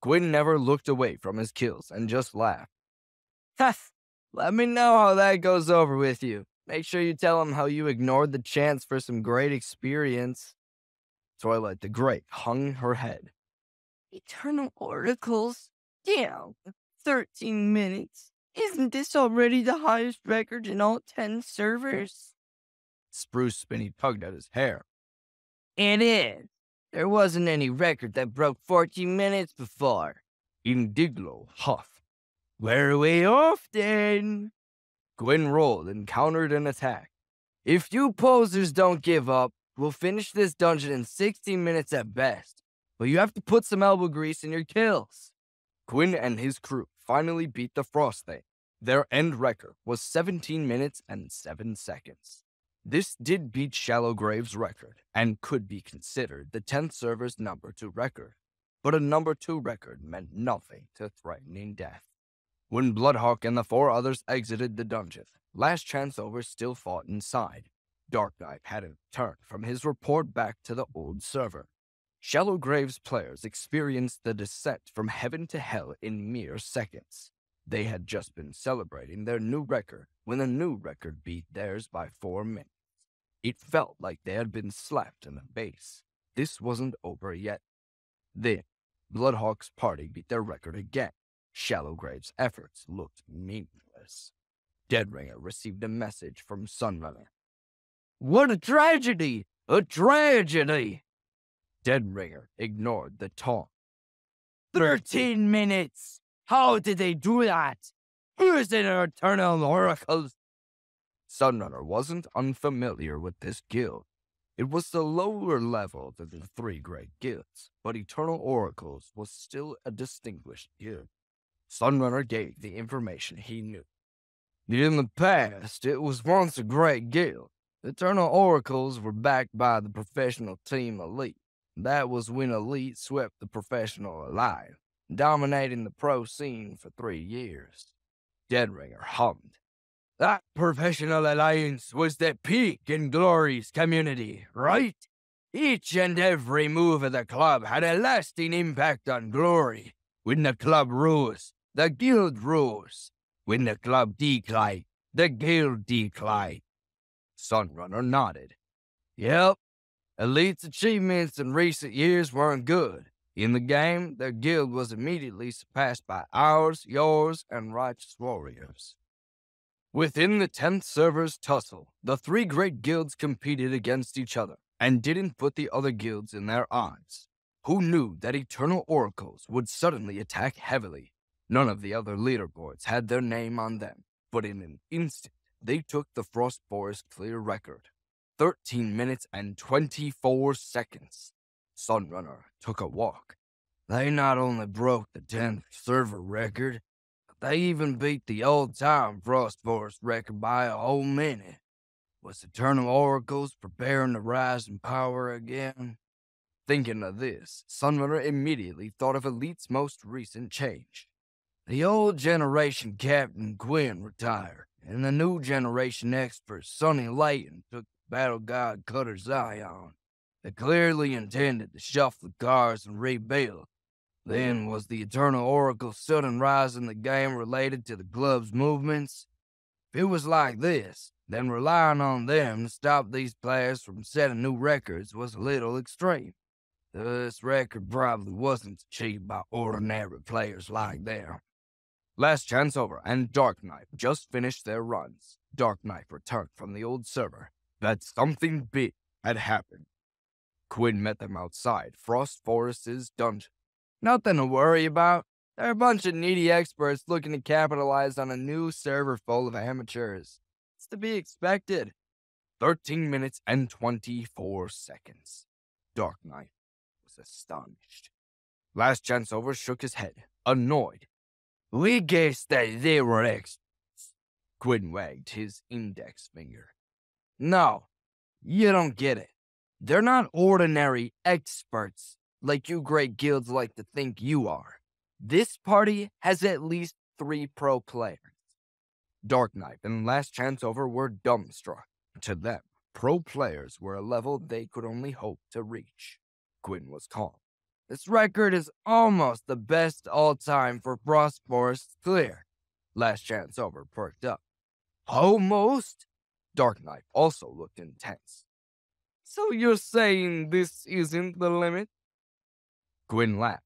Quinn never looked away from his kills and just laughed. Let me know how that goes over with you. Make sure you tell him how you ignored the chance for some great experience. Twilight the Great hung her head. Eternal Oracles? Damn, 13 minutes. Isn't this already the highest record in all 10 servers? Spruce Spinney tugged at his hair. It is. There wasn't any record that broke 14 minutes before. Indiglo huffed. Where we off then? Gwyn rolled and countered an attack. If you posers don't give up, we'll finish this dungeon in 16 minutes at best. But you have to put some elbow grease in your kills. Quinn and his crew finally beat the Frost Thane. Their end record was 17 minutes and 7 seconds. This did beat Shallowgrave's record and could be considered the 10th server's number 2 record, but a number 2 record meant nothing to threatening death. When Bloodhawk and the 4 others exited the dungeon, Last Chance Over still fought inside. Dark Knight hadn't returned from his report back to the old server. Shallowgrave's players experienced the descent from heaven to hell in mere seconds. They had just been celebrating their new record when a new record beat theirs by 4 minutes. It felt like they had been slapped in the face. This wasn't over yet. Then, Bloodhawk's party beat their record again. Shallowgrave's efforts looked meaningless. Deadringer received a message from Sunrunner. What a tragedy! A tragedy! Deadringer ignored the taunt. 13 minutes! How did they do that? Who's in our eternal oracles? Sunrunner wasn't unfamiliar with this guild. It was the lower level than the 3 great guilds, but Eternal Oracles was still a distinguished guild. Sunrunner gave the information he knew. In the past, it was once a great guild. Eternal Oracles were backed by the professional team Elite. That was when Elite swept the professional alive, dominating the pro scene for 3 years. Deadringer hummed. That professional alliance was the peak in Glory's community, right? Each and every move of the club had a lasting impact on Glory. When the club rose, the guild rose. When the club declined, the guild declined. Sunrunner nodded. Yep. Elite's achievements in recent years weren't good. In the game, their guild was immediately surpassed by ours, yours, and Righteous Warriors. Within the 10th server's tussle, the 3 great guilds competed against each other and didn't put the other guilds in their eyes. Who knew that Eternal Oracles would suddenly attack heavily? None of the other leaderboards had their name on them, but in an instant, they took the Frost Forest clear record. 13 minutes and 24 seconds. Sunrunner took a walk. They not only broke the 10th server record, but they even beat the old-time Frost Forest record by a whole minute. Was Eternal Oracles preparing to rise in power again? Thinking of this, Sunrunner immediately thought of Elite's most recent change. The old generation Captain Quinn retired, and the new generation expert Sonny Layton took the Battle God Cutter Zion. They clearly intended to shuffle the cards and rebuild. Then was the Eternal Oracle's sudden rise in the game related to the club's movements? If it was like this, then relying on them to stop these players from setting new records was a little extreme. This record probably wasn't achieved by ordinary players like them. Last Chance Over and Dark Knight just finished their runs. Dark Knight returned from the old server, but something big had happened. Quinn met them outside Frost Forest's dungeon. Nothing to worry about. They're a bunch of needy experts looking to capitalize on a new server full of amateurs. It's to be expected. 13 minutes and 24 seconds. Dark Knight was astonished. Last Chance Over shook his head, annoyed. We guessed that they were experts. Quinn wagged his index finger. No, you don't get it. They're not ordinary experts like you great guilds like to think you are. This party has at least 3 pro players. Dark Knight and Last Chance Over were dumbstruck. To them, pro players were a level they could only hope to reach. Quinn was calm. This record is almost the best all-time for Frost Forest clear. Last Chance Over perked up. Almost? Dark Knight also looked intense. So you're saying this isn't the limit? Quinn laughed.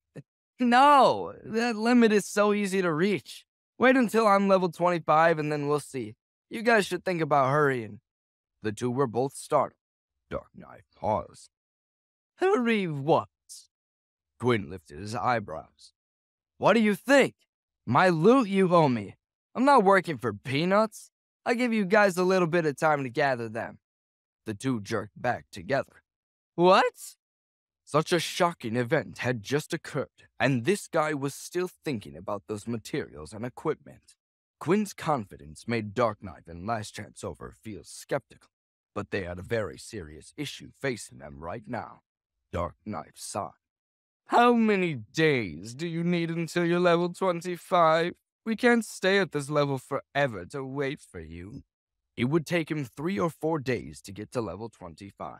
No, that limit is so easy to reach. Wait until I'm level 25 and then we'll see. You guys should think about hurrying. The two were both startled. Dark Knight paused. Hurry what? Quinn lifted his eyebrows. What do you think? My loot you owe me. I'm not working for peanuts. I'll give you guys a little bit of time to gather them. The two jerked back together. What? Such a shocking event had just occurred, and this guy was still thinking about those materials and equipment. Quinn's confidence made Dark Knife and Last Chance Over feel skeptical, but they had a very serious issue facing them right now. Dark Knife sighed. How many days do you need until you're level 25? We can't stay at this level forever to wait for you. It would take him 3 or 4 days to get to level 25.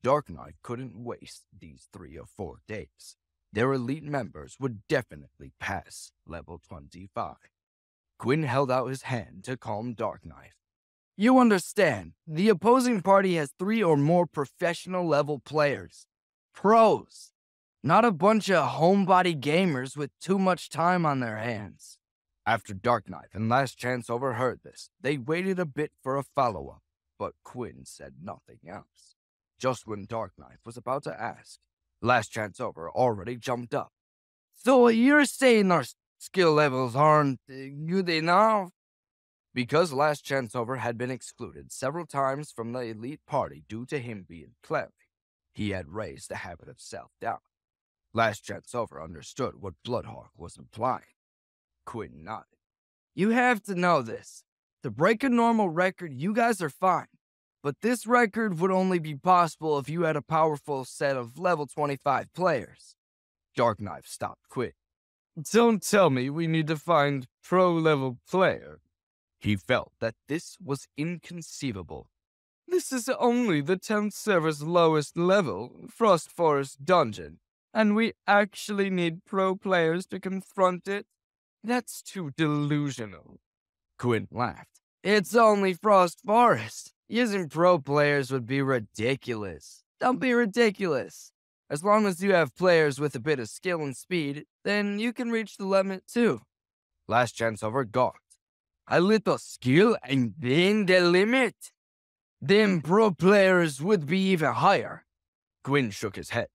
Dark Knight couldn't waste these 3 or 4 days. Their elite members would definitely pass level 25. Quinn held out his hand to calm Dark Knight. You understand, the opposing party has 3 or more professional level players. Pros. Not a bunch of homebody gamers with too much time on their hands. After Dark Knight and Last Chance overheard this, they waited a bit for a follow-up, but Quinn said nothing else. Just when Dark Knight was about to ask, Last Chance Over already jumped up. So you're saying our skill levels aren't good enough? Because Last Chance Over had been excluded several times from the elite party due to him being cleric, he had raised the habit of self-doubt. Last Chance Over understood what Bloodhawk was implying. Quinn nodded. You have to know this. To break a normal record, you guys are fine. But this record would only be possible if you had a powerful set of level 25 players. Dark Knife stopped Quinn. Don't tell me we need to find pro-level player. He felt that this was inconceivable. This is only the 10th server's lowest level, Frost Forest Dungeon, and we actually need pro players to confront it? That's too delusional. Quinn laughed. It's only Frost Forest. Using pro players would be ridiculous. Don't be ridiculous. As long as you have players with a bit of skill and speed, then you can reach the limit too. Last Chance Over gawked. A little skill and then the limit? Then pro players would be even higher. Quinn shook his head.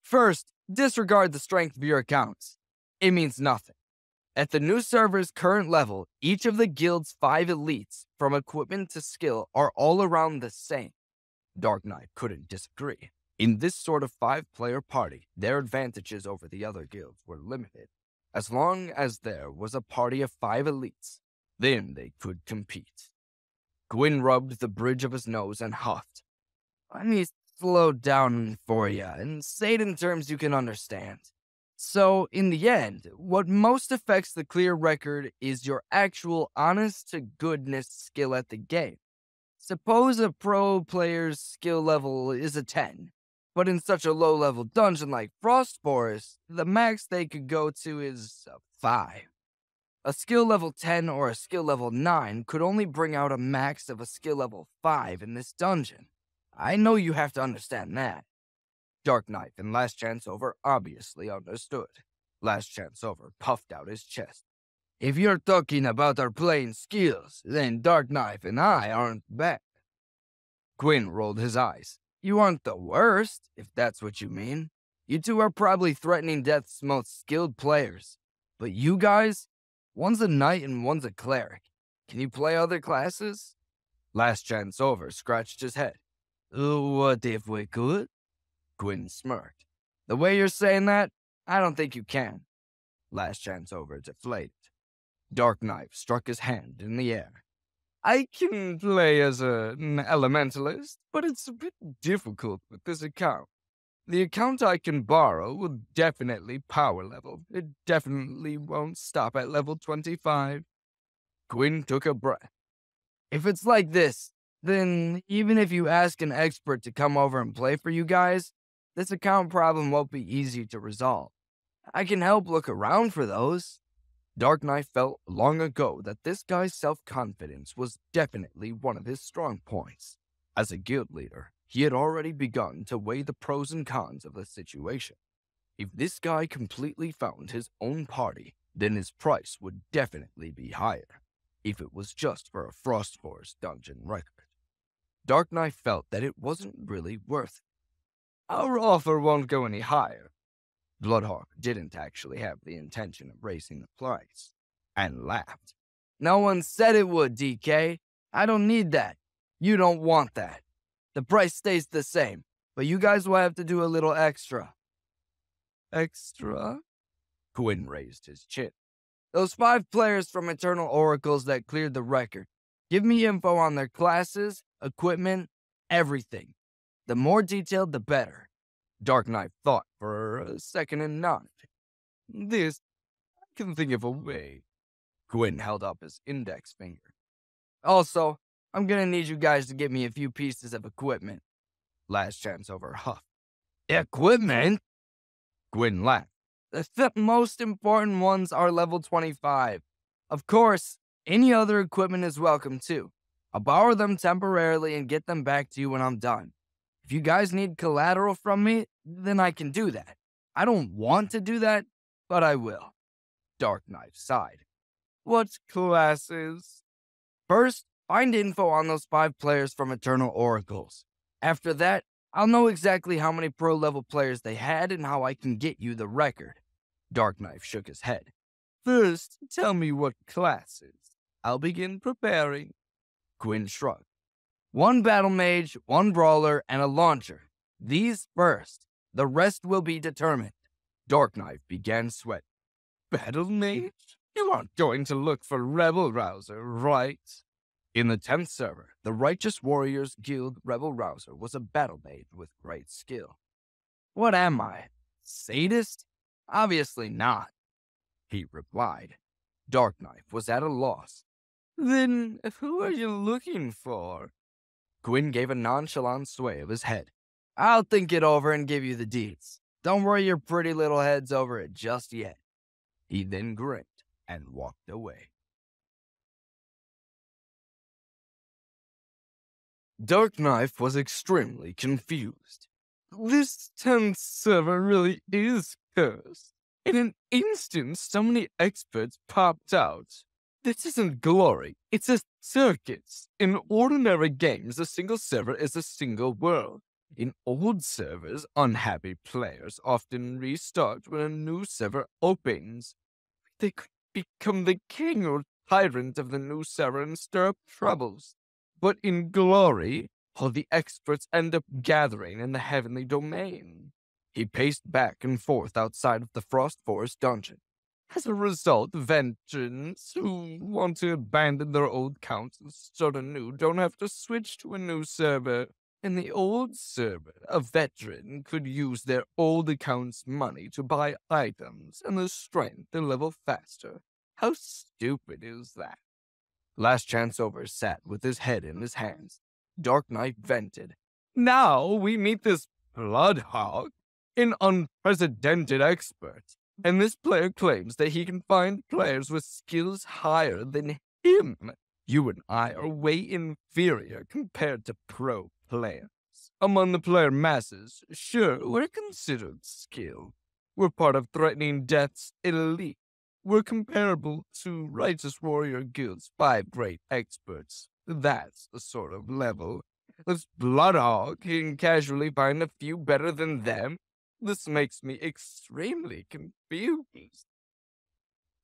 First, disregard the strength of your accounts. It means nothing. At the new server's current level, each of the guild's 5 elites, from equipment to skill, are all around the same. Dark Knight couldn't disagree. In this sort of 5-player party, their advantages over the other guilds were limited. As long as there was a party of 5 elites, then they could compete. Gwyn rubbed the bridge of his nose and huffed. Let me slow down for you and say it in terms you can understand. So, in the end, what most affects the clear record is your actual honest-to-goodness skill at the game. Suppose a pro player's skill level is a 10, but in such a low-level dungeon like Frost Forest, the max they could go to is a 5. A skill level 10 or a skill level 9 could only bring out a max of a skill level 5 in this dungeon. I know you have to understand that. Dark Knight and Last Chance Over obviously understood. Last Chance Over puffed out his chest. If you're talking about our playing skills, then Dark Knight and I aren't bad. Gwyn rolled his eyes. You aren't the worst, if that's what you mean. You two are probably threatening death's most skilled players. But you guys, one's a knight and one's a cleric. Can you play other classes? Last Chance Over scratched his head. What if we could? Gwyn smirked. The way you're saying that, I don't think you can. Last Chance Over deflated. Dark Knife struck his hand in the air. I can play as an elementalist, but it's a bit difficult with this account. The account I can borrow will definitely power level. It definitely won't stop at level 25. Gwyn took a breath. If it's like this, then even if you ask an expert to come over and play for you guys, this account problem won't be easy to resolve. I can help look around for those. Dark Knight felt long ago that this guy's self-confidence was definitely one of his strong points. As a guild leader, he had already begun to weigh the pros and cons of the situation. If this guy completely found his own party, then his price would definitely be higher, if it was just for a Frost Forest dungeon record. Dark Knight felt that it wasn't really worth it. Our offer won't go any higher. Bloodhawk didn't actually have the intention of raising the price, and laughed. No one said it would, DK. I don't need that. You don't want that. The price stays the same, but you guys will have to do a little extra. Extra? Gwyn raised his chin. Those 5 players from Eternal Oracles that cleared the record. Give me info on their classes, equipment, everything. The more detailed, the better. Dark Knight thought for a second and nodded. This, I can think of a way. Gwyn held up his index finger. Also, I'm gonna need you guys to get me a few pieces of equipment. Last chance over huffed. Equipment? Gwyn laughed. The most important ones are level 25. Of course, any other equipment is welcome too. I'll borrow them temporarily and get them back to you when I'm done. If you guys need collateral from me, then I can do that. I don't want to do that, but I will. Dark Knight sighed. What classes? First, find info on those 5 players from Eternal Oracles. After that, I'll know exactly how many pro-level players they had and how I can get you the record. Dark Knight shook his head. First, tell me what classes. I'll begin preparing. Gwyn shrugged. 1 battle mage, 1 brawler, and a launcher. These first. The rest will be determined. Dark Knight began sweating. Battle mage? You aren't going to look for Rebel Rouser, right? In the 10th server, the Righteous Warriors Guild Rebel Rouser was a battle mage with great skill. What am I? Sadist? Obviously not, he replied. Dark Knight was at a loss. Then who are you looking for? Gwyn gave a nonchalant sway of his head. I'll think it over and give you the deeds. Don't worry your pretty little heads over it just yet. He then grinned and walked away. Dark Knight was extremely confused. This 10th server really is cursed. In an instant, so many experts popped out. This isn't glory, it's a circus. In ordinary games, a single server is a single world. In old servers, unhappy players often restart when a new server opens. They could become the king or tyrant of the new server and stir up troubles. But in glory, all the experts end up gathering in the heavenly domain. He paced back and forth outside of the Frost Forest dungeon. As a result, veterans who want to abandon their old accounts and start anew don't have to switch to a new server. In the old server, a veteran could use their old account's money to buy items and the strength to level faster. How stupid is that? Last Chance Over sat with his head in his hands. Dark Knight vented. Now we meet this Bloodhawk, an unprecedented expert, and this player claims that he can find players with skills higher than him. You and I are way inferior compared to pro players. Among the player masses, sure, we're considered skilled. We're part of Threatening Death's elite. We're comparable to Righteous Warrior Guild's 5 great experts. That's the sort of level. This Bloodhawk can casually find a few better than them. This makes me extremely confused.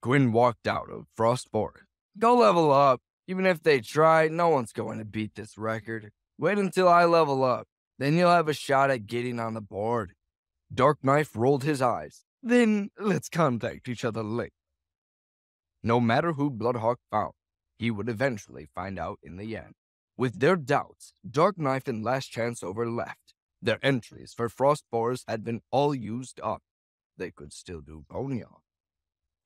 Gwyn walked out of Frost Forest. Go level up. Even if they try, no one's going to beat this record. Wait until I level up. Then you'll have a shot at getting on the board. Dark Knight rolled his eyes. Then let's contact each other later. No matter who Bloodhawk found, he would eventually find out in the end. With their doubts, Dark Knight and Last Chance Over left. Their entries for Frost Forest had been all used up. They could still do Boneyard.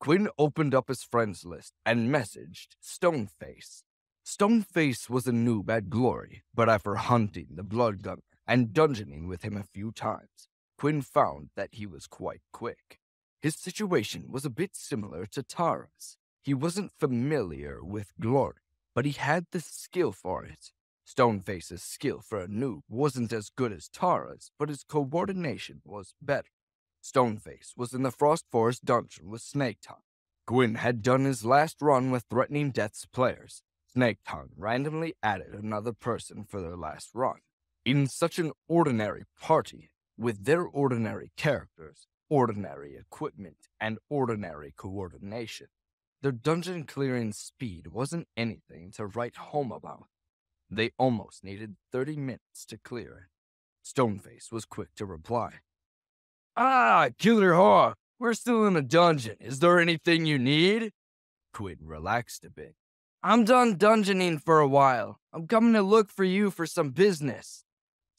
Gwyn opened up his friends list and messaged Stoneface. Stoneface was a noob at Glory, but after hunting the Blood Gunner and dungeoning with him a few times, Gwyn found that he was quite quick. His situation was a bit similar to Tara's. He wasn't familiar with Glory, but he had the skill for it. Stoneface's skill for a noob wasn't as good as Tara's, but his coordination was better. Stoneface was in the Frost Forest dungeon with Snake Tongue. Gwyn had done his last run with Threatening Death's players. Snake Tongue randomly added another person for their last run. In such an ordinary party, with their ordinary characters, ordinary equipment, and ordinary coordination, their dungeon clearing speed wasn't anything to write home about. They almost needed 30 minutes to clear it. Stoneface was quick to reply. Killer Hawk, we're still in the dungeon. Is there anything you need? Quinn relaxed a bit. I'm done dungeoning for a while. I'm coming to look for you for some business.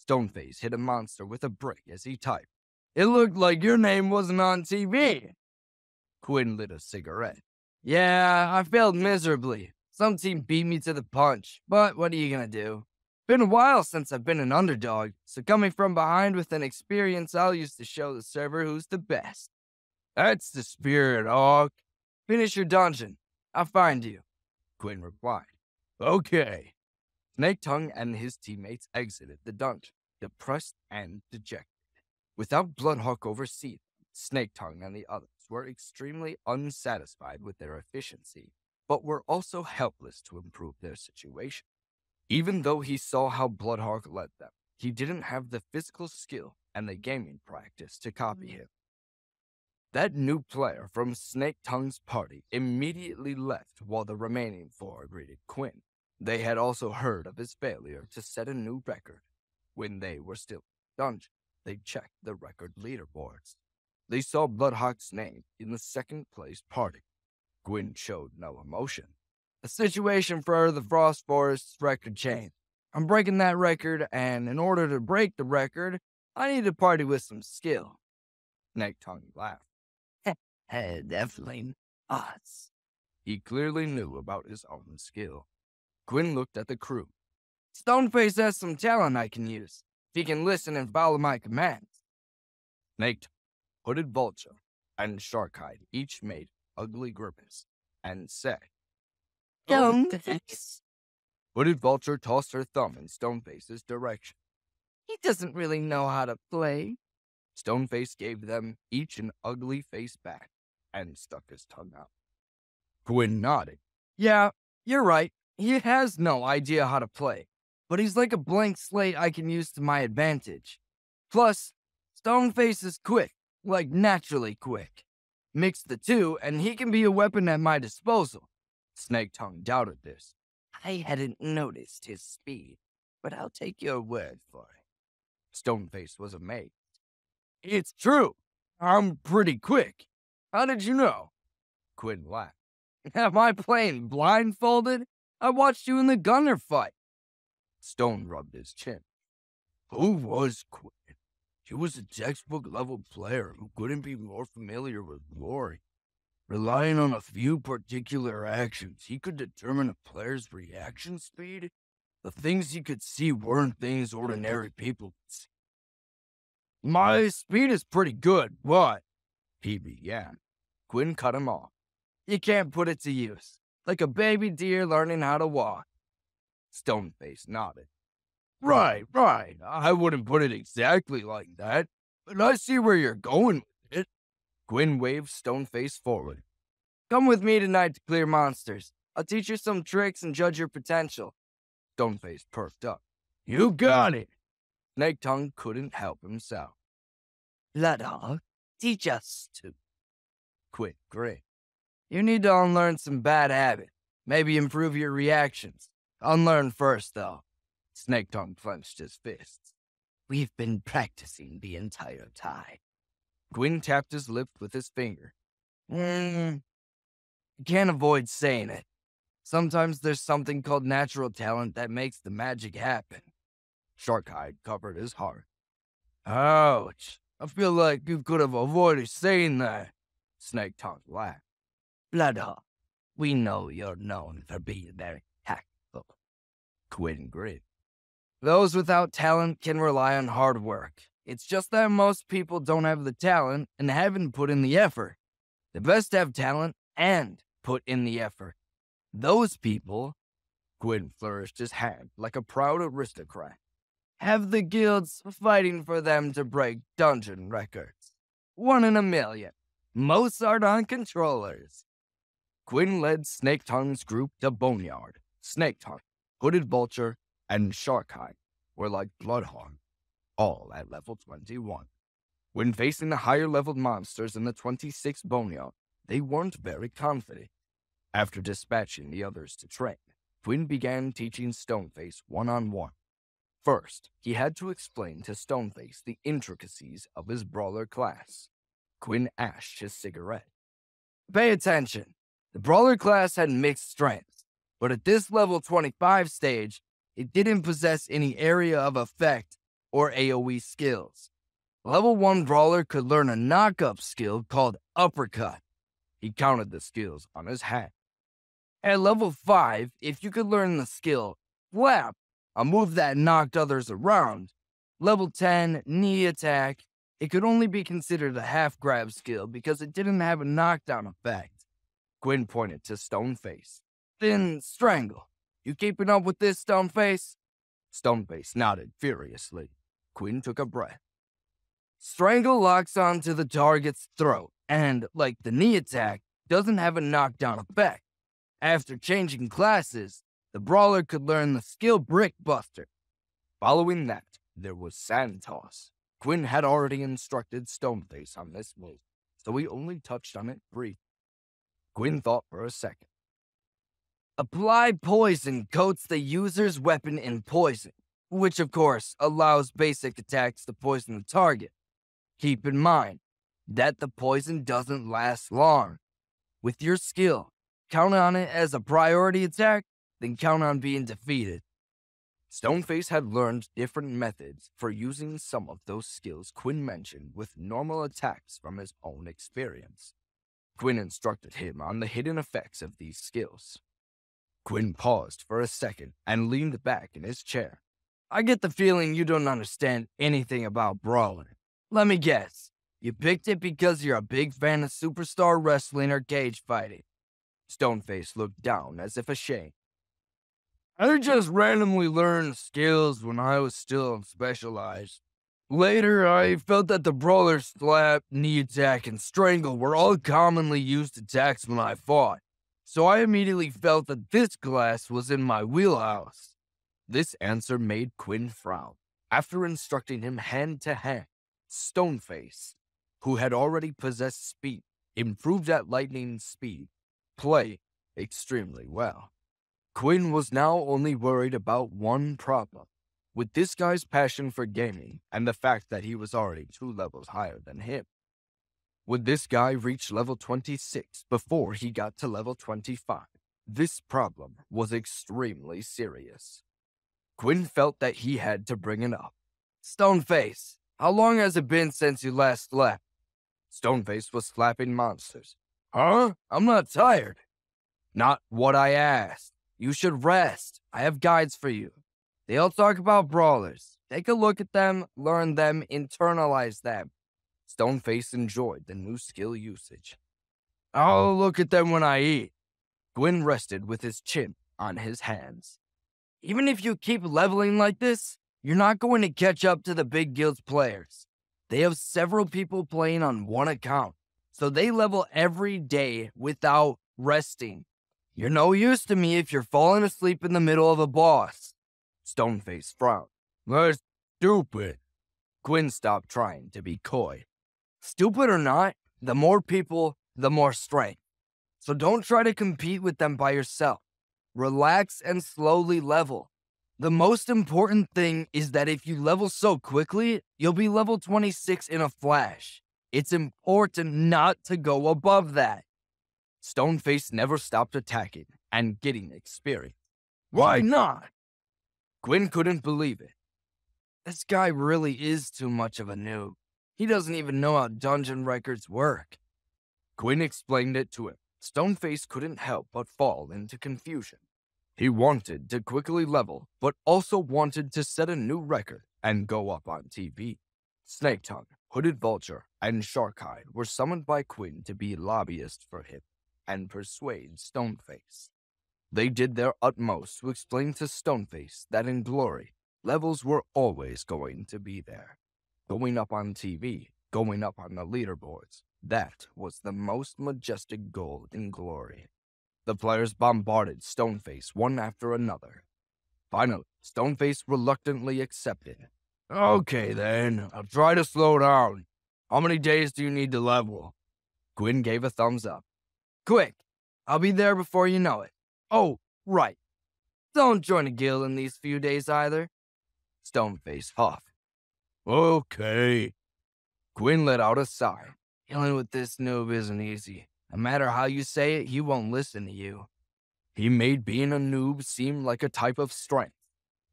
Stoneface hit a monster with a brick as he typed. It looked like your name wasn't on TV. Quinn lit a cigarette. Yeah, I failed miserably. Some team beat me to the punch, but what are you gonna do? Been a while since I've been an underdog, so coming from behind with an experience, I'll use to show the server who's the best. That's the spirit, Hawk. Finish your dungeon. I'll find you. Quinn replied. Okay. Snake Tongue and his teammates exited the dungeon, depressed and dejected. Without Bloodhawk overseeing them, Snake Tongue and the others were extremely unsatisfied with their efficiency, but were also helpless to improve their situation. Even though he saw how Bloodhawk led them, he didn't have the physical skill and the gaming practice to copy him. That new player from Snake Tongue's party immediately left while the remaining four greeted Quinn. They had also heard of his failure to set a new record. When they were still in the dungeon, they checked the record leaderboards. They saw Bloodhawk's name in the second place party. Quinn showed no emotion. A situation for the Frost Forest's record chain. I'm breaking that record, and in order to break the record, I need to party with some skill. Snake Tongue laughed. Definitely us. He clearly knew about his own skill. Quinn looked at the crew. Stoneface has some talent I can use, if he can listen and follow my commands. Snake Tongue, Hooded Vulture, and Sharkhide each made ugly grimace and said, Stoneface. Hooded Vulture tossed her thumb in Stoneface's direction. He doesn't really know how to play. Stoneface gave them each an ugly face back and stuck his tongue out. Quinn nodded. Yeah, you're right. He has no idea how to play, but he's like a blank slate I can use to my advantage. Plus, Stoneface is quick, like naturally quick. Mix the two, and he can be a weapon at my disposal. Snake Tongue doubted this. I hadn't noticed his speed, but I'll take your word for it. Stoneface was amazed. It's true. I'm pretty quick. How did you know? Quinn laughed. Am I playing blindfolded? I watched you in the gunner fight. Stone rubbed his chin. Who was Quinn? He was a textbook level player who couldn't be more familiar with glory. Relying on a few particular actions, he could determine a player's reaction speed. The things he could see weren't things ordinary people could see. My speed is pretty good, but he began. Quinn cut him off. You can't put it to use, like a baby deer learning how to walk. Stoneface nodded. Right. I wouldn't put it exactly like that, but I see where you're going with it. Quinn waved Stoneface forward. Come with me tonight to clear monsters. I'll teach you some tricks and judge your potential. Stoneface perked up. You got it. Snake Tongue couldn't help himself. Bloodhawk, teach us to. Quinn grinned. You need to unlearn some bad habits. Maybe improve your reactions. Unlearn first, though. Snake Tongue clenched his fists. We've been practicing the entire time. Quinn tapped his lips with his finger. You can't avoid saying it. Sometimes there's something called natural talent that makes the magic happen. Sharkhide covered his heart. Ouch. I feel like you could have avoided saying that. Snake Tongue laughed. Bloodhawk, we know you're known for being very tactful. Quinn grinned. Those without talent can rely on hard work. It's just that most people don't have the talent and haven't put in the effort. The best have talent and put in the effort. Those people, Quinn flourished his hand like a proud aristocrat, have the guilds fighting for them to break dungeon records. 1 in a million. Mozart on controllers. Quinn led Snake Tongue's group to Boneyard. Snake Tongue, Hooded Vulture, and Sharkhide were like Bloodhawk, all at level 21. When facing the higher-leveled monsters in the 26th Boneyard, they weren't very confident. After dispatching the others to train, Quinn began teaching Stoneface one-on-one. First, he had to explain to Stoneface the intricacies of his brawler class. Quinn ashed his cigarette. Pay attention. The Brawler class had mixed strengths, but at this level 25 stage, it didn't possess any area of effect or AoE skills. Level 1 Brawler could learn a knock-up skill called Uppercut. He counted the skills on his hat. At level 5, if you could learn the skill Flap, a move that knocked others around, level 10 Knee Attack, it could only be considered a half-grab skill because it didn't have a knockdown effect. Gwyn pointed to Stoneface. Then Strangle. You keeping up with this, Stoneface? Stoneface nodded furiously. Gwyn took a breath. Strangle locks onto the target's throat and, like the Knee Attack, doesn't have a knockdown effect. After changing classes, the Brawler could learn the skill Brick Buster. Following that, there was Sand Toss. Gwyn had already instructed Stoneface on this move, so he only touched on it briefly. Gwyn thought for a second. Apply Poison coats the user's weapon in poison, which of course allows basic attacks to poison the target. Keep in mind that the poison doesn't last long. With your skill, count on it as a priority attack, then count on being defeated. Stoneface had learned different methods for using some of those skills Gwyn mentioned with normal attacks from his own experience. Gwyn instructed him on the hidden effects of these skills. Gwyn paused for a second and leaned back in his chair. I get the feeling you don't understand anything about brawling. Let me guess. You picked it because you're a big fan of superstar wrestling or cage fighting. Stoneface looked down as if ashamed. I just randomly learned skills when I was still specialized. Later, I felt that the Brawler Slap, Knee Attack, and Strangle were all commonly used attacks when I fought, so I immediately felt that this class was in my wheelhouse. This answer made Gwyn frown. After instructing him hand-to-hand, Stoneface, who had already possessed speed, improved at lightning speed, play extremely well. Gwyn was now only worried about one problem. With this guy's passion for gaming and the fact that he was already 2 levels higher than him, would this guy reach level 26 before he got to level 25? This problem was extremely serious. Gwyn felt that he had to bring it up. Stoneface, how long has it been since you last slept? Stoneface was slapping monsters. Huh? I'm not tired. Not what I asked. You should rest. I have guides for you. They all talk about brawlers. Take a look at them, learn them, internalize them. Stoneface enjoyed the new skill usage. I'll look at them when I eat. Gwyn rested with his chin on his hands. Even if you keep leveling like this, you're not going to catch up to the big guild's players. They have several people playing on one account, so they level every day without resting. You're no use to me if you're falling asleep in the middle of a boss. Stoneface frowned. That's stupid. Gwyn stopped trying to be coy. Stupid or not, the more people, the more strength. So don't try to compete with them by yourself. Relax and slowly level. The most important thing is that if you level so quickly, you'll be level 26 in a flash. It's important not to go above that. Stoneface never stopped attacking and getting experience. Why not? Gwyn couldn't believe it. This guy really is too much of a noob. He doesn't even know how dungeon records work. Gwyn explained it to him. Stoneface couldn't help but fall into confusion. He wanted to quickly level, but also wanted to set a new record and go up on TV. Snaketongue, Hooded Vulture, and Sharkhide were summoned by Gwyn to be lobbyists for him and persuade Stoneface. They did their utmost to explain to Stoneface that in Glory, levels were always going to be there. Going up on TV, going up on the leaderboards, that was the most majestic goal in Glory. The players bombarded Stoneface one after another. Finally, Stoneface reluctantly accepted. Okay then, I'll try to slow down. How many days do you need to level? Gwyn gave a thumbs up. Quick, I'll be there before you know it. Oh, right. Don't join a guild in these few days either. Stoneface huffed. Okay. Gwyn let out a sigh. Dealing with this noob isn't easy. No matter how you say it, he won't listen to you. He made being a noob seem like a type of strength.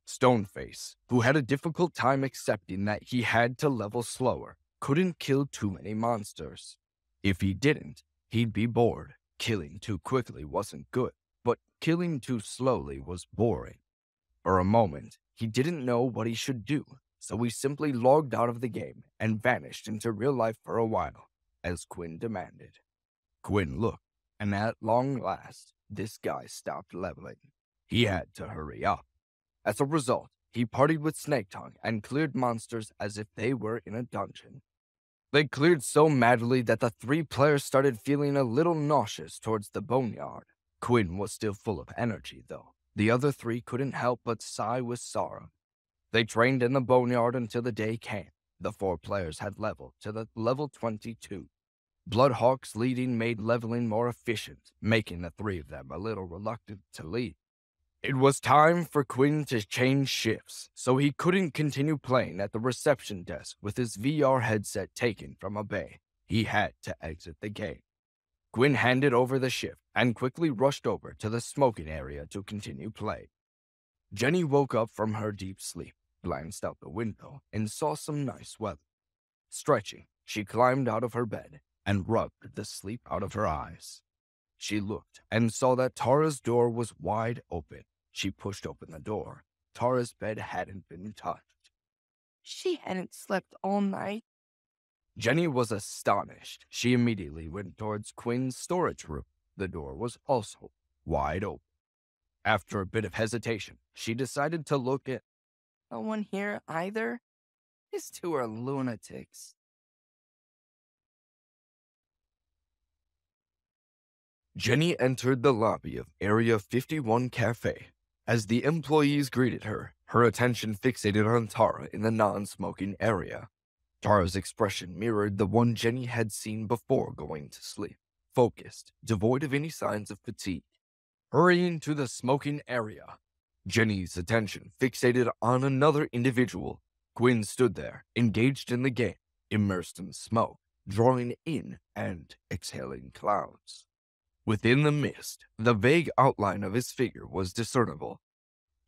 Stoneface, who had a difficult time accepting that he had to level slower, couldn't kill too many monsters. If he didn't, he'd be bored. Killing too quickly wasn't good, but killing too slowly was boring. For a moment, he didn't know what he should do, so he simply logged out of the game and vanished into real life for a while, as Quinn demanded. Quinn looked, and at long last, this guy stopped leveling. He had to hurry up. As a result, he partied with Snake Tongue and cleared monsters as if they were in a dungeon. They cleared so madly that the three players started feeling a little nauseous towards the boneyard. Quinn was still full of energy, though. The other three couldn't help but sigh with sorrow. They trained in the boneyard until the day came. The 4 players had leveled to the level 22. Bloodhawk's leading made leveling more efficient, making the 3 of them a little reluctant to leave. It was time for Quinn to change shifts, so he couldn't continue playing at the reception desk with his VR headset taken from a bay. He had to exit the game. Quinn handed over the shift and quickly rushed over to the smoking area to continue play. Jenny woke up from her deep sleep, glanced out the window, and saw some nice weather. Stretching, she climbed out of her bed and rubbed the sleep out of her eyes. She looked and saw that Tara's door was wide open. She pushed open the door. Tara's bed hadn't been touched. She hadn't slept all night. Jenny was astonished. She immediately went towards Quinn's storage room. The door was also wide open. After a bit of hesitation, she decided to look at. No one here either? These 2 are lunatics. Jenny entered the lobby of Area 51 Cafe. As the employees greeted her, her attention fixated on Tara in the non-smoking area. Tara's expression mirrored the one Jenny had seen before going to sleep, focused, devoid of any signs of fatigue. Hurrying to the smoking area, Jenny's attention fixated on another individual. Quinn stood there, engaged in the game, immersed in smoke, drawing in and exhaling clouds. Within the mist, the vague outline of his figure was discernible.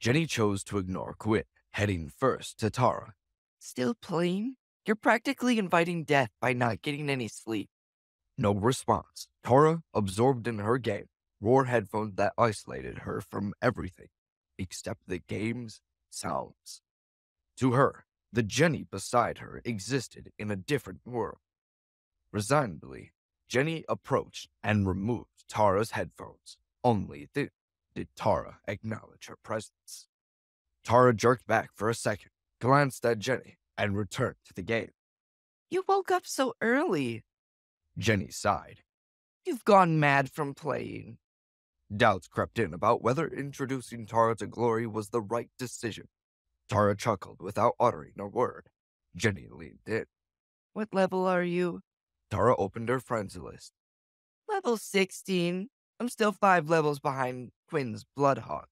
Jenny chose to ignore Quinn, heading first to Tara. Still playing? You're practically inviting death by not getting any sleep. No response. Tara, absorbed in her game, wore headphones that isolated her from everything, except the game's sounds. To her, the Jenny beside her existed in a different world. Resignedly, Jenny approached and removed Tara's headphones. Only then did Tara acknowledge her presence. Tara jerked back for a second, glanced at Jenny, and returned to the game. You woke up so early. Jenny sighed. You've gone mad from playing. Doubts crept in about whether introducing Tara to Glory was the right decision. Tara chuckled without uttering a word. Jenny leaned in. What level are you? Tara opened her friends list. Level 16. I'm still 5 levels behind Quinn's Bloodhawk.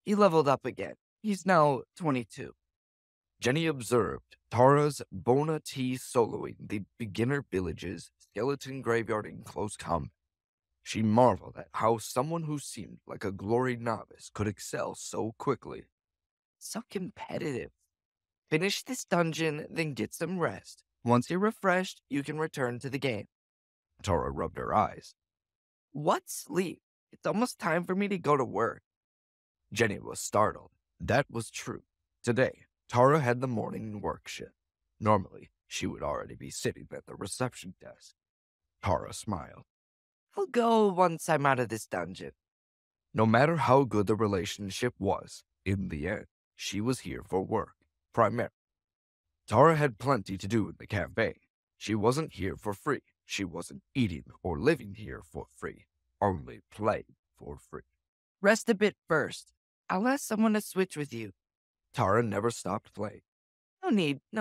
He leveled up again. He's now 22. Jenny observed Tara's Bona T soloing the beginner village's skeleton graveyard in close combat. She marveled at how someone who seemed like a Glory novice could excel so quickly. So competitive. Finish this dungeon, then get some rest. Once you're refreshed, you can return to the game. Tara rubbed her eyes. What sleep? It's almost time for me to go to work. Jenny was startled. That was true. Today, Tara had the morning work shift. Normally, she would already be sitting at the reception desk. Tara smiled. I'll go once I'm out of this dungeon. No matter how good the relationship was, in the end, she was here for work, primarily. Tara had plenty to do in the cafe. She wasn't here for free. She wasn't eating or living here for free, only playing for free. Rest a bit first. I'll ask someone to switch with you. Tara never stopped playing. No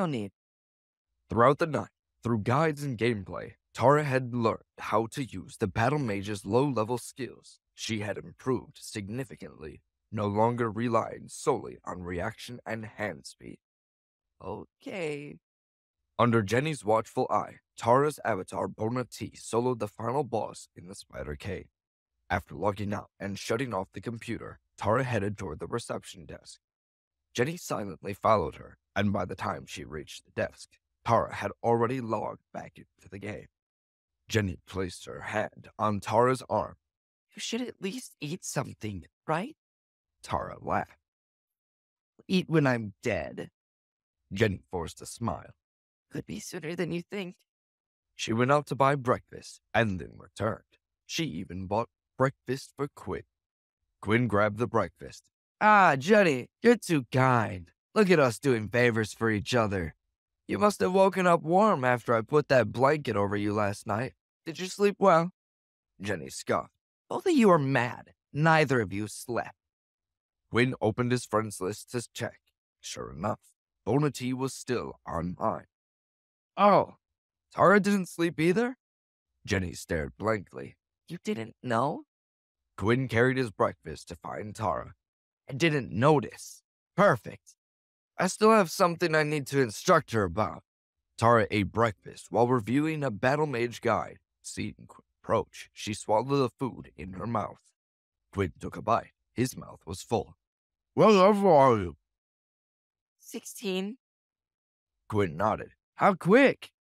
need. Throughout the night, through guides and gameplay, Tara had learned how to use the Battle Mage's low-level skills. She had improved significantly, no longer relying solely on reaction and hand speed. Okay. Under Jenny's watchful eye, Tara's avatar Bona T soloed the final boss in the spider cave. After logging out and shutting off the computer, Tara headed toward the reception desk. Jenny silently followed her, and by the time she reached the desk, Tara had already logged back into the game. Jenny placed her hand on Tara's arm. You should at least eat something, right? Tara laughed. Eat when I'm dead. Jenny forced a smile. Could be sooner than you think. She went out to buy breakfast and then returned. She even bought breakfast for Quinn. Quinn grabbed the breakfast. Ah, Jenny, you're too kind. Look at us doing favors for each other. You must have woken up warm after I put that blanket over you last night. Did you sleep well? Jenny scoffed. Both of you are mad. Neither of you slept. Quinn opened his friends list to check. Sure enough, Bona T was still online. Oh, Tara didn't sleep either? Jenny stared blankly. You didn't know? Quinn carried his breakfast to find Tara. I didn't notice. Perfect. I still have something I need to instruct her about. Tara ate breakfast while reviewing a battle mage guide. Seeing Quinn approach, she swallowed the food in her mouth. Quinn took a bite. His mouth was full. What level are you? 16. Quinn nodded. How quick?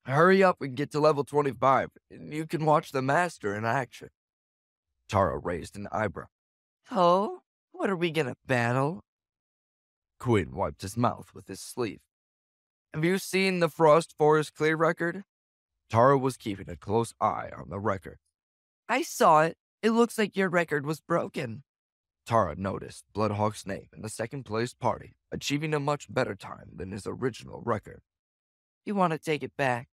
Hurry up and get to level 25, and you can watch the master in action. Tara raised an eyebrow. Oh, what are we gonna battle? Quinn wiped his mouth with his sleeve. Have you seen the Frost Forest clear record? Tara was keeping a close eye on the record. I saw it. It looks like your record was broken. Tara noticed Bloodhawk's name in the second-place party, achieving a much better time than his original record. You want to take it back?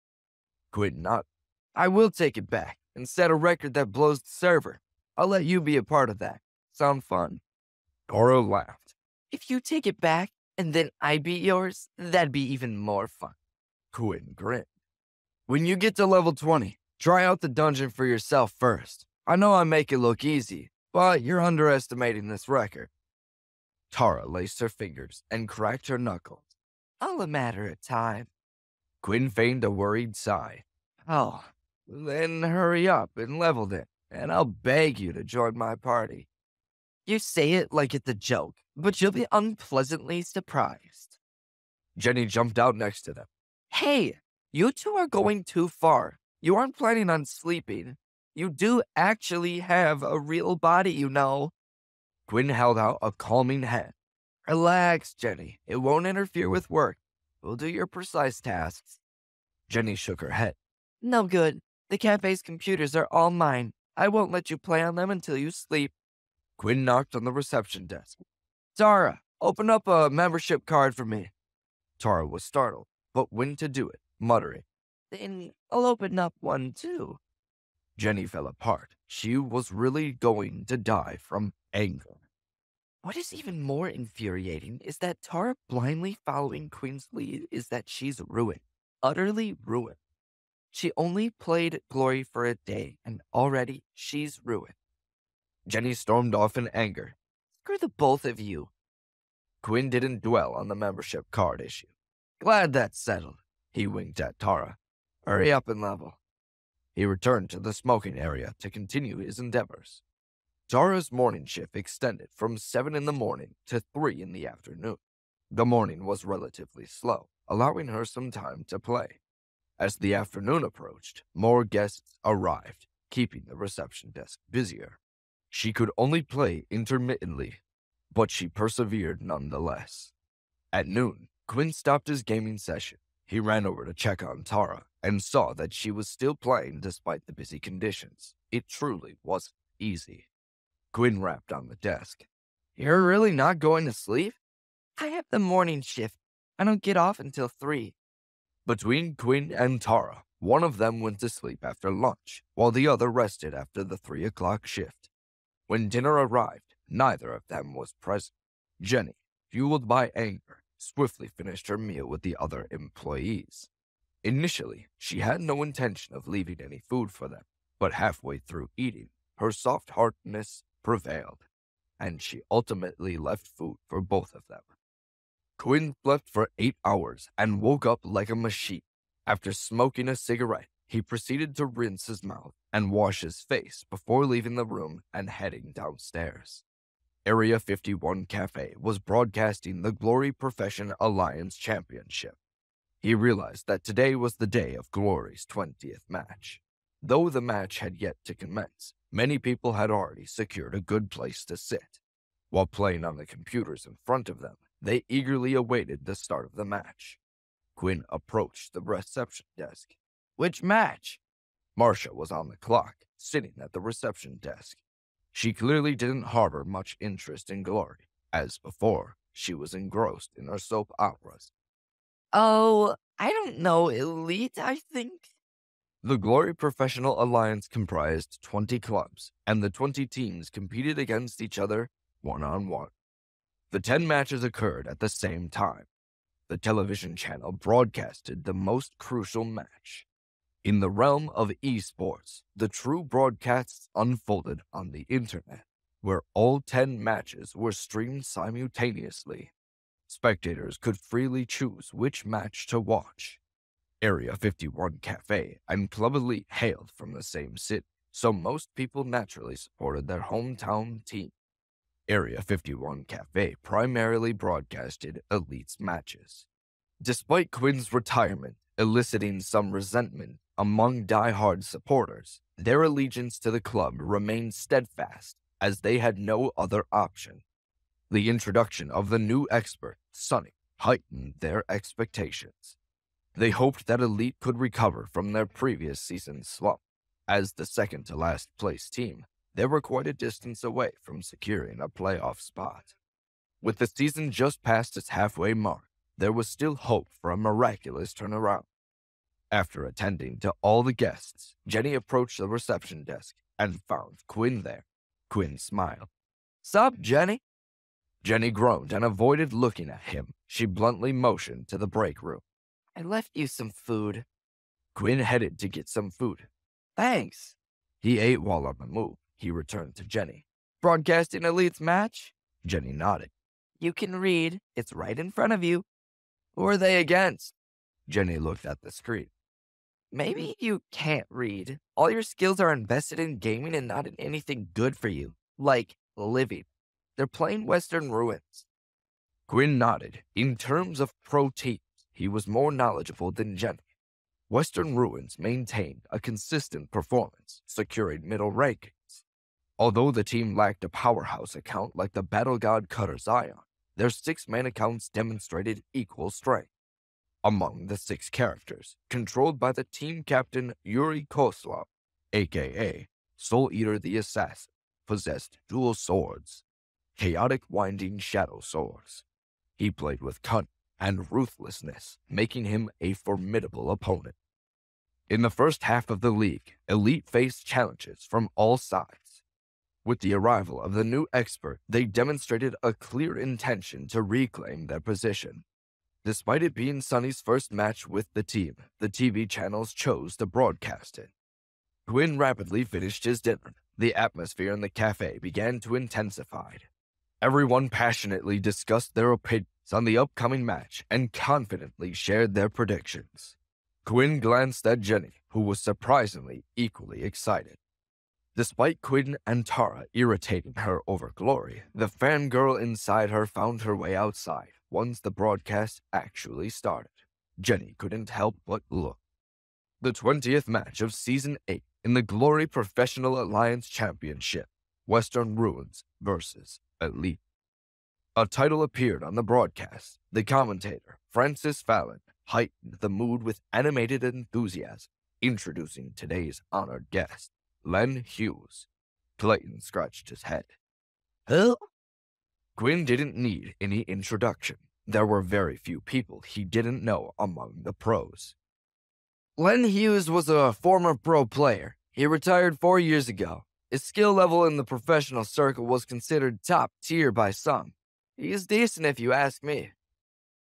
Quinn nodded. I will take it back and set a record that blows the server. I'll let you be a part of that. Sound fun? Tara laughed. If you take it back and then I beat yours, that'd be even more fun. Quinn grinned. When you get to level 20, try out the dungeon for yourself first. I know I make it look easy, but you're underestimating this record. Tara laced her fingers and cracked her knuckles. All a matter of time. Quinn feigned a worried sigh. Oh, then hurry up and level it, and I'll beg you to join my party. You say it like it's a joke, but you'll be unpleasantly surprised. Jenny jumped out next to them. Hey, you two are going too far. You aren't planning on sleeping. You do actually have a real body, you know. Quinn held out a calming hand. Relax, Jenny. It won't interfere with work. We'll do your precise tasks. Jenny shook her head. No good. The cafe's computers are all mine. I won't let you play on them until you sleep. Quinn knocked on the reception desk. Tara, open up a membership card for me. Tara was startled, but went to do it, muttering. Then I'll open up one too. Jenny fell apart. She was really going to die from anger. What is even more infuriating is that Tara blindly following Quinn's lead is that she's ruined. Utterly ruined. She only played Glory for a day, and already she's ruined. Jenny stormed off in anger. Screw the both of you. Quinn didn't dwell on the membership card issue. Glad that's settled. He winked at Tara. Hurry up and level. He returned to the smoking area to continue his endeavors. Tara's morning shift extended from 7 in the morning to 3 in the afternoon. The morning was relatively slow, allowing her some time to play. As the afternoon approached, more guests arrived, keeping the reception desk busier. She could only play intermittently, but she persevered nonetheless. At noon, Quinn stopped his gaming session. He ran over to check on Tara and saw that she was still playing despite the busy conditions. It truly wasn't easy. Quinn rapped on the desk. You're really not going to sleep? I have the morning shift. I don't get off until 3. Between Quinn and Tara, one of them went to sleep after lunch, while the other rested after the 3 o'clock shift. When dinner arrived, neither of them was present. Jenny, fueled by anger, swiftly finished her meal with the other employees. Initially, she had no intention of leaving any food for them, but halfway through eating, her soft-heartedness prevailed, and she ultimately left food for both of them. Quinn slept for 8 hours and woke up like a machine. After smoking a cigarette, he proceeded to rinse his mouth and wash his face before leaving the room and heading downstairs. Area 51 Cafe was broadcasting the Glory Profession Alliance Championship. He realized that today was the day of Glory's 20th match. Though the match had yet to commence, many people had already secured a good place to sit. While playing on the computers in front of them, they eagerly awaited the start of the match. Quinn approached the reception desk. Which match? Marcia was on the clock, sitting at the reception desk. She clearly didn't harbor much interest in Glory. As before, she was engrossed in her soap operas. Oh, I don't know, Elite, I think. The Glory Professional Alliance comprised 20 clubs, and the 20 teams competed against each other one-on-one. The 10 matches occurred at the same time. The television channel broadcasted the most crucial match. In the realm of esports, the true broadcasts unfolded on the internet, where all 10 matches were streamed simultaneously. Spectators could freely choose which match to watch. Area 51 Cafe and Club Elite hailed from the same city, so most people naturally supported their hometown team. Area 51 Cafe primarily broadcasted Elite's matches. Despite Quinn's retirement eliciting some resentment among die-hard supporters, their allegiance to the club remained steadfast as they had no other option. The introduction of the new expert, Sonny, heightened their expectations. They hoped that Elite could recover from their previous season's slump. As the second-to-last place team, they were quite a distance away from securing a playoff spot. With the season just past its halfway mark, there was still hope for a miraculous turnaround. After attending to all the guests, Jenny approached the reception desk and found Quinn there. Quinn smiled. Sup, Jenny? Jenny groaned and avoided looking at him. She bluntly motioned to the break room. I left you some food. Quinn headed to get some food. Thanks. He ate while on the move. He returned to Jenny. Broadcasting Elite's match? Jenny nodded. You can read. It's right in front of you. Who are they against? Jenny looked at the screen. Maybe you can't read. All your skills are invested in gaming and not in anything good for you, like living. They're playing Western Ruins. Quinn nodded. In terms of pro teams, he was more knowledgeable than Jenny. Western Ruins maintained a consistent performance, securing middle rankings. Although the team lacked a powerhouse account like the Battle God Cutter Zion, their 6-man accounts demonstrated equal strength. Among the 6 characters, controlled by the team captain Yuri Koslov, aka Soul Eater the Assassin, possessed dual swords, chaotic winding shadow swords. He played with cunning and ruthlessness, making him a formidable opponent. In the first half of the league, Elite faced challenges from all sides. With the arrival of the new expert, they demonstrated a clear intention to reclaim their position. Despite it being Sonny's first match with the team, the TV channels chose to broadcast it. Quinn rapidly finished his dinner. The atmosphere in the cafe began to intensify. Everyone passionately discussed their opinions on the upcoming match and confidently shared their predictions. Quinn glanced at Jenny, who was surprisingly equally excited. Despite Quinn and Tara irritating her over Glory, the fangirl inside her found her way outside once the broadcast actually started. Jenny couldn't help but look. The 20th match of Season 8 in the Glory Professional Alliance Championship, Western Ruins versus Elite. A title appeared on the broadcast. The commentator, Francis Fallon, heightened the mood with animated enthusiasm, introducing today's honored guest, Len Hughes. Clayton scratched his head. Who? Quinn didn't need any introduction. There were very few people he didn't know among the pros. Len Hughes was a former pro player. He retired 4 years ago. His skill level in the professional circle was considered top tier by some. He is decent if you ask me.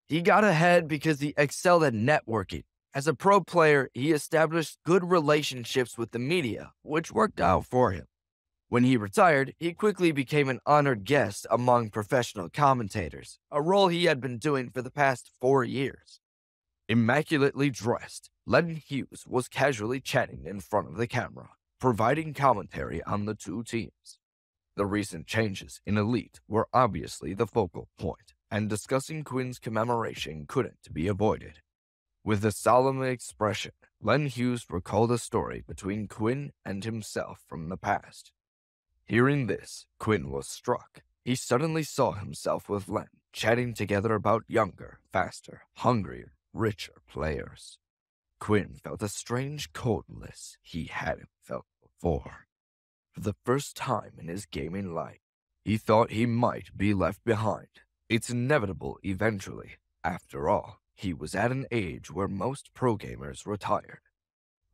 He got ahead because he excelled at networking. As a pro player, he established good relationships with the media, which worked out for him. When he retired, he quickly became an honored guest among professional commentators, a role he had been doing for the past 4 years. Immaculately dressed, Len Hughes was casually chatting in front of the camera, providing commentary on the two teams. The recent changes in Elite were obviously the focal point, and discussing Quinn's commemoration couldn't be avoided. With a solemn expression, Len Hughes recalled a story between Quinn and himself from the past. Hearing this, Quinn was struck. He suddenly saw himself with Len, chatting together about younger, faster, hungrier, richer players. Quinn felt a strange coldness he hadn't felt before. For the first time in his gaming life, he thought he might be left behind. It's inevitable eventually. After all, he was at an age where most pro gamers retired.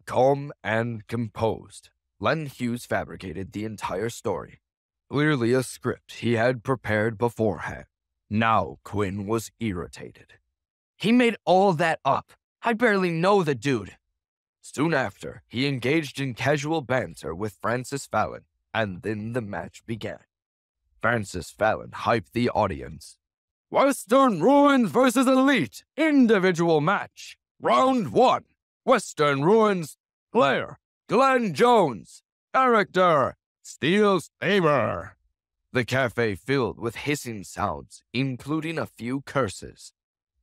Calm and composed, Len Hughes fabricated the entire story. Clearly a script he had prepared beforehand. Now Quinn was irritated. He made all that up. I barely know the dude. Soon after, he engaged in casual banter with Francis Fallon, and then the match began. Francis Fallon hyped the audience. Western Ruins versus Elite, individual match. Round 1. Western Ruins, player, Glenn Jones. Character, Steel Saber. The cafe filled with hissing sounds, including a few curses.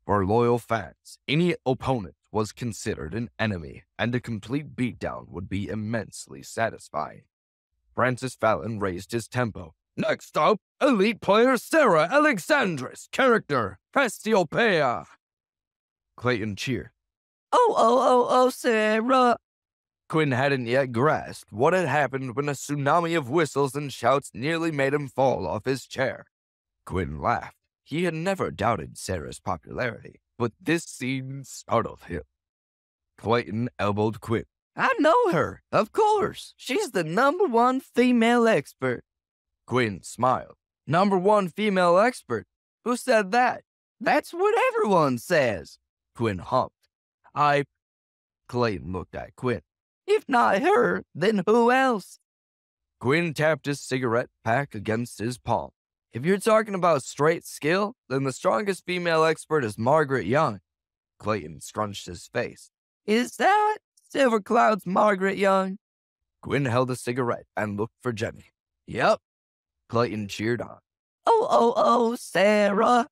For loyal fans, any opponent was considered an enemy, and a complete beatdown would be immensely satisfying. Francis Fallon raised his tempo. Next up, Elite player Sarah Alexandris, character Cassiopeia. Clayton cheered. Oh, Sarah. Quinn hadn't yet grasped what had happened when a tsunami of whistles and shouts nearly made him fall off his chair. Quinn laughed. He had never doubted Sarah's popularity, but this scene startled him. Clayton elbowed Quinn. I know her, of course. She's the #1 female expert. Quinn smiled. #1 female expert? Who said that? That's what everyone says. Quinn humped. Clayton looked at Quinn. If not her, then who else? Quinn tapped his cigarette pack against his palm. If you're talking about straight skill, then the strongest female expert is Margaret Young. Clayton scrunched his face. Is that Silver Cloud's Margaret Young? Quinn held a cigarette and looked for Jenny. Yep. Clayton cheered on. Oh, Sarah.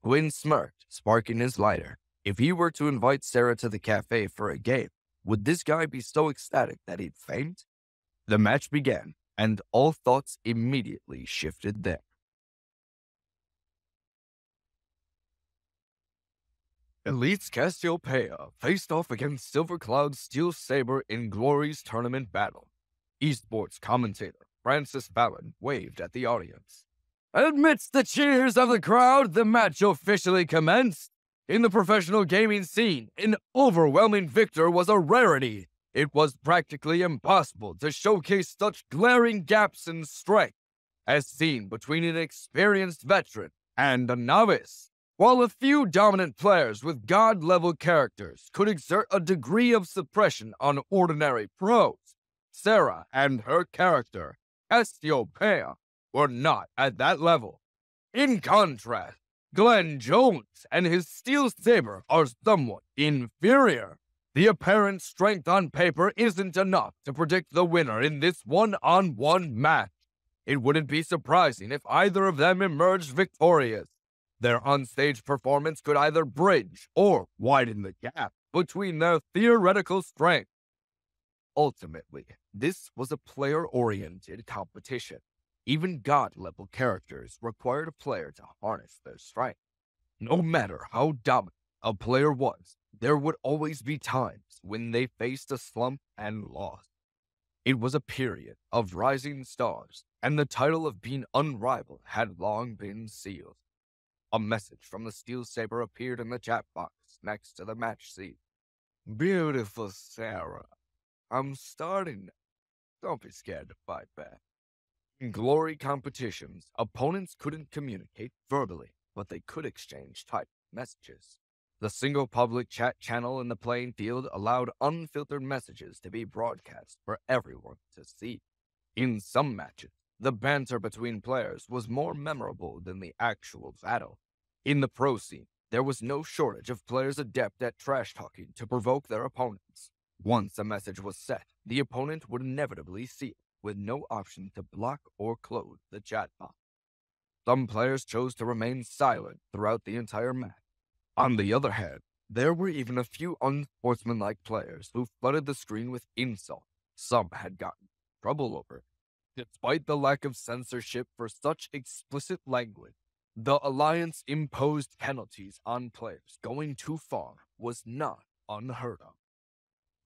Quinn smirked, sparking his lighter. If he were to invite Sarah to the cafe for a game, would this guy be so ecstatic that he'd faint? The match began, and all thoughts immediately shifted there. Elite's Cassiopeia faced off against Silver Cloud's Steel Saber in Glory's tournament battle. Esports commentator Francis Fallon waved at the audience. Amidst the cheers of the crowd, the match officially commenced. In the professional gaming scene, an overwhelming victor was a rarity. It was practically impossible to showcase such glaring gaps in strength as seen between an experienced veteran and a novice. While a few dominant players with god-level characters could exert a degree of suppression on ordinary pros, Sarah and her character, Cassiopeia, were not at that level. In contrast, Glenn Jones and his Steel Saber are somewhat inferior. The apparent strength on paper isn't enough to predict the winner in this one-on-one match. It wouldn't be surprising if either of them emerged victorious. Their onstage performance could either bridge or widen the gap between their theoretical strengths. Ultimately, this was a player-oriented competition. Even god-level characters required a player to harness their strength. No matter how dominant a player was, there would always be times when they faced a slump and lost. It was a period of rising stars, and the title of being unrivaled had long been sealed. A message from the Steel Saber appeared in the chat box next to the match scene. Beautiful Sarah, I'm starting now. Don't be scared to fight back. In glory competitions, opponents couldn't communicate verbally, but they could exchange typed messages. The single public chat channel in the playing field allowed unfiltered messages to be broadcast for everyone to see. In some matches, the banter between players was more memorable than the actual battle. In the pro scene, There was no shortage of players adept at trash-talking to provoke their opponents. Once a message was set, the opponent would inevitably see it, with no option to block or close the chat box. Some players chose to remain silent throughout the entire match. On the other hand, there were even a few unsportsmanlike players who flooded the screen with insults. Some had gotten in trouble over it. Despite the lack of censorship for such explicit language, the Alliance imposed penalties on players going too far was not unheard of.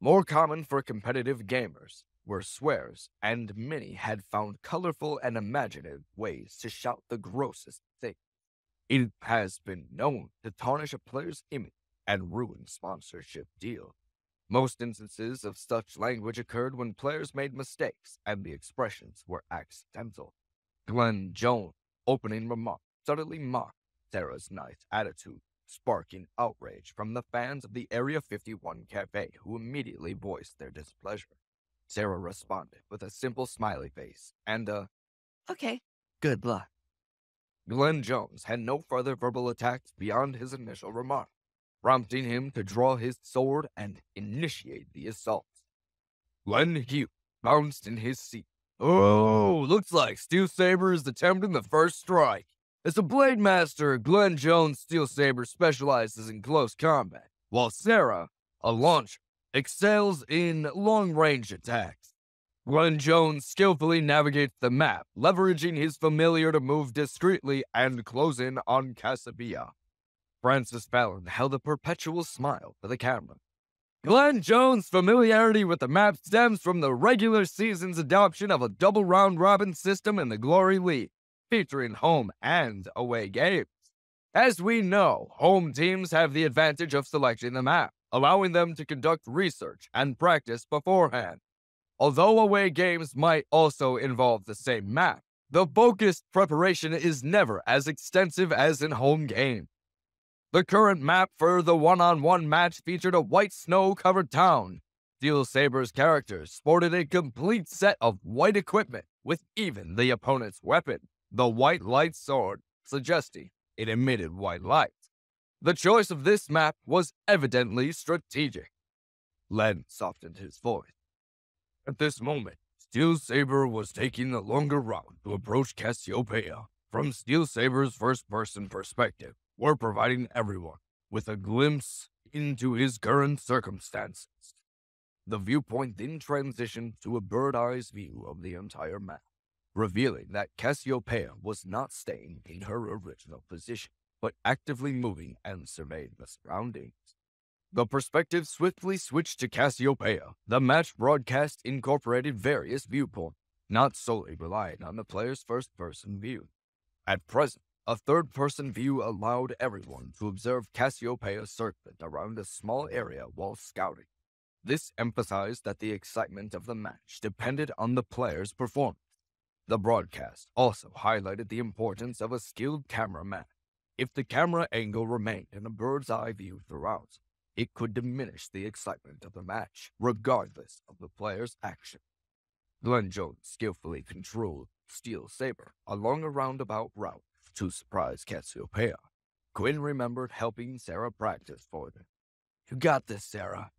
More common for competitive gamers were swears, and many had found colorful and imaginative ways to shout the grossest things. It has been known to tarnish a player's image and ruin sponsorship deals. Most instances of such language occurred when players made mistakes and the expressions were accidental. Glenn Jones' opening remark subtly mocked Sarah's nice attitude, sparking outrage from the fans of the Area 51 cafe who immediately voiced their displeasure. Sarah responded with a simple smiley face and Okay, good luck. Glenn Jones had no further verbal attacks beyond his initial remark, prompting him to draw his sword and initiate the assault. Glenn Hughes bounced in his seat. Oh, looks like Steel Saber is attempting the first strike. As a Blade Master, Glenn Jones' Steel Saber specializes in close combat, while Sarah, a launcher, excels in long-range attacks. Glenn Jones skillfully navigates the map, leveraging his familiar to move discreetly and close in on Casabia. Francis Fallon held a perpetual smile for the camera. Glenn Jones' familiarity with the map stems from the regular season's adoption of a double round-robin system in the Glory League, featuring home and away games. As we know, home teams have the advantage of selecting the map, allowing them to conduct research and practice beforehand. Although away games might also involve the same map, the focused preparation is never as extensive as in home games. The current map for the one-on-one match featured a white snow-covered town. Steel Saber's characters sported a complete set of white equipment with even the opponent's weapon, the white light sword, suggesting it emitted white light. The choice of this map was evidently strategic. Len softened his voice. At this moment, Steel Saber was taking the longer route to approach Cassiopeia. From Steel Saber's first-person perspective, we're providing everyone with a glimpse into his current circumstances. The viewpoint then transitioned to a bird-eye's view of the entire map, revealing that Cassiopeia was not staying in her original position, but actively moving and surveying the surroundings. The perspective swiftly switched to Cassiopeia. The match broadcast incorporated various viewpoints, not solely relying on the player's first-person view. At present, a third-person view allowed everyone to observe Cassiopeia circling around a small area while scouting. This emphasized that the excitement of the match depended on the player's performance. The broadcast also highlighted the importance of a skilled cameraman. If the camera angle remained in a bird's-eye view throughout, it could diminish the excitement of the match, regardless of the player's action. Glenn Jones skillfully controlled Steel Saber along a roundabout route to surprise Cassiopeia. Quinn remembered helping Sarah practice for them. You got this, Sarah.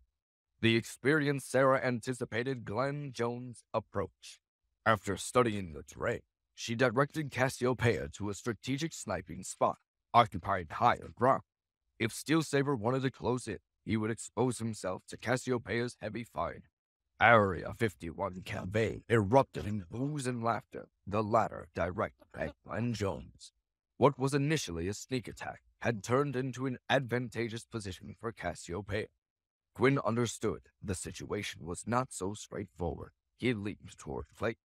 The experienced Sarah anticipated Glenn Jones' approach. After studying the terrain, she directed Cassiopeia to a strategic sniping spot, occupying higher ground. If Steel Saber wanted to close in, he would expose himself to Cassiopeia's heavy fire. Area 51 campaign erupted in boos and laughter, the latter directed at Glenn Jones. What was initially a sneak attack had turned into an advantageous position for Cassiopeia. Quinn understood the situation was not so straightforward. He leaped toward Clayton.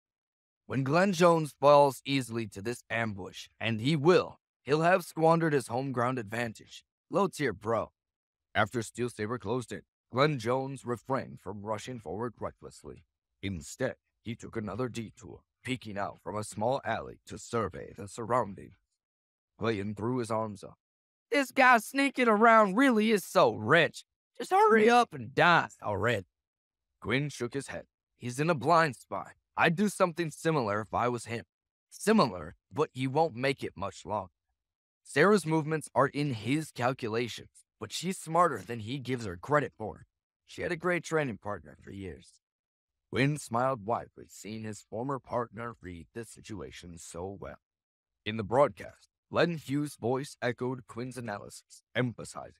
When Glenn Jones falls easily to this ambush, and he will, he'll have squandered his home ground advantage. Low tier bro. After Steel Saber closed in, Glenn Jones refrained from rushing forward recklessly. Instead, he took another detour, peeking out from a small alley to survey the surroundings. Clayton threw his arms up. This guy sneaking around really is so rich. Just hurry up and die already. Quinn shook his head. He's in a blind spot. I'd do something similar if I was him. Similar, but he won't make it much longer. Sarah's movements are in his calculations, but she's smarter than he gives her credit for. She had a great training partner for years. Quinn smiled widely, seeing his former partner read the situation so well. In the broadcast, Len Hughes' voice echoed Quinn's analysis, emphasizing,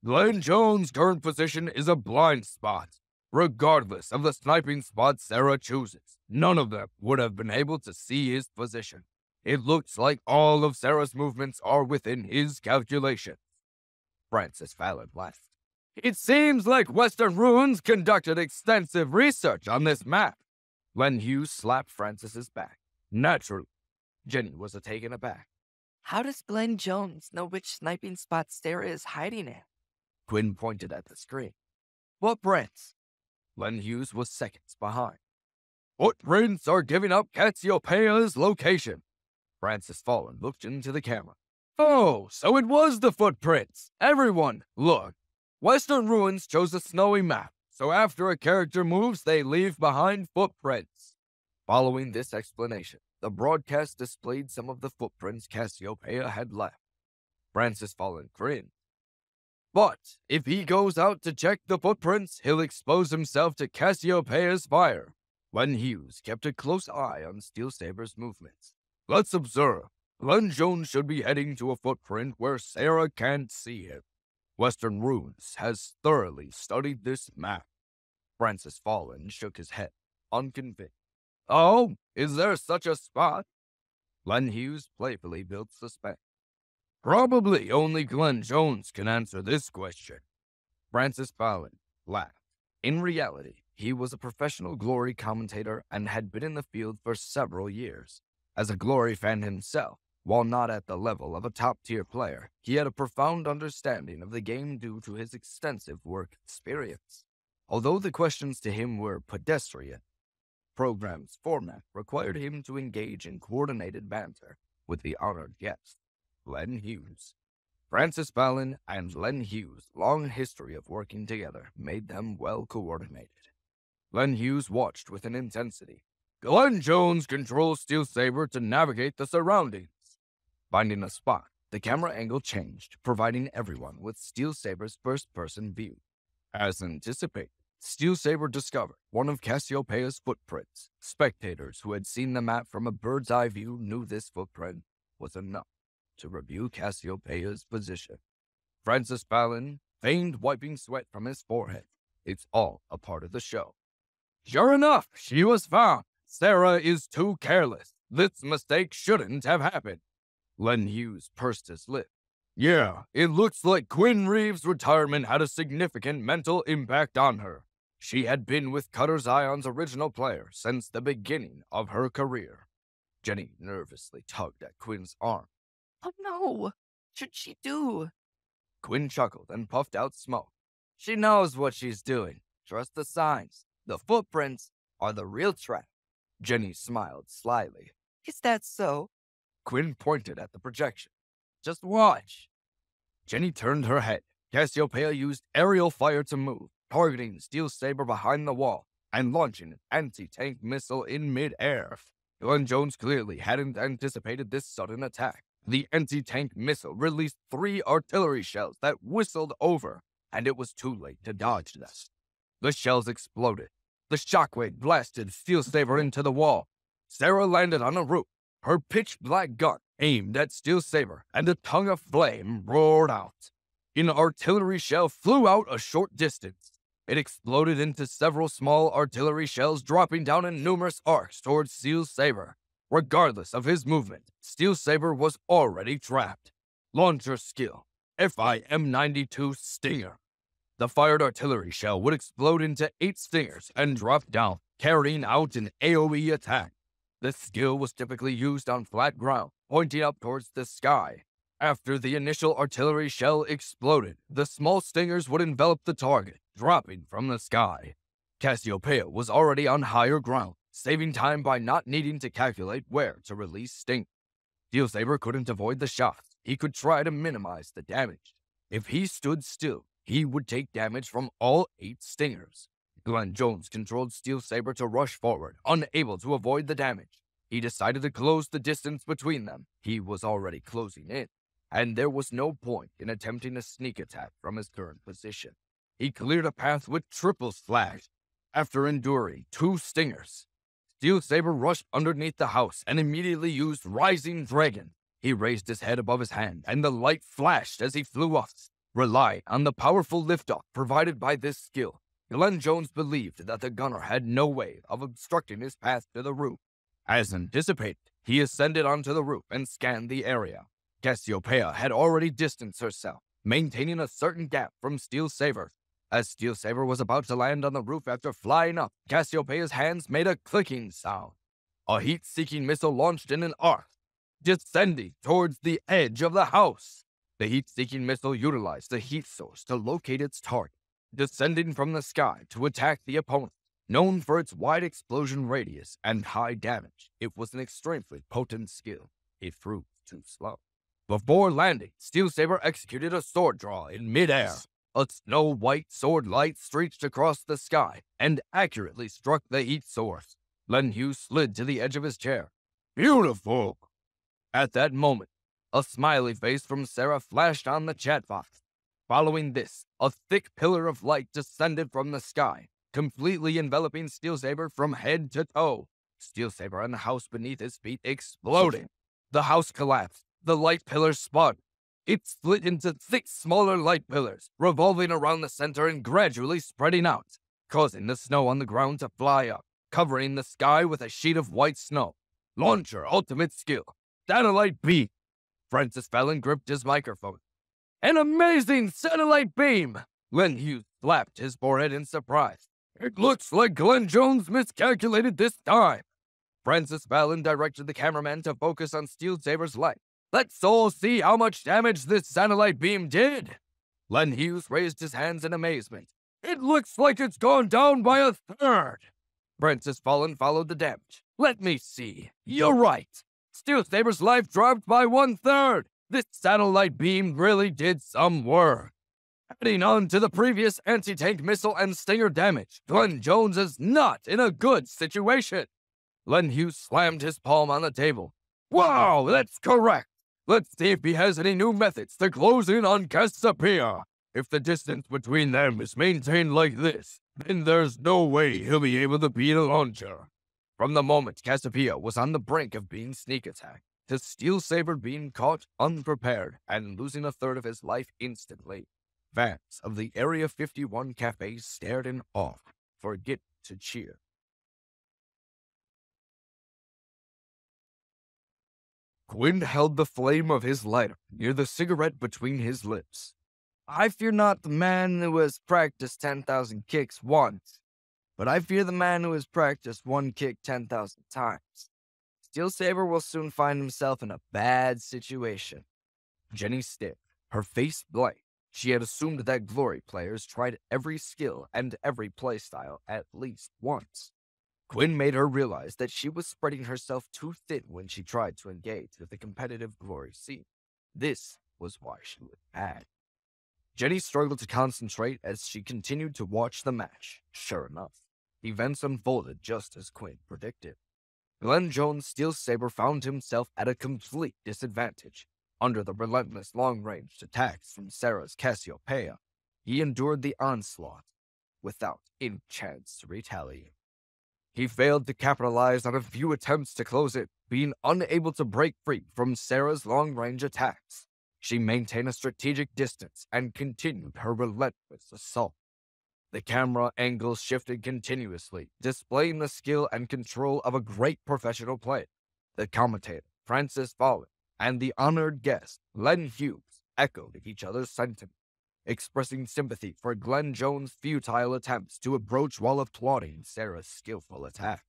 Glenn Jones' current position is a blind spot. Regardless of the sniping spot Sarah chooses, none of them would have been able to see his position. It looks like all of Sarah's movements are within his calculations. Francis Fallon laughed. It seems like Western Ruins conducted extensive research on this map. Len Hughes slapped Francis's back. Naturally, Jenny was taken aback. How does Glenn Jones know which sniping spot Sarah is hiding at? Quinn pointed at the screen. Footprints. Len Hughes was seconds behind. Footprints are giving up Cassiopeia's location. Francis Fallon looked into the camera. Oh, so it was the footprints. Everyone, look. Western Ruins chose a snowy map, so after a character moves, they leave behind footprints. Following this explanation, the broadcast displayed some of the footprints Cassiopeia had left. Francis Fallon grinned. But if he goes out to check the footprints, he'll expose himself to Cassiopeia's fire. Len Hughes kept a close eye on Steel Saber's movements. Let's observe. Glenn Jones should be heading to a footprint where Sarah can't see him. Western Ruins has thoroughly studied this map. Francis Fallon shook his head, unconvinced. Oh, is there such a spot? Len Hughes playfully built suspense. Probably only Glenn Jones can answer this question. Francis Fallon laughed. In reality, he was a professional Glory commentator and had been in the field for several years. As a Glory fan himself, while not at the level of a top-tier player, he had a profound understanding of the game due to his extensive work experience. Although the questions to him were pedestrian, program's format required him to engage in coordinated banter with the honored guest, Len Hughes. Francis Fallon and Len Hughes' long history of working together made them well coordinated. Len Hughes watched with an intensity. Glenn Jones controls Steel Saber to navigate the surroundings. Finding a spot, the camera angle changed, providing everyone with Steel Saber's first-person view. As anticipated, Steel Saber discovered one of Cassiopeia's footprints. Spectators who had seen the map from a bird's-eye view knew this footprint was enough to reveal Cassiopeia's position. Francis Fallon feigned wiping sweat from his forehead. It's all a part of the show. Sure enough, she was found. Sarah is too careless. This mistake shouldn't have happened. Len Hughes pursed his lip. Yeah, it looks like Quinn Reeves' retirement had a significant mental impact on her. She had been with Cutter Zion's original player since the beginning of her career. Jenny nervously tugged at Quinn's arm. Oh no, what should she do? Quinn chuckled and puffed out smoke. She knows what she's doing. Trust the signs. The footprints are the real trap. Jenny smiled slyly. Is that so? Quinn pointed at the projection. Just watch. Jenny turned her head. Cassiopeia used aerial fire to move, targeting Steel Saber behind the wall and launching an anti-tank missile in mid-air. Glenn Jones clearly hadn't anticipated this sudden attack. The anti-tank missile released 3 artillery shells that whistled over, and it was too late to dodge them. The shells exploded. The shockwave blasted Steel Saber into the wall. Sarah landed on a roof, her pitch-black gun aimed at Steel Saber, and a tongue of flame roared out. An artillery shell flew out a short distance. It exploded into several small artillery shells, dropping down in numerous arcs towards Steel Saber. Regardless of his movement, Steel Saber was already trapped. Launcher skill, FIM-92 Stinger. The fired artillery shell would explode into 8 stingers and drop down, carrying out an AoE attack. This skill was typically used on flat ground, pointing up towards the sky. After the initial artillery shell exploded, the small stingers would envelop the target, dropping from the sky. Cassiopeia was already on higher ground, saving time by not needing to calculate where to release sting. Steel Saber couldn't avoid the shots. He could try to minimize the damage. If he stood still, he would take damage from all 8 stingers. Glenn Jones controlled Steel Saber to rush forward, unable to avoid the damage. He decided to close the distance between them. He was already closing in. and there was no point in attempting a sneak attack from his current position. He cleared a path with triple slash. After enduring 2 stingers, Steel Saber rushed underneath the house and immediately used Rising Dragon. He raised his head above his hand, and the light flashed as he flew up. Relying on the powerful liftoff provided by this skill, Glenn Jones believed that the gunner had no way of obstructing his path to the roof. As anticipated, he ascended onto the roof and scanned the area. Cassiopeia had already distanced herself, maintaining a certain gap from Steel Saber. As Steel Saber was about to land on the roof after flying up, Cassiopeia's hands made a clicking sound. A heat-seeking missile launched in an arc, descending towards the edge of the house. The heat-seeking missile utilized the heat source to locate its target, descending from the sky to attack the opponent. Known for its wide explosion radius and high damage, it was an extremely potent skill. It proved too slow. Before landing, Steel Saber executed a sword draw in midair. A snow-white sword light streaked across the sky and accurately struck the heat source. Len Hughes slid to the edge of his chair. Beautiful! At that moment, a smiley face from Sarah flashed on the chat box. Following this, a thick pillar of light descended from the sky, completely enveloping Steel Saber from head to toe. Steel Saber and the house beneath his feet exploded. The house collapsed. The light pillars spun. It split into 6 smaller light pillars, revolving around the center and gradually spreading out, causing the snow on the ground to fly up, covering the sky with a sheet of white snow. Launcher ultimate skill. Satellite beam. Francis Fallon gripped his microphone. An amazing satellite beam! Len Hughes slapped his forehead in surprise. It looks like Glenn Jones miscalculated this time. Francis Fallon directed the cameraman to focus on Steel Saber's light. Let's all see how much damage this satellite beam did. Len Hughes raised his hands in amazement. It looks like it's gone down by a third. Francis Fallon followed the damage. Let me see. You're right. Steel Saber's life dropped by 1/3. This satellite beam really did some work. Adding on to the previous anti-tank missile and stinger damage, Glenn Jones is not in a good situation. Len Hughes slammed his palm on the table. Wow, that's correct. Let's see if he has any new methods to close in on Cassiopeia. If the distance between them is maintained like this, then there's no way he'll be able to beat a launcher. From the moment Cassiopeia was on the brink of being sneak attacked, to Steel Saber being caught unprepared and losing 1/3 of his life instantly, fans of the Area 51 cafe stared in awe, forgetting to cheer. Quinn held the flame of his lighter near the cigarette between his lips. I fear not the man who has practiced 10,000 kicks once, but I fear the man who has practiced one kick 10,000 times. Steel Saber will soon find himself in a bad situation. Jenny stared, her face blank. She had assumed that Glory players tried every skill and every playstyle at least once. Quinn made her realize that she was spreading herself too thin when she tried to engage with the competitive Glory scene. This was why she was bad. Jenny struggled to concentrate as she continued to watch the match. Sure enough, events unfolded just as Quinn predicted. Glenn Jones' Steel Saber found himself at a complete disadvantage. Under the relentless long-range attacks from Sarah's Cassiopeia, he endured the onslaught without any chance to retaliate. He failed to capitalize on a few attempts to close it, being unable to break free from Sarah's long-range attacks. She maintained a strategic distance and continued her relentless assault. The camera angles shifted continuously, displaying the skill and control of a great professional player. The commentator, Francis Fallon, and the honored guest, Len Hughes, echoed each other's sentiments, expressing sympathy for Glenn Jones' futile attempts to approach while applauding Sarah's skillful attacks.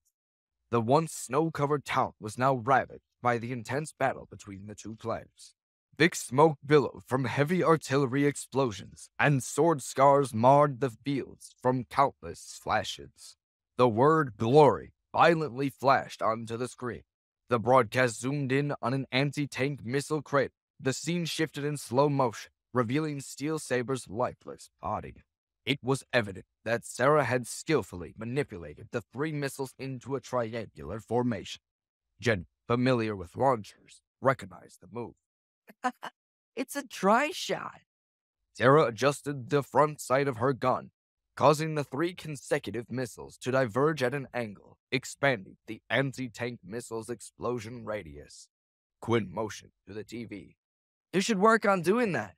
The once snow-covered town was now ravaged by the intense battle between the two players. Thick smoke billowed from heavy artillery explosions, and sword scars marred the fields from countless flashes. The word "Glory" violently flashed onto the screen. The broadcast zoomed in on an anti-tank missile crater. The scene shifted in slow motion, revealing Steel Saber's lifeless body. It was evident that Sarah had skillfully manipulated the 3 missiles into a triangular formation. Jenny, familiar with launchers, recognized the move. It's a dry shot. Tara adjusted the front sight of her gun, causing the 3 consecutive missiles to diverge at an angle, expanding the anti-tank missile's explosion radius. Quinn motioned to the TV. You should work on doing that.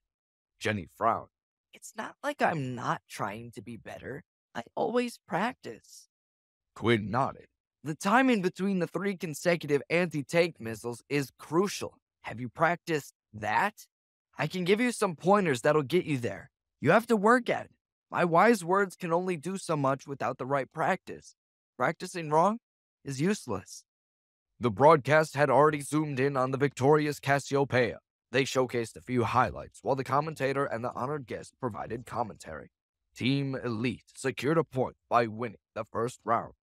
Jenny frowned. It's not like I'm not trying to be better. I always practice. Quinn nodded. The timing between the 3 consecutive anti-tank missiles is crucial. Have you practiced that? I can give you some pointers that'll get you there. You have to work at it. My wise words can only do so much without the right practice. Practicing wrong is useless. The broadcast had already zoomed in on the victorious Cassiopeia. They showcased a few highlights while the commentator and the honored guest provided commentary. Team Elite secured a point by winning the first round.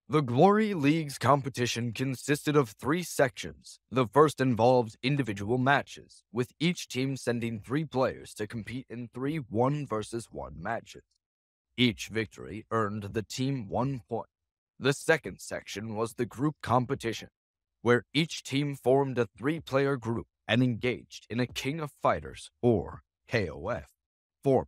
The Glory League's competition consisted of 3 sections. The first involved individual matches, with each team sending 3 players to compete in 3 1-versus-1 matches. Each victory earned the team 1 point. The second section was the group competition, where each team formed a 3-player group and engaged in a King of Fighters, or KOF, format.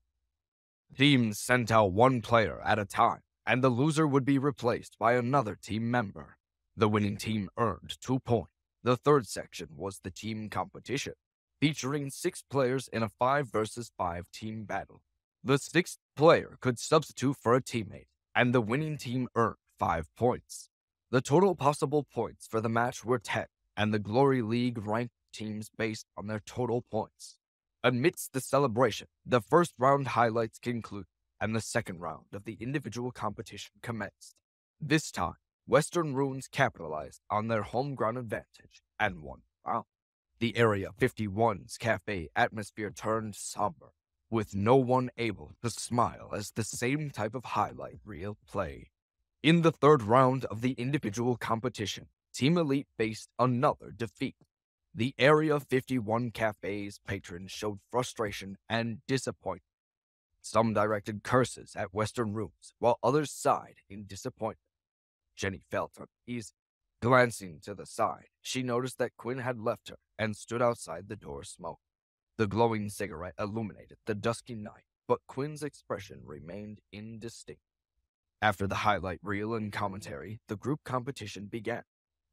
Teams sent out 1 player at a time, and the loser would be replaced by another team member. The winning team earned 2 points. The third section was the team competition, featuring 6 players in a 5-versus-5 team battle. The 6th player could substitute for a teammate, and the winning team earned 5 points. The total possible points for the match were 10, and the Glory League ranked teams based on their total points. Amidst the celebration, the first round highlights concluded, and the second round of the individual competition commenced. This time, Western Runes capitalized on their home ground advantage and won the round. The Area 51's cafe atmosphere turned somber, with no one able to smile as the same type of highlight reel played. In the third round of the individual competition, Team Elite faced another defeat. The Area 51 cafe's patrons showed frustration and disappointment. Some directed curses at Western Runes, while others sighed in disappointment. Jenny felt uneasy. Glancing to the side, she noticed that Quinn had left her and stood outside the door smoking. The glowing cigarette illuminated the dusky night, but Quinn's expression remained indistinct. After the highlight reel and commentary, the group competition began.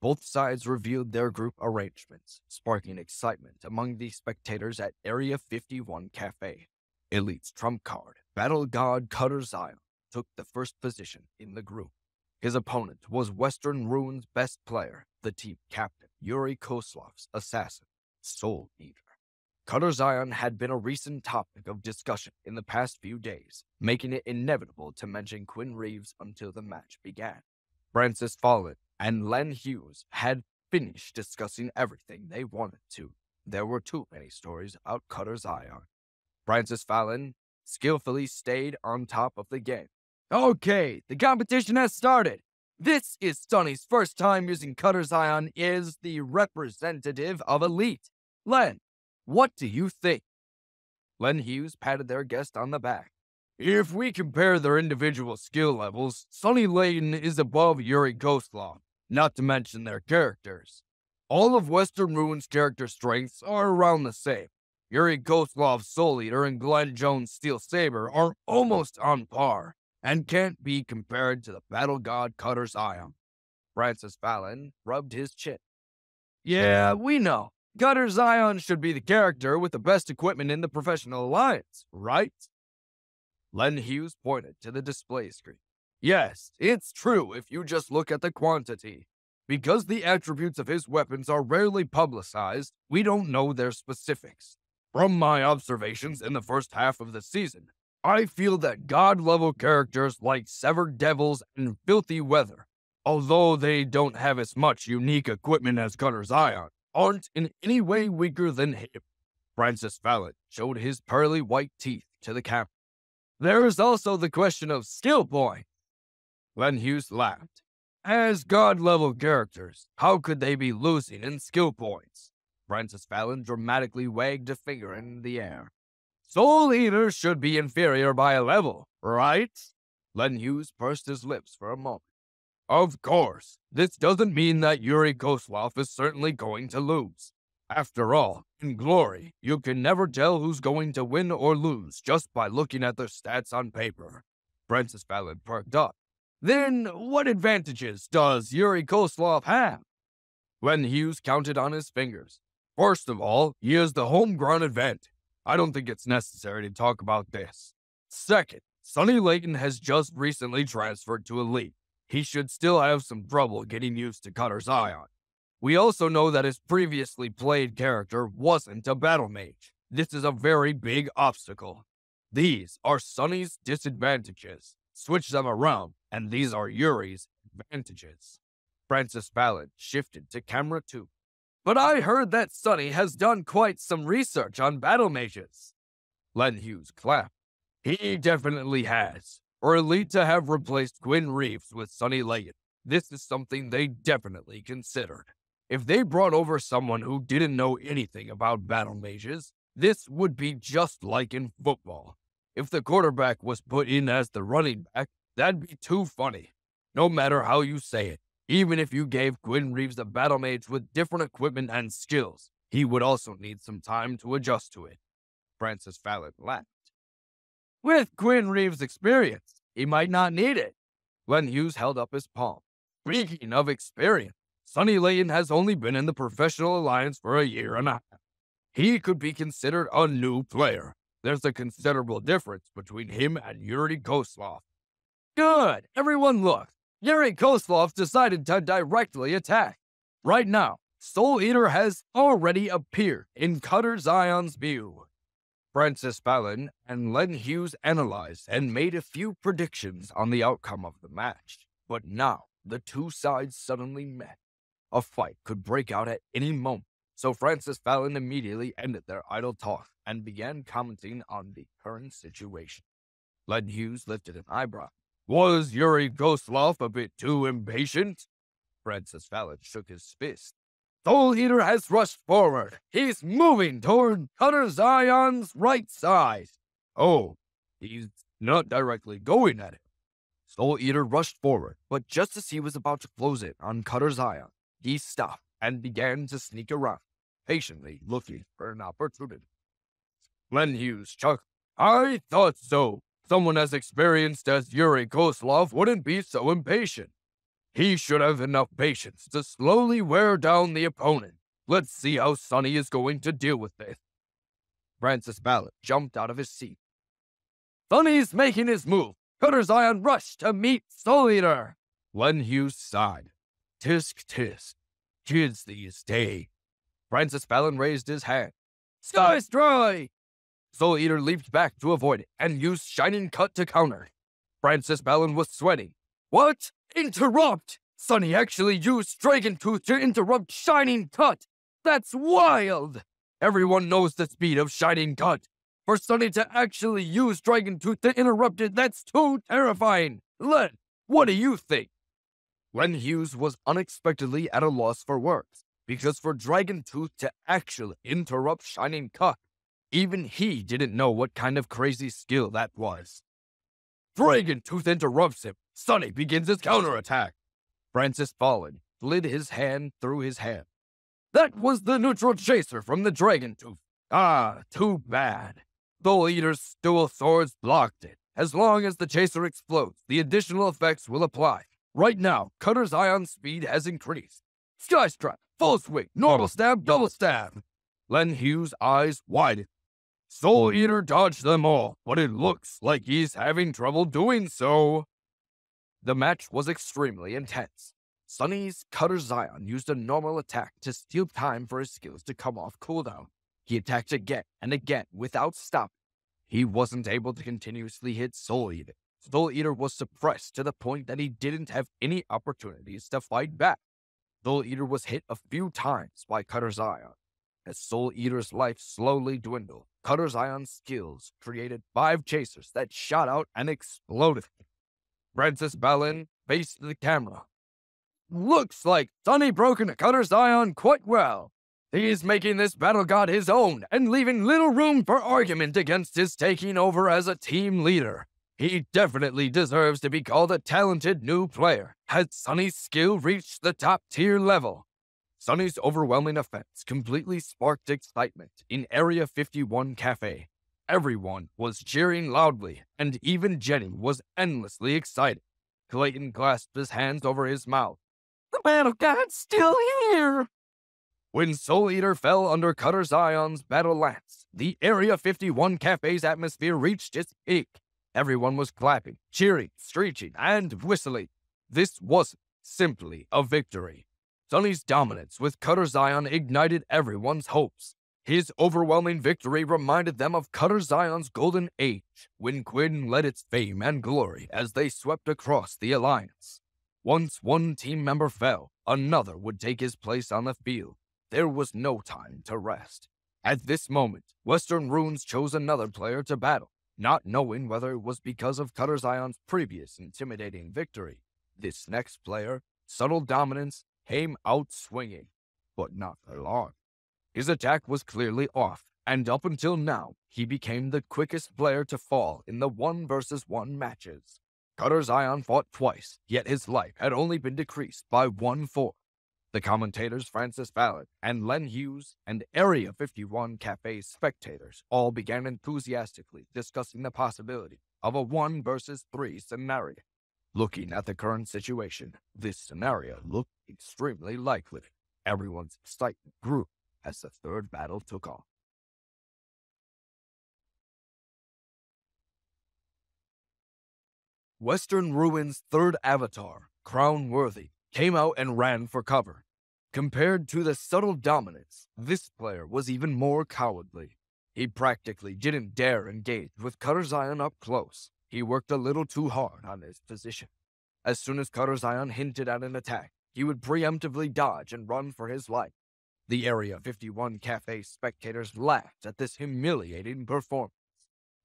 Both sides revealed their group arrangements, sparking excitement among the spectators at Area 51 Cafe. Elite's trump card, Battle God Cutter Zion, took the first position in the group. His opponent was Western Rune's best player, the team captain, Yuri Koslov's assassin, Soul Eater. Cutter Zion had been a recent topic of discussion in the past few days, making it inevitable to mention Quinn Reeves until the match began. Francis Fallon and Len Hughes had finished discussing everything they wanted to. There were too many stories about Cutter Zion. Francis Fallon skillfully stayed on top of the game. Okay, the competition has started. This is Sonny's first time using Cutter Zion as the representative of Elite. Len, what do you think? Len Hughes patted their guest on the back. If we compare their individual skill levels, Sonny Layton is above Yuri Ghostlov, not to mention their characters. All of Western Rune's character strengths are around the same. Yuri Ghostlov's Soul Eater and Glenn Jones' Steel Saber are almost on par, and can't be compared to the Battle God Cutter Zion. Francis Fallon rubbed his chin. Yeah, we know. Cutter Zion should be the character with the best equipment in the Professional Alliance, right? Len Hughes pointed to the display screen. Yes, it's true if you just look at the quantity. Because the attributes of his weapons are rarely publicized, we don't know their specifics. From my observations in the first half of the season, I feel that god-level characters like Severed Devils and Filthy Weather, although they don't have as much unique equipment as Cutter Zion, aren't in any way weaker than him. Francis Fallon showed his pearly white teeth to the camera. There is also the question of skill points. Len Hughes laughed. As god-level characters, how could they be losing in skill points? Francis Fallon dramatically wagged a finger in the air. Soul Eater should be inferior by a level, right? Len Hughes pursed his lips for a moment. Of course, this doesn't mean that Yuri Ghostlov is certainly going to lose. After all, in Glory, you can never tell who's going to win or lose just by looking at their stats on paper. Francis Fallon perked up. Then what advantages does Yuri Koslov have? Len Hughes counted on his fingers. First of all, he has the home ground advantage. I don't think it's necessary to talk about this. Second, Sonny Layton has just recently transferred to Elite. He should still have some trouble getting used to Cutter Zion. We also know that his previously played character wasn't a battle mage. This is a very big obstacle. These are Sonny's disadvantages. Switch them around, and these are Yuri's advantages. Francis Fallon shifted to camera 2. But I heard that Sonny has done quite some research on battle mages. Len Hughes clapped. He definitely has. For Elite to have replaced Quinn Reeves with Sonny Layton, this is something they definitely considered. If they brought over someone who didn't know anything about battle mages, this would be just like in football. If the quarterback was put in as the running back, that'd be too funny. No matter how you say it, even if you gave Quinn Reeves a battle mage with different equipment and skills, he would also need some time to adjust to it. Francis Fallon laughed. With Quinn Reeves' experience, he might not need it. Len Hughes held up his palm. Speaking of experience, Sonny Layton has only been in the Professional Alliance for a year and a half. He could be considered a new player. There's a considerable difference between him and Yuri Koslov. Good! Everyone look! Yuri Koslov decided to directly attack. Right now, Soul Eater has already appeared in Cutter Zion's view. Francis Fallon and Len Hughes analyzed and made a few predictions on the outcome of the match. But now, the two sides suddenly met. A fight could break out at any moment, so Francis Fallon immediately ended their idle talk and began commenting on the current situation. Len Hughes lifted an eyebrow. Was Yuri Koslov a bit too impatient? Francis Fallon shook his fist. Soul Eater has rushed forward. He's moving toward Cutter Zion's right side. Oh, he's not directly going at it. Soul Eater rushed forward, but just as he was about to close in on Cutter Zion, he stopped and began to sneak around, patiently looking for an opportunity. Len Hughes chuckled. I thought so. Someone as experienced as Yuri Koslov wouldn't be so impatient. He should have enough patience to slowly wear down the opponent. Let's see how Sonny is going to deal with this. Francis Fallon jumped out of his seat. Sonny's making his move. Cutter Zion rushed to meet Soul Eater. Len Hughes sighed. Tisk tisk. Kids these days. Francis Fallon raised his hand. Sky Strike! Soul Eater leaped back to avoid it and used Shining Cut to counter. Francis Fallon was sweating. What? Interrupt! Sonny actually used Dragon Tooth to interrupt Shining Cut! That's wild! Everyone knows the speed of Shining Cut. For Sonny to actually use Dragon Tooth to interrupt it, that's too terrifying! Len, what do you think? Len Hughes was unexpectedly at a loss for words, because for Dragon Tooth to actually interrupt Shining Cut, even he didn't know what kind of crazy skill that was. Dragon Tooth interrupts him. Sonny begins his counterattack. Francis Fallon slid his hand through his hand. That was the neutral chaser from the Dragon Tooth. Ah, too bad. Soul Eater's dual swords blocked it. As long as the chaser explodes, the additional effects will apply. Right now, Cutter Zion's speed has increased. Sky Strike, full swing, normal stab, double stab. Len Hughes' eyes widened. Soul Eater dodged them all, but it looks like he's having trouble doing so. The match was extremely intense. Sonny's Cutter Zion used a normal attack to steal time for his skills to come off cooldown. He attacked again and again without stopping. He wasn't able to continuously hit Soul Eater. Soul Eater was suppressed to the point that he didn't have any opportunities to fight back. Soul Eater was hit a few times by Cutter Zion. As Soul Eater's life slowly dwindled, Cutter Zion's skills created 5 chasers that shot out and exploded. Francis Fallon faced the camera. Looks like Sonny broke into Cutter Zion quite well. He's making this battle god his own and leaving little room for argument against his taking over as a team leader. He definitely deserves to be called a talented new player. Had Sonny's skill reached the top tier level? Sonny's overwhelming offense completely sparked excitement in Area 51 Cafe. Everyone was cheering loudly, and even Jenny was endlessly excited. Clayton clasped his hands over his mouth. The man of God's still here! When Soul Eater fell under Cutter Zion's battle lance, the Area 51 Cafe's atmosphere reached its peak. Everyone was clapping, cheering, screeching, and whistling. This wasn't simply a victory. Sonny's dominance with Cutter Zion ignited everyone's hopes. His overwhelming victory reminded them of Cutter Zion's golden age, when Quinn led its fame and glory as they swept across the Alliance. Once one team member fell, another would take his place on the field. There was no time to rest. At this moment, Western Ruins chose another player to battle, not knowing whether it was because of Cutter Zion's previous intimidating victory. This next player, subtle dominance, came out swinging, but not for long. His attack was clearly off, and up until now, he became the quickest player to fall in the 1-versus-1 matches. Cutter Zion fought twice, yet his life had only been decreased by 1/4. The commentators Francis Fallon and Len Hughes and Area 51 Cafe spectators all began enthusiastically discussing the possibility of a 1-versus-3 scenario. Looking at the current situation, this scenario looked extremely likely. Everyone's excitement grew as the third battle took off. Western Ruins' third avatar, Crown Worthy, came out and ran for cover. Compared to the subtle dominance, this player was even more cowardly. He practically didn't dare engage with Cutter Zion up close. He worked a little too hard on his position. As soon as Cutter Zion hinted at an attack, he would preemptively dodge and run for his life. The Area 51 Cafe spectators laughed at this humiliating performance.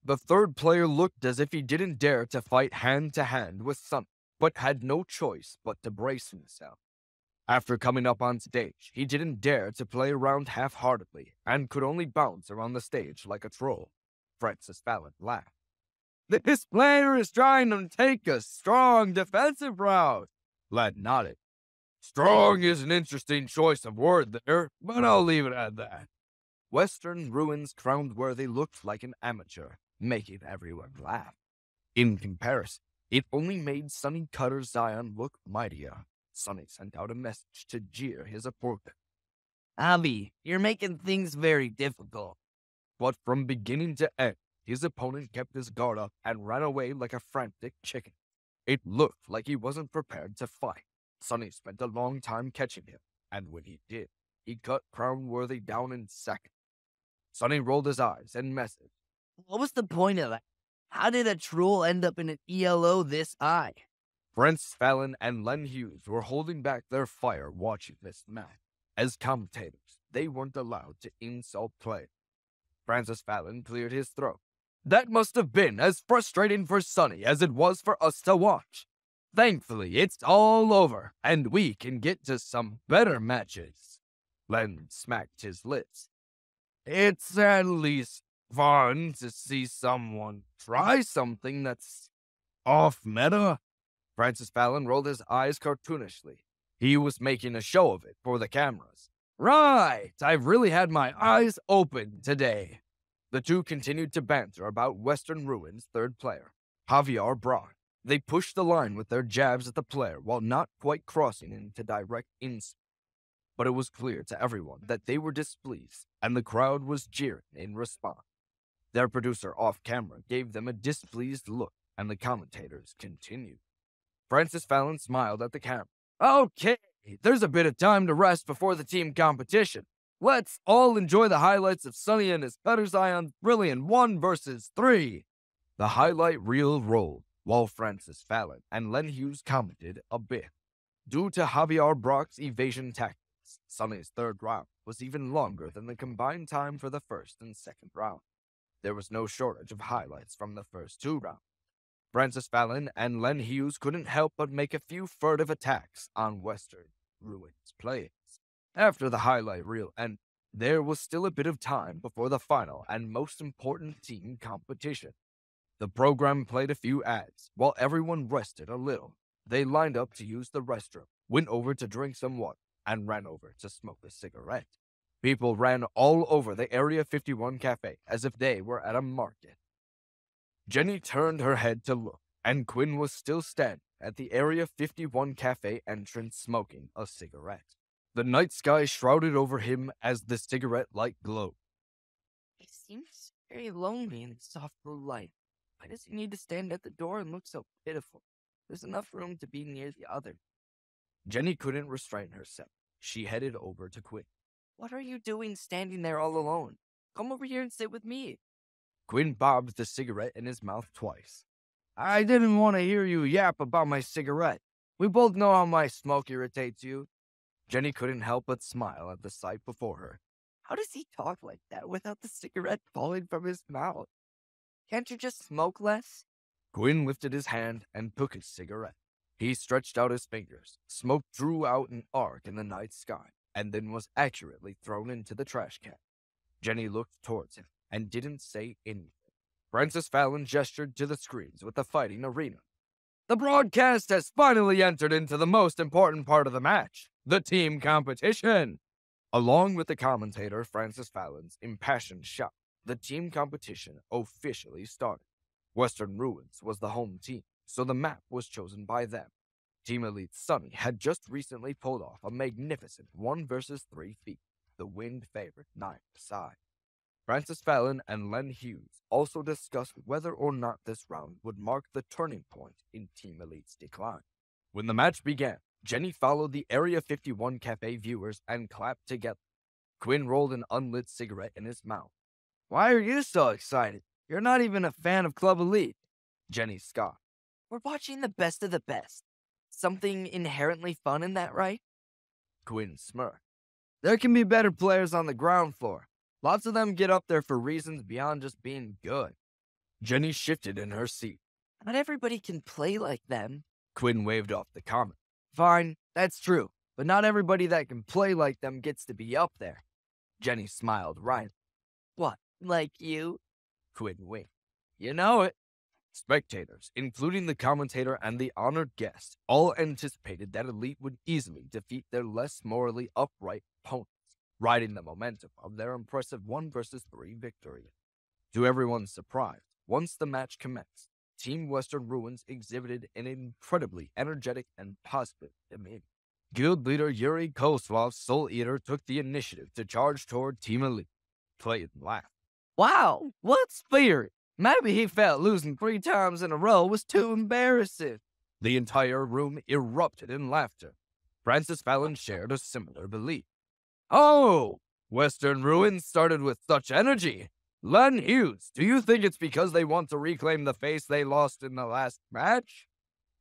The third player looked as if he didn't dare to fight hand-to-hand with Sonny, but had no choice but to brace himself. After coming up on stage, he didn't dare to play around half-heartedly and could only bounce around the stage like a troll. Francis Fallon laughed. This player is trying to take a strong defensive route. Lad nodded. Strong is an interesting choice of word there, but I'll leave it at that. Western Ruins Crown Worthy looked like an amateur, making everyone laugh. In comparison, it only made Sonny Cutter Zion look mightier. Sonny sent out a message to jeer his opponent. Avi, you're making things very difficult. But from beginning to end, his opponent kept his guard up and ran away like a frantic chicken. It looked like he wasn't prepared to fight. Sonny spent a long time catching him, and when he did, he cut Crown Worthy down in seconds. Sonny rolled his eyes and messaged. What was the point of that? How did a troll end up in an ELO this high? Francis Fallon and Len Hughes were holding back their fire watching this match. As commentators, they weren't allowed to insult players. Francis Fallon cleared his throat. That must have been as frustrating for Sonny as it was for us to watch. Thankfully, it's all over, and we can get to some better matches. Len smacked his lips. It's at least fun to see someone try something that's off meta. Francis Fallon rolled his eyes cartoonishly. He was making a show of it for the cameras. Right, I've really had my eyes open today. The two continued to banter about Western Ruins' third player, Javier Brock. They pushed the line with their jabs at the player while not quite crossing into direct insult. But it was clear to everyone that they were displeased, and the crowd was jeering in response. Their producer off-camera gave them a displeased look, and the commentators continued. Francis Fallon smiled at the camera. Okay, there's a bit of time to rest before the team competition. Let's all enjoy the highlights of Sonny and his Cutter Zion's brilliant 1-versus-3. The highlight reel rolled, while Francis Fallon and Len Hughes commented a bit. Due to Javier Brock's evasion tactics, Sonny's third round was even longer than the combined time for the first and second round. There was no shortage of highlights from the first two rounds. Francis Fallon and Len Hughes couldn't help but make a few furtive attacks on Western Ruins players. After the highlight reel ended, there was still a bit of time before the final and most important team competition. The program played a few ads while everyone rested a little. They lined up to use the restroom, went over to drink some water, and ran over to smoke a cigarette. People ran all over the Area 51 cafe as if they were at a market. Jenny turned her head to look, and Quinn was still standing at the Area 51 cafe entrance smoking a cigarette. The night sky shrouded over him as the cigarette light glowed. He seems very lonely in the soft blue light. Why does he need to stand at the door and look so pitiful? There's enough room to be near the other. Jenny couldn't restrain herself. She headed over to Quinn. What are you doing standing there all alone? Come over here and sit with me. Quinn bobbed the cigarette in his mouth twice. I didn't want to hear you yap about my cigarette. We both know how my smoke irritates you. Jenny couldn't help but smile at the sight before her. How does he talk like that without the cigarette falling from his mouth? Can't you just smoke less? Quinn lifted his hand and took his cigarette. He stretched out his fingers. Smoke drew out an arc in the night sky, and then was accurately thrown into the trash can. Jenny looked towards him and didn't say anything. Francis Fallon gestured to the screens with the fighting arena. The broadcast has finally entered into the most important part of the match, the team competition. Along with the commentator Francis Fallon's impassioned shout, the team competition officially started. Western Ruins was the home team, so the map was chosen by them. Team Elite Sunny had just recently pulled off a magnificent 1 versus 3 feat, the wind favorite 9 side. Francis Fallon and Len Hughes also discussed whether or not this round would mark the turning point in Team Elite's decline. When the match began, Jenny followed the Area 51 cafe viewers and clapped together. Quinn rolled an unlit cigarette in his mouth. Why are you so excited? You're not even a fan of Club Elite. Jenny scoffed. We're watching the best of the best. Something inherently fun in that, right? Quinn smirked. There can be better players on the ground floor. Lots of them get up there for reasons beyond just being good. Jenny shifted in her seat. Not everybody can play like them. Quinn waved off the comment. Fine, that's true. But not everybody that can play like them gets to be up there. Jenny smiled wryly. What, like you? Quinn winked. You know it. Spectators, including the commentator and the honored guest, all anticipated that Elite would easily defeat their less morally upright opponents, riding the momentum of their impressive 1 versus 3 victory. To everyone's surprise, once the match commenced, Team Western Ruins exhibited an incredibly energetic and positive demeanor. Guild leader Yuri Kozlov's Soul Eater took the initiative to charge toward Team Elite. Clayton laughed. Wow, what spirit! Maybe he felt losing 3 times in a row was too embarrassing. The entire room erupted in laughter. Francis Fallon shared a similar belief. Oh, Western Ruins started with such energy. Len Hughes, do you think it's because they want to reclaim the face they lost in the last match?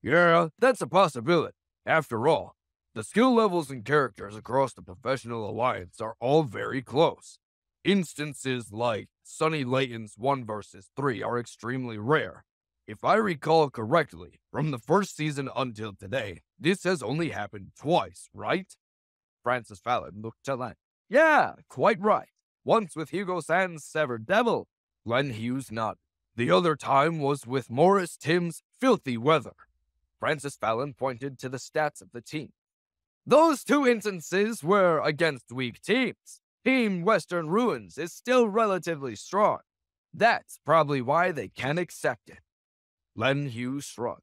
Yeah, that's a possibility. After all, the skill levels and characters across the Professional Alliance are all very close. Instances like Sonny Layton's 1 versus 3 are extremely rare. If I recall correctly, from the first season until today, this has only happened twice, right? Francis Fallon looked to Len. Yeah, quite right. Once with Hugo Sands' Severed Devil. Len Hughes nodded. The other time was with Morris Tim's Filthy Weather. Francis Fallon pointed to the stats of the team. Those 2 instances were against weak teams. Team Western Ruins is still relatively strong. That's probably why they can't accept it. Len Hughes shrugged.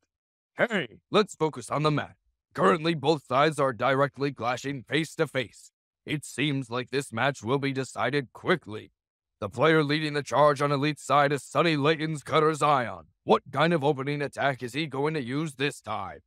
Hey, let's focus on the match. Currently, both sides are directly clashing face to face. It seems like this match will be decided quickly. The player leading the charge on Elite's side is Sonny Layton's Cutter Zion. What kind of opening attack is he going to use this time?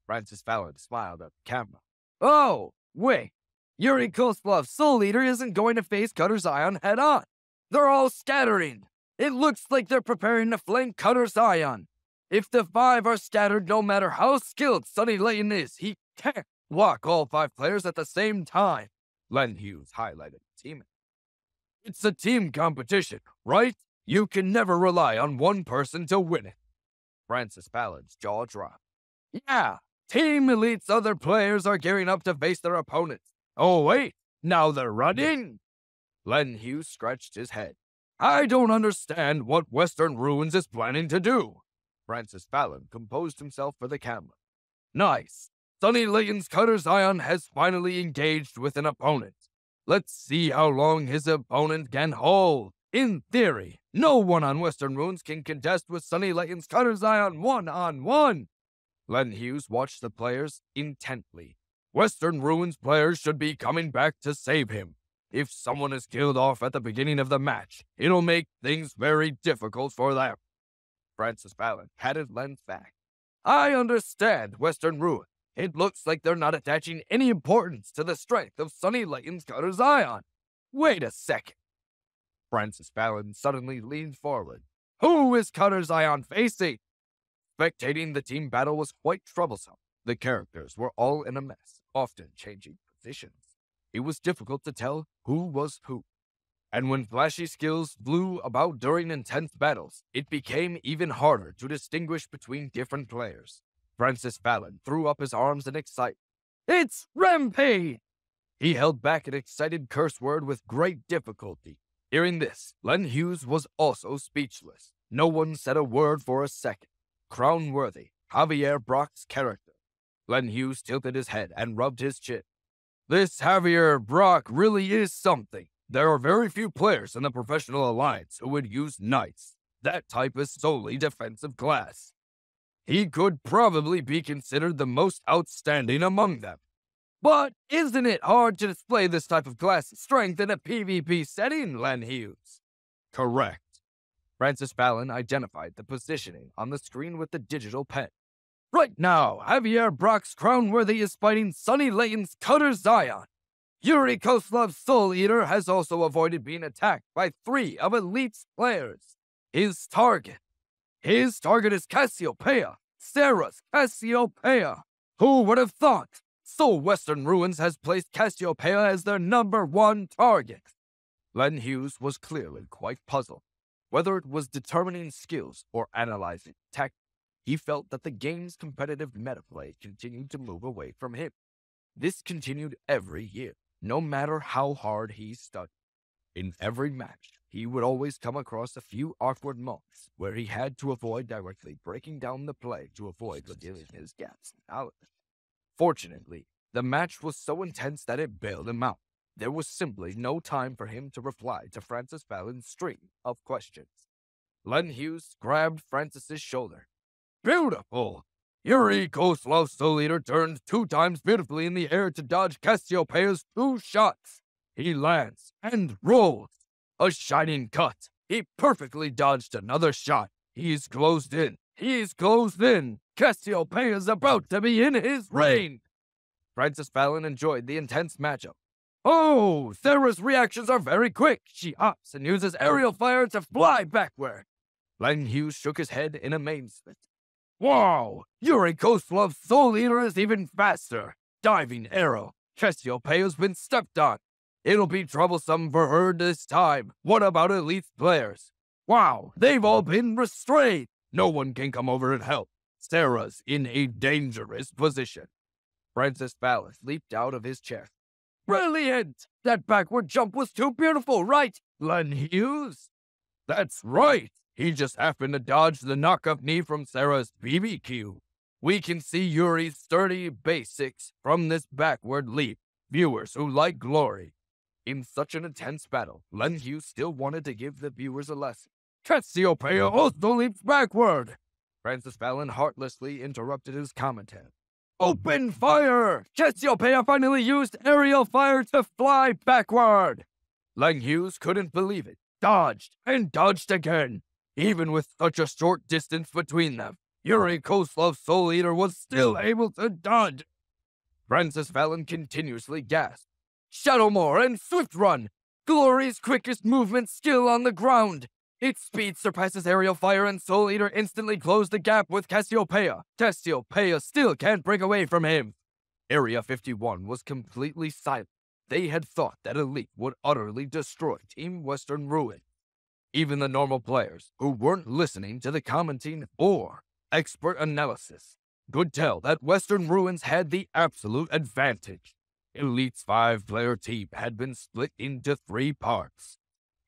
Francis Fallon smiled at the camera. Oh, wait. Yuri Kozlov's Soul Eater isn't going to face Cutter Zion head on. They're all scattering. It looks like they're preparing to flank Cutter Zion. If the 5 are scattered, no matter how skilled Sonny Layton is, he can't walk all 5 players at the same time. Len Hughes highlighted the team. It's a team competition, right? You can never rely on one person to win it. Francis Fallon's jaw dropped. Yeah, Team Elite's other players are gearing up to face their opponents. Oh wait, now they're running? Len Hughes scratched his head. I don't understand what Western Ruins is planning to do. Francis Fallon composed himself for the camera. Nice. Sunny Layton's Cutter Zion has finally engaged with an opponent. Let's see how long his opponent can hold. In theory, no one on Western Ruins can contest with Sunny Layton's Cutter Zion one-on-one. Len Hughes watched the players intently. Western Ruins players should be coming back to save him. If someone is killed off at the beginning of the match, it'll make things very difficult for them. Francis Fallon patted Len's back. I understand, Western Ruins. It looks like they're not attaching any importance to the strength of Sunny Layton's Cutter Zion. Wait a second. Francis Fallon suddenly leaned forward. Who is Cutter Zion facing? Spectating the team battle was quite troublesome. The characters were all in a mess, often changing positions. It was difficult to tell who was who. And when flashy skills flew about during intense battles, it became even harder to distinguish between different players. Francis Fallon threw up his arms in excitement. It's Rampage! He held back an excited curse word with great difficulty. Hearing this, Len Hughes was also speechless. No one said a word for a second. Crown-worthy, Javier Brock's character. Len Hughes tilted his head and rubbed his chin. This Javier Brock really is something. There are very few players in the Professional Alliance who would use Knights. That type is solely defensive class. He could probably be considered the most outstanding among them. But isn't it hard to display this type of class strength in a PvP setting, Len Hughes? Correct. Francis Fallon identified the positioning on the screen with the digital pen. Right now, Javier Brock's Crown-worthy is fighting Sunny Layton's Cutter Zion. Yuri Kozlov's Soul Eater has also avoided being attacked by 3 of Elite's players. His target is Cassiopeia, Sarah's Cassiopeia. Who would have thought? So Western Ruins has placed Cassiopeia as their #1 target. Len Hughes was clearly quite puzzled. Whether it was determining skills or analyzing tactics, he felt that the game's competitive metaplay continued to move away from him. This continued every year, no matter how hard he studied. In every match, he would always come across a few awkward moments where he had to avoid directly breaking down the play to avoid revealing his gaps in knowledge. Fortunately, the match was so intense that it bailed him out. There was simply no time for him to reply to Francis Fallon's stream of questions. Len Hughes grabbed Francis's shoulder. Beautiful! Yuri Kozlov's Soul Eater turned 2 times beautifully in the air to dodge Cassiopeia's 2 shots. He lands and rolls. A shining cut. He perfectly dodged another shot. He's closed in. Cassiopeia's about to be in his range. Francis Fallon enjoyed the intense matchup. Oh, Sarah's reactions are very quick. She hops and uses aerial fire to fly backward. Len Hughes shook his head in amazement. Wow! Yuri Kozlov's Soul Eater is even faster. Diving arrow. Cassiopeia's been stepped on. It'll be troublesome for her this time. What about Elite players? Wow, they've all been restrained. No one can come over and help. Sarah's in a dangerous position. Francis Fallon leaped out of his chair. Brilliant! That backward jump was too beautiful, right, Len Hughes? That's right. He just happened to dodge the knock-up knee from Sarah's BBQ. We can see Yuri's sturdy basics from this backward leap. Viewers who like glory. In such an intense battle, Len Hughes still wanted to give the viewers a lesson. Cassiopeia also leaps backward! Francis Fallon heartlessly interrupted his commentary. Open fire! Cassiopeia finally used aerial fire to fly backward! Len Hughes couldn't believe it. Dodged and dodged again. Even with such a short distance between them, Yuri Kozlov's Soul Eater was still able to dodge. Francis Fallon continuously gasped. Shadowmoor and Swift Run! Glory's quickest movement skill on the ground! Its speed surpasses aerial fire and Soul Eater instantly closed the gap with Cassiopeia. Cassiopeia still can't break away from him. Area 51 was completely silent. They had thought that Elite would utterly destroy Team Western Ruin. Even the normal players, who weren't listening to the commenting or expert analysis, could tell that Western Ruins had the absolute advantage. Elite's 5-player team had been split into 3 parts.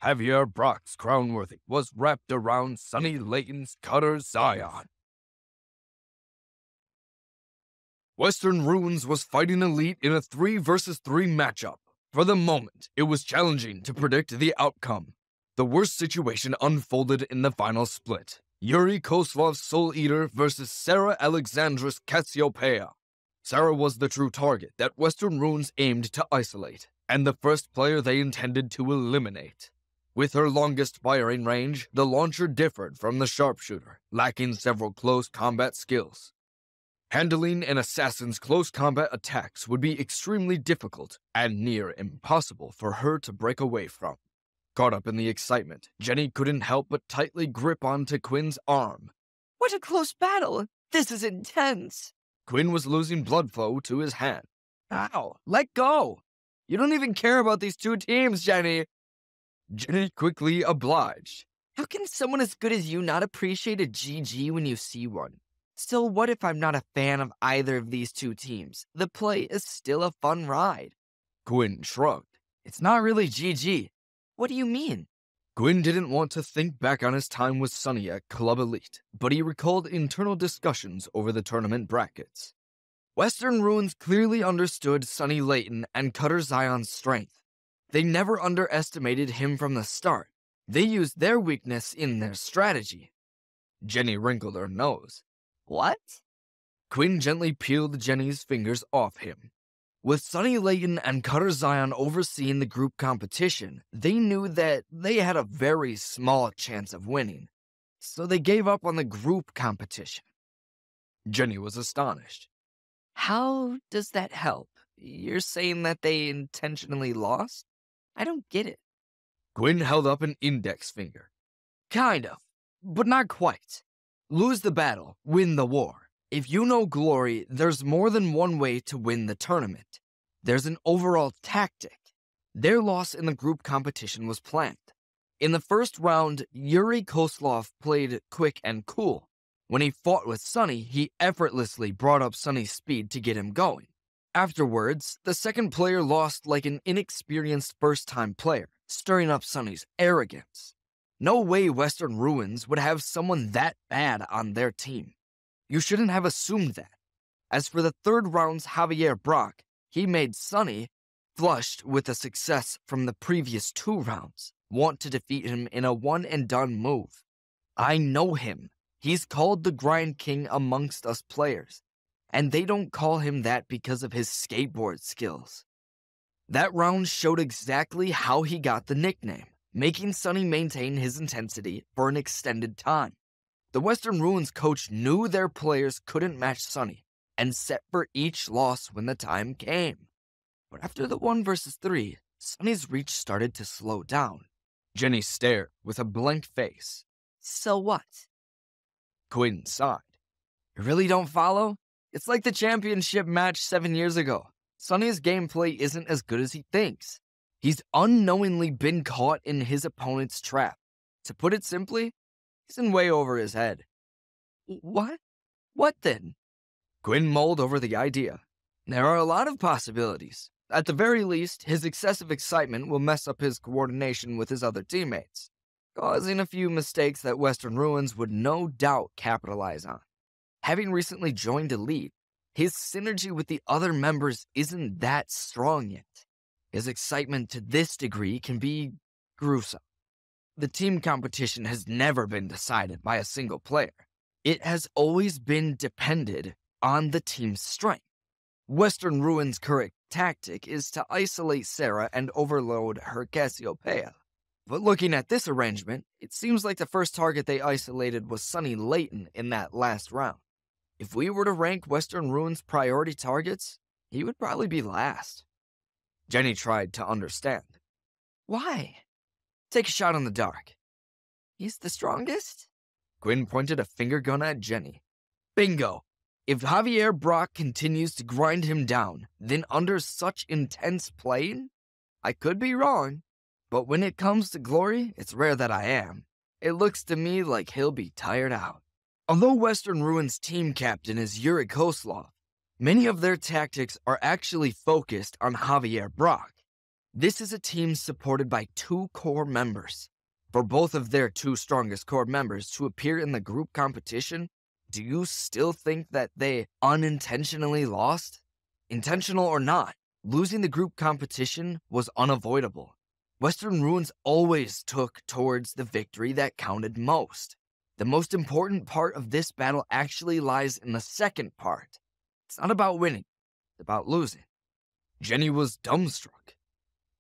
Javier Brock's Crownworthy was wrapped around Sunny Layton's Cutter Zion. Western Ruins was fighting Elite in a 3 versus 3 matchup. For the moment, it was challenging to predict the outcome. The worst situation unfolded in the final split. Yuri Kozlov's Soul Eater versus Sarah Alexandra's Cassiopeia. Sarah was the true target that Western Ruins aimed to isolate, and the first player they intended to eliminate. With her longest firing range, the launcher differed from the sharpshooter, lacking several close combat skills. Handling an assassin's close combat attacks would be extremely difficult and near impossible for her to break away from. Caught up in the excitement, Jenny couldn't help but tightly grip onto Quinn's arm. What a close battle! This is intense! Quinn was losing blood flow to his hand. Ow, let go! You don't even care about these two teams, Jenny! Jenny quickly obliged. How can someone as good as you not appreciate a GG when you see one? Still, what if I'm not a fan of either of these two teams? The play is still a fun ride. Quinn shrugged. It's not really GG. What do you mean? Quinn didn't want to think back on his time with Sunny at Club Elite, but he recalled internal discussions over the tournament brackets. Western Ruins clearly understood Sunny Layton and Cutter Zion's strength. They never underestimated him from the start. They used their weakness in their strategy. Jenny wrinkled her nose. What? Quinn gently peeled Jenny's fingers off him. With Sunny Layton and Cutter Zion overseeing the group competition, they knew that they had a very small chance of winning, so they gave up on the group competition. Jenny was astonished. How does that help? You're saying that they intentionally lost? I don't get it. Quinn held up an index finger. Kind of, but not quite. Lose the battle, win the war. If you know Glory, there's more than one way to win the tournament. There's an overall tactic. Their loss in the group competition was planned. In the first round, Yuri Kozlov played quick and cool. When he fought with Sunny, he effortlessly brought up Sunny's speed to get him going. Afterwards, the second player lost like an inexperienced first-time player, stirring up Sunny's arrogance. No way Western Ruins would have someone that bad on their team. You shouldn't have assumed that. As for the third round's Javier Brock, he made Sunny, flushed with the success from the previous 2 rounds, want to defeat him in a one-and-done move. I know him. He's called the Grind King amongst us players, and they don't call him that because of his skateboard skills. That round showed exactly how he got the nickname, making Sunny maintain his intensity for an extended time. The Western Ruins coach knew their players couldn't match Sunny and set for each loss when the time came. But after the 1 versus 3, Sunny's reach started to slow down. Jenny stared with a blank face. So what? Quinn sighed. You really don't follow? It's like the championship match 7 years ago. Sunny's gameplay isn't as good as he thinks. He's unknowingly been caught in his opponent's trap. To put it simply, he's in way over his head. What? What then? Quinn mulled over the idea. There are a lot of possibilities. At the very least, his excessive excitement will mess up his coordination with his other teammates, causing a few mistakes that Western Ruins would no doubt capitalize on. Having recently joined Elite, his synergy with the other members isn't that strong yet. His excitement to this degree can be gruesome. The team competition has never been decided by a single player. It has always been depended on the team's strength. Western Ruins' current tactic is to isolate Sarah and overload her Cassiopeia. But looking at this arrangement, it seems like the first target they isolated was Sunny Layton in that last round. If we were to rank Western Ruins' priority targets, he would probably be last. Jenny tried to understand. Why? Take a shot in the dark. He's the strongest? Quinn pointed a finger gun at Jenny. Bingo! If Javier Brock continues to grind him down, then under such intense playing, I could be wrong, but when it comes to Glory, it's rare that I am. It looks to me like he'll be tired out. Although Western Ruins' team captain is Yuri Kozlov, many of their tactics are actually focused on Javier Brock. This is a team supported by 2 core members. For both of their 2 strongest core members to appear in the group competition, Do you still think that they unintentionally lost? Intentional or not, losing the group competition was unavoidable. Western Ruins always took towards the victory that counted most. The most important part of this battle actually lies in the second part. It's not about winning, it's about losing. Jenny was dumbstruck.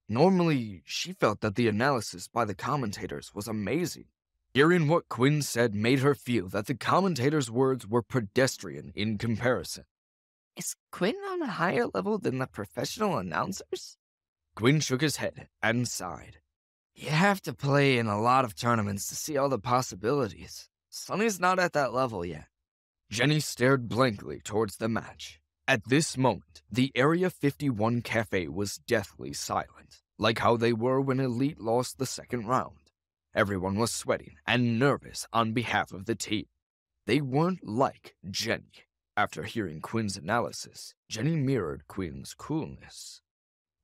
Normally, she felt that the analysis by the commentators was amazing. Hearing what Quinn said made her feel that the commentators' words were pedestrian in comparison. Is Quinn on a higher level than the professional announcers? Quinn shook his head and sighed. You have to play in a lot of tournaments to see all the possibilities. Sonny's not at that level yet. Jenny stared blankly towards the match. At this moment, the Area 51 cafe was deathly silent, like how they were when Elite lost the second round. Everyone was sweating and nervous on behalf of the team. They weren't like Jenny. After hearing Quinn's analysis, Jenny mirrored Quinn's coolness.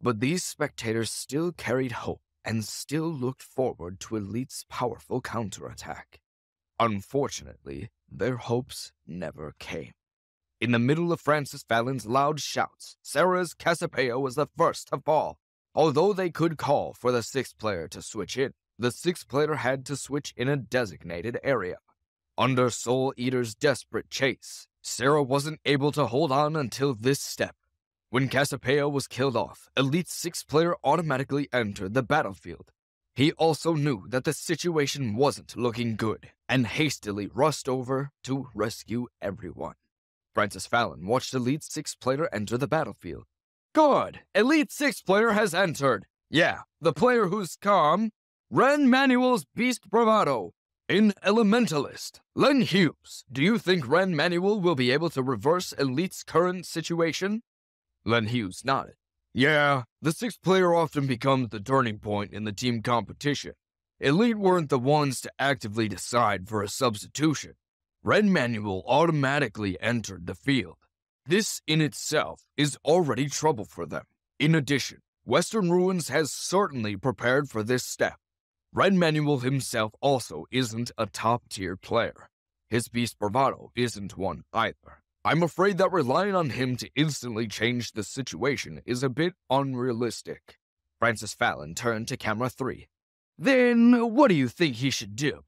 But these spectators still carried hope and still looked forward to Elite's powerful counterattack. Unfortunately, their hopes never came. In the middle of Francis Fallon's loud shouts, Sarah's Cassiopeia was the first to fall. Although they could call for the sixth player to switch in, the sixth player had to switch in a designated area. Under Soul Eater's desperate chase, Sarah wasn't able to hold on until this step. When Cassiopeia was killed off, Elite's sixth player automatically entered the battlefield. He also knew that the situation wasn't looking good, and hastily rushed over to rescue everyone. Francis Fallon watched Elite's sixth player enter the battlefield. Good! Elite sixth player has entered! Yeah, the player who's calm. Ren Manuel's Beast Bravado. In Elementalist, Len Hughes, do you think Ren Manuel will be able to reverse Elite's current situation? Len Hughes nodded. Yeah, the sixth player often becomes the turning point in the team competition. Elite weren't the ones to actively decide for a substitution. Ren Manuel automatically entered the field. This in itself is already trouble for them. In addition, Western Ruins has certainly prepared for this step. Ren Manuel himself also isn't a top-tier player. His Beast Bravado isn't one either. I'm afraid that relying on him to instantly change the situation is a bit unrealistic. Francis Fallon turned to camera 3. Then what do you think he should do?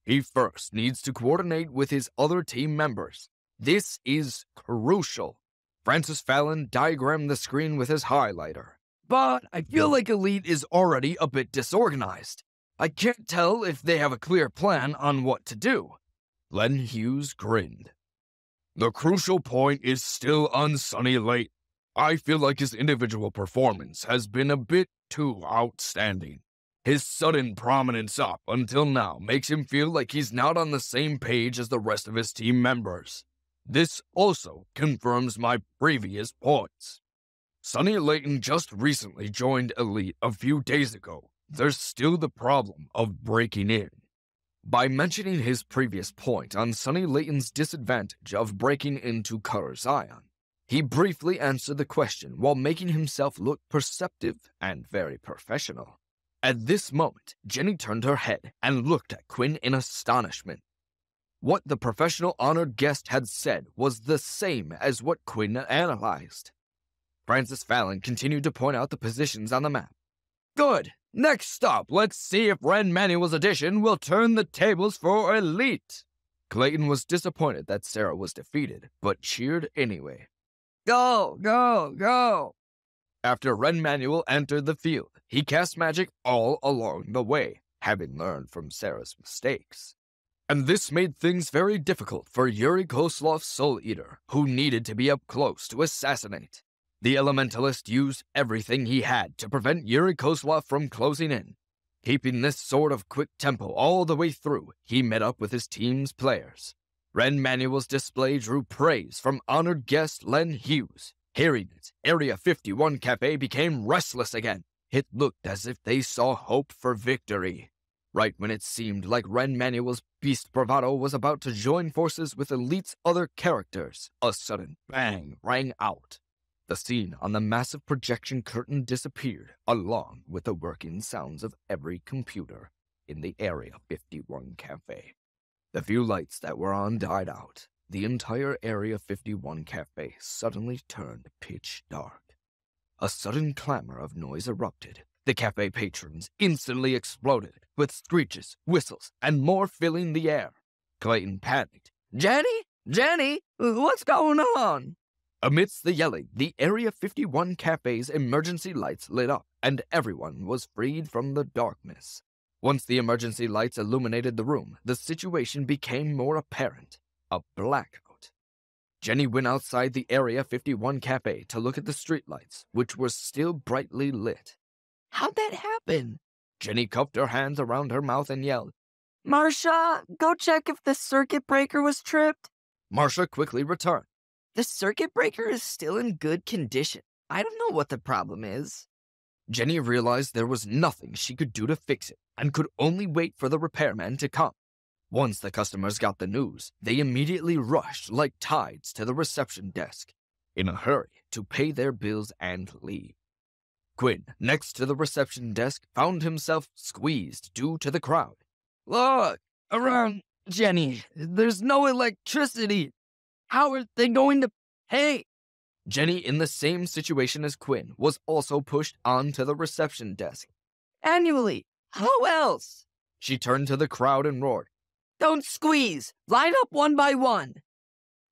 He first needs to coordinate with his other team members. This is crucial. Francis Fallon diagrammed the screen with his highlighter. But I feel like Elite is already a bit disorganized. I can't tell if they have a clear plan on what to do. Len Hughes grinned. The crucial point is still on Sonny Layton. I feel like his individual performance has been a bit too outstanding. His sudden prominence up until now makes him feel like he's not on the same page as the rest of his team members. This also confirms my previous points. Sonny Layton just recently joined Elite a few days ago. There's still the problem of breaking in. By mentioning his previous point on Sonny Layton's disadvantage of breaking into Color Zion, he briefly answered the question while making himself look perceptive and very professional. At this moment, Jenny turned her head and looked at Quinn in astonishment. What the professional honored guest had said was the same as what Quinn analyzed. Francis Fallon continued to point out the positions on the map. Good! Next stop, let's see if Ren Manuel's addition will turn the tables for Elite. Clayton was disappointed that Sarah was defeated, but cheered anyway. Go, go, go! After Ren Manuel entered the field, he cast magic all along the way, having learned from Sarah's mistakes. And this made things very difficult for Yuri Kozlov's Soul Eater, who needed to be up close to assassinate. The Elementalist used everything he had to prevent Yuri Kozlov from closing in. Keeping this sort of quick tempo all the way through, he met up with his team's players. Ren Manuel's display drew praise from honored guest Len Hughes. Hearing it, Area 51 Cafe became restless again. It looked as if they saw hope for victory. Right when it seemed like Ren Manuel's Beast Bravado was about to join forces with Elite's other characters, a sudden bang rang out. The scene on the massive projection curtain disappeared, along with the working sounds of every computer in the Area 51 Cafe. The few lights that were on died out. The entire Area 51 cafe suddenly turned pitch dark. A sudden clamor of noise erupted. The cafe patrons instantly exploded, with screeches, whistles, and more filling the air. Clayton panicked. Jenny? Jenny? What's going on? Amidst the yelling, the Area 51 cafe's emergency lights lit up, and everyone was freed from the darkness. Once the emergency lights illuminated the room, the situation became more apparent. A blackout. Jenny went outside the Area 51 cafe to look at the streetlights, which were still brightly lit. How'd that happen? Jenny cupped her hands around her mouth and yelled. Marcia, go check if the circuit breaker was tripped. Marcia quickly returned. The circuit breaker is still in good condition. I don't know what the problem is. Jenny realized there was nothing she could do to fix it and could only wait for the repairman to come. Once the customers got the news, they immediately rushed like tides to the reception desk, in a hurry to pay their bills and leave. Quinn, next to the reception desk, found himself squeezed due to the crowd. Look, around, Jenny, there's no electricity. How are they going to pay? Jenny, in the same situation as Quinn, was also pushed onto the reception desk. Annually, how else? She turned to the crowd and roared. Don't squeeze. Line up one by one.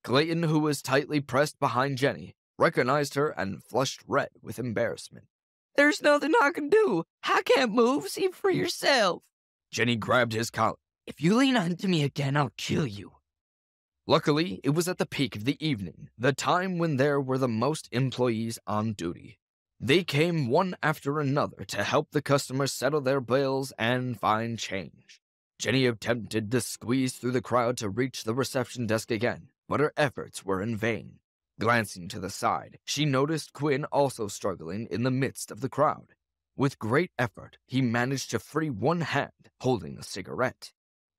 Clayton, who was tightly pressed behind Jenny, recognized her and flushed red with embarrassment. There's nothing I can do. I can't move. See for yourself. Jenny grabbed his collar. If you lean onto me again, I'll kill you. Luckily, it was at the peak of the evening, the time when there were the most employees on duty. They came one after another to help the customers settle their bills and find change. Jenny attempted to squeeze through the crowd to reach the reception desk again, but her efforts were in vain. Glancing to the side, she noticed Quinn also struggling in the midst of the crowd. With great effort, he managed to free one hand, holding a cigarette.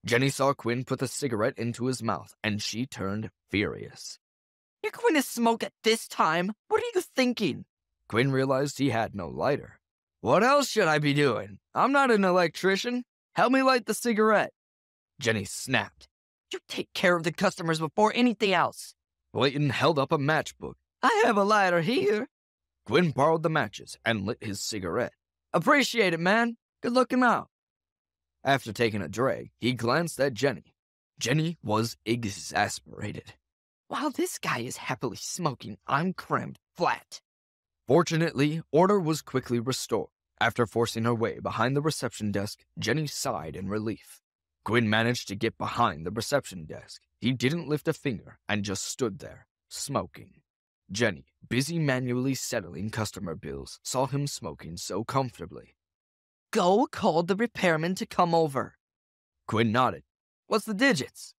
Jenny saw Quinn put the cigarette into his mouth, and she turned furious. You're going to smoke at this time? What are you thinking? Quinn realized he had no lighter. What else should I be doing? I'm not an electrician. Help me light the cigarette. Jenny snapped. You take care of the customers before anything else. Clayton held up a matchbook. I have a lighter here. Quinn borrowed the matches and lit his cigarette. Appreciate it, man. Good looking out. After taking a drag, he glanced at Jenny. Jenny was exasperated. While this guy is happily smoking, I'm crammed flat. Fortunately, order was quickly restored. After forcing her way behind the reception desk, Jenny sighed in relief. Quinn managed to get behind the reception desk. He didn't lift a finger and just stood there, smoking. Jenny, busy manually settling customer bills, saw him smoking so comfortably. Go call the repairman to come over. Quinn nodded. What's the digits?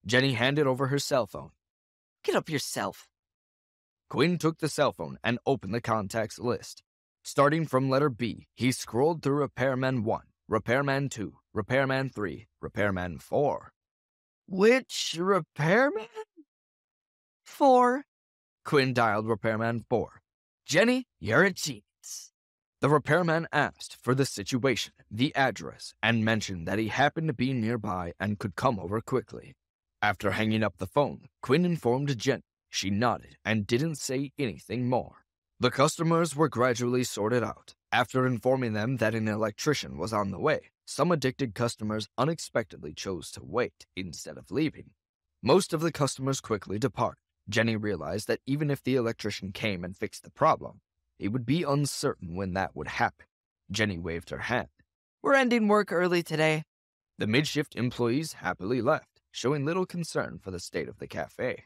Jenny handed over her cell phone. Get up yourself. Quinn took the cell phone and opened the contacts list. Starting from letter B, he scrolled through Repairman 1, Repairman 2, Repairman 3, Repairman 4. Which repairman? 4. Quinn dialed Repairman 4. Jenny, you're a genius. The repairman asked for the situation, the address, and mentioned that he happened to be nearby and could come over quickly. After hanging up the phone, Quinn informed Jenny. She nodded and didn't say anything more. The customers were gradually sorted out. After informing them that an electrician was on the way, some addicted customers unexpectedly chose to wait instead of leaving. Most of the customers quickly departed. Jenny realized that even if the electrician came and fixed the problem, it would be uncertain when that would happen. Jenny waved her hand. We're ending work early today. The mid-shift employees happily left, showing little concern for the state of the cafe.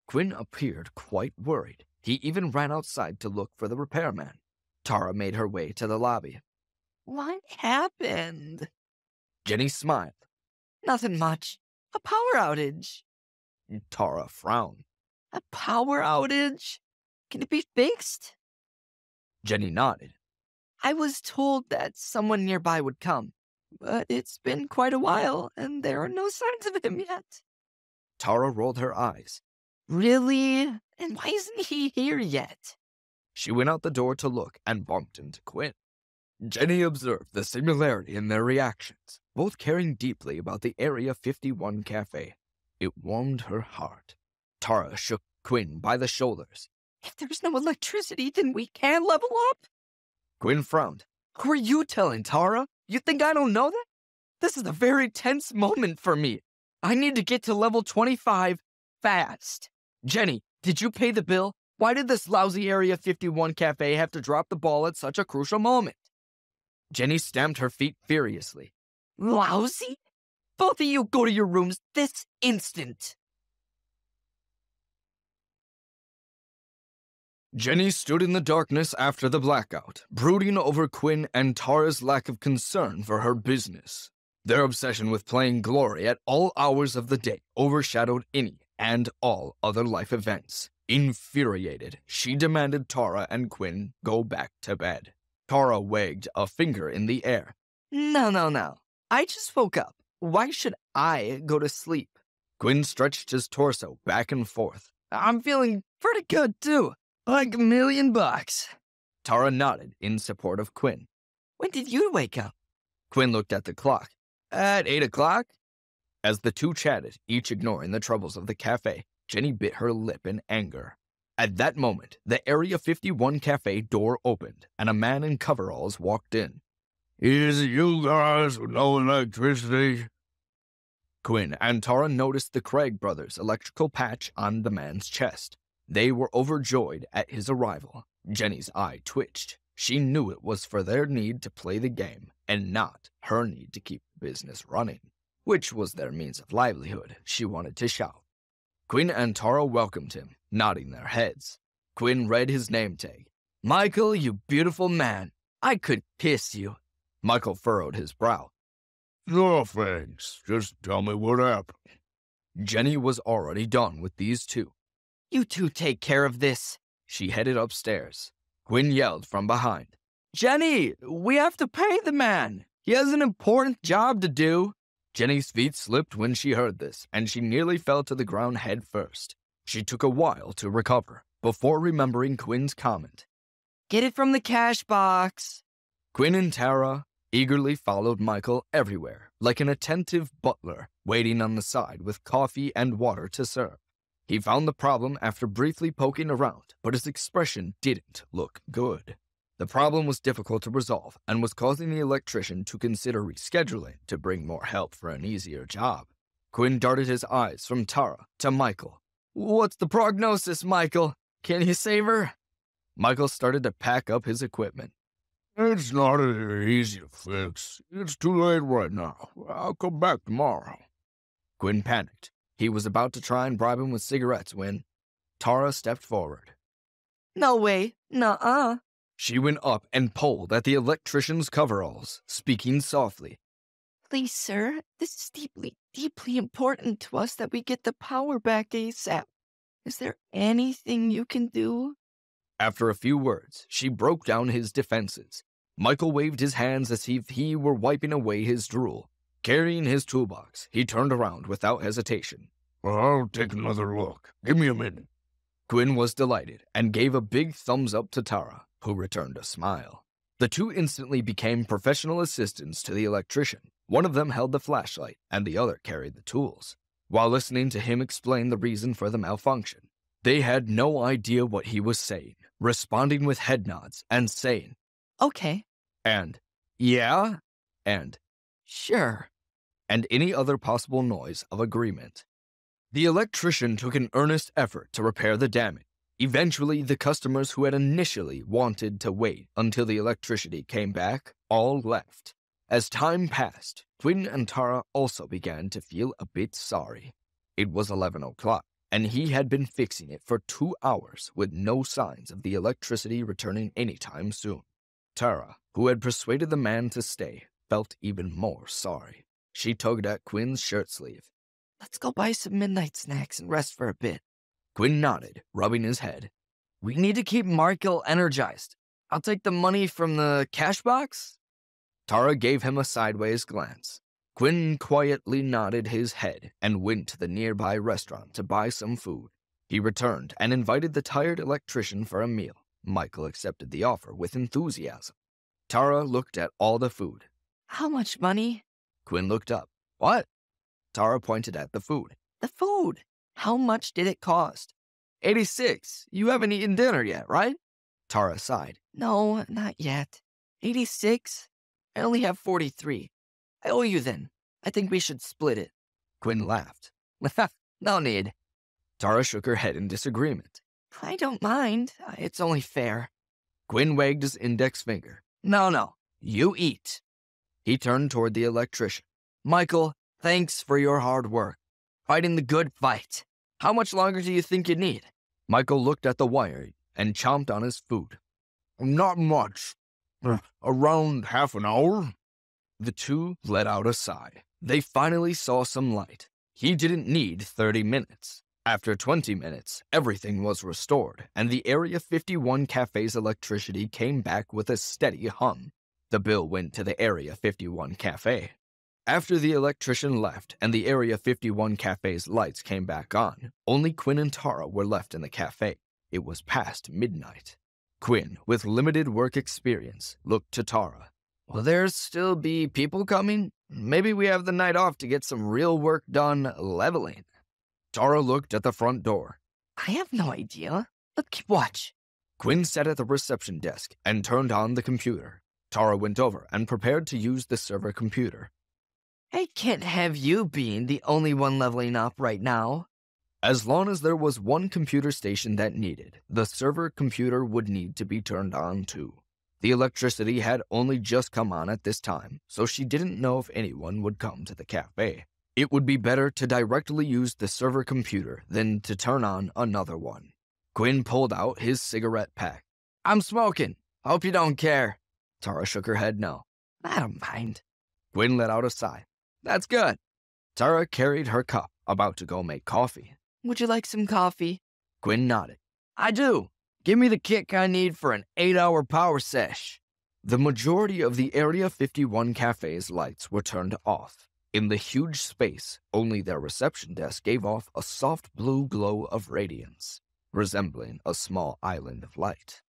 Quinn appeared quite worried. He even ran outside to look for the repairman. Tara made her way to the lobby. What happened? Jenny smiled. Nothing much. A power outage. Tara frowned. A power outage? Can it be fixed? Jenny nodded. I was told that someone nearby would come, but it's been quite a while, and there are no signs of him yet. Tara rolled her eyes. Really? And why isn't he here yet? She went out the door to look and bumped into Quinn. Jenny observed the similarity in their reactions, both caring deeply about the Area 51 cafe. It warmed her heart. Tara shook Quinn by the shoulders. If there's no electricity, then we can level up? Quinn frowned. Who are you telling, Tara? You think I don't know that? This is a very tense moment for me. I need to get to level 25 fast. Jenny, did you pay the bill? Why did this lousy Area 51 cafe have to drop the ball at such a crucial moment? Jenny stamped her feet furiously. Lousy? Both of you go to your rooms this instant. Jenny stood in the darkness after the blackout, brooding over Quinn and Tara's lack of concern for her business. Their obsession with playing glory at all hours of the day overshadowed any and all other life events. Infuriated, she demanded Tara and Quinn go back to bed. Tara wagged a finger in the air. No. I just woke up. Why should I go to sleep? Quinn stretched his torso back and forth. I'm feeling pretty good, too. Like $1,000,000. Tara nodded in support of Quinn. When did you wake up? Quinn looked at the clock. At 8 o'clock? As the two chatted, each ignoring the troubles of the cafe, Jenny bit her lip in anger. At that moment, the Area 51 cafe door opened, and a man in coveralls walked in. Is it you guys with no electricity? Quinn and Tara noticed the Craig brothers' electrical patch on the man's chest. They were overjoyed at his arrival. Jenny's eye twitched. She knew it was for their need to play the game, and not her need to keep the business running, which was their means of livelihood, she wanted to shout. Quinn and Tara welcomed him, nodding their heads. Quinn read his name tag. Michael, you beautiful man. I could kiss you. Michael furrowed his brow. No thanks. Just tell me what happened. Jenny was already done with these two. You two take care of this. She headed upstairs. Quinn yelled from behind. Jenny, we have to pay the man. He has an important job to do. Jenny's feet slipped when she heard this, and she nearly fell to the ground head first. She took a while to recover, before remembering Quinn's comment. Get it from the cash box. Quinn and Tara eagerly followed Michael everywhere, like an attentive butler, waiting on the side with coffee and water to serve. He found the problem after briefly poking around, but his expression didn't look good. The problem was difficult to resolve and was causing the electrician to consider rescheduling to bring more help for an easier job. Quinn darted his eyes from Tara to Michael. What's the prognosis, Michael? Can you save her? Michael started to pack up his equipment. It's not easy to fix. It's too late right now. I'll come back tomorrow. Quinn panicked. He was about to try and bribe him with cigarettes when Tara stepped forward. No way. Nuh-uh. She went up and pulled at the electrician's coveralls, speaking softly. Please, sir, this is deeply important to us that we get the power back ASAP. Is there anything you can do? After a few words, she broke down his defenses. Michael waved his hands as if he were wiping away his drool. Carrying his toolbox, he turned around without hesitation. I'll take another look. Give me a minute. Quinn was delighted and gave a big thumbs up to Tara, who returned a smile. The two instantly became professional assistants to the electrician. One of them held the flashlight, and the other carried the tools. While listening to him explain the reason for the malfunction, they had no idea what he was saying, responding with head nods and saying, Okay. And, yeah, and, sure, and any other possible noise of agreement. The electrician took an earnest effort to repair the damage. Eventually, the customers who had initially wanted to wait until the electricity came back all left. As time passed, Quinn and Tara also began to feel a bit sorry. It was 11 o'clock, and he had been fixing it for 2 hours with no signs of the electricity returning anytime soon. Tara, who had persuaded the man to stay, felt even more sorry. She tugged at Quinn's shirt sleeve. Let's go buy some midnight snacks and rest for a bit. Quinn nodded, rubbing his head. We need to keep Michael energized. I'll take the money from the cash box. Tara gave him a sideways glance. Quinn quietly nodded his head and went to the nearby restaurant to buy some food. He returned and invited the tired electrician for a meal. Michael accepted the offer with enthusiasm. Tara looked at all the food. How much money? Quinn looked up. What? Tara pointed at the food. The food. How much did it cost? 86. You haven't eaten dinner yet, right? Tara sighed. No, not yet. 86? I only have 43. I owe you then. I think we should split it. Quinn laughed. No need. Tara shook her head in disagreement. I don't mind. It's only fair. Quinn wagged his index finger. No. You eat. He turned toward the electrician. Michael, thanks for your hard work. Fighting the good fight. How much longer do you think you need? Michael looked at the wire and chomped on his food. Not much. Around half an hour? The two let out a sigh. They finally saw some light. He didn't need 30 minutes. After 20 minutes, everything was restored, and the Area 51 cafe's electricity came back with a steady hum. The bill went to the Area 51 cafe. After the electrician left and the Area 51 cafe's lights came back on, only Quinn and Tara were left in the cafe. It was past midnight. Quinn, with limited work experience, looked to Tara. Will there still be people coming? Maybe we have the night off to get some real work done leveling. Tara looked at the front door. I have no idea. Look, watch. Quinn sat at the reception desk and turned on the computer. Tara went over and prepared to use the server computer. I can't have you being the only one leveling up right now. As long as there was one computer station that needed, the server computer would need to be turned on too. The electricity had only just come on at this time, so she didn't know if anyone would come to the cafe. It would be better to directly use the server computer than to turn on another one. Quinn pulled out his cigarette pack. I'm smoking. Hope you don't care. Tara shook her head no. I don't mind. Quinn let out a sigh. That's good. Tara carried her cup, about to go make coffee. Would you like some coffee? Quinn nodded. I do. Give me the kick I need for an 8-hour power sesh. The majority of the Area 51 cafe's lights were turned off. In the huge space, only their reception desk gave off a soft blue glow of radiance, resembling a small island of light.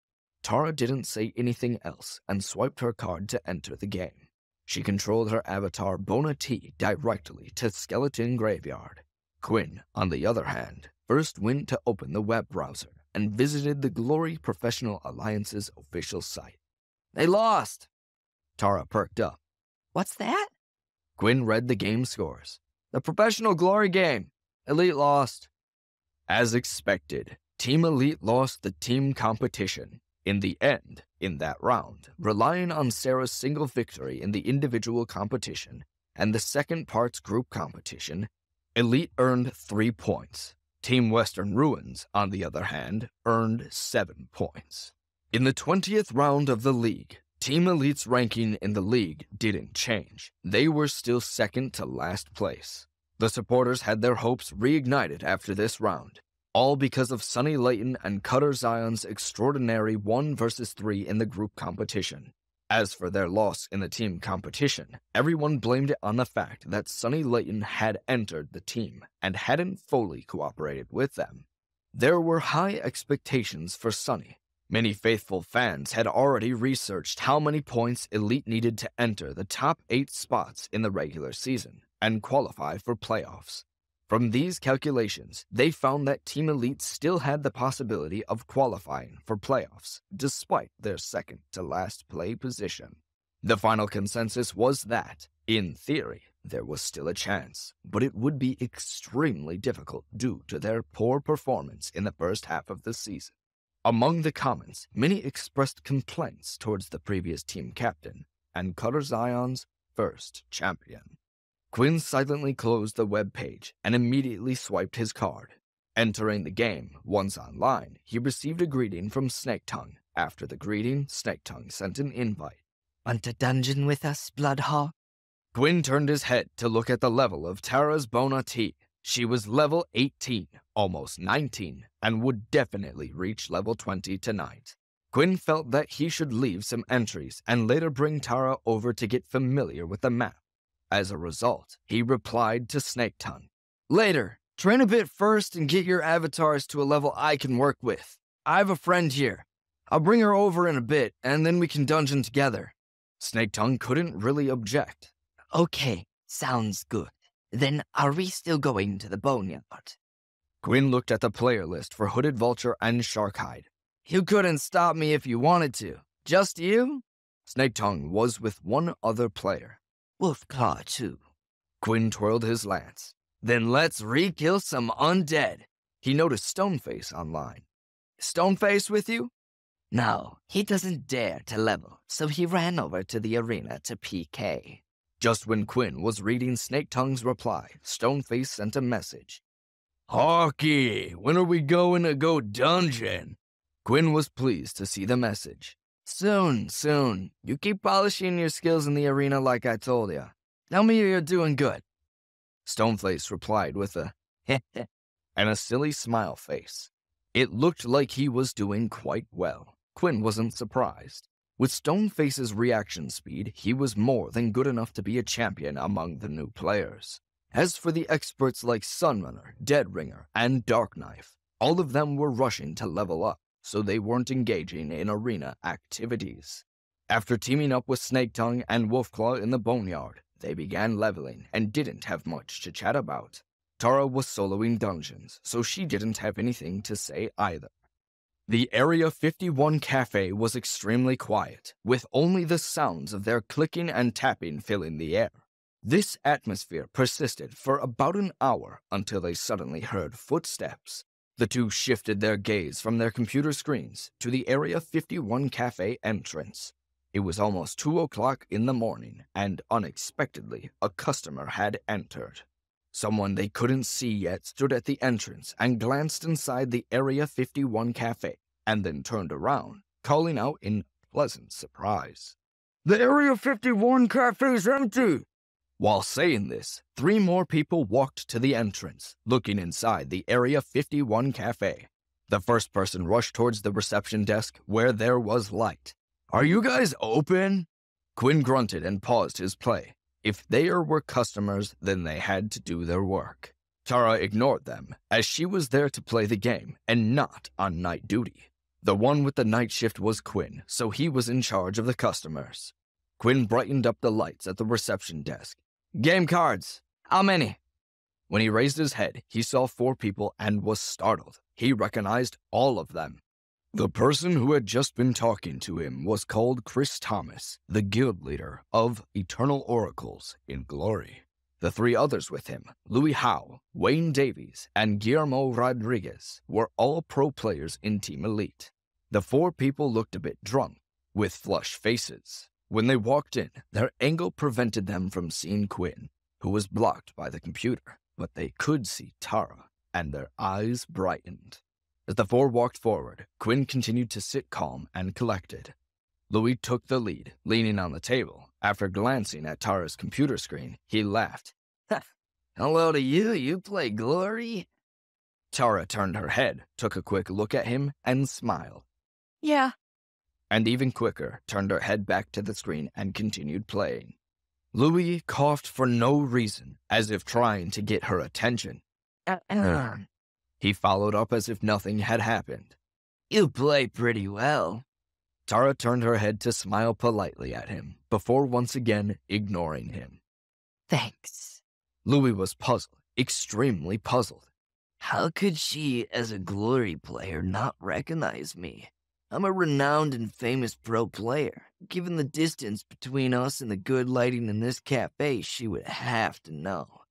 Tara didn't say anything else and swiped her card to enter the game. She controlled her avatar Bona T directly to Skeleton Graveyard. Quinn, on the other hand, first went to open the web browser and visited the Glory Professional Alliance's official site. They lost. Tara perked up. What's that? Quinn read the game scores. The Professional Glory game. Elite lost. As expected, Team Elite lost the team competition. In the end, in that round, relying on Sarah's single victory in the individual competition and the second parts group competition, Elite earned 3 points. Team Western Ruins, on the other hand, earned 7 points. In the 20th round of the league, Team Elite's ranking in the league didn't change. They were still second to last place. The supporters had their hopes reignited after this round, all because of Sonny Layton and Cutter Zion's extraordinary 1 versus 3 in the group competition. As for their loss in the team competition, everyone blamed it on the fact that Sonny Layton had entered the team and hadn't fully cooperated with them. There were high expectations for Sonny. Many faithful fans had already researched how many points Elite needed to enter the top 8 spots in the regular season and qualify for playoffs. From these calculations, they found that Team Elite still had the possibility of qualifying for playoffs, despite their second-to-last play position. The final consensus was that, in theory, there was still a chance, but it would be extremely difficult due to their poor performance in the first half of the season. Among the comments, many expressed complaints towards the previous team captain and Cutter Zion's first champion. Quinn silently closed the web page and immediately swiped his card. Entering the game, once online, he received a greeting from Snaketongue. After the greeting, Snaketongue sent an invite. Want a dungeon with us, Bloodhawk? Quinn turned his head to look at the level of Tara's Bona T. She was level 18, almost 19, and would definitely reach level 20 tonight. Quinn felt that he should leave some entries and later bring Tara over to get familiar with the map. As a result, he replied to Snaketongue. Later. Train a bit first and get your avatars to a level I can work with. I have a friend here. I'll bring her over in a bit, and then we can dungeon together. Snake Tongue couldn't really object. Okay, sounds good. Then are we still going to the boneyard? Quinn looked at the player list for Hooded Vulture and Sharkhide. You couldn't stop me if you wanted to. Just you? Snake Tongue was with one other player. Wolfclaw, too. Quinn twirled his lance. Then let's re-kill some undead. He noticed Stoneface online. Stoneface with you? No, he doesn't dare to level, so he ran over to the arena to PK. Just when Quinn was reading Snake Tongue's reply, Stoneface sent a message. Hawkeye, when are we going to go dungeon? Quinn was pleased to see the message. Soon. You keep polishing your skills in the arena like I told you. Tell me you're doing good. Stoneface replied with a and a silly smile face. It looked like he was doing quite well. Quinn wasn't surprised. With Stoneface's reaction speed, he was more than good enough to be a champion among the new players. As for the experts like Sunrunner, Deadringer, and Darkknife, all of them were rushing to level up, so they weren't engaging in arena activities. After teaming up with Snake Tongue and Wolfclaw in the boneyard, they began leveling and didn't have much to chat about. Tara was soloing dungeons, so she didn't have anything to say either. The Area 51 cafe was extremely quiet, with only the sounds of their clicking and tapping filling the air. This atmosphere persisted for about an hour until they suddenly heard footsteps. The two shifted their gaze from their computer screens to the Area 51 cafe entrance. It was almost 2 o'clock in the morning, and unexpectedly, a customer had entered. Someone they couldn't see yet stood at the entrance and glanced inside the Area 51 cafe, and then turned around, calling out in pleasant surprise. The Area 51 cafe's empty! While saying this, 3 more people walked to the entrance, looking inside the Area 51 cafe. The first person rushed towards the reception desk where there was light. Are you guys open? Quinn grunted and paused his play. If they were customers, then they had to do their work. Tara ignored them, as she was there to play the game and not on night duty. The one with the night shift was Quinn, so he was in charge of the customers. Quinn brightened up the lights at the reception desk. Game cards. How many? When he raised his head, he saw 4 people and was startled. He recognized all of them. The person who had just been talking to him was called Chris Thomas, the guild leader of Eternal Oracles in Glory. The 3 others with him, Louis Howe, Wayne Davies, and Guillermo Rodriguez, were all pro players in Team Elite. The 4 people looked a bit drunk, with flushed faces. When they walked in, their angle prevented them from seeing Quinn, who was blocked by the computer, but they could see Tara, and their eyes brightened. As the 4 walked forward, Quinn continued to sit calm and collected. Louis took the lead, leaning on the table. After glancing at Tara's computer screen, he laughed. Hello to you, you play Glory? Tara turned her head, took a quick look at him, and smiled. Yeah. And even quicker, turned her head back to the screen and continued playing. Louis coughed for no reason, as if trying to get her attention. He followed up as if nothing had happened. You play pretty well. Tara turned her head to smile politely at him, before once again ignoring him. Thanks. Louis was puzzled, extremely puzzled. How could she, as a Glory player, not recognize me? I'm a renowned and famous pro player. Given the distance between us and the good lighting in this cafe, she would have to know.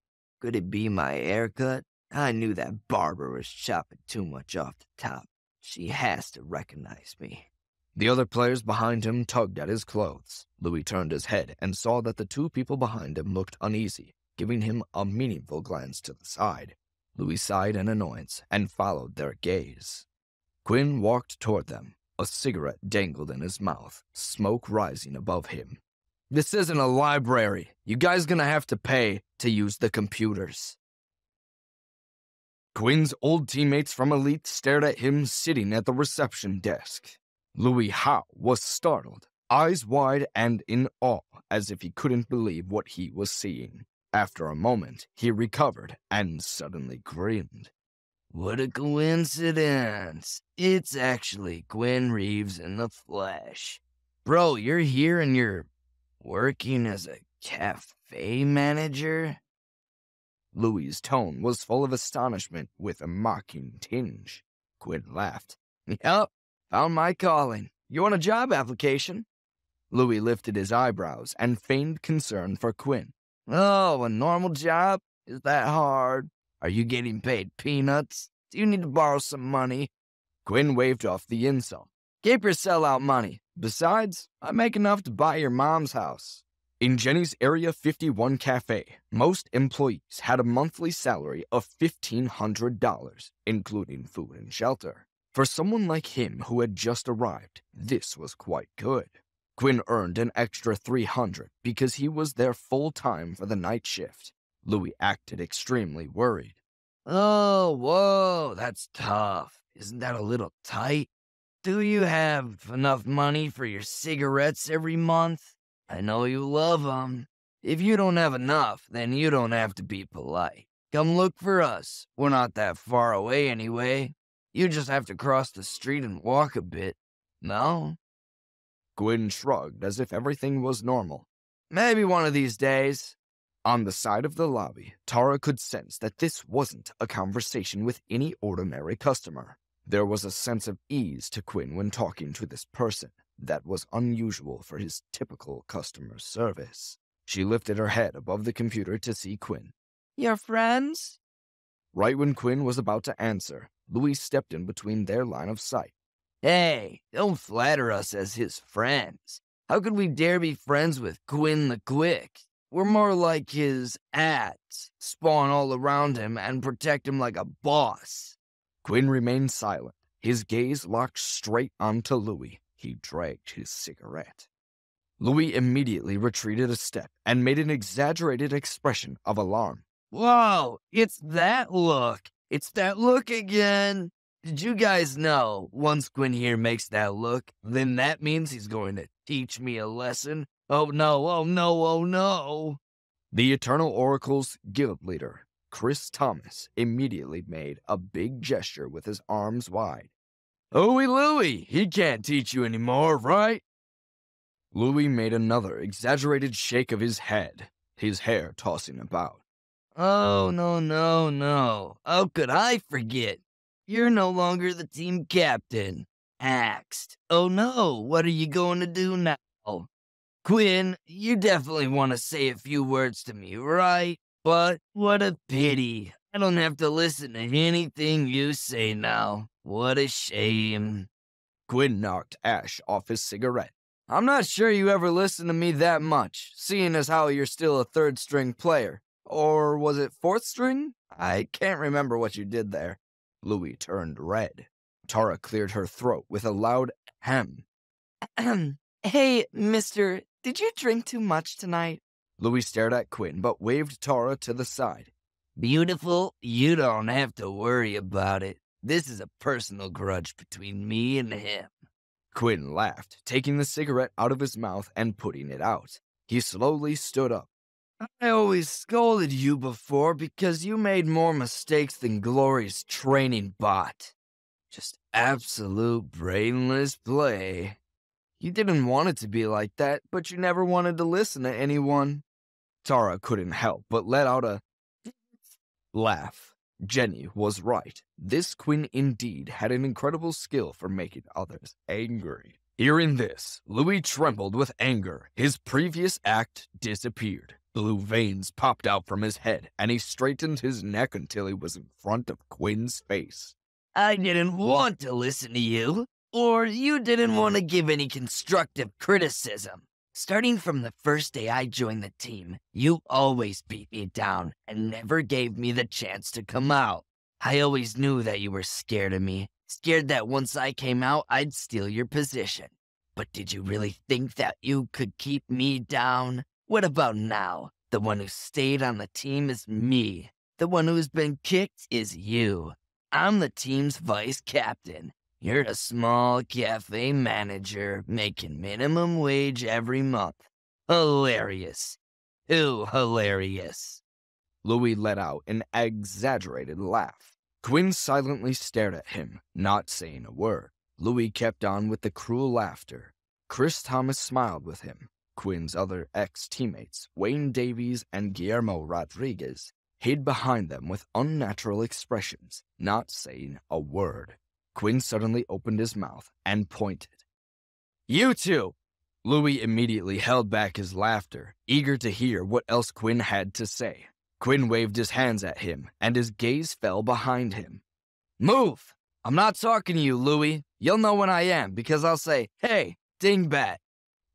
Could it be my haircut? I knew that barber was chopping too much off the top. She has to recognize me. The other players behind him tugged at his clothes. Louis turned his head and saw that the 2 people behind him looked uneasy, giving him a meaningful glance to the side. Louis sighed in annoyance and followed their gaze. Quinn walked toward them. A cigarette dangled in his mouth, smoke rising above him. This isn't a library. You guys gonna have to pay to use the computers. Quinn's old teammates from Elite stared at him sitting at the reception desk. Louis Howe was startled, eyes wide and in awe, as if he couldn't believe what he was seeing. After a moment, he recovered and suddenly grinned. What a coincidence. It's actually Gwen Reeves in the flesh. Bro, you're here and you're Working as a cafe manager? Louis's tone was full of astonishment with a mocking tinge. Quinn laughed. Yup, found my calling. You want a job application? Louis lifted his eyebrows and feigned concern for Quinn. Oh, a normal job? Is that hard? Are you getting paid peanuts? Do you need to borrow some money? Quinn waved off the insult. Keep your sellout money. Besides, I make enough to buy your mom's house. In Jenny's Area 51 cafe, most employees had a monthly salary of $1,500, including food and shelter. For someone like him who had just arrived, this was quite good. Quinn earned an extra $300 because he was there full-time for the night shift. Louis acted extremely worried. Oh, whoa, that's tough. Isn't that a little tight? Do you have enough money for your cigarettes every month? I know you love them. If you don't have enough, then you don't have to be polite. Come look for us. We're not that far away anyway. You just have to cross the street and walk a bit. No? Quinn shrugged as if everything was normal. Maybe one of these days. On the side of the lobby, Tara could sense that this wasn't a conversation with any ordinary customer. There was a sense of ease to Quinn when talking to this person that was unusual for his typical customer service. She lifted her head above the computer to see Quinn. Your friends? Right when Quinn was about to answer, Louis stepped in between their line of sight. Hey, don't flatter us as his friends. How could we dare be friends with Quinn the Quick? We're more like his ads, spawn all around him and protect him like a boss. Quinn remained silent, his gaze locked straight onto Louis. He dragged his cigarette. Louis immediately retreated a step and made an exaggerated expression of alarm. Whoa, it's that look. It's that look again. Did you guys know, once Quinn here makes that look, then that means he's going to teach me a lesson? Oh no, oh no, oh no. The Eternal Oracle's guild leader, Chris Thomas, immediately made a big gesture with his arms wide. Louie, he can't teach you anymore, right? Louis made another exaggerated shake of his head, his hair tossing about. Oh, no. How could I forget? You're no longer the team captain. Axed. Oh no, what are you going to do now? Quinn, you definitely want to say a few words to me, right? But what a pity. I don't have to listen to anything you say now. What a shame. Quinn knocked ash off his cigarette. I'm not sure you ever listened to me that much, seeing as how you're still a third-string player. Or was it fourth string? I can't remember what you did there. Louis turned red. Tara cleared her throat with a loud hem. Hey, mister, did you drink too much tonight? Louis stared at Quinn, but waved Tara to the side. Beautiful, you don't have to worry about it. This is a personal grudge between me and him. Quinn laughed, taking the cigarette out of his mouth and putting it out. He slowly stood up. I always scolded you before because you made more mistakes than Glory's training bot. Just absolute brainless play. You didn't want it to be like that, but you never wanted to listen to anyone. Tara couldn't help but let out a laugh. Jenny was right. This Quinn indeed had an incredible skill for making others angry. Hearing this, Louis trembled with anger. His previous act disappeared. Blue veins popped out from his head, and he straightened his neck until he was in front of Quinn's face. I didn't want to listen to you, or you didn't want to give any constructive criticism. Starting from the first day I joined the team, you always beat me down and never gave me the chance to come out. I always knew that you were scared of me, scared that once I came out, I'd steal your position. But did you really think that you could keep me down? What about now? The one who stayed on the team is me. The one who's been kicked is you. I'm the team's vice captain. You're a small cafe manager making minimum wage every month. Hilarious. Too hilarious. Louis let out an exaggerated laugh. Quinn silently stared at him, not saying a word. Louis kept on with the cruel laughter. Chris Thomas smiled with him. Quinn's other ex-teammates, Wayne Davies and Guillermo Rodriguez, hid behind them with unnatural expressions, not saying a word. Quinn suddenly opened his mouth and pointed. "You two!" Louis immediately held back his laughter, eager to hear what else Quinn had to say. Quinn waved his hands at him, and his gaze fell behind him. "Move! I'm not talking to you, Louis. You'll know when I am, because I'll say, 'Hey, dingbat.'"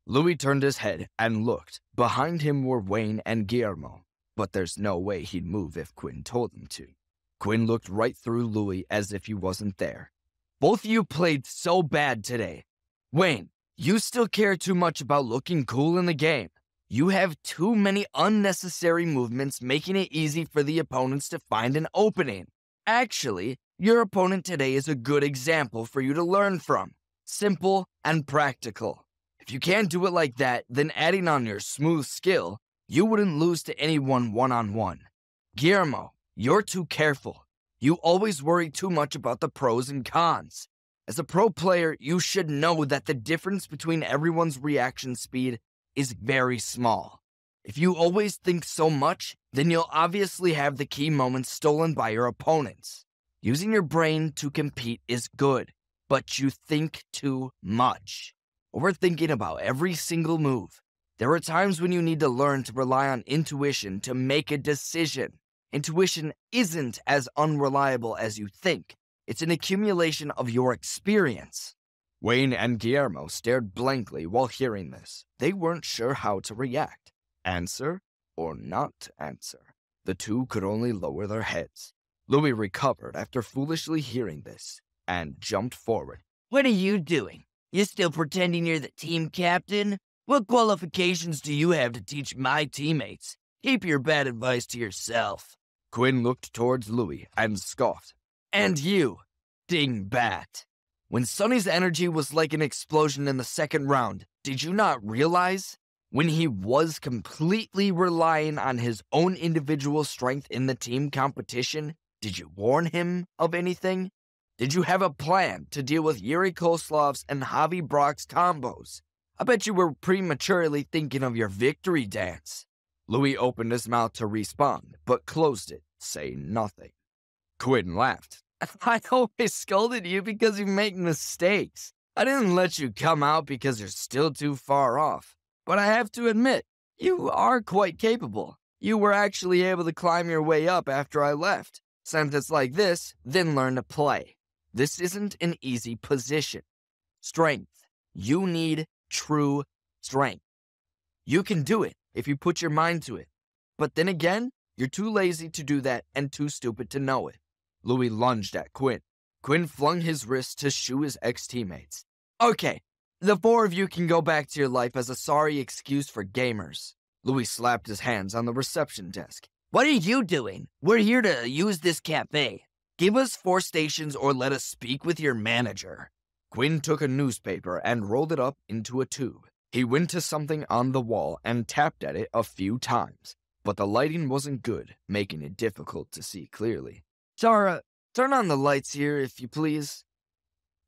Louis turned his head and looked. Behind him were Wayne and Guillermo, but there's no way he'd move if Quinn told him to. Quinn looked right through Louis as if he wasn't there. "Both of you played so bad today. Wayne, you still care too much about looking cool in the game. You have too many unnecessary movements, making it easy for the opponents to find an opening. Actually, your opponent today is a good example for you to learn from. Simple and practical. If you can't do it like that, then adding on your smooth skill, you wouldn't lose to anyone one-on-one. Guillermo, you're too careful. You always worry too much about the pros and cons. As a pro player, you should know that the difference between everyone's reaction speed is very small. If you always think so much, then you'll obviously have the key moments stolen by your opponents. Using your brain to compete is good, but you think too much. Overthinking about every single move. There are times when you need to learn to rely on intuition to make a decision. Intuition isn't as unreliable as you think. It's an accumulation of your experience." Wayne and Guillermo stared blankly while hearing this. They weren't sure how to react. Answer or not answer. The two could only lower their heads. Louis recovered after foolishly hearing this and jumped forward. What are you doing? You still pretending you're the team captain? What qualifications do you have to teach my teammates? Keep your bad advice to yourself." Quinn looked towards Louis and scoffed. "And you, dingbat. When Sonny's energy was like an explosion in the second round, did you not realize? When he was completely relying on his own individual strength in the team competition, did you warn him of anything? Did you have a plan to deal with Yuri Koslov's and Javi Brock's combos? I bet you were prematurely thinking of your victory dance." Louis opened his mouth to respond, but closed it, saying nothing. Quinn laughed. "I always scolded you because you make mistakes. I didn't let you come out because you're still too far off. But I have to admit, you are quite capable. You were actually able to climb your way up after I left. Since it's like this, then learn to play. This isn't an easy position. Strength. You need true strength. You can do it if you put your mind to it. But then again, you're too lazy to do that and too stupid to know it." Louis lunged at Quinn. Quinn flung his wrist to shoo his ex-teammates. "Okay, the four of you can go back to your life as a sorry excuse for gamers." Louis slapped his hands on the reception desk. What are you doing? We're here to use this cafe. Give us 4 stations or let us speak with your manager." Quinn took a newspaper and rolled it up into a tube. He went to something on the wall and tapped at it a few times, but the lighting wasn't good, making it difficult to see clearly. Tara, turn on the lights here, if you please."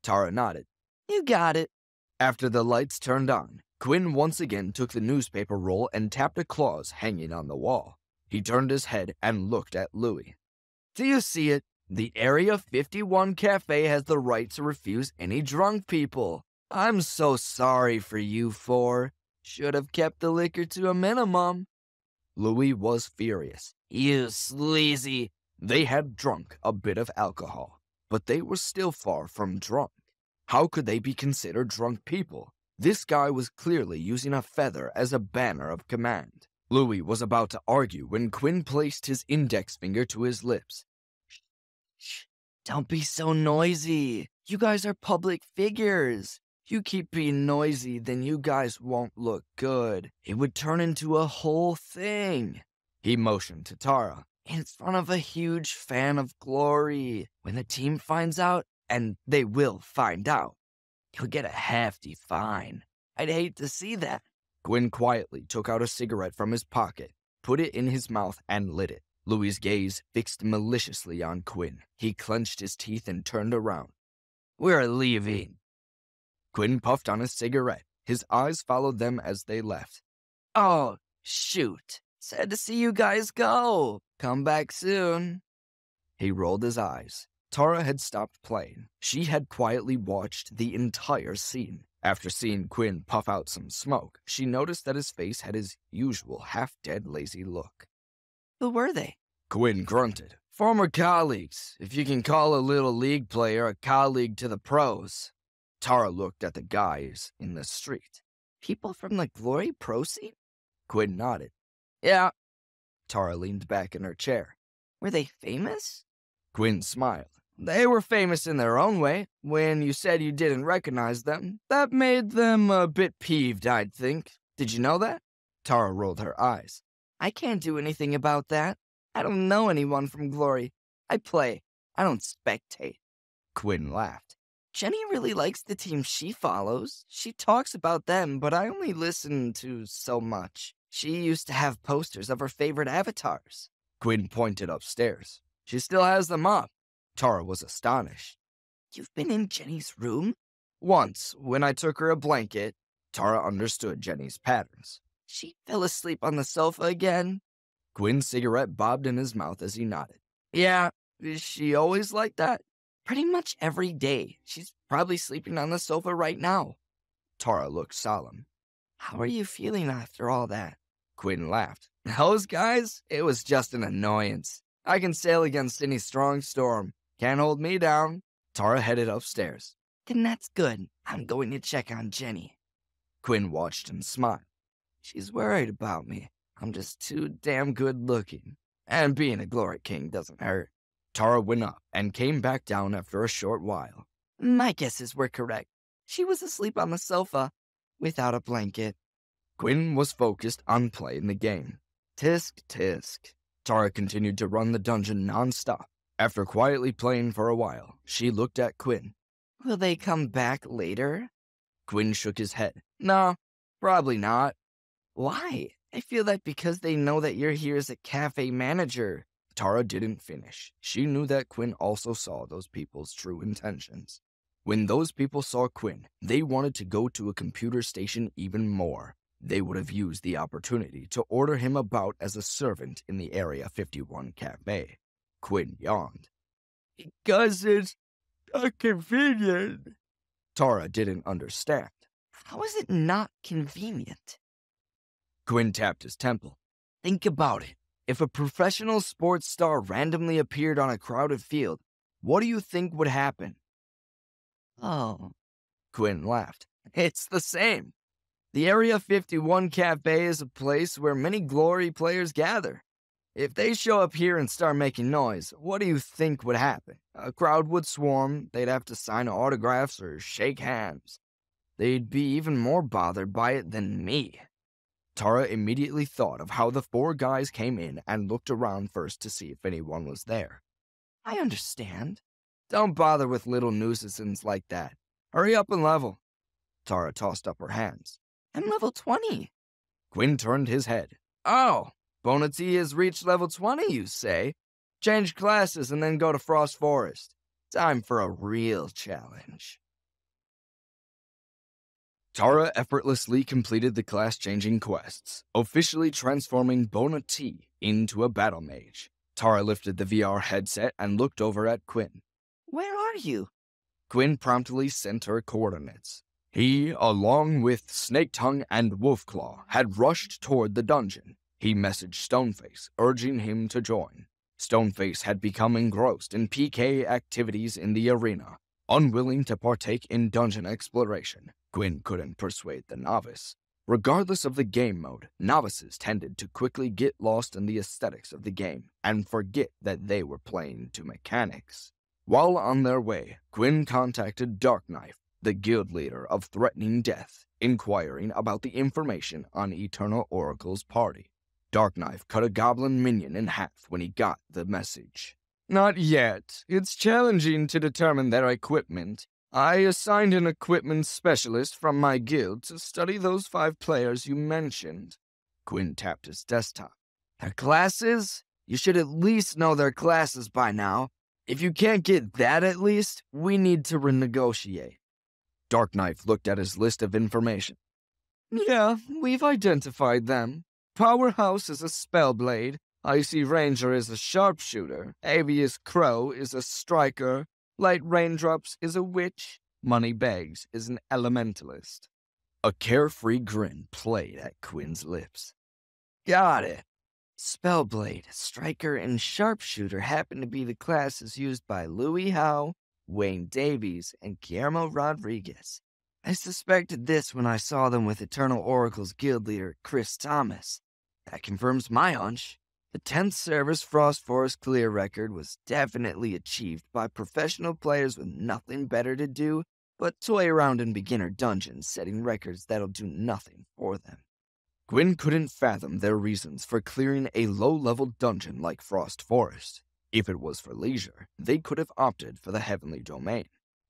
Tara nodded. "You got it." After the lights turned on, Quinn once again took the newspaper roll and tapped a clause hanging on the wall. He turned his head and looked at Louis. "Do you see it? The Area 51 Cafe has the right to refuse any drunk people. I'm so sorry for you four. Should have kept the liquor to a minimum." Louis was furious. "You sleazy." They had drunk a bit of alcohol, but they were still far from drunk. How could they be considered drunk people? This guy was clearly using a feather as a banner of command. Louis was about to argue when Quinn placed his index finger to his lips. Shh, don't be so noisy. You guys are public figures. You keep being noisy, then you guys won't look good. It would turn into a whole thing." He motioned to Tara. "In front of a huge fan of glory. When the team finds out, and they will find out, you'll get a hefty fine. I'd hate to see that." Quinn quietly took out a cigarette from his pocket, put it in his mouth, and lit it. Louis's gaze fixed maliciously on Quinn. He clenched his teeth and turned around. "We're leaving." Quinn puffed on his cigarette. His eyes followed them as they left. Oh, shoot. Sad to see you guys go. Come back soon. He rolled his eyes. Tara had stopped playing. She had quietly watched the entire scene. After seeing Quinn puff out some smoke, she noticed that his face had his usual half-dead lazy look. Who were they? Quinn grunted. Former colleagues, if you can call a little league player a colleague to the pros. Tara looked at the guys in the street. People from the Glory Pro scene? Quinn nodded. Yeah. Tara leaned back in her chair. Were they famous? Quinn smiled. They were famous in their own way. When you said you didn't recognize them, that made them a bit peeved, I'd think. Did you know that? Tara rolled her eyes. I can't do anything about that. I don't know anyone from Glory. I play. I don't spectate. Quinn laughed. Jenny really likes the team she follows. She talks about them, but I only listen to so much. She used to have posters of her favorite avatars. Quinn pointed upstairs. She still has them up. Tara was astonished. You've been in Jenny's room? Once, when I took her a blanket, Tara understood Jenny's patterns. She fell asleep on the sofa again? Quinn's cigarette bobbed in his mouth as he nodded. Yeah, is she always like that? Pretty much every day. She's probably sleeping on the sofa right now. Tara looked solemn. How are you feeling after all that? Quinn laughed. Those guys? It was just an annoyance. I can sail against any strong storm. Can't hold me down. Tara headed upstairs. Then that's good. I'm going to check on Jenny. Quinn watched and smiled. She's worried about me. I'm just too damn good looking. And being a Glory King doesn't hurt. Tara went up and came back down after a short while. My guesses were correct. She was asleep on the sofa without a blanket. Quinn was focused on playing the game. Tisk, tisk. Tara continued to run the dungeon non-stop. After quietly playing for a while, she looked at Quinn. Will they come back later? Quinn shook his head. No, probably not. Why? I feel that because they know that you're here as a cafe manager. Tara didn't finish. She knew that Quinn also saw those people's true intentions. When those people saw Quinn, they wanted to go to a computer station even more. They would have used the opportunity to order him about as a servant in the Area 51 cafe. Quinn yawned. Because it's convenient. Tara didn't understand. How is it not convenient? Quinn tapped his temple. Think about it. If a professional sports star randomly appeared on a crowded field, what do you think would happen? Oh. Quinn laughed. It's the same. The Area 51 cafe is a place where many Glory players gather. If they show up here and start making noise, what do you think would happen? A crowd would swarm, they'd have to sign autographs or shake hands. They'd be even more bothered by it than me. Tara immediately thought of how the four guys came in and looked around first to see if anyone was there. I understand. Don't bother with little nuisances like that. Hurry up and level. Tara tossed up her hands. I'm level 20. Quinn turned his head. Oh, Bonati has reached level 20, you say? Change classes and then go to Frost Forest. Time for a real challenge. Tara effortlessly completed the class-changing quests, officially transforming Bonati into a battle mage. Tara lifted the VR headset and looked over at Quinn. Where are you? Quinn promptly sent her coordinates. He, along with Snaketongue and Wolfclaw, had rushed toward the dungeon. He messaged Stoneface, urging him to join. Stoneface had become engrossed in PK activities in the arena, unwilling to partake in dungeon exploration. Quinn couldn't persuade the novice. Regardless of the game mode, novices tended to quickly get lost in the aesthetics of the game and forget that they were playing to mechanics. While on their way, Quinn contacted Darkknife, the guild leader of Threatening Death, inquiring about the information on Eternal Oracle's party. Darkknife cut a goblin minion in half when he got the message. Not yet. It's challenging to determine their equipment. I assigned an equipment specialist from my guild to study those 5 players you mentioned. Quinn tapped his desktop. Their classes? You should at least know their classes by now. If you can't get that at least, we need to renegotiate. Darkknife looked at his list of information. Yeah, we've identified them. Powerhouse is a spellblade, Icy Ranger is a sharpshooter, Avius Crow is a striker, Light Raindrops is a witch, Moneybags is an elementalist. A carefree grin played at Quinn's lips. Got it. Spellblade, Striker, and Sharpshooter happen to be the classes used by Louis Howe, Wayne Davies, and Guillermo Rodriguez. I suspected this when I saw them with Eternal Oracle's guild leader, Chris Thomas. That confirms my hunch. The 10th Service Frost Forest clear record was definitely achieved by professional players with nothing better to do but toy around in beginner dungeons, setting records that'll do nothing for them. Gwyn couldn't fathom their reasons for clearing a low-level dungeon like Frost Forest. If it was for leisure, they could have opted for the Heavenly Domain.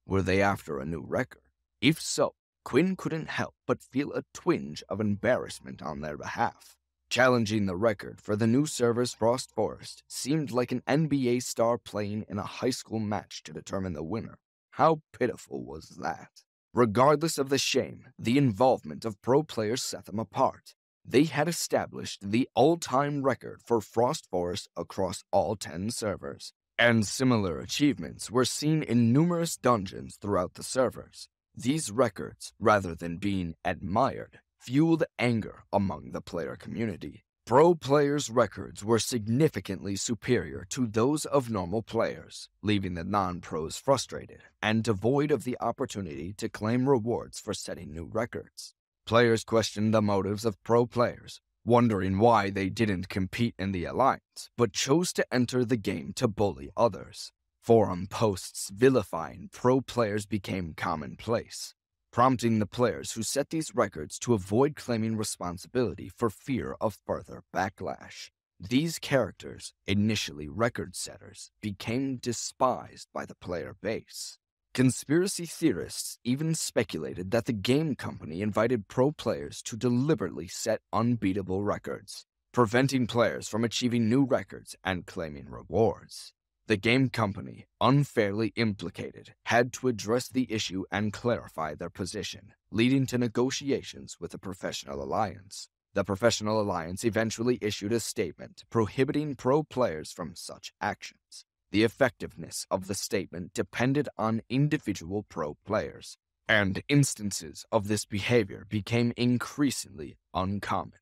Were they after a new record? If so, Quinn couldn't help but feel a twinge of embarrassment on their behalf. Challenging the record for the new server's Frost Forest seemed like an NBA star playing in a high school match to determine the winner. How pitiful was that? Regardless of the shame, the involvement of pro players set them apart. They had established the all-time record for Frost Forest across all 10 servers, and similar achievements were seen in numerous dungeons throughout the servers. These records, rather than being admired, fueled anger among the player community. Pro players' records were significantly superior to those of normal players, leaving the non-pros frustrated and devoid of the opportunity to claim rewards for setting new records. Players questioned the motives of pro players, wondering why they didn't compete in the Alliance, but chose to enter the game to bully others. Forum posts vilifying pro players became commonplace, prompting the players who set these records to avoid claiming responsibility for fear of further backlash. These characters, initially record setters, became despised by the player base. Conspiracy theorists even speculated that the game company invited pro players to deliberately set unbeatable records, preventing players from achieving new records and claiming rewards. The game company, unfairly implicated, had to address the issue and clarify their position, leading to negotiations with the Professional Alliance. The Professional Alliance eventually issued a statement prohibiting pro players from such actions. The effectiveness of the statement depended on individual pro players, and instances of this behavior became increasingly uncommon.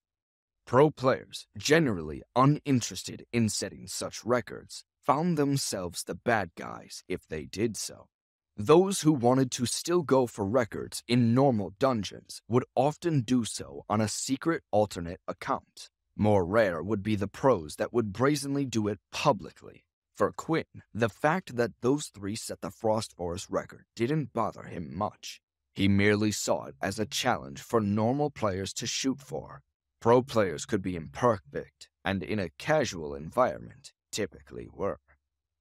Pro players, generally uninterested in setting such records, found themselves the bad guys if they did so. Those who wanted to still go for records in normal dungeons would often do so on a secret alternate account. More rare would be the pros that would brazenly do it publicly. For Quinn, the fact that those three set the Frost Forest record didn't bother him much. He merely saw it as a challenge for normal players to shoot for. Pro players could be imperfect, and in a casual environment, typically were.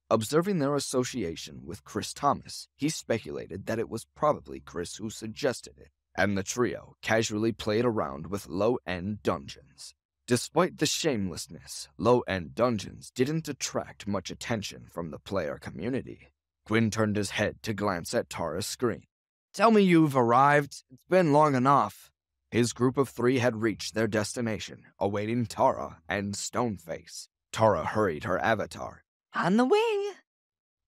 Observing their association with Chris Thomas, he speculated that it was probably Chris who suggested it, and the trio casually played around with low-end dungeons. Despite the shamelessness, low-end dungeons didn't attract much attention from the player community. Quinn turned his head to glance at Tara's screen. Tell me you've arrived. It's been long enough. His group of three had reached their destination, awaiting Tara and Stoneface. Tara hurried her avatar. On the way.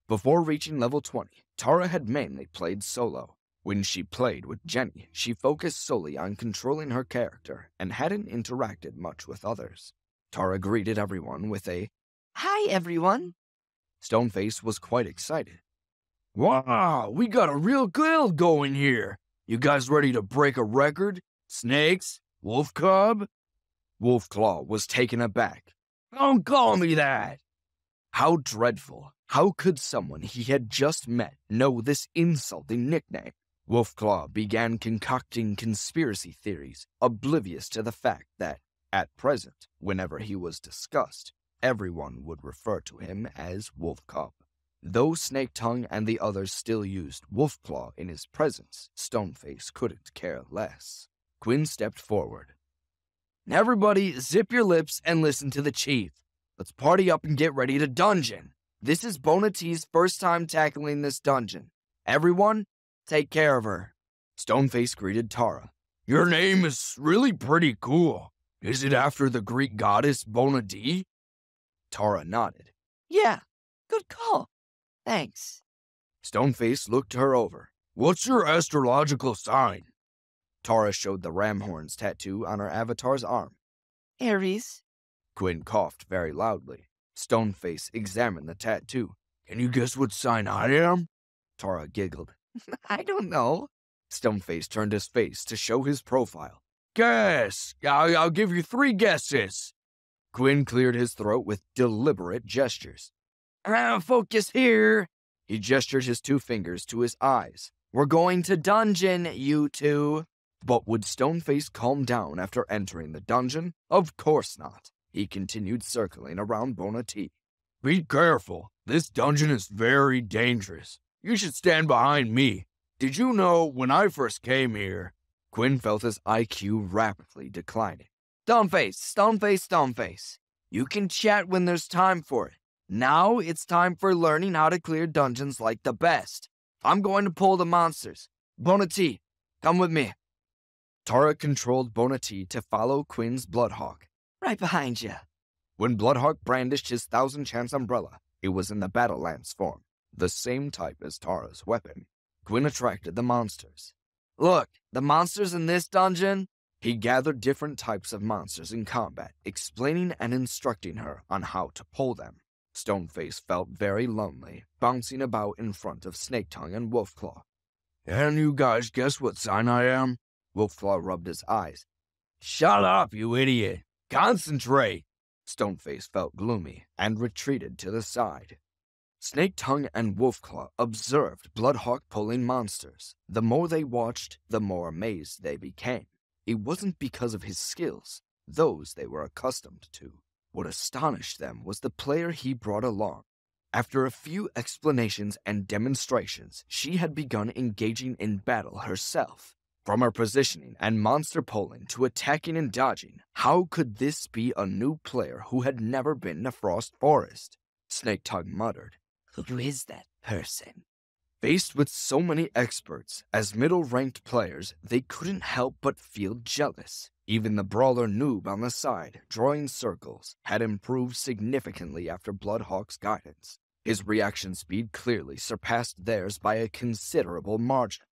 Before reaching level 20, Tara had mainly played solo. When she played with Jenny, she focused solely on controlling her character and hadn't interacted much with others. Tara greeted everyone with a, Hi, everyone. Stoneface was quite excited. Wow, we got a real guild going here. You guys ready to break a record? Snakes? Wolf Cub? Wolfclaw was taken aback. Don't call me that. How dreadful. How could someone he had just met know this insulting nickname? Wolfclaw began concocting conspiracy theories, oblivious to the fact that, at present, whenever he was discussed, everyone would refer to him as Wolf Cub. Though Snake Tongue and the others still used Wolfclaw in his presence, Stoneface couldn't care less. Quinn stepped forward. Everybody, zip your lips and listen to the chief. Let's party up and get ready to dungeon. This is Bonat's first time tackling this dungeon. Everyone, take care of her. Stoneface greeted Tara. Your name is really pretty cool. Is it after the Greek goddess Bonadee? Tara nodded. Yeah, good call. Thanks. Stoneface looked her over. What's your astrological sign? Tara showed the ram horns tattoo on her avatar's arm. Aries. Quinn coughed very loudly. Stoneface examined the tattoo. Can you guess what sign I am? Tara giggled. I don't know. Stoneface turned his face to show his profile. Guess. I'll give you 3 guesses. Quinn cleared his throat with deliberate gestures. Focus here. He gestured his 2 fingers to his eyes. We're going to dungeon, you two. But would Stoneface calm down after entering the dungeon? Of course not. He continued circling around Bonatee. Be careful. This dungeon is very dangerous. You should stand behind me. Did you know when I first came here? Quinn felt his IQ rapidly declining. Stoneface. You can chat when there's time for it. Now it's time for learning how to clear dungeons like the best. I'm going to pull the monsters. Bonatee, come with me. Tara controlled Bonatee to follow Quinn's Bloodhawk. Right behind you. When Bloodhawk brandished his 1,000-chance umbrella, it was in the battle lance form, the same type as Tara's weapon. Quinn attracted the monsters. Look, the monsters in this dungeon. He gathered different types of monsters in combat, explaining and instructing her on how to pull them. Stoneface felt very lonely, bouncing about in front of Snaketongue and Wolfclaw. Can you guys guess what sign I am? Wolfclaw rubbed his eyes. Shut up, you idiot. Concentrate. Stoneface felt gloomy and retreated to the side. Snaketongue and Wolfclaw observed Bloodhawk pulling monsters. The more they watched, the more amazed they became. It wasn't because of his skills. Those they were accustomed to. What astonished them was the player he brought along. After a few explanations and demonstrations, she had begun engaging in battle herself. From her positioning and monster pulling to attacking and dodging, how could this be a new player who had never been to Frost Forest? Snaketongue muttered. Who is that person? Faced with so many experts as middle-ranked players, they couldn't help but feel jealous. Even the brawler noob on the side, drawing circles, had improved significantly after Bloodhawk's guidance. His reaction speed clearly surpassed theirs by a considerable margin.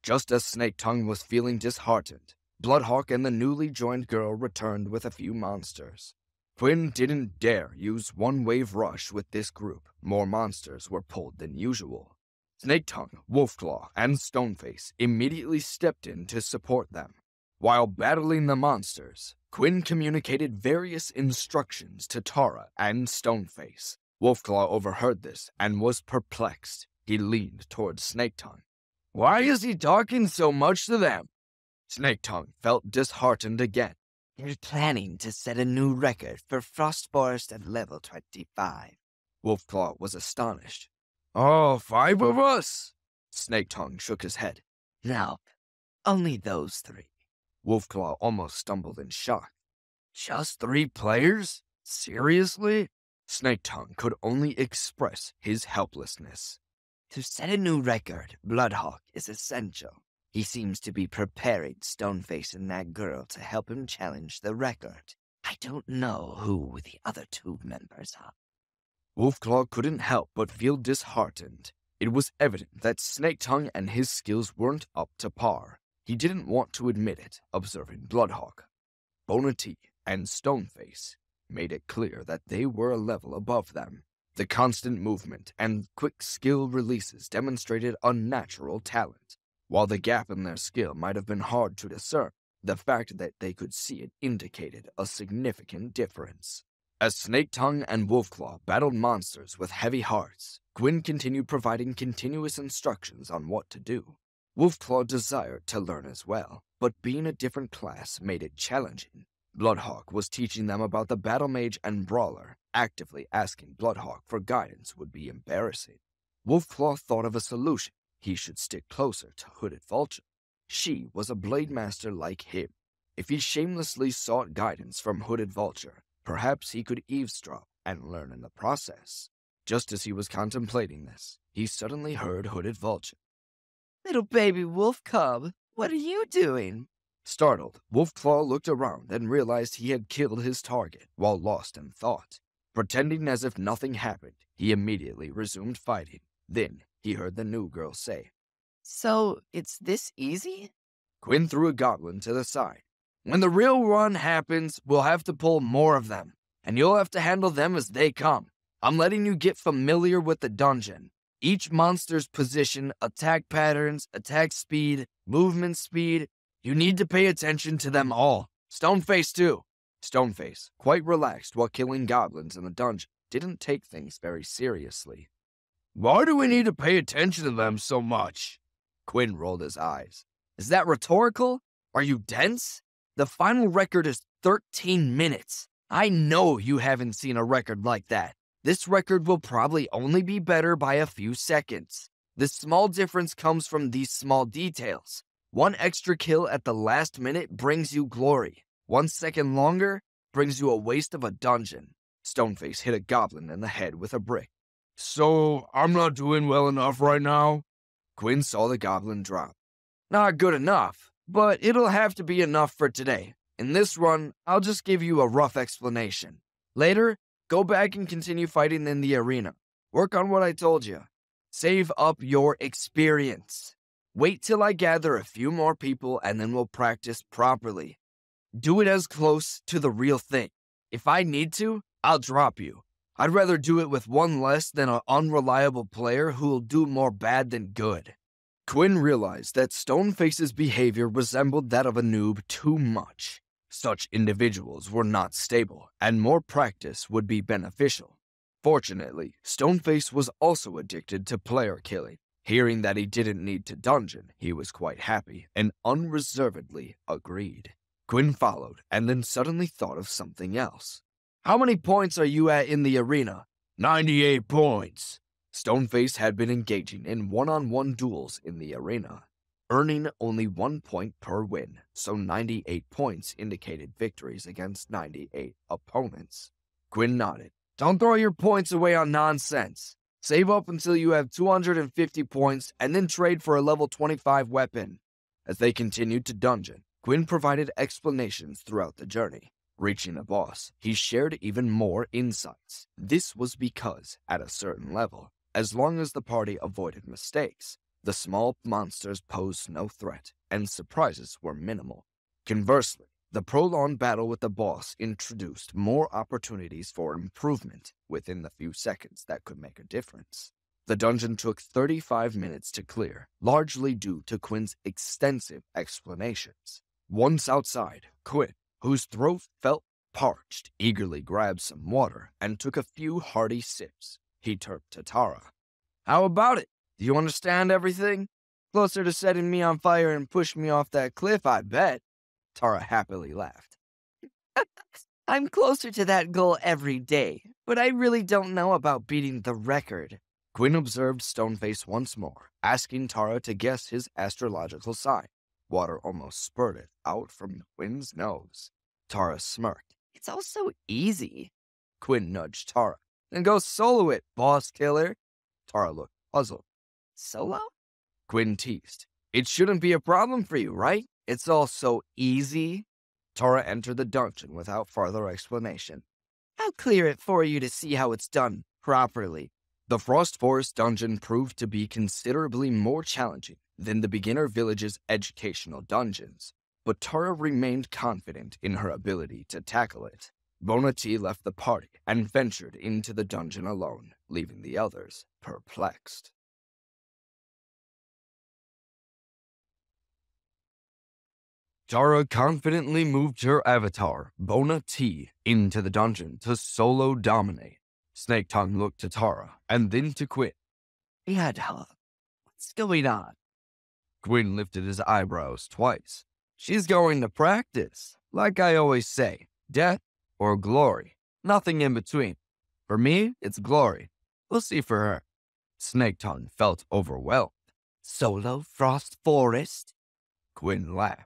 Just as Snaketongue was feeling disheartened, Bloodhawk and the newly joined girl returned with a few monsters. Quinn didn't dare use one-wave rush with this group. More monsters were pulled than usual. Snaketongue, Wolfclaw, and Stoneface immediately stepped in to support them. While battling the monsters, Quinn communicated various instructions to Tara and Stoneface. Wolfclaw overheard this and was perplexed. He leaned towards Snaketongue. Why is he talking so much to them? Snaketongue felt disheartened again. They're planning to set a new record for Frost Forest at level 25. Wolfclaw was astonished. Oh, 5 of us? Snaketongue shook his head. Nope, only those 3. Wolfclaw almost stumbled in shock. Just 3 players? Seriously? Snaketongue could only express his helplessness. To set a new record, Bloodhawk is essential. He seems to be preparing Stoneface and that girl to help him challenge the record. I don't know who the other 2 members are. Wolfclaw couldn't help but feel disheartened. It was evident that Snaketongue and his skills weren't up to par. He didn't want to admit it, observing Bloodhawk. Bonatee and Stoneface made it clear that they were a level above them. The constant movement and quick skill releases demonstrated unnatural talent. While the gap in their skill might have been hard to discern, the fact that they could see it indicated a significant difference. As Snaketongue and Wolfclaw battled monsters with heavy hearts, Quinn continued providing continuous instructions on what to do. Wolfclaw desired to learn as well, but being a different class made it challenging. Bloodhawk was teaching them about the Battle Mage and Brawler. Actively asking Bloodhawk for guidance would be embarrassing. Wolfclaw thought of a solution. He should stick closer to Hooded Vulture. She was a blade master like him. If he shamelessly sought guidance from Hooded Vulture, perhaps he could eavesdrop and learn in the process. Just as he was contemplating this, he suddenly heard Hooded Vulture. Little baby wolf cub, what are you doing? Startled, Wolfclaw looked around and realized he had killed his target while lost in thought. Pretending as if nothing happened, he immediately resumed fighting. Then he heard the new girl say, So, it's this easy? Quinn threw a goblin to the side. When the real run happens, we'll have to pull more of them, and you'll have to handle them as they come. I'm letting you get familiar with the dungeon. Each monster's position, attack patterns, attack speed, movement speed. You need to pay attention to them all. Stoneface too. Stoneface, quite relaxed while killing goblins in the dungeon, didn't take things very seriously. Why do we need to pay attention to them so much? Quinn rolled his eyes. Is that rhetorical? Are you dense? The final record is 13 minutes. I know you haven't seen a record like that. This record will probably only be better by a few seconds. The small difference comes from these small details. One extra kill at the last minute brings you glory. 1 second longer brings you a waste of a dungeon. Stoneface hit a goblin in the head with a brick. So, I'm not doing well enough right now? Quinn saw the goblin drop. Not good enough, but it'll have to be enough for today. In this run, I'll just give you a rough explanation. Later, go back and continue fighting in the arena. Work on what I told you. Save up your experience. Wait till I gather a few more people and then we'll practice properly. Do it as close to the real thing. If I need to, I'll drop you. I'd rather do it with one less than an unreliable player who'll do more bad than good. Quinn realized that Stoneface's behavior resembled that of a noob too much. Such individuals were not stable, and more practice would be beneficial. Fortunately, Stoneface was also addicted to player killing. Hearing that he didn't need to dungeon, he was quite happy and unreservedly agreed. Quinn followed and then suddenly thought of something else. How many points are you at in the arena? 98 points. Stoneface had been engaging in one-on-one duels in the arena, earning only 1 point per win, so 98 points indicated victories against 98 opponents. Quinn nodded. Don't throw your points away on nonsense. Save up until you have 250 points and then trade for a level 25 weapon. As they continued to dungeon, Quinn provided explanations throughout the journey. Reaching a boss, he shared even more insights. This was because, at a certain level, as long as the party avoided mistakes, the small monsters posed no threat, and surprises were minimal. Conversely, the prolonged battle with the boss introduced more opportunities for improvement within the few seconds that could make a difference. The dungeon took 35 minutes to clear, largely due to Quinn's extensive explanations. Once outside, Quinn, whose throat felt parched, eagerly grabbed some water and took a few hearty sips. He turned to Tara. How about it? Do you understand everything? Closer to setting me on fire and pushing me off that cliff, I bet. Tara happily laughed. I'm closer to that goal every day, but I really don't know about beating the record. Quinn observed Stoneface once more, asking Tara to guess his astrological sign. Water almost spurted out from Quinn's nose. Tara smirked. It's all so easy. Quinn nudged Tara. Then go solo it, boss killer. Tara looked puzzled. Solo? Quinn teased. It shouldn't be a problem for you, right? It's all so easy. Tara entered the dungeon without further explanation. I'll clear it for you to see how it's done properly. The Frost Forest dungeon proved to be considerably more challenging than the beginner village's educational dungeons, but Tara remained confident in her ability to tackle it. Bonati left the party and ventured into the dungeon alone, leaving the others perplexed. Tara confidently moved her avatar, Bona T, into the dungeon to solo dominate. Snake Tongue looked to Tara and then to Quinn. Yeah, Tara, what's going on? Quinn lifted his eyebrows twice. She's going to practice. Like I always say, death or glory. Nothing in between. For me, it's glory. We'll see for her. Snake Tongue felt overwhelmed. Solo Frost Forest? Quinn laughed.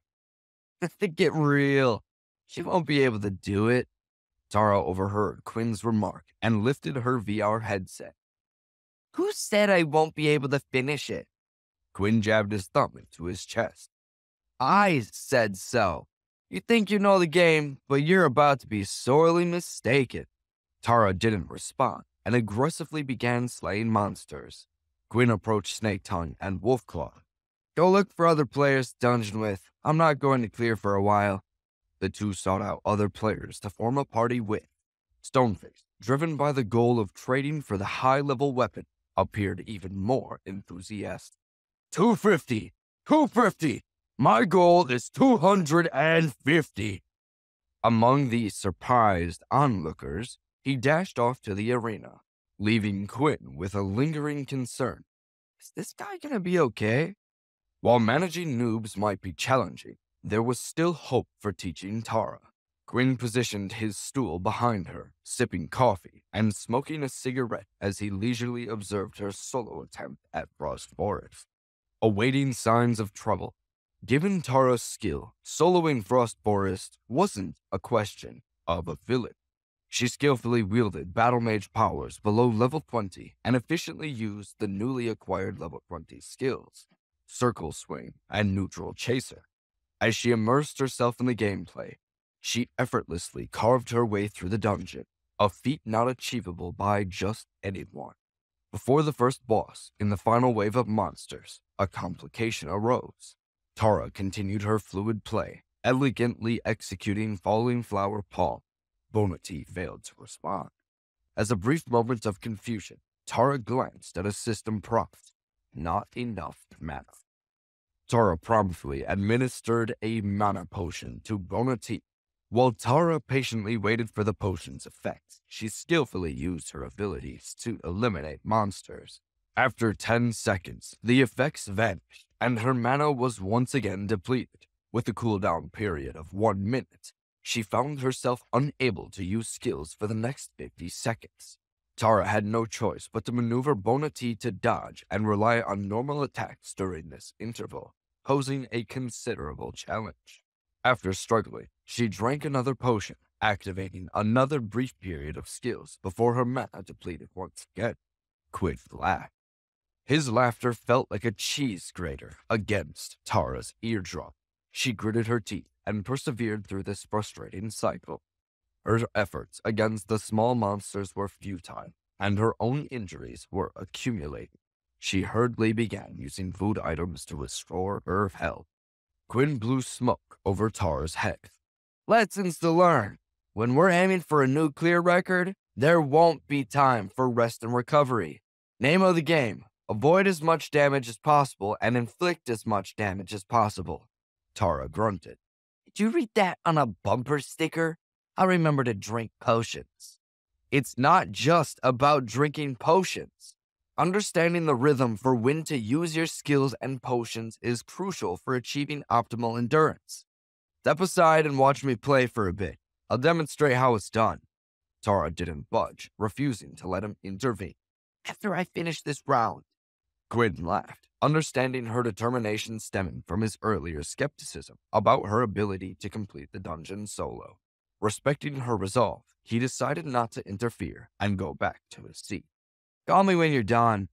Get real. She won't be able to do it. Tara overheard Quinn's remark and lifted her VR headset. Who said I won't be able to finish it? Quinn jabbed his thumb into his chest. I said so. You think you know the game, but you're about to be sorely mistaken. Tara didn't respond and aggressively began slaying monsters. Gwyn approached Snake Tongue and Wolfclaw. Go look for other players to dungeon with. I'm not going to clear for a while. The two sought out other players to form a party with. Stoneface, driven by the goal of trading for the high-level weapon, appeared even more enthusiastic. 250! 250! My goal is 250! Among the surprised onlookers, he dashed off to the arena, leaving Quinn with a lingering concern. Is this guy gonna be okay? While managing noobs might be challenging, there was still hope for teaching Tara. Quinn positioned his stool behind her, sipping coffee and smoking a cigarette as he leisurely observed her solo attempt at Frost Forest, awaiting signs of trouble. Given Tara's skill, soloing Frost Forest wasn't a question of ability. She skillfully wielded Battle Mage powers below level 20 and efficiently used the newly acquired level 20 skills, Circle Swing and Neutral Chaser. As she immersed herself in the gameplay, she effortlessly carved her way through the dungeon, a feat not achievable by just anyone. Before the first boss in the final wave of monsters, a complication arose. Tara continued her fluid play, elegantly executing Falling Flower Palm. Bonati failed to respond. As a brief moment of confusion, Tara glanced at a system prompt. Not enough mana. Tara promptly administered a mana potion to Bonati. While Tara patiently waited for the potion's effects, she skillfully used her abilities to eliminate monsters. After 10 seconds, the effects vanished, and her mana was once again depleted. With a cooldown period of 1 minute, she found herself unable to use skills for the next 50 seconds. Tara had no choice but to maneuver Bonati to dodge and rely on normal attacks during this interval, posing a considerable challenge. After struggling, she drank another potion, activating another brief period of skills before her mana depleted once again. Quinn laughed. His laughter felt like a cheese grater against Tara's eardrum. She gritted her teeth and persevered through this frustrating cycle. Her efforts against the small monsters were futile, and her own injuries were accumulating. She hurriedly began using food items to restore her health. Quinn blew smoke over Tara's head. Lessons to learn. When we're aiming for a nuclear record, there won't be time for rest and recovery. Name of the game: avoid as much damage as possible and inflict as much damage as possible. Tara grunted. Did you read that on a bumper sticker? I remember to drink potions. It's not just about drinking potions. Understanding the rhythm for when to use your skills and potions is crucial for achieving optimal endurance. Step aside and watch me play for a bit. I'll demonstrate how it's done. Tara didn't budge, refusing to let him intervene. After I finish this round. Quinn laughed, understanding her determination stemming from his earlier skepticism about her ability to complete the dungeon solo. Respecting her resolve, he decided not to interfere and go back to his seat. Call me when you're done.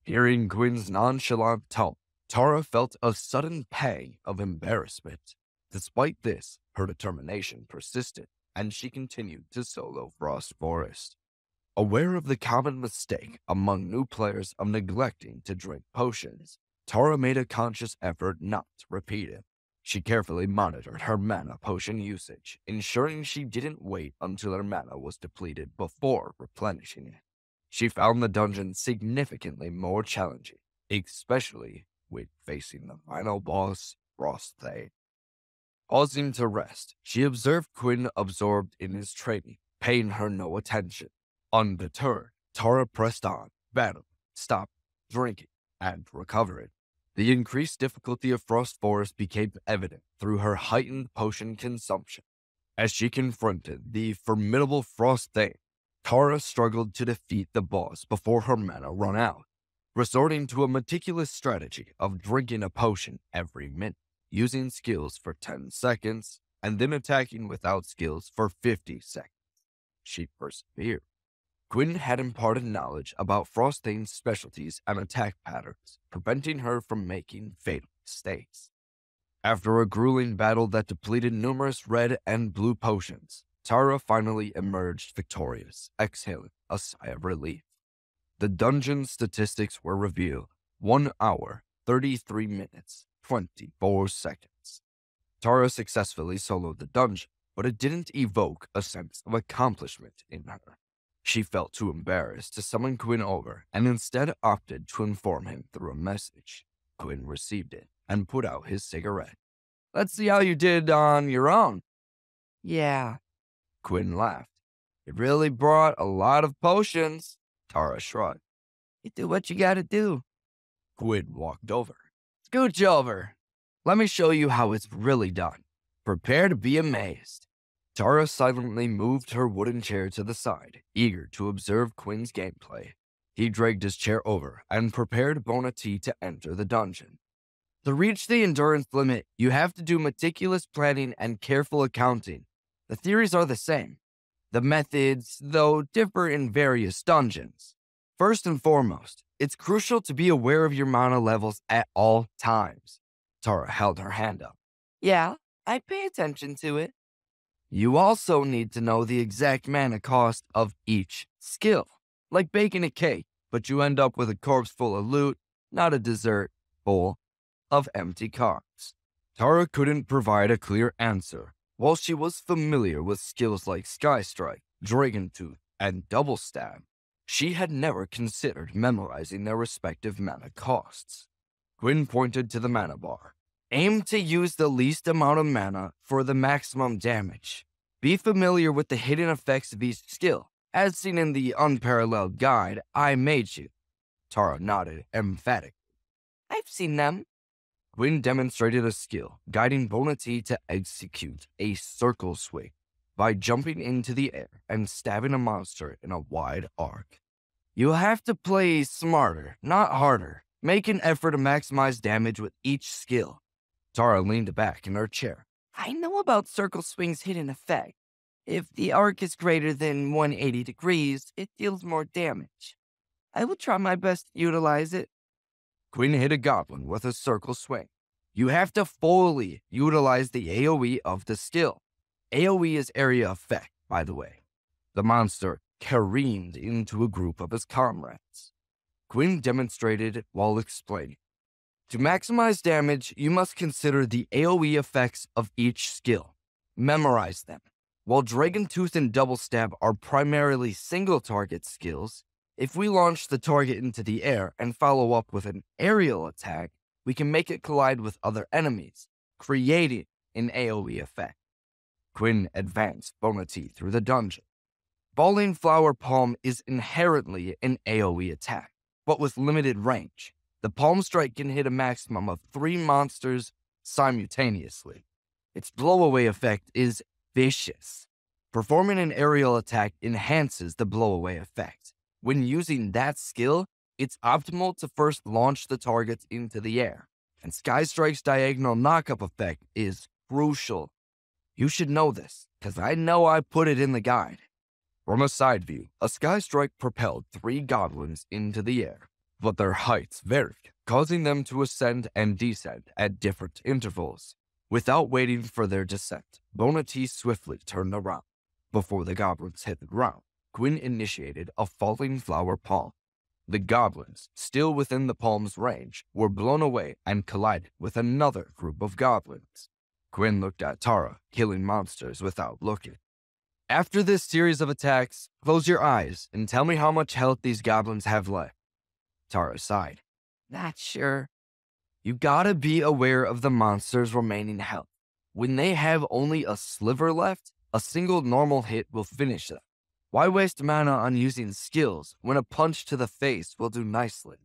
Hearing Quinn's nonchalant tone, Tara felt a sudden pang of embarrassment. Despite this, her determination persisted, and she continued to solo Frost Forest. Aware of the common mistake among new players of neglecting to drink potions, Tara made a conscious effort not to repeat it. She carefully monitored her mana potion usage, ensuring she didn't wait until her mana was depleted before replenishing it. She found the dungeon significantly more challenging, especially with facing the final boss, Frostbane. Pausing to rest, she observed Quinn absorbed in his training, paying her no attention. Undeterred, Tara pressed on, battled, stopped, drinking, and recovering. The increased difficulty of Frost Forest became evident through her heightened potion consumption. As she confronted the formidable Frostbane, Tara struggled to defeat the boss before her mana run out, resorting to a meticulous strategy of drinking a potion every minute, using skills for 10 seconds, and then attacking without skills for 50 seconds. She persevered. Quinn had imparted knowledge about Frostbane's specialties and attack patterns, preventing her from making fatal mistakes. After a grueling battle that depleted numerous red and blue potions, Tara finally emerged victorious, exhaling a sigh of relief. The dungeon statistics were revealed: 1 hour, 33 minutes, 24 seconds. Tara successfully soloed the dungeon, but it didn't evoke a sense of accomplishment in her. She felt too embarrassed to summon Quinn over and instead opted to inform him through a message. Quinn received it and put out his cigarette. Let's see how you did on your own. Yeah. Quinn laughed. It really brought a lot of potions. Tara shrugged. You do what you gotta do. Quinn walked over. Scooch over. Let me show you how it's really done. Prepare to be amazed. Tara silently moved her wooden chair to the side, eager to observe Quinn's gameplay. He dragged his chair over and prepared Bonati to enter the dungeon. To reach the endurance limit, you have to do meticulous planning and careful accounting. The theories are the same. The methods, though, differ in various dungeons. First and foremost, it's crucial to be aware of your mana levels at all times. Tara held her hand up. Yeah, I pay attention to it. You also need to know the exact mana cost of each skill. Like baking a cake, but you end up with a corpse full of loot, not a dessert full of empty cards. Tara couldn't provide a clear answer. While she was familiar with skills like Sky Strike, Dragon Tooth, and Double Stab, she had never considered memorizing their respective mana costs. Quinn pointed to the mana bar. Aim to use the least amount of mana for the maximum damage. Be familiar with the hidden effects of each skill, as seen in the unparalleled guide I made you. Tara nodded emphatically. I've seen them. Quinn demonstrated a skill, guiding Bonati to execute a circle swing by jumping into the air and stabbing a monster in a wide arc. You have to play smarter, not harder. Make an effort to maximize damage with each skill. Tara leaned back in her chair. I know about Circle Swing's hidden effect. If the arc is greater than 180 degrees, it deals more damage. I will try my best to utilize it. Quinn hit a goblin with a circle swing. You have to fully utilize the AoE of the skill. AoE is area effect, by the way. The monster careened into a group of his comrades. Quinn demonstrated while explaining. To maximize damage, you must consider the AoE effects of each skill. Memorize them. While Dragon Tooth and Double Stab are primarily single target skills, if we launch the target into the air and follow up with an aerial attack, we can make it collide with other enemies, creating an AoE effect. Quinn advanced Bonati through the dungeon. Balling Flower Palm is inherently an AoE attack, but with limited range. The Palm Strike can hit a maximum of 3 monsters simultaneously. Its blowaway effect is vicious. Performing an aerial attack enhances the blowaway effect. When using that skill, it's optimal to first launch the targets into the air, and Sky Strike's diagonal knockup effect is crucial. You should know this, because I know I put it in the guide. From a side view, a Sky Strike propelled 3 goblins into the air, but their heights varied, causing them to ascend and descend at different intervals. Without waiting for their descent, Bonati swiftly turned around. Before the goblins hit the ground, Quinn initiated a falling flower palm. The goblins, still within the palm's range, were blown away and collided with another group of goblins. Quinn looked at Tara, killing monsters without looking. After this series of attacks, close your eyes and tell me how much health these goblins have left. Tara sighed. Not sure. You gotta be aware of the monster's remaining health. When they have only a sliver left, a single normal hit will finish them. Why waste mana on using skills when a punch to the face will do nicely?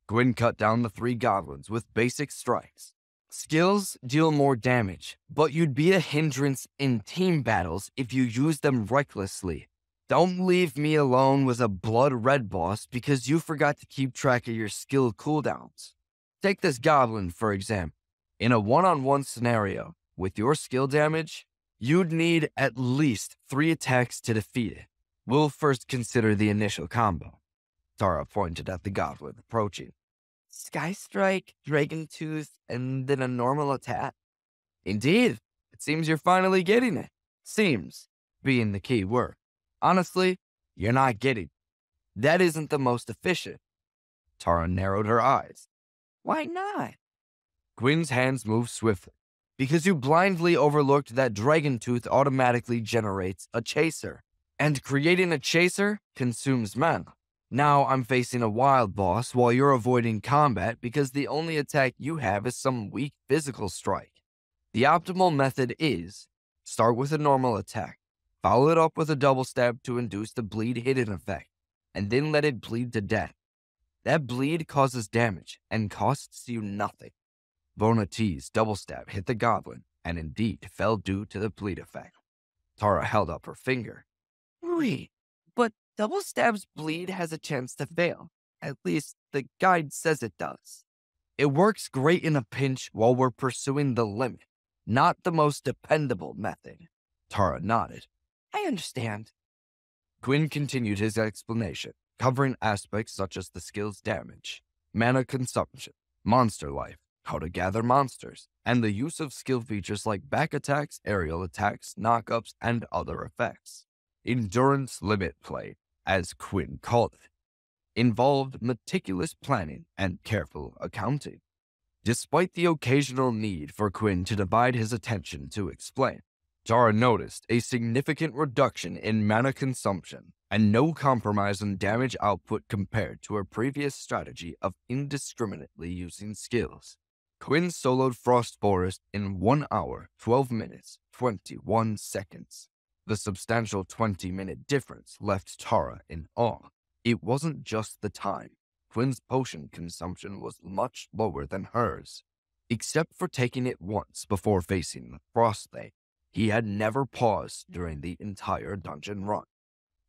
Quinn cut down the 3 goblins with basic strikes. Skills deal more damage, but you'd be a hindrance in team battles if you use them recklessly. Don't leave me alone with a blood red boss because you forgot to keep track of your skill cooldowns. Take this goblin, for example. In a one-on-one scenario, with your skill damage, you'd need at least 3 attacks to defeat it. We'll first consider the initial combo. Tara pointed at the goblin approaching. Sky Strike, Dragon Tooth, and then a normal attack. Indeed, it seems you're finally getting it. Seems being the key word. Honestly, you're not getting it. That isn't the most efficient. Tara narrowed her eyes. Why not? Gwyn's hands moved swiftly. Because you blindly overlooked that Dragon Tooth automatically generates a chaser. And creating a chaser consumes mana. Now I'm facing a wild boss while you're avoiding combat because the only attack you have is some weak physical strike. The optimal method is start with a normal attack, follow it up with a double stab to induce the bleed hidden effect, and then let it bleed to death. That bleed causes damage and costs you nothing. Vonati's double stab hit the goblin and indeed fell due to the bleed effect. Tara held up her finger. Wait, but double stab's bleed has a chance to fail. At least the guide says it does. It works great in a pinch while we're pursuing the limit, not the most dependable method. Tara nodded. I understand. Gwyn continued his explanation, covering aspects such as the skill's damage, mana consumption, monster life, how to gather monsters, and the use of skill features like back attacks, aerial attacks, knockups, and other effects. Endurance limit play, as Gwyn called it, involved meticulous planning and careful accounting. Despite the occasional need for Gwyn to divide his attention to explain, Tara noticed a significant reduction in mana consumption and no compromise on damage output compared to her previous strategy of indiscriminately using skills. Gwyn soloed Frost Forest in 1 hour, 12 minutes, 21 seconds. The substantial 20-minute difference left Tara in awe. It wasn't just the time. Gwyn's potion consumption was much lower than hers. Except for taking it once before facing the Frostbane, he had never paused during the entire dungeon run.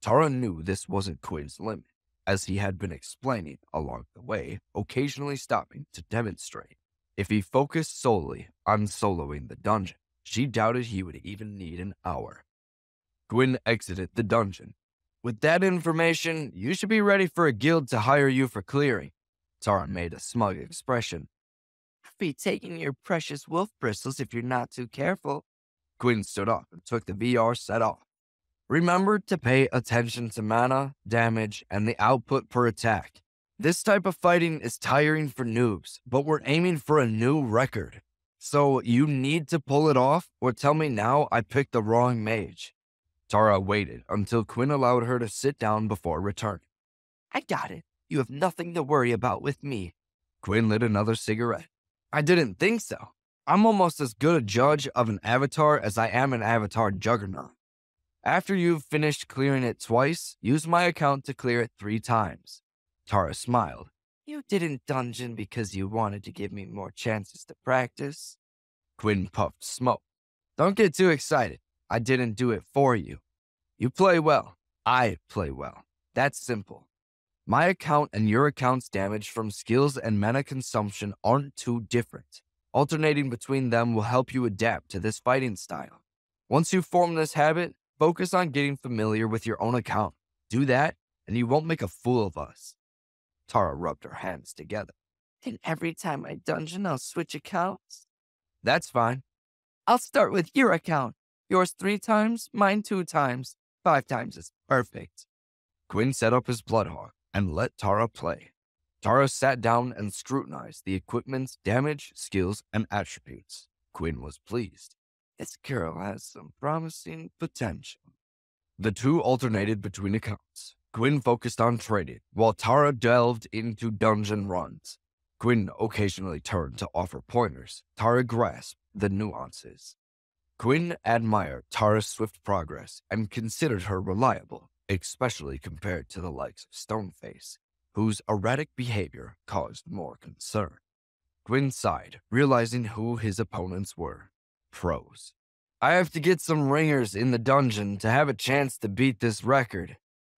Tara knew this wasn't Gwyn's limit, as he had been explaining along the way, occasionally stopping to demonstrate. If he focused solely on soloing the dungeon, she doubted he would even need an hour. Gwyn exited the dungeon. With that information, you should be ready for a guild to hire you for clearing. Tara made a smug expression. I'll be taking your precious wolf bristles if you're not too careful. Gwyn stood up and took the VR set off. Remember to pay attention to mana, damage, and the output per attack. This type of fighting is tiring for noobs, but we're aiming for a new record. So you need to pull it off, or tell me now I picked the wrong mage. Tara waited until Gwyn allowed her to sit down before returning. I got it. You have nothing to worry about with me. Gwyn lit another cigarette. I didn't think so. I'm almost as good a judge of an avatar as I am an avatar juggernaut. After you've finished clearing it twice, use my account to clear it 3 times. Tara smiled. You didn't dungeon because you wanted to give me more chances to practice. Gwyn puffed smoke. Don't get too excited. I didn't do it for you. You play well. I play well. That's simple. My account and your account's damage from skills and mana consumption aren't too different. Alternating between them will help you adapt to this fighting style. Once you form this habit, focus on getting familiar with your own account. Do that, and you won't make a fool of us. Tara rubbed her hands together. And every time I dungeon, I'll switch accounts? That's fine. I'll start with your account. Yours 3 times, mine 2 times. 5 times is perfect. Gwyn set up his Bloodhawk and let Tara play. Tara sat down and scrutinized the equipment's damage, skills, and attributes. Gwyn was pleased. This girl has some promising potential. The two alternated between accounts. Gwyn focused on trading, while Tara delved into dungeon runs. Gwyn occasionally turned to offer pointers. Tara grasped the nuances. Gwyn admired Tara's swift progress and considered her reliable, especially compared to the likes of Stoneface, whose erratic behavior caused more concern. Gwyn sighed, realizing who his opponents were. Pros. I have to get some ringers in the dungeon to have a chance to beat this record.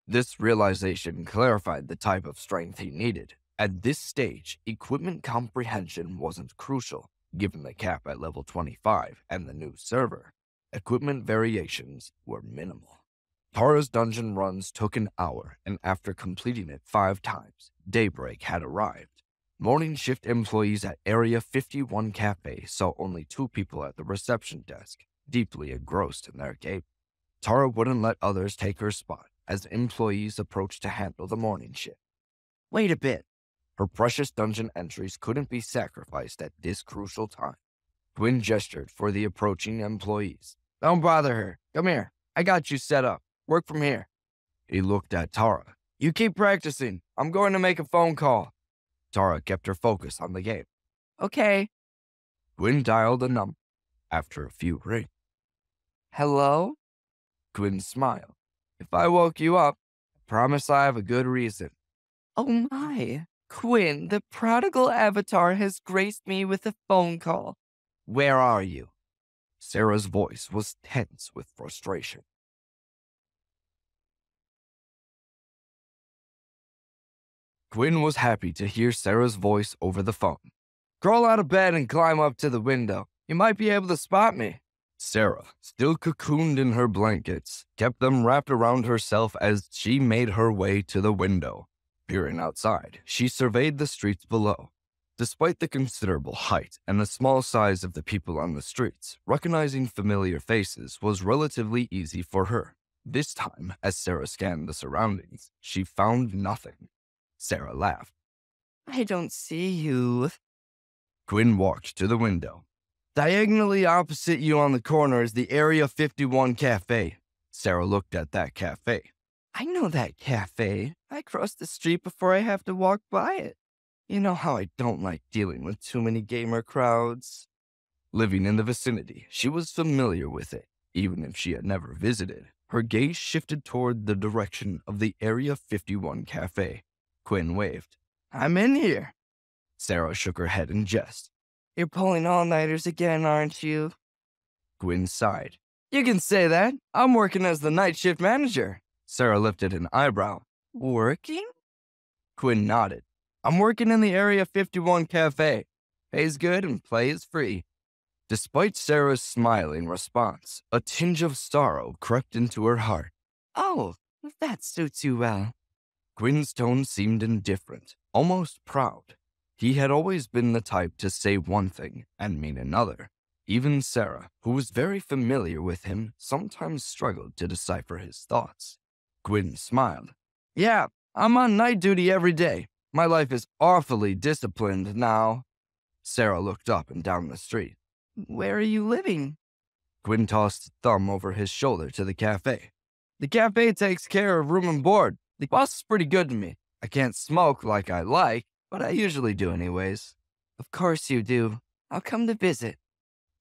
This realization clarified the type of strength he needed. At this stage, equipment comprehension wasn't crucial, given the cap at level 25 and the new server. Equipment variations were minimal. Tara's dungeon runs took an hour, and after completing it 5 times, daybreak had arrived. Morning shift employees at Area 51 Cafe saw only 2 people at the reception desk, deeply engrossed in their game. Tara wouldn't let others take her spot as employees approached to handle the morning shift. Wait a bit. Her precious dungeon entries couldn't be sacrificed at this crucial time. Gwyn gestured for the approaching employees. Don't bother her. Come here. I got you set up. Work from here. He looked at Tara. You keep practicing. I'm going to make a phone call. Tara kept her focus on the game. Okay. Gwyn dialed a number. After a few rings, Hello? Gwyn smiled. If I woke you up, I promise I have a good reason. Oh my. Quinn, the prodigal avatar has graced me with a phone call. Where are you? Sarah's voice was tense with frustration. Gwyn was happy to hear Sarah's voice over the phone. Crawl out of bed and climb up to the window. You might be able to spot me. Sarah, still cocooned in her blankets, kept them wrapped around herself as she made her way to the window. Peering outside, she surveyed the streets below. Despite the considerable height and the small size of the people on the streets, recognizing familiar faces was relatively easy for her. This time, as Sarah scanned the surroundings, she found nothing. Sarah laughed. I don't see you. Gwyn walked to the window. Diagonally opposite you on the corner is the Area 51 Cafe. Sarah looked at that cafe. I know that cafe. I cross the street before I have to walk by it. You know how I don't like dealing with too many gamer crowds. Living in the vicinity, she was familiar with it, even if she had never visited. Her gaze shifted toward the direction of the Area 51 Cafe. Gwyn waved. I'm in here. Sarah shook her head in jest. You're pulling all-nighters again, aren't you? Gwyn sighed. You can say that. I'm working as the night shift manager. Sarah lifted an eyebrow. Working? Gwyn nodded. I'm working in the Area 51 Cafe. Pays good and play is free. Despite Sarah's smiling response, a tinge of sorrow crept into her heart. Oh, that suits you well. Gwyn's tone seemed indifferent, almost proud. He had always been the type to say one thing and mean another. Even Sarah, who was very familiar with him, sometimes struggled to decipher his thoughts. Gwyn smiled. Yeah, I'm on night duty every day. My life is awfully disciplined now. Sarah looked up and down the street. Where are you living? Gwyn tossed a thumb over his shoulder to the cafe. The cafe takes care of room and board. The boss is pretty good to me. I can't smoke like I like, but I usually do anyways. Of course you do. I'll come to visit.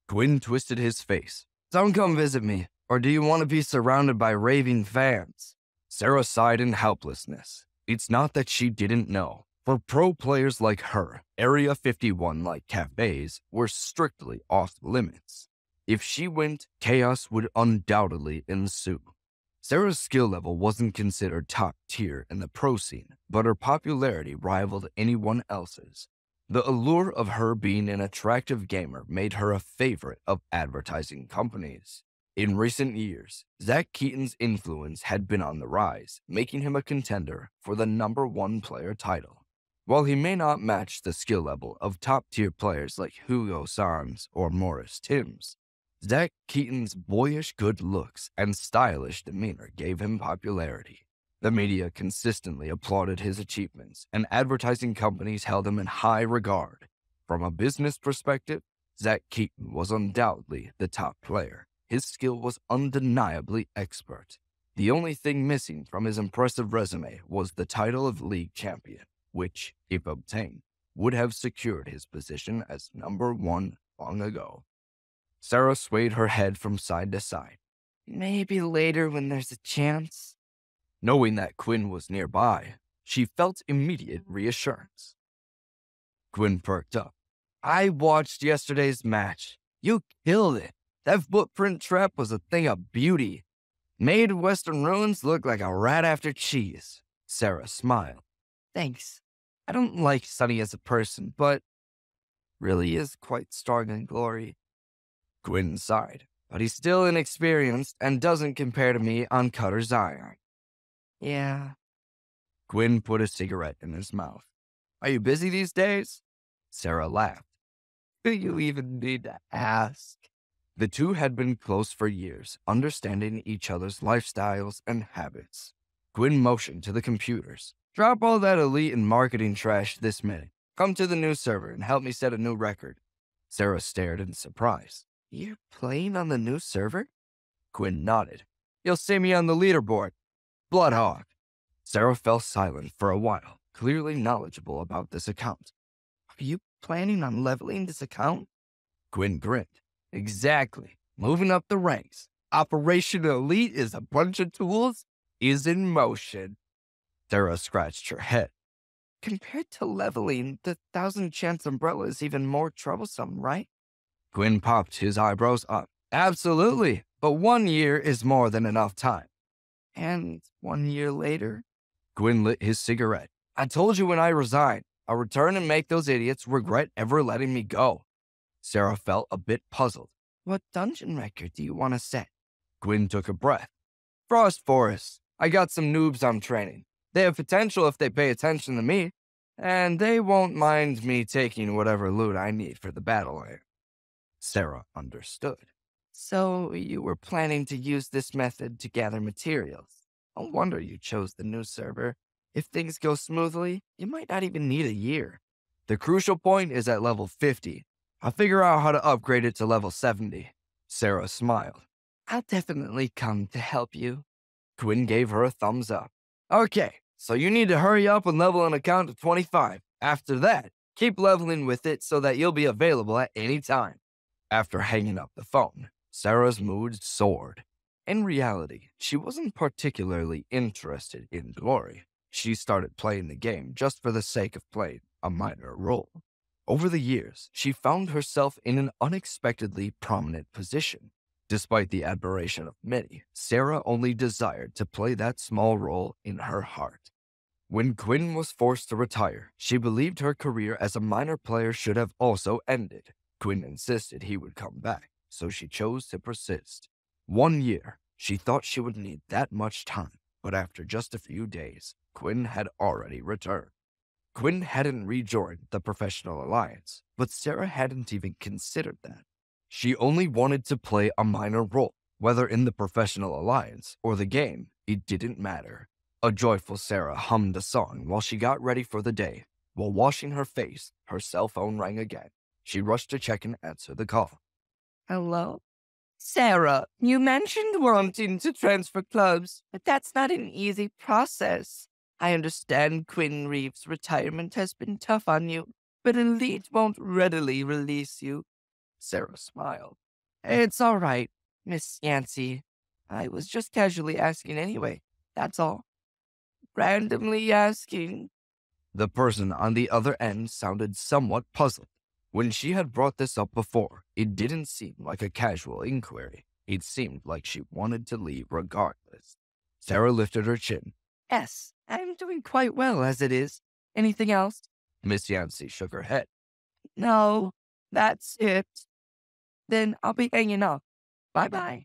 Gwyn twisted his face. Don't come visit me, or do you want to be surrounded by raving fans? Sarah sighed in helplessness. It's not that she didn't know. For pro players like her, Area 51-like cafes were strictly off limits. If she went, chaos would undoubtedly ensue. Sarah's skill level wasn't considered top tier in the pro scene, but her popularity rivaled anyone else's. The allure of her being an attractive gamer made her a favorite of advertising companies. In recent years, Zach Keaton's influence had been on the rise, making him a contender for the #1 player title. While he may not match the skill level of top-tier players like Hugo Sans or Morris Timms, Zach Keaton's boyish good looks and stylish demeanor gave him popularity. The media consistently applauded his achievements, and advertising companies held him in high regard. From a business perspective, Zach Keaton was undoubtedly the top player. His skill was undeniably expert. The only thing missing from his impressive resume was the title of league champion, which, if obtained, would have secured his position as #1 long ago. Sarah swayed her head from side to side. Maybe later when there's a chance. Knowing that Gwyn was nearby, she felt immediate reassurance. Gwyn perked up. I watched yesterday's match. You killed it. That footprint trap was a thing of beauty. Made Western Ruins look like a rat after cheese. Sarah smiled. Thanks. I don't like Sunny as a person, but really is quite strong in glory. Gwyn sighed. But he's still inexperienced and doesn't compare to me on Cutter's Iron. Yeah. Gwyn put a cigarette in his mouth. Are you busy these days? Sarah laughed. Do you even need to ask? The two had been close for years, understanding each other's lifestyles and habits. Quinn motioned to the computers. Drop all that elite and marketing trash this minute. Come to the new server and help me set a new record. Sarah stared in surprise. You're playing on the new server? Quinn nodded. You'll see me on the leaderboard. Bloodhawk. Sarah fell silent for a while, clearly knowledgeable about this account. Are you planning on leveling this account? Quinn grinned. Exactly. Moving up the ranks. Operation Elite is a bunch of tools is in motion. Sarah scratched her head. Compared to leveling, the 1,000-chance umbrella is even more troublesome, right? Quinn popped his eyebrows up. Absolutely, but 1 year is more than enough time. And 1 year later? Quinn lit his cigarette. I told you when I resigned, I'll return and make those idiots regret ever letting me go. Sarah felt a bit puzzled. What dungeon record do you want to set? Quinn took a breath. Frost Forest. I got some noobs I'm training. They have potential if they pay attention to me, and they won't mind me taking whatever loot I need for the battle area. Sarah understood. So you were planning to use this method to gather materials. No wonder you chose the new server. If things go smoothly, you might not even need a year. The crucial point is at level 50. I'll figure out how to upgrade it to level 70. Sarah smiled. I'll definitely come to help you. Quinn gave her a thumbs up. Okay, so you need to hurry up and level an account to 25. After that, keep leveling with it so that you'll be available at any time. After hanging up the phone, Sarah's mood soared. In reality, she wasn't particularly interested in glory. She started playing the game just for the sake of playing a minor role. Over the years, she found herself in an unexpectedly prominent position. Despite the admiration of many, Sarah only desired to play that small role in her heart. When Quinn was forced to retire, she believed her career as a minor player should have also ended. Quinn insisted he would come back, so she chose to persist. 1 year, she thought she would need that much time, but after just a few days, Quinn had already returned. Quinn hadn't rejoined the Professional Alliance, but Sarah hadn't even considered that. She only wanted to play a minor role, whether in the Professional Alliance or the game, it didn't matter. A joyful Sarah hummed a song while she got ready for the day. While washing her face, her cell phone rang again. She rushed to check and answer the call. Hello? Sarah, you mentioned wanting to transfer clubs, but that's not an easy process. I understand Quinn Reeves' retirement has been tough on you, but Elite won't readily release you. Sarah smiled. It's all right, Miss Yancey. I was just casually asking anyway, that's all. Randomly asking? The person on the other end sounded somewhat puzzled. When she had brought this up before, it didn't seem like a casual inquiry. It seemed like she wanted to leave regardless. Sarah lifted her chin. Yes, I'm doing quite well as it is. Anything else? Miss Yancey shook her head. No, that's it. Then I'll be hanging up. Bye-bye.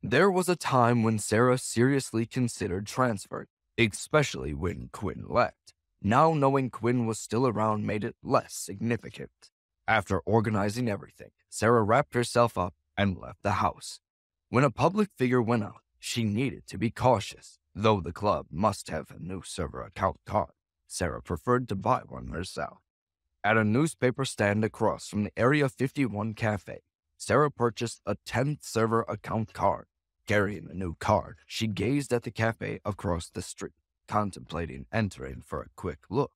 There was a time when Sarah seriously considered transferring, especially when Quinn left. Now knowing Quinn was still around made it less significant. After organizing everything, Sarah wrapped herself up and left the house. When a public figure went out, she needed to be cautious. Though the club must have a new server account card, Sarah preferred to buy one herself. At a newspaper stand across from the Area 51 cafe, Sarah purchased a 10th server account card. Carrying the new card, she gazed at the cafe across the street, contemplating entering for a quick look.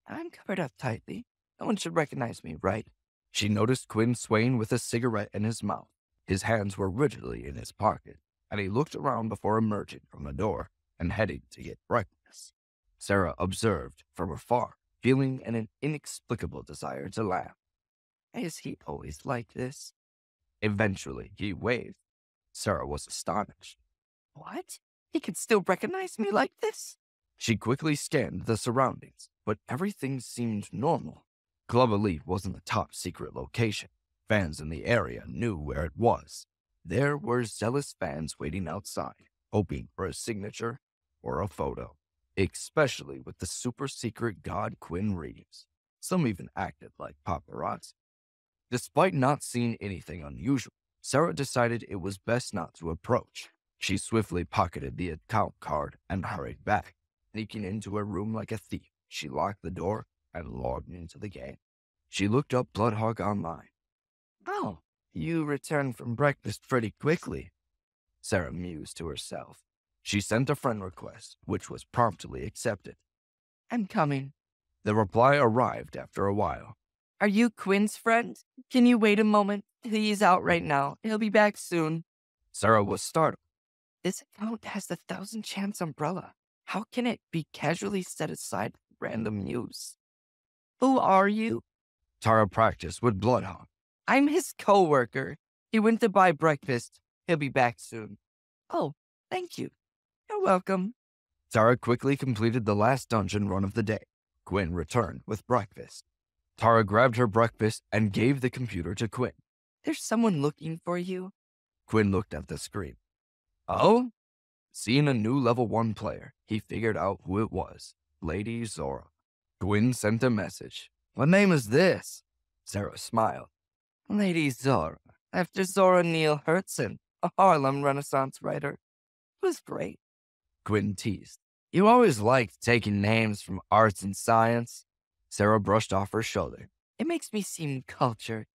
I'm covered up tightly. No one should recognize me, right? She noticed Quinn swaying with a cigarette in his mouth. His hands were rigidly in his pocket, and he looked around before emerging from the door and heading to get breakfast. Sarah observed from afar, feeling an inexplicable desire to laugh. Is he always like this? Eventually, he waved. Sarah was astonished. What? He can still recognize me like this? She quickly scanned the surroundings, but everything seemed normal. Club Elite wasn't a top-secret location. Fans in the area knew where it was. There were zealous fans waiting outside, hoping for a signature or a photo. especially with the super secret god Quinn Reeves. Some even acted like paparazzi. Despite not seeing anything unusual, Sarah decided it was best not to approach. She swiftly pocketed the account card and hurried back. Sneaking into her room like a thief, she locked the door and logged into the game. She looked up Bloodhog online. Oh, you returned from breakfast pretty quickly. Sarah mused to herself. She sent a friend request, which was promptly accepted. I'm coming. The reply arrived after a while. Are you Quinn's friend? Can you wait a moment? He's out right now. He'll be back soon. Sarah was startled. This account has the 1,000 chance umbrella. How can it be casually set aside for random use? Who are you? Tara practiced with Bloodhog. I'm his co-worker. He went to buy breakfast. He'll be back soon. Oh, thank you. You're welcome. Tara quickly completed the last dungeon run of the day. Quinn returned with breakfast. Tara grabbed her breakfast and gave the computer to Quinn. There's someone looking for you. Quinn looked at the screen. Oh? Seeing a new level 1 player, he figured out who it was. Lady Zora. Quinn sent a message. What name is this? Sarah smiled. Lady Zora, after Zora Neale Hurston, a Harlem Renaissance writer. It was great. Quinn teased. You always liked taking names from arts and science. Sarah brushed off her shoulder. It makes me seem cultured.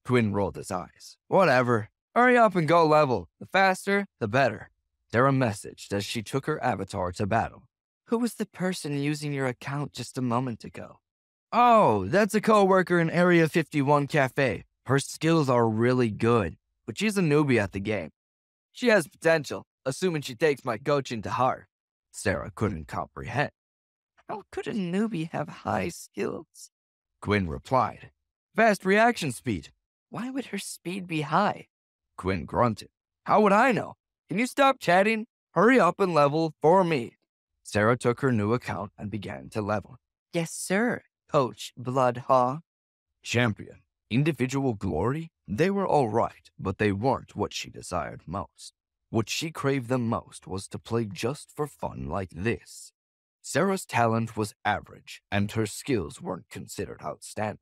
Quinn rolled his eyes. Whatever. Hurry up and go level. The faster, the better. Sarah messaged as she took her avatar to battle. Who was the person using your account just a moment ago? Oh, that's a co-worker in Area 51 Cafe. Her skills are really good, but she's a newbie at the game. She has potential, assuming she takes my coaching to heart. Sarah couldn't comprehend. How could a newbie have high skills? Quinn replied. Fast reaction speed. Why would her speed be high? Quinn grunted. How would I know? Can you stop chatting? Hurry up and level for me. Sarah took her new account and began to level. Yes, sir, Coach Bloodhog. Champion. Individual glory? They were all right, but they weren't what she desired most. What she craved the most was to play just for fun like this. Sarah's talent was average, and her skills weren't considered outstanding,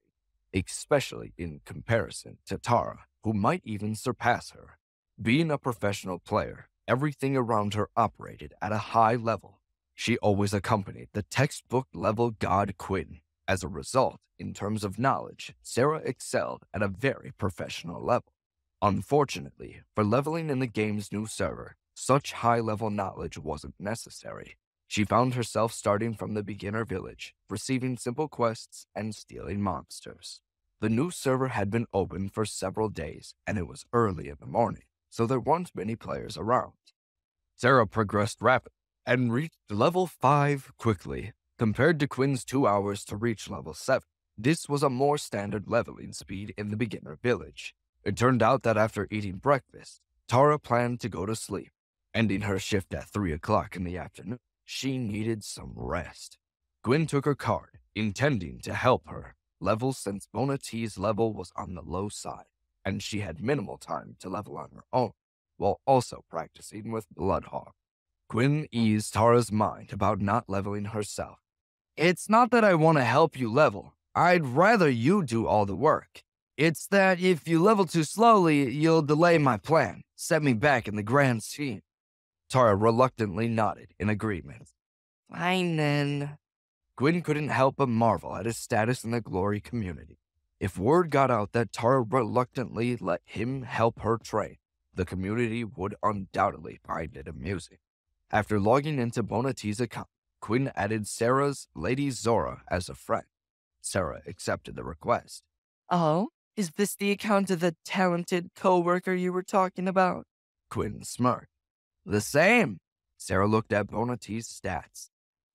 especially in comparison to Tara, who might even surpass her. Being a professional player, everything around her operated at a high level. She always accompanied the textbook-level god Quinn. As a result, in terms of knowledge, Sarah excelled at a very professional level. Unfortunately, for leveling in the game's new server, such high-level knowledge wasn't necessary. She found herself starting from the beginner village, receiving simple quests and stealing monsters. The new server had been open for several days, and it was early in the morning, so there weren't many players around. Sarah progressed rapidly and reached level 5 quickly. Compared to Quinn's 2 hours to reach level 7, this was a more standard leveling speed in the beginner village. It turned out that after eating breakfast, Tara planned to go to sleep. Ending her shift at 3 o'clock in the afternoon, she needed some rest. Quinn took her card, intending to help her level since Bonati's level was on the low side, and she had minimal time to level on her own, while also practicing with Bloodhog. Quinn eased Tara's mind about not leveling herself. It's not that I want to help you level. I'd rather you do all the work. It's that if you level too slowly, you'll delay my plan, set me back in the grand scheme. Tara reluctantly nodded in agreement. Fine then. Quinn couldn't help but marvel at his status in the glory community. If word got out that Tara reluctantly let him help her train, the community would undoubtedly find it amusing. After logging into Bonati's account, Quinn added Sarah's Lady Zora as a friend. Sarah accepted the request. Oh, is this the account of the talented co-worker you were talking about? Quinn smirked. The same. Sarah looked at Bonati's stats.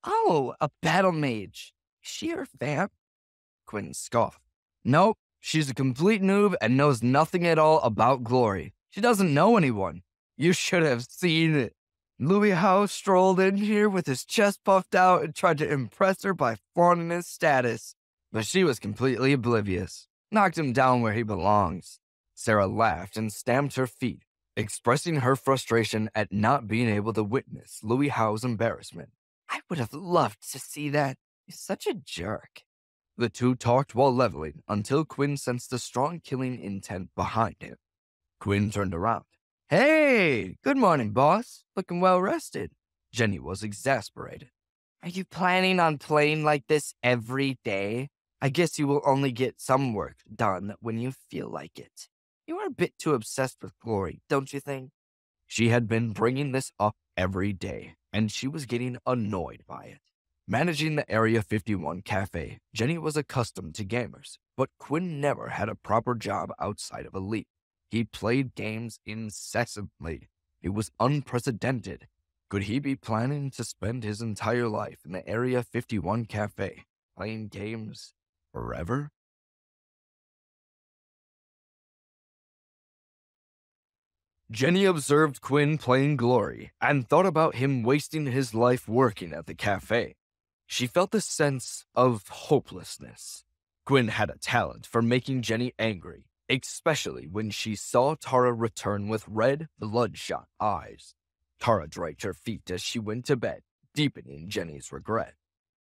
Oh, a battle mage. Is she your fan? Quinn scoffed. Nope, she's a complete noob and knows nothing at all about glory. She doesn't know anyone. You should have seen it. Louis Howe strolled in here with his chest puffed out and tried to impress her by flaunting his status. But she was completely oblivious. Knocked him down where he belongs. Sarah laughed and stamped her feet, expressing her frustration at not being able to witness Louis Howe's embarrassment. I would have loved to see that. He's such a jerk. The two talked while leveling until Quinn sensed a strong killing intent behind him. Quinn turned around. Hey, good morning, boss. Looking well rested. Jenny was exasperated. Are you planning on playing like this every day? I guess you will only get some work done when you feel like it. You are a bit too obsessed with glory, don't you think? She had been bringing this up every day, and she was getting annoyed by it. Managing the Area 51 cafe, Jenny was accustomed to gamers, but Quinn never had a proper job outside of Elite. He played games incessantly. It was unprecedented. Could he be planning to spend his entire life in the Area 51 cafe, playing games forever? Jenny observed Quinn playing Glory and thought about him wasting his life working at the cafe. She felt a sense of hopelessness. Quinn had a talent for making Jenny angry, especially when she saw Tara return with red, bloodshot eyes. Tara dragged her feet as she went to bed, deepening Jenny's regret.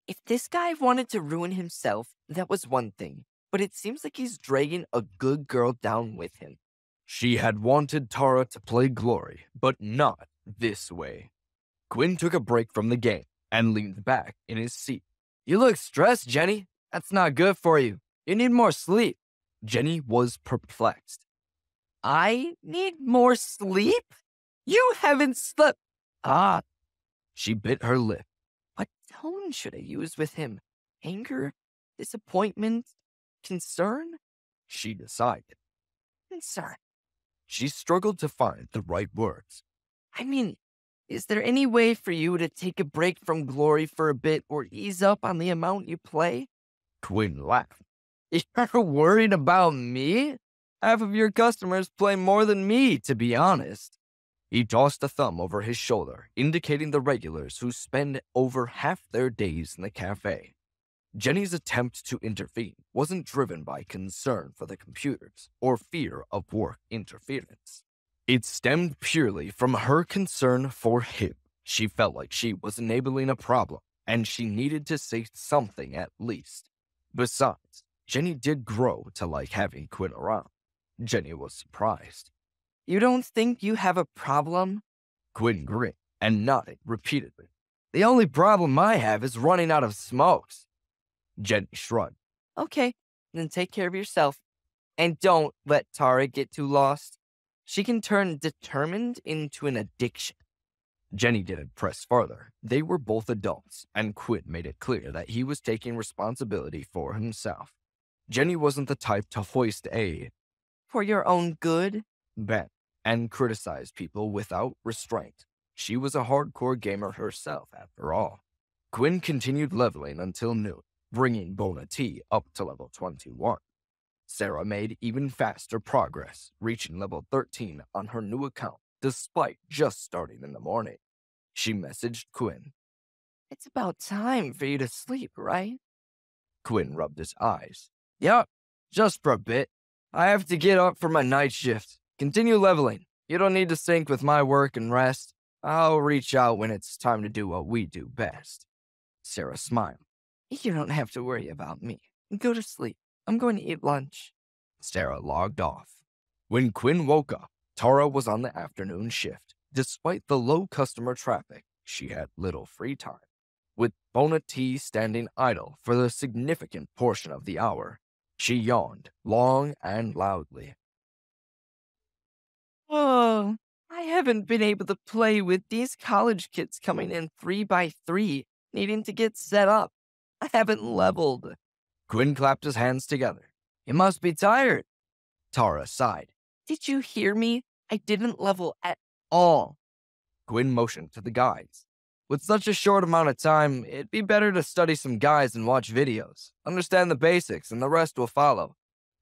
If this guy wanted to ruin himself, that was one thing, but it seems like he's dragging a good girl down with him. She had wanted Tara to play Glory, but not this way. Quinn took a break from the game and leaned back in his seat. You look stressed, Jenny. That's not good for you. You need more sleep. Jenny was perplexed. I need more sleep? You haven't slept. She bit her lip. What tone should I use with him? Anger? Disappointment? Concern? She decided. Concern. She struggled to find the right words. I mean, is there any way for you to take a break from Glory for a bit or ease up on the amount you play? Quinn laughed. You're worried about me? Half of your customers play more than me, to be honest. He tossed a thumb over his shoulder, indicating the regulars who spend over half their days in the cafe. Jenny's attempt to intervene wasn't driven by concern for the computers or fear of work interference. It stemmed purely from her concern for him. She felt like she was enabling a problem, and she needed to say something at least. Besides, Jenny did grow to like having Quinn around. Jenny was surprised. You don't think you have a problem? Quinn grinned and nodded repeatedly. The only problem I have is running out of smokes. Jenny shrugged. Okay, then take care of yourself. And don't let Tara get too lost. She can turn determined into an addiction. Jenny didn't press further. They were both adults, and Quinn made it clear that he was taking responsibility for himself. Jenny wasn't the type to hoist a for your own good bet and criticize people without restraint. She was a hardcore gamer herself, after all. Quinn continued leveling until noon, bringing Bona T up to level 21. Sarah made even faster progress, reaching level 13 on her new account, despite just starting in the morning. She messaged Quinn. It's about time for you to sleep, right? Quinn rubbed his eyes. Yup, just for a bit. I have to get up for my night shift. Continue leveling. You don't need to sync with my work and rest. I'll reach out when it's time to do what we do best. Sarah smiled. You don't have to worry about me. Go to sleep. I'm going to eat lunch. Sarah logged off. When Quinn woke up, Tara was on the afternoon shift. Despite the low customer traffic, she had little free time. With Bona T standing idle for the significant portion of the hour, she yawned long and loudly. Oh, I haven't been able to play with these college kids coming in 3x3, needing to get set up. I haven't leveled. Quinn clapped his hands together. You must be tired. Tara sighed. Did you hear me? I didn't level at all. Quinn motioned to the guides. With such a short amount of time, it'd be better to study some guides and watch videos. Understand the basics, and the rest will follow.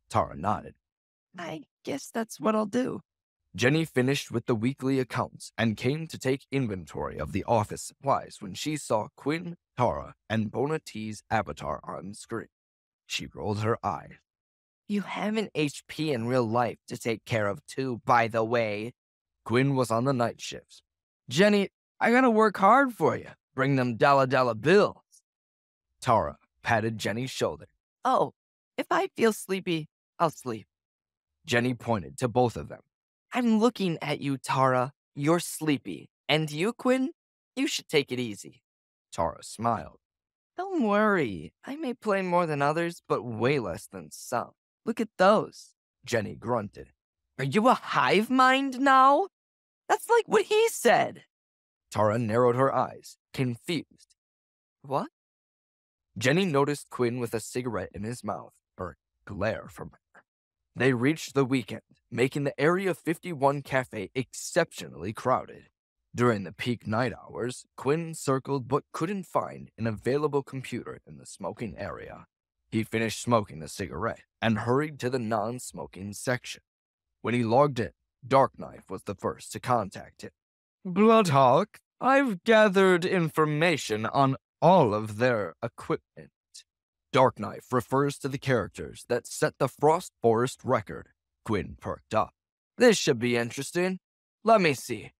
Tara nodded. I guess that's what I'll do. Jenny finished with the weekly accounts and came to take inventory of the office supplies when she saw Quinn, Tara, and Bona T's avatar on screen. She rolled her eyes. You have an HP in real life to take care of too, by the way. Quinn was on the night shifts. Jenny, I gotta work hard for you. Bring them dollar bills. Tara patted Jenny's shoulder. Oh, if I feel sleepy, I'll sleep. Jenny pointed to both of them. I'm looking at you, Tara. You're sleepy. And you, Quinn? You should take it easy. Tara smiled. Don't worry. I may play more than others, but way less than some. Look at those. Jenny grunted. Are you a hive mind now? That's like what he said. Tara narrowed her eyes, confused. What? Jenny noticed Quinn with a cigarette in his mouth, or glare from her. They reached the weekend, making the Area 51 cafe exceptionally crowded. During the peak night hours, Quinn circled but couldn't find an available computer in the smoking area. He finished smoking a cigarette and hurried to the non-smoking section. When he logged in, Darkknife was the first to contact him. Bloodhawk, I've gathered information on all of their equipment. Darkknife refers to the characters that set the Frost Forest record. Quinn perked up. This should be interesting. Let me see.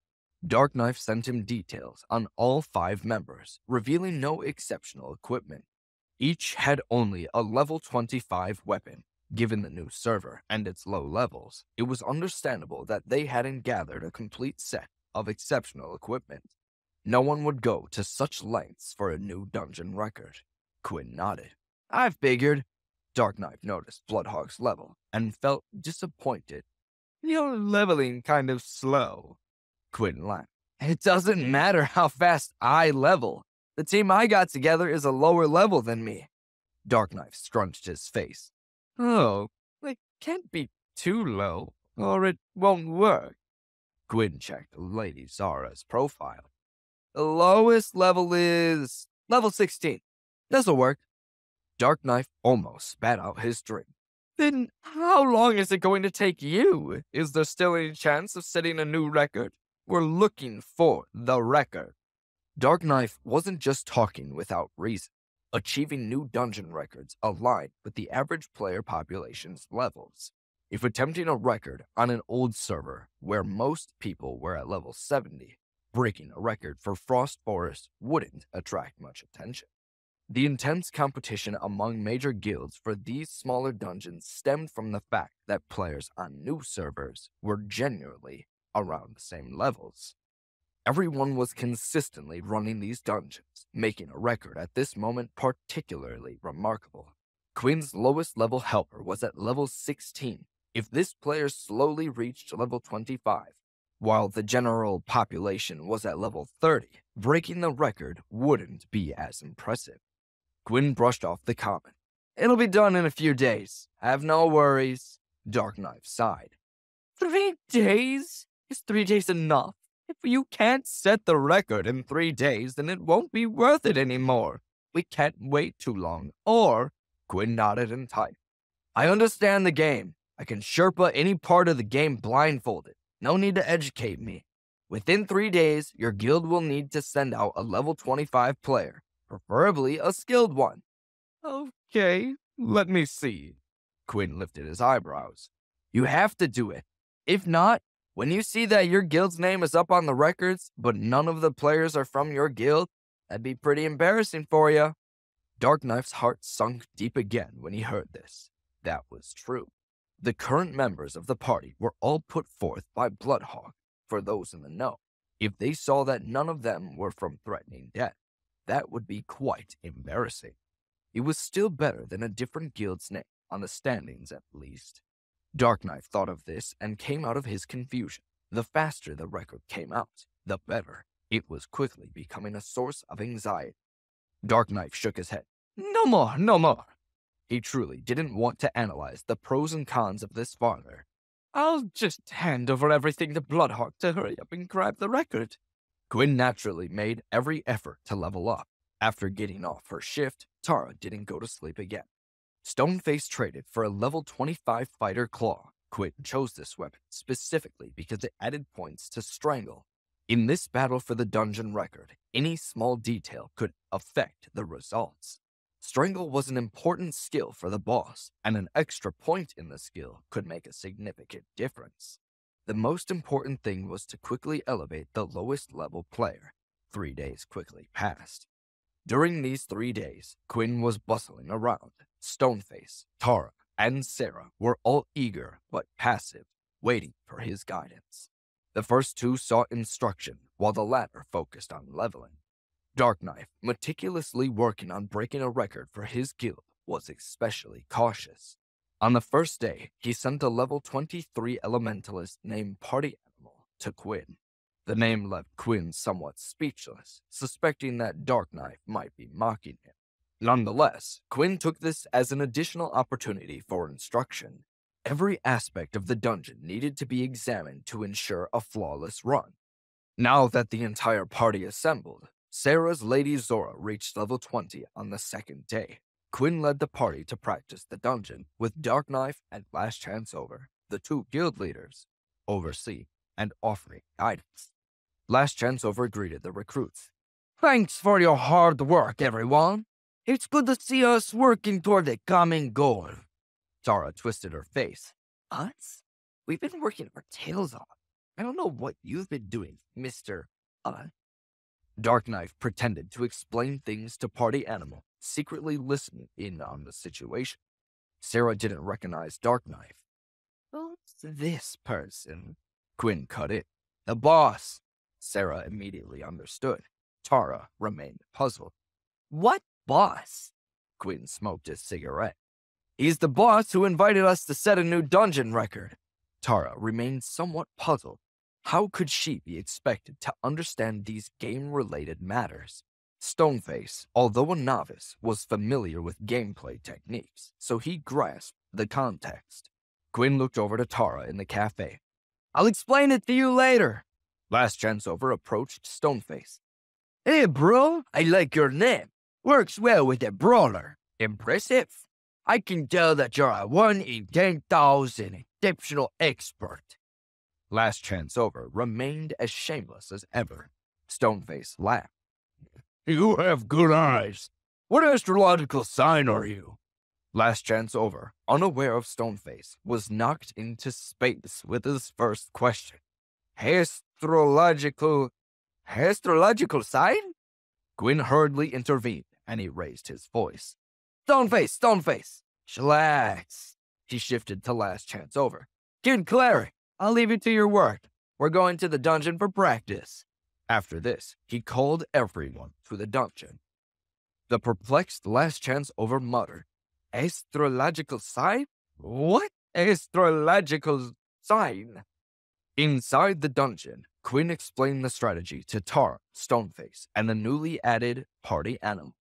Darkknife sent him details on all 5 members, revealing no exceptional equipment. Each had only a level 25 weapon. Given the new server and its low levels, it was understandable that they hadn't gathered a complete set of exceptional equipment. No one would go to such lengths for a new dungeon record. Quinn nodded. I figured. Darkknife noticed Bloodhawk's level and felt disappointed. You're leveling kind of slow. Quinn laughed. It doesn't matter how fast I level. The team I got together is a lower level than me. Darkknife scrunched his face. Oh, it can't be too low, or it won't work. Quinn checked Lady Zara's profile. The lowest level is level 16. This'll work. Darkknife almost spat out his drink. Then how long is it going to take you? Is there still any chance of setting a new record? We're looking for the record. Darkknife wasn't just talking without reason. Achieving new dungeon records aligned with the average player population's levels. If attempting a record on an old server where most people were at level 70, breaking a record for Frost Forest wouldn't attract much attention. The intense competition among major guilds for these smaller dungeons stemmed from the fact that players on new servers were genuinely around the same levels. Everyone was consistently running these dungeons, making a record at this moment particularly remarkable. Quinn's lowest level helper was at level 16. If this player slowly reached level 25, while the general population was at level 30, breaking the record wouldn't be as impressive. Quinn brushed off the comment. It'll be done in a few days. Have no worries. Darkknife sighed. 3 days? Is 3 days enough? If you can't set the record in 3 days, then it won't be worth it anymore. We can't wait too long, or... Quinn nodded and typed. I understand the game. I can Sherpa any part of the game blindfolded. No need to educate me. Within 3 days, your guild will need to send out a level 25 player, preferably a skilled one. Okay, let me see. Quinn lifted his eyebrows. You have to do it. If not, when you see that your guild's name is up on the records, but none of the players are from your guild, that'd be pretty embarrassing for you. Darkknife's heart sunk deep again when he heard this. That was true. The current members of the party were all put forth by Bloodhawk. For those in the know, if they saw that none of them were from threatening death, that would be quite embarrassing. It was still better than a different guild's name, on the standings at least. Darkknife thought of this and came out of his confusion. The faster the record came out, the better. It was quickly becoming a source of anxiety. Darkknife shook his head. No more, no more. He truly didn't want to analyze the pros and cons of this farther. I'll just hand over everything to Bloodhawk to hurry up and grab the record. Quinn naturally made every effort to level up. After getting off her shift, Tara didn't go to sleep again. Stoneface traded for a level 25 fighter claw. Quinn chose this weapon specifically because it added points to Strangle. In this battle for the dungeon record, any small detail could affect the results. Strangle was an important skill for the boss, and an extra point in the skill could make a significant difference. The most important thing was to quickly elevate the lowest level player. 3 days quickly passed. During these 3 days, Quinn was bustling around. Stoneface, Tara, and Sarah were all eager but passive, waiting for his guidance. The first two sought instruction, while the latter focused on leveling. Darkknife, meticulously working on breaking a record for his guild, was especially cautious. On the first day, he sent a level 23 elementalist named Party Animal to Quinn. The name left Quinn somewhat speechless, suspecting that Darkknife might be mocking him. Nonetheless, Quinn took this as an additional opportunity for instruction. Every aspect of the dungeon needed to be examined to ensure a flawless run. Now that the entire party assembled, Sarah's Lady Zora reached level 20 on the second day. Quinn led the party to practice the dungeon, with Darkknife and Last Chance Over, the two guild leaders, oversee and offering guidance. Last Chance Over greeted the recruits. Thanks for your hard work, everyone. It's good to see us working toward a common goal. Tara twisted her face. Us? We've been working our tails off. I don't know what you've been doing, Mr. Darkknife pretended to explain things to Party Animal, secretly listening in on the situation. Sarah didn't recognize Darkknife. Who's this person? Quinn cut in. The boss. Sarah immediately understood. Tara remained puzzled. What boss? Quinn smoked his cigarette. He's the boss who invited us to set a new dungeon record. Tara remained somewhat puzzled. How could she be expected to understand these game-related matters? Stoneface, although a novice, was familiar with gameplay techniques, so he grasped the context. Quinn looked over to Tara in the cafe. I'll explain it to you later. Last Chance Over approached Stoneface. Hey, bro, I like your name. Works well with a brawler. Impressive. I can tell that you're a 1 in 10,000 exceptional expert. Last Chance Over remained as shameless as ever. Stoneface laughed. You have good eyes. What astrological sign are you? Last Chance Over, unaware of Stoneface, was knocked into space with his first question. Astrological sign? Gwyn hurriedly intervened, and he raised his voice. Stoneface. Chillax. He shifted to Last Chance Over. Kid Clary, I'll leave you to your work. We're going to the dungeon for practice. After this, he called everyone to the dungeon. The perplexed Last Chance Over muttered, Astrological sign? What astrological sign? Inside the dungeon, Quinn explained the strategy to Tara, Stoneface, and the newly added Party Animal.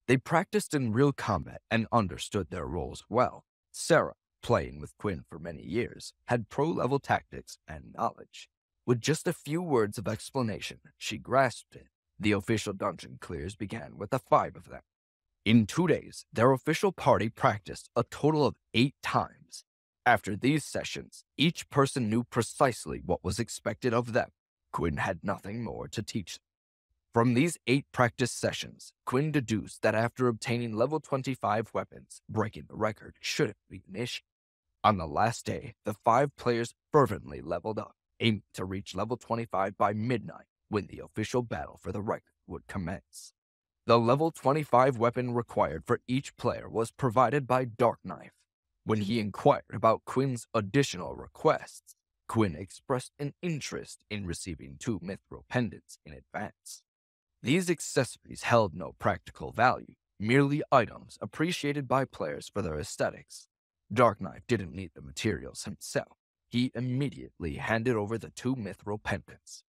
They practiced in real combat and understood their roles well. Sarah, playing with Quinn for many years, had pro-level tactics and knowledge. With just a few words of explanation, she grasped it. The official dungeon clears began with the 5 of them. In 2 days, their official party practiced a total of 8 times. After these sessions, each person knew precisely what was expected of them. Quinn had nothing more to teach them. From these 8 practice sessions, Quinn deduced that after obtaining level 25 weapons, breaking the record shouldn't be an issue. On the last day, the 5 players fervently leveled up, aiming to reach level 25 by midnight, when the official battle for the record would commence. The level 25 weapon required for each player was provided by Darkknife. When he inquired about Quinn's additional requests, Quinn expressed an interest in receiving 2 mithril pendants in advance. These accessories held no practical value, merely items appreciated by players for their aesthetics. Darkknife didn't need the materials himself. He immediately handed over the 2 mithril pendants.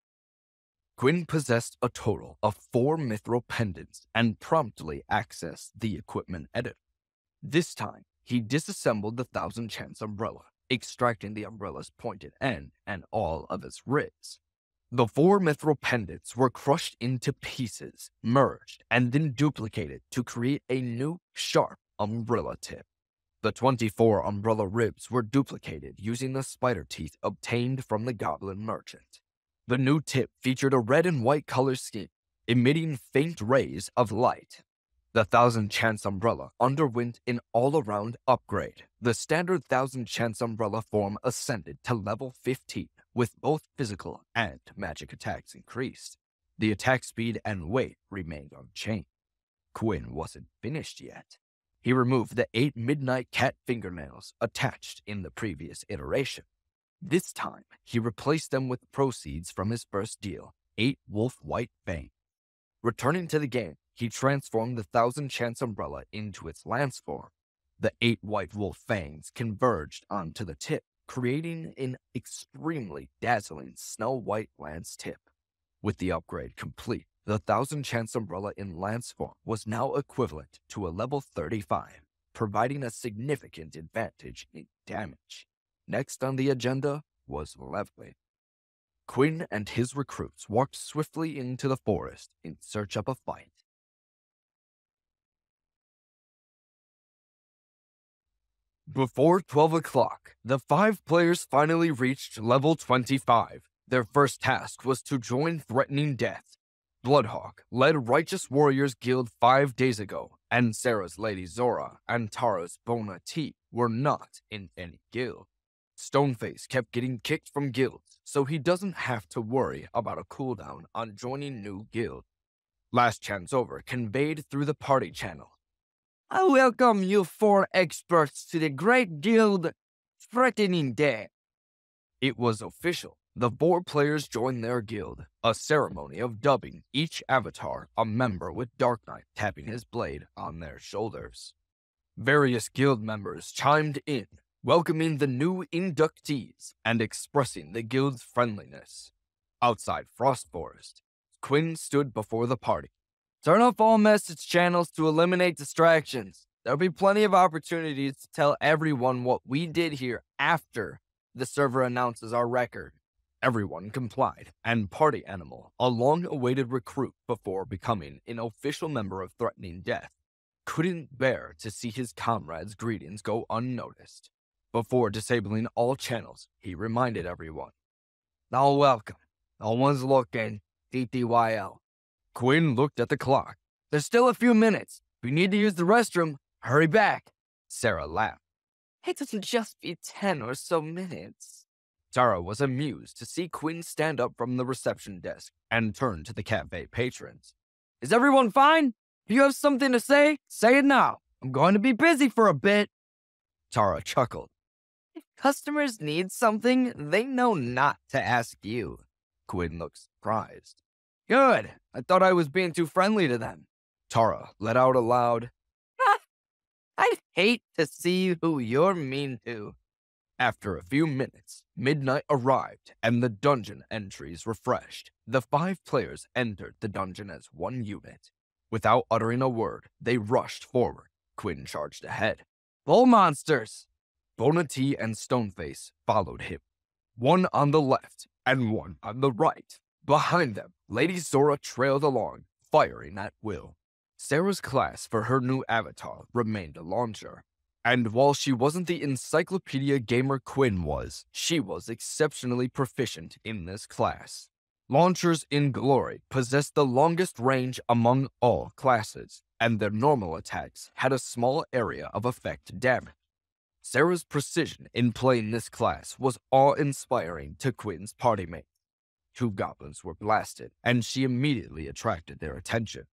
Quinn possessed a total of 4 mithril pendants and promptly accessed the equipment editor. This time, he disassembled the 1000 Chance umbrella, extracting the umbrella's pointed end and all of its ribs. The 4 mithril pendants were crushed into pieces, merged, and then duplicated to create a new, sharp umbrella tip. The 24 umbrella ribs were duplicated using the spider teeth obtained from the goblin merchant. The new tip featured a red and white color scheme, emitting faint rays of light. The 1000 Chance umbrella underwent an all-around upgrade. The standard 1000 Chance umbrella form ascended to level 15, with both physical and magic attacks increased. The attack speed and weight remained unchanged. Quinn wasn't finished yet. He removed the 8 midnight cat fingernails attached in the previous iteration. This time, he replaced them with proceeds from his first deal, 8 wolf white fangs. Returning to the game, he transformed the 1,000 Chance umbrella into its lance form. The 8 white wolf fangs converged onto the tip, creating an extremely dazzling snow-white lance tip. With the upgrade complete, the 1,000 Chance umbrella in lance form was now equivalent to a level 35, providing a significant advantage in damage. Next on the agenda was leveling. Quinn and his recruits walked swiftly into the forest in search of a fight. Before 12 o'clock, the 5 players finally reached level 25. Their first task was to join Threatening Death. Bloodhawk led Righteous Warriors Guild 5 days ago, and Sarah's Lady Zora and Tara's Bona T were not in any guild. Stoneface kept getting kicked from guilds, so he doesn't have to worry about a cooldown on joining new guild. Last Chance Over conveyed through the party channel. I welcome you 4 experts to the great guild Threatening Death. It was official. The 4 players joined their guild, a ceremony of dubbing each avatar a member with Dark Knight tapping his blade on their shoulders. Various guild members chimed in, welcoming the new inductees and expressing the guild's friendliness. Outside Frost Forest, Quinn stood before the party. Turn off all message channels to eliminate distractions. There'll be plenty of opportunities to tell everyone what we did here after the server announces our record. Everyone complied, and Party Animal, a long-awaited recruit before becoming an official member of Threatening Death, couldn't bear to see his comrades' greetings go unnoticed. Before disabling all channels, he reminded everyone. Now welcome. No one's looking. TTYL. Quinn looked at the clock. There's still a few minutes. If you need to use the restroom, hurry back. Sarah laughed. It'll just be 10 or so minutes. Tara was amused to see Quinn stand up from the reception desk and turn to the cafe patrons. Is everyone fine? If you have something to say it now. I'm going to be busy for a bit. Tara chuckled. If customers need something, they know not to ask you. Quinn looked surprised. Good. I thought I was being too friendly to them. Tara let out a loud, I'd hate to see who you're mean to. After a few minutes, midnight arrived and the dungeon entries refreshed. The 5 players entered the dungeon as one unit. Without uttering a word, they rushed forward. Quinn charged ahead. Bull monsters! Bona T and Stoneface followed him, one on the left and one on the right. Behind them, Lady Zora trailed along, firing at will. Sarah's class for her new avatar remained a launcher. And while she wasn't the encyclopedia gamer Quinn was, she was exceptionally proficient in this class. Launchers in Glory possessed the longest range among all classes, and their normal attacks had a small area of effect damage. Sarah's precision in playing this class was awe-inspiring to Quinn's party mates. 2 goblins were blasted, and she immediately attracted their attention.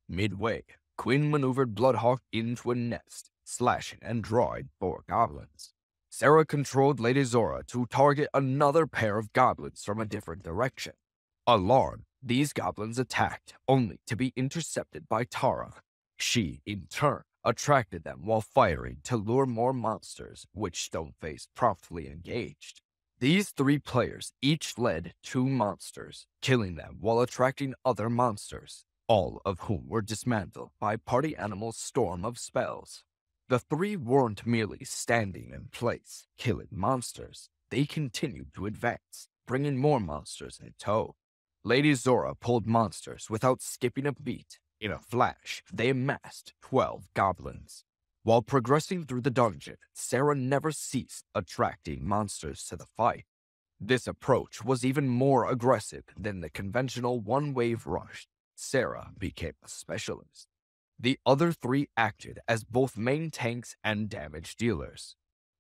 Midway, Quinn maneuvered Bloodhawk into a nest, slashing and drawing 4 goblins. Sarah controlled Lady Zora to target another pair of goblins from a different direction. Alarmed, these goblins attacked, only to be intercepted by Tara. She, in turn, attracted them while firing to lure more monsters, which Stoneface promptly engaged. These 3 players each led 2 monsters, killing them while attracting other monsters, all of whom were dismantled by Party Animal's storm of spells. The 3 weren't merely standing in place, killing monsters. They continued to advance, bringing more monsters in tow. Lady Zora pulled monsters without skipping a beat. In a flash, they amassed 12 goblins. While progressing through the dungeon, Sarah never ceased attracting monsters to the fight. This approach was even more aggressive than the conventional one-wave rush. Sarah became a specialist. The other 3 acted as both main tanks and damage dealers.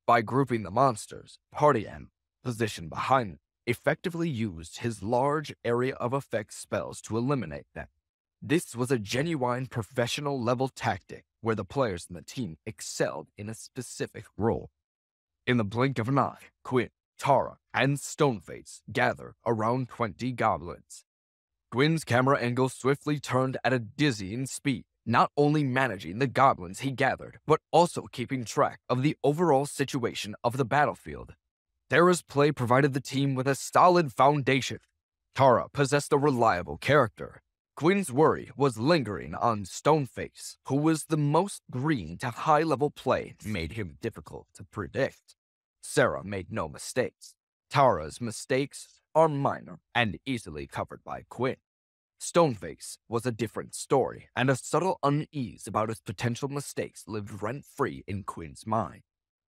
By grouping the monsters, Party Animal, positioned behind them, effectively used his large area of effect spells to eliminate them. This was a genuine professional level tactic where the players in the team excelled in a specific role. In the blink of an eye, Quinn, Tara, and Stoneface gather around 20 goblins. Quinn's camera angle swiftly turned at a dizzying speed, not only managing the goblins he gathered, but also keeping track of the overall situation of the battlefield. Thera's play provided the team with a solid foundation. Tara possessed a reliable character. Quinn's worry was lingering on Stoneface, who was the most green to high-level play, made him difficult to predict. Sarah made no mistakes. Tara's mistakes are minor and easily covered by Quinn. Stoneface was a different story, and a subtle unease about his potential mistakes lived rent-free in Quinn's mind.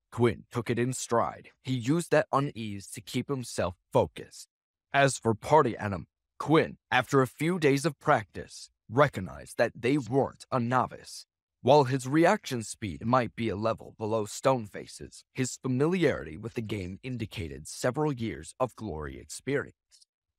Quinn took it in stride. He used that unease to keep himself focused. As for Party Animal, Quinn, after a few days of practice, recognized that they weren't a novice. While his reaction speed might be a level below Stoneface's, his familiarity with the game indicated several years of glory experience.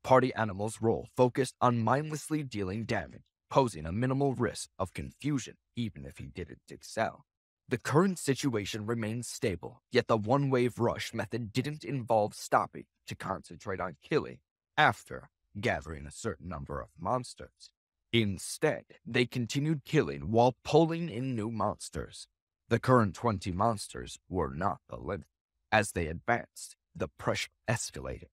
Party Animal's role focused on mindlessly dealing damage, posing a minimal risk of confusion even if he didn't excel. The current situation remained stable, yet the one-wave rush method didn't involve stopping to concentrate on killing after gathering a certain number of monsters. Instead, they continued killing while pulling in new monsters. The current 20 monsters were not the limit. As they advanced, the pressure escalated.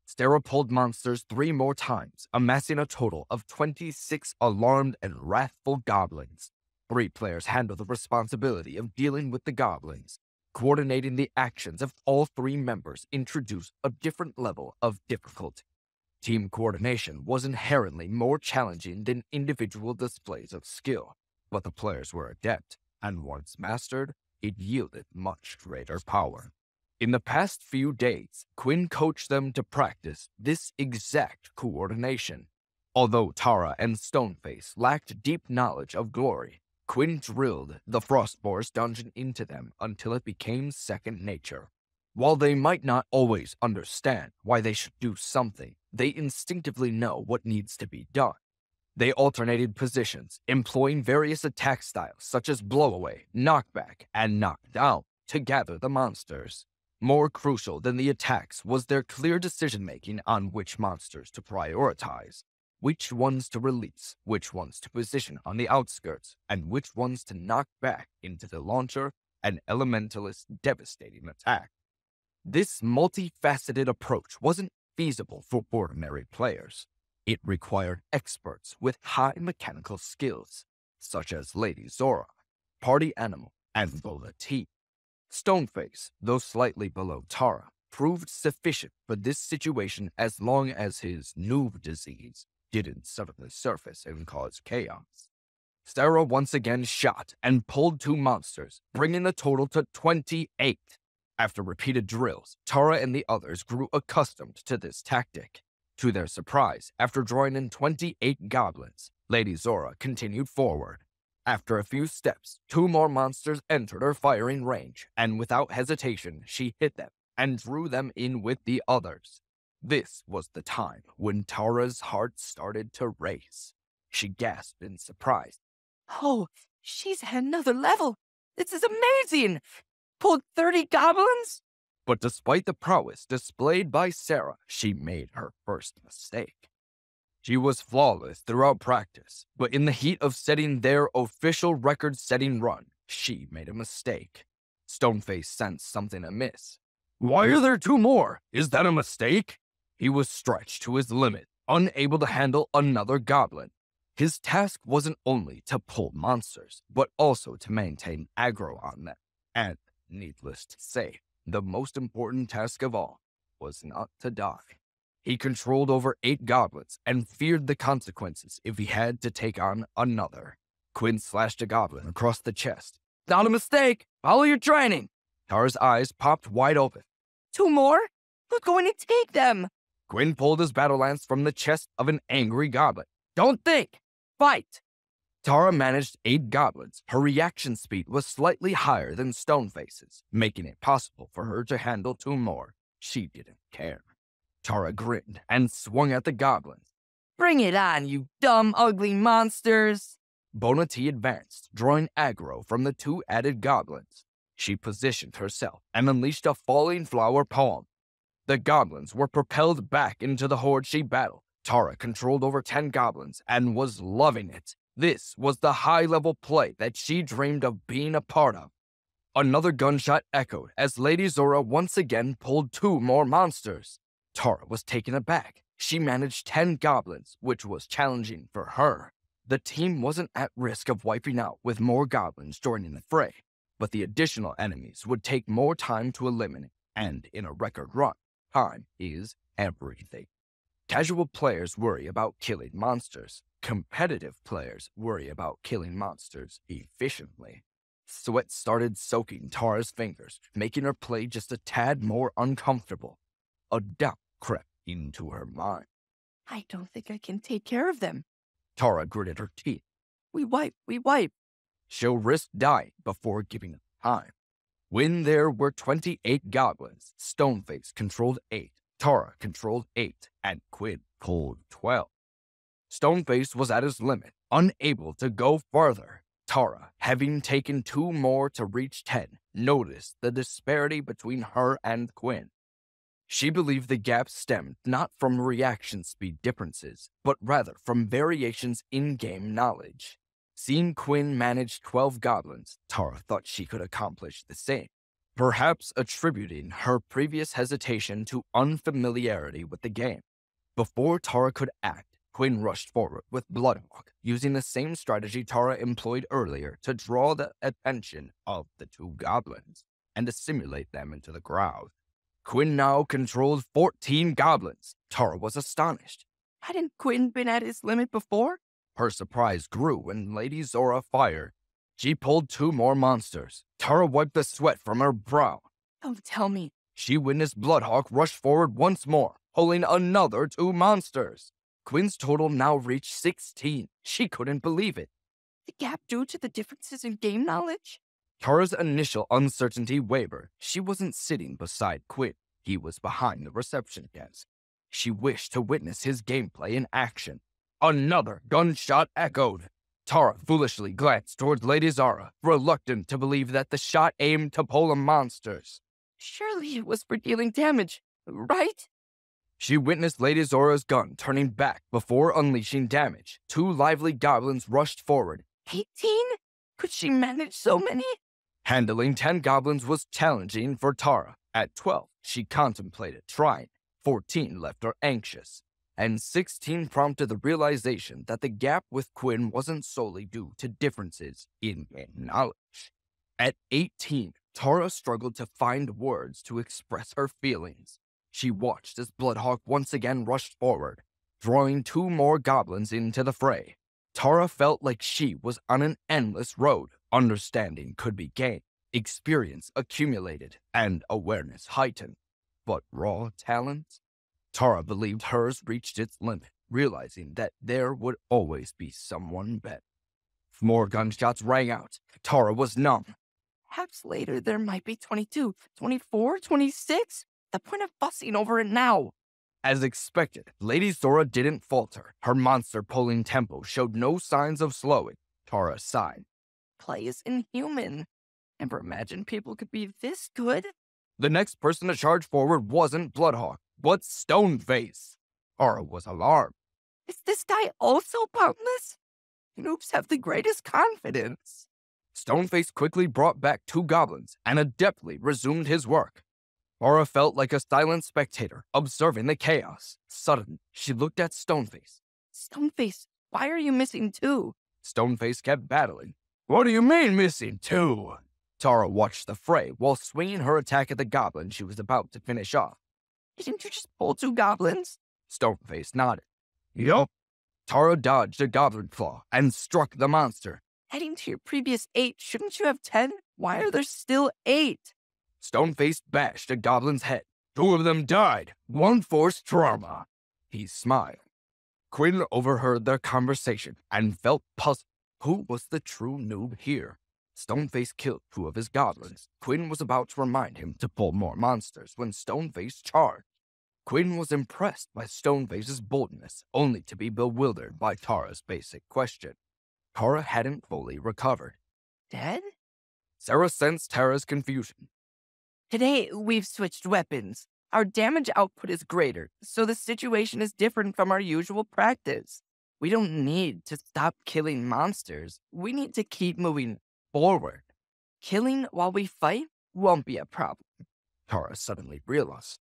Stera pulled monsters 3 more times, amassing a total of 26 alarmed and wrathful goblins. 3 players handled the responsibility of dealing with the goblins. Coordinating the actions of all 3 members introduced a different level of difficulty. Team coordination was inherently more challenging than individual displays of skill, but the players were adept, and once mastered, it yielded much greater power. In the past few days, Quinn coached them to practice this exact coordination. Although Tara and Stoneface lacked deep knowledge of glory, Quinn drilled the Frostbore's dungeon into them until it became second nature. While they might not always understand why they should do something, they instinctively know what needs to be done. They alternated positions, employing various attack styles such as blowaway, knockback, and knockdown to gather the monsters. More crucial than the attacks was their clear decision-making on which monsters to prioritize, which ones to release, which ones to position on the outskirts, and which ones to knock back into the launcher and elementalist devastating attack. This multifaceted approach wasn't feasible for ordinary players. It required experts with high mechanical skills, such as Lady Zora, Party Animal, and Bola T. Stoneface, though slightly below Tara, proved sufficient for this situation as long as his noob disease didn't suddenly surface and cause chaos. Sarah once again shot and pulled 2 monsters, bringing the total to 28. After repeated drills, Tara and the others grew accustomed to this tactic. To their surprise, after drawing in 28 goblins, Lady Zora continued forward. After a few steps, 2 more monsters entered her firing range, and without hesitation, she hit them and drew them in with the others. This was the time when Tara's heart started to race. She gasped in surprise. Oh, she's at another level. This is amazing. Pulled 30 goblins? But despite the prowess displayed by Sarah, she made her first mistake. She was flawless throughout practice, but in the heat of setting their official record-setting run, she made a mistake. Stoneface sensed something amiss. Why are there 2 more? Is that a mistake? He was stretched to his limit, unable to handle another goblin. His task wasn't only to pull monsters, but also to maintain aggro on them. And, needless to say, the most important task of all was not to die. He controlled over 8 goblins and feared the consequences if he had to take on another. Quinn slashed a goblin across the chest. Not a mistake. Follow your training. Tara's eyes popped wide open. 2 more? Who's going to take them? Quinn pulled his battle lance from the chest of an angry goblin. Don't think. Fight. Tara managed 8 goblins. Her reaction speed was slightly higher than Stoneface's, making it possible for her to handle 2 more. She didn't care. Tara grinned and swung at the goblins. Bring it on, you dumb, ugly monsters! Bonati advanced, drawing aggro from the two added goblins. She positioned herself and unleashed a falling flower palm. The goblins were propelled back into the horde she battled. Tara controlled over 10 goblins and was loving it. This was the high-level play that she dreamed of being a part of. Another gunshot echoed as Lady Zora once again pulled 2 more monsters. Tara was taken aback. She managed 10 goblins, which was challenging for her. The team wasn't at risk of wiping out with more goblins joining the fray, but the additional enemies would take more time to eliminate, and in a record run, time is everything. Casual players worry about killing monsters. Competitive players worry about killing monsters efficiently. Sweat started soaking Tara's fingers, making her play just a tad more uncomfortable. A doubt crept into her mind. I don't think I can take care of them. Tara gritted her teeth. We wipe. She'll risk dying before giving up time. When there were 28 goblins, Stoneface controlled 8, Tara controlled 8, and Quinn pulled 12. Stoneface was at his limit, unable to go further. Tara, having taken 2 more to reach 10, noticed the disparity between her and Quinn. She believed the gap stemmed not from reaction speed differences, but rather from variations in game knowledge. Seeing Quinn manage 12 goblins, Tara thought she could accomplish the same, perhaps attributing her previous hesitation to unfamiliarity with the game. Before Tara could act, Quinn rushed forward with Bloodhawk, using the same strategy Tara employed earlier to draw the attention of the 2 goblins and assimilate them into the crowd. Quinn now controlled 14 goblins. Tara was astonished. Hadn't Quinn been at his limit before? Her surprise grew when Lady Zora fired. She pulled 2 more monsters. Tara wiped the sweat from her brow. Don't tell me. She witnessed Bloodhawk rush forward once more, pulling another 2 monsters. Quinn's total now reached 16. She couldn't believe it. The gap due to the differences in game knowledge? Tara's initial uncertainty wavered. She wasn't sitting beside Quinn. He was behind the reception desk. She wished to witness his gameplay in action. Another gunshot echoed. Tara foolishly glanced towards Lady Zara, reluctant to believe that the shot aimed to pull the monsters. Surely it was for dealing damage, right? She witnessed Lady Zora's gun turning back before unleashing damage. 2 lively goblins rushed forward. 18? Could she manage so many? Handling 10 goblins was challenging for Tara. At 12, she contemplated trying. 14 left her anxious. And 16 prompted the realization that the gap with Quinn wasn't solely due to differences in game knowledge. At 18, Tara struggled to find words to express her feelings. She watched as Bloodhawk once again rushed forward, drawing 2 more goblins into the fray. Tara felt like she was on an endless road. Understanding could be gained, experience accumulated, and awareness heightened. But raw talent? Tara believed hers reached its limit, realizing that there would always be someone better. More gunshots rang out. Tara was numb. Perhaps later there might be 22, 24, 26? The point of fussing over it now. As expected, Lady Zora didn't falter. Her monster-pulling tempo showed no signs of slowing. Tara sighed. Play is inhuman. Never imagined people could be this good. The next person to charge forward wasn't Bloodhawk, but Stoneface. Tara was alarmed. Is this guy also pointless? Noobs have the greatest confidence. Stoneface quickly brought back 2 goblins and adeptly resumed his work. Tara felt like a silent spectator, observing the chaos. Suddenly, she looked at Stoneface. Stoneface, why are you missing 2? Stoneface kept battling. What do you mean, missing 2? Tara watched the fray while swinging her attack at the goblin she was about to finish off. Didn't you just pull 2 goblins? Stoneface nodded. Yup. Tara dodged a goblin claw and struck the monster. Adding to your previous 8, shouldn't you have 10? Why are there still 8? Stoneface bashed a goblin's head. 2 of them died. 1 forced trauma. He smiled. Quinn overheard their conversation and felt puzzled. Who was the true noob here? Stoneface killed 2 of his goblins. Quinn was about to remind him to pull more monsters when Stoneface charged. Quinn was impressed by Stoneface's boldness, only to be bewildered by Tara's basic question. Tara hadn't fully recovered. Dead? Sarah sensed Tara's confusion. Today, we've switched weapons. Our damage output is greater, so the situation is different from our usual practice. We don't need to stop killing monsters. We need to keep moving forward. Killing while we fight won't be a problem. Tara suddenly realized.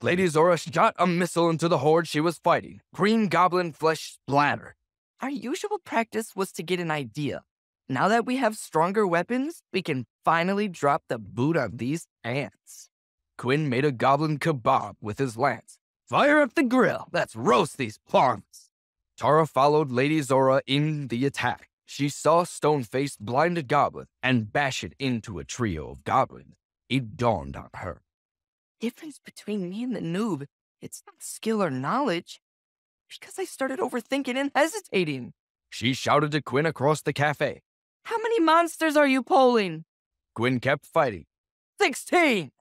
Lady Zora shot a missile into the horde she was fighting. Green goblin flesh splattered. Our usual practice was to get an idea. Now that we have stronger weapons, we can finally drop the boot on these ants. Quinn made a goblin kebab with his lance. Fire up the grill. Let's roast these punks. Tara followed Lady Zora in the attack. She saw Stoneface blind a goblin and bash it into a trio of goblins. It dawned on her. Difference between me and the noob, it's not skill or knowledge. Because I started overthinking and hesitating. She shouted to Quinn across the cafe. How many monsters are you pulling? Quinn kept fighting. 16!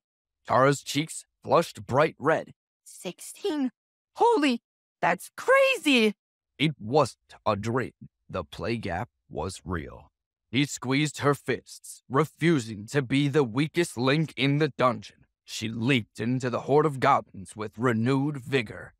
Tara's cheeks flushed bright red. 16? Holy, that's crazy! It wasn't a dream. The play gap was real. He squeezed her fists, refusing to be the weakest link in the dungeon. She leaped into the horde of goblins with renewed vigor.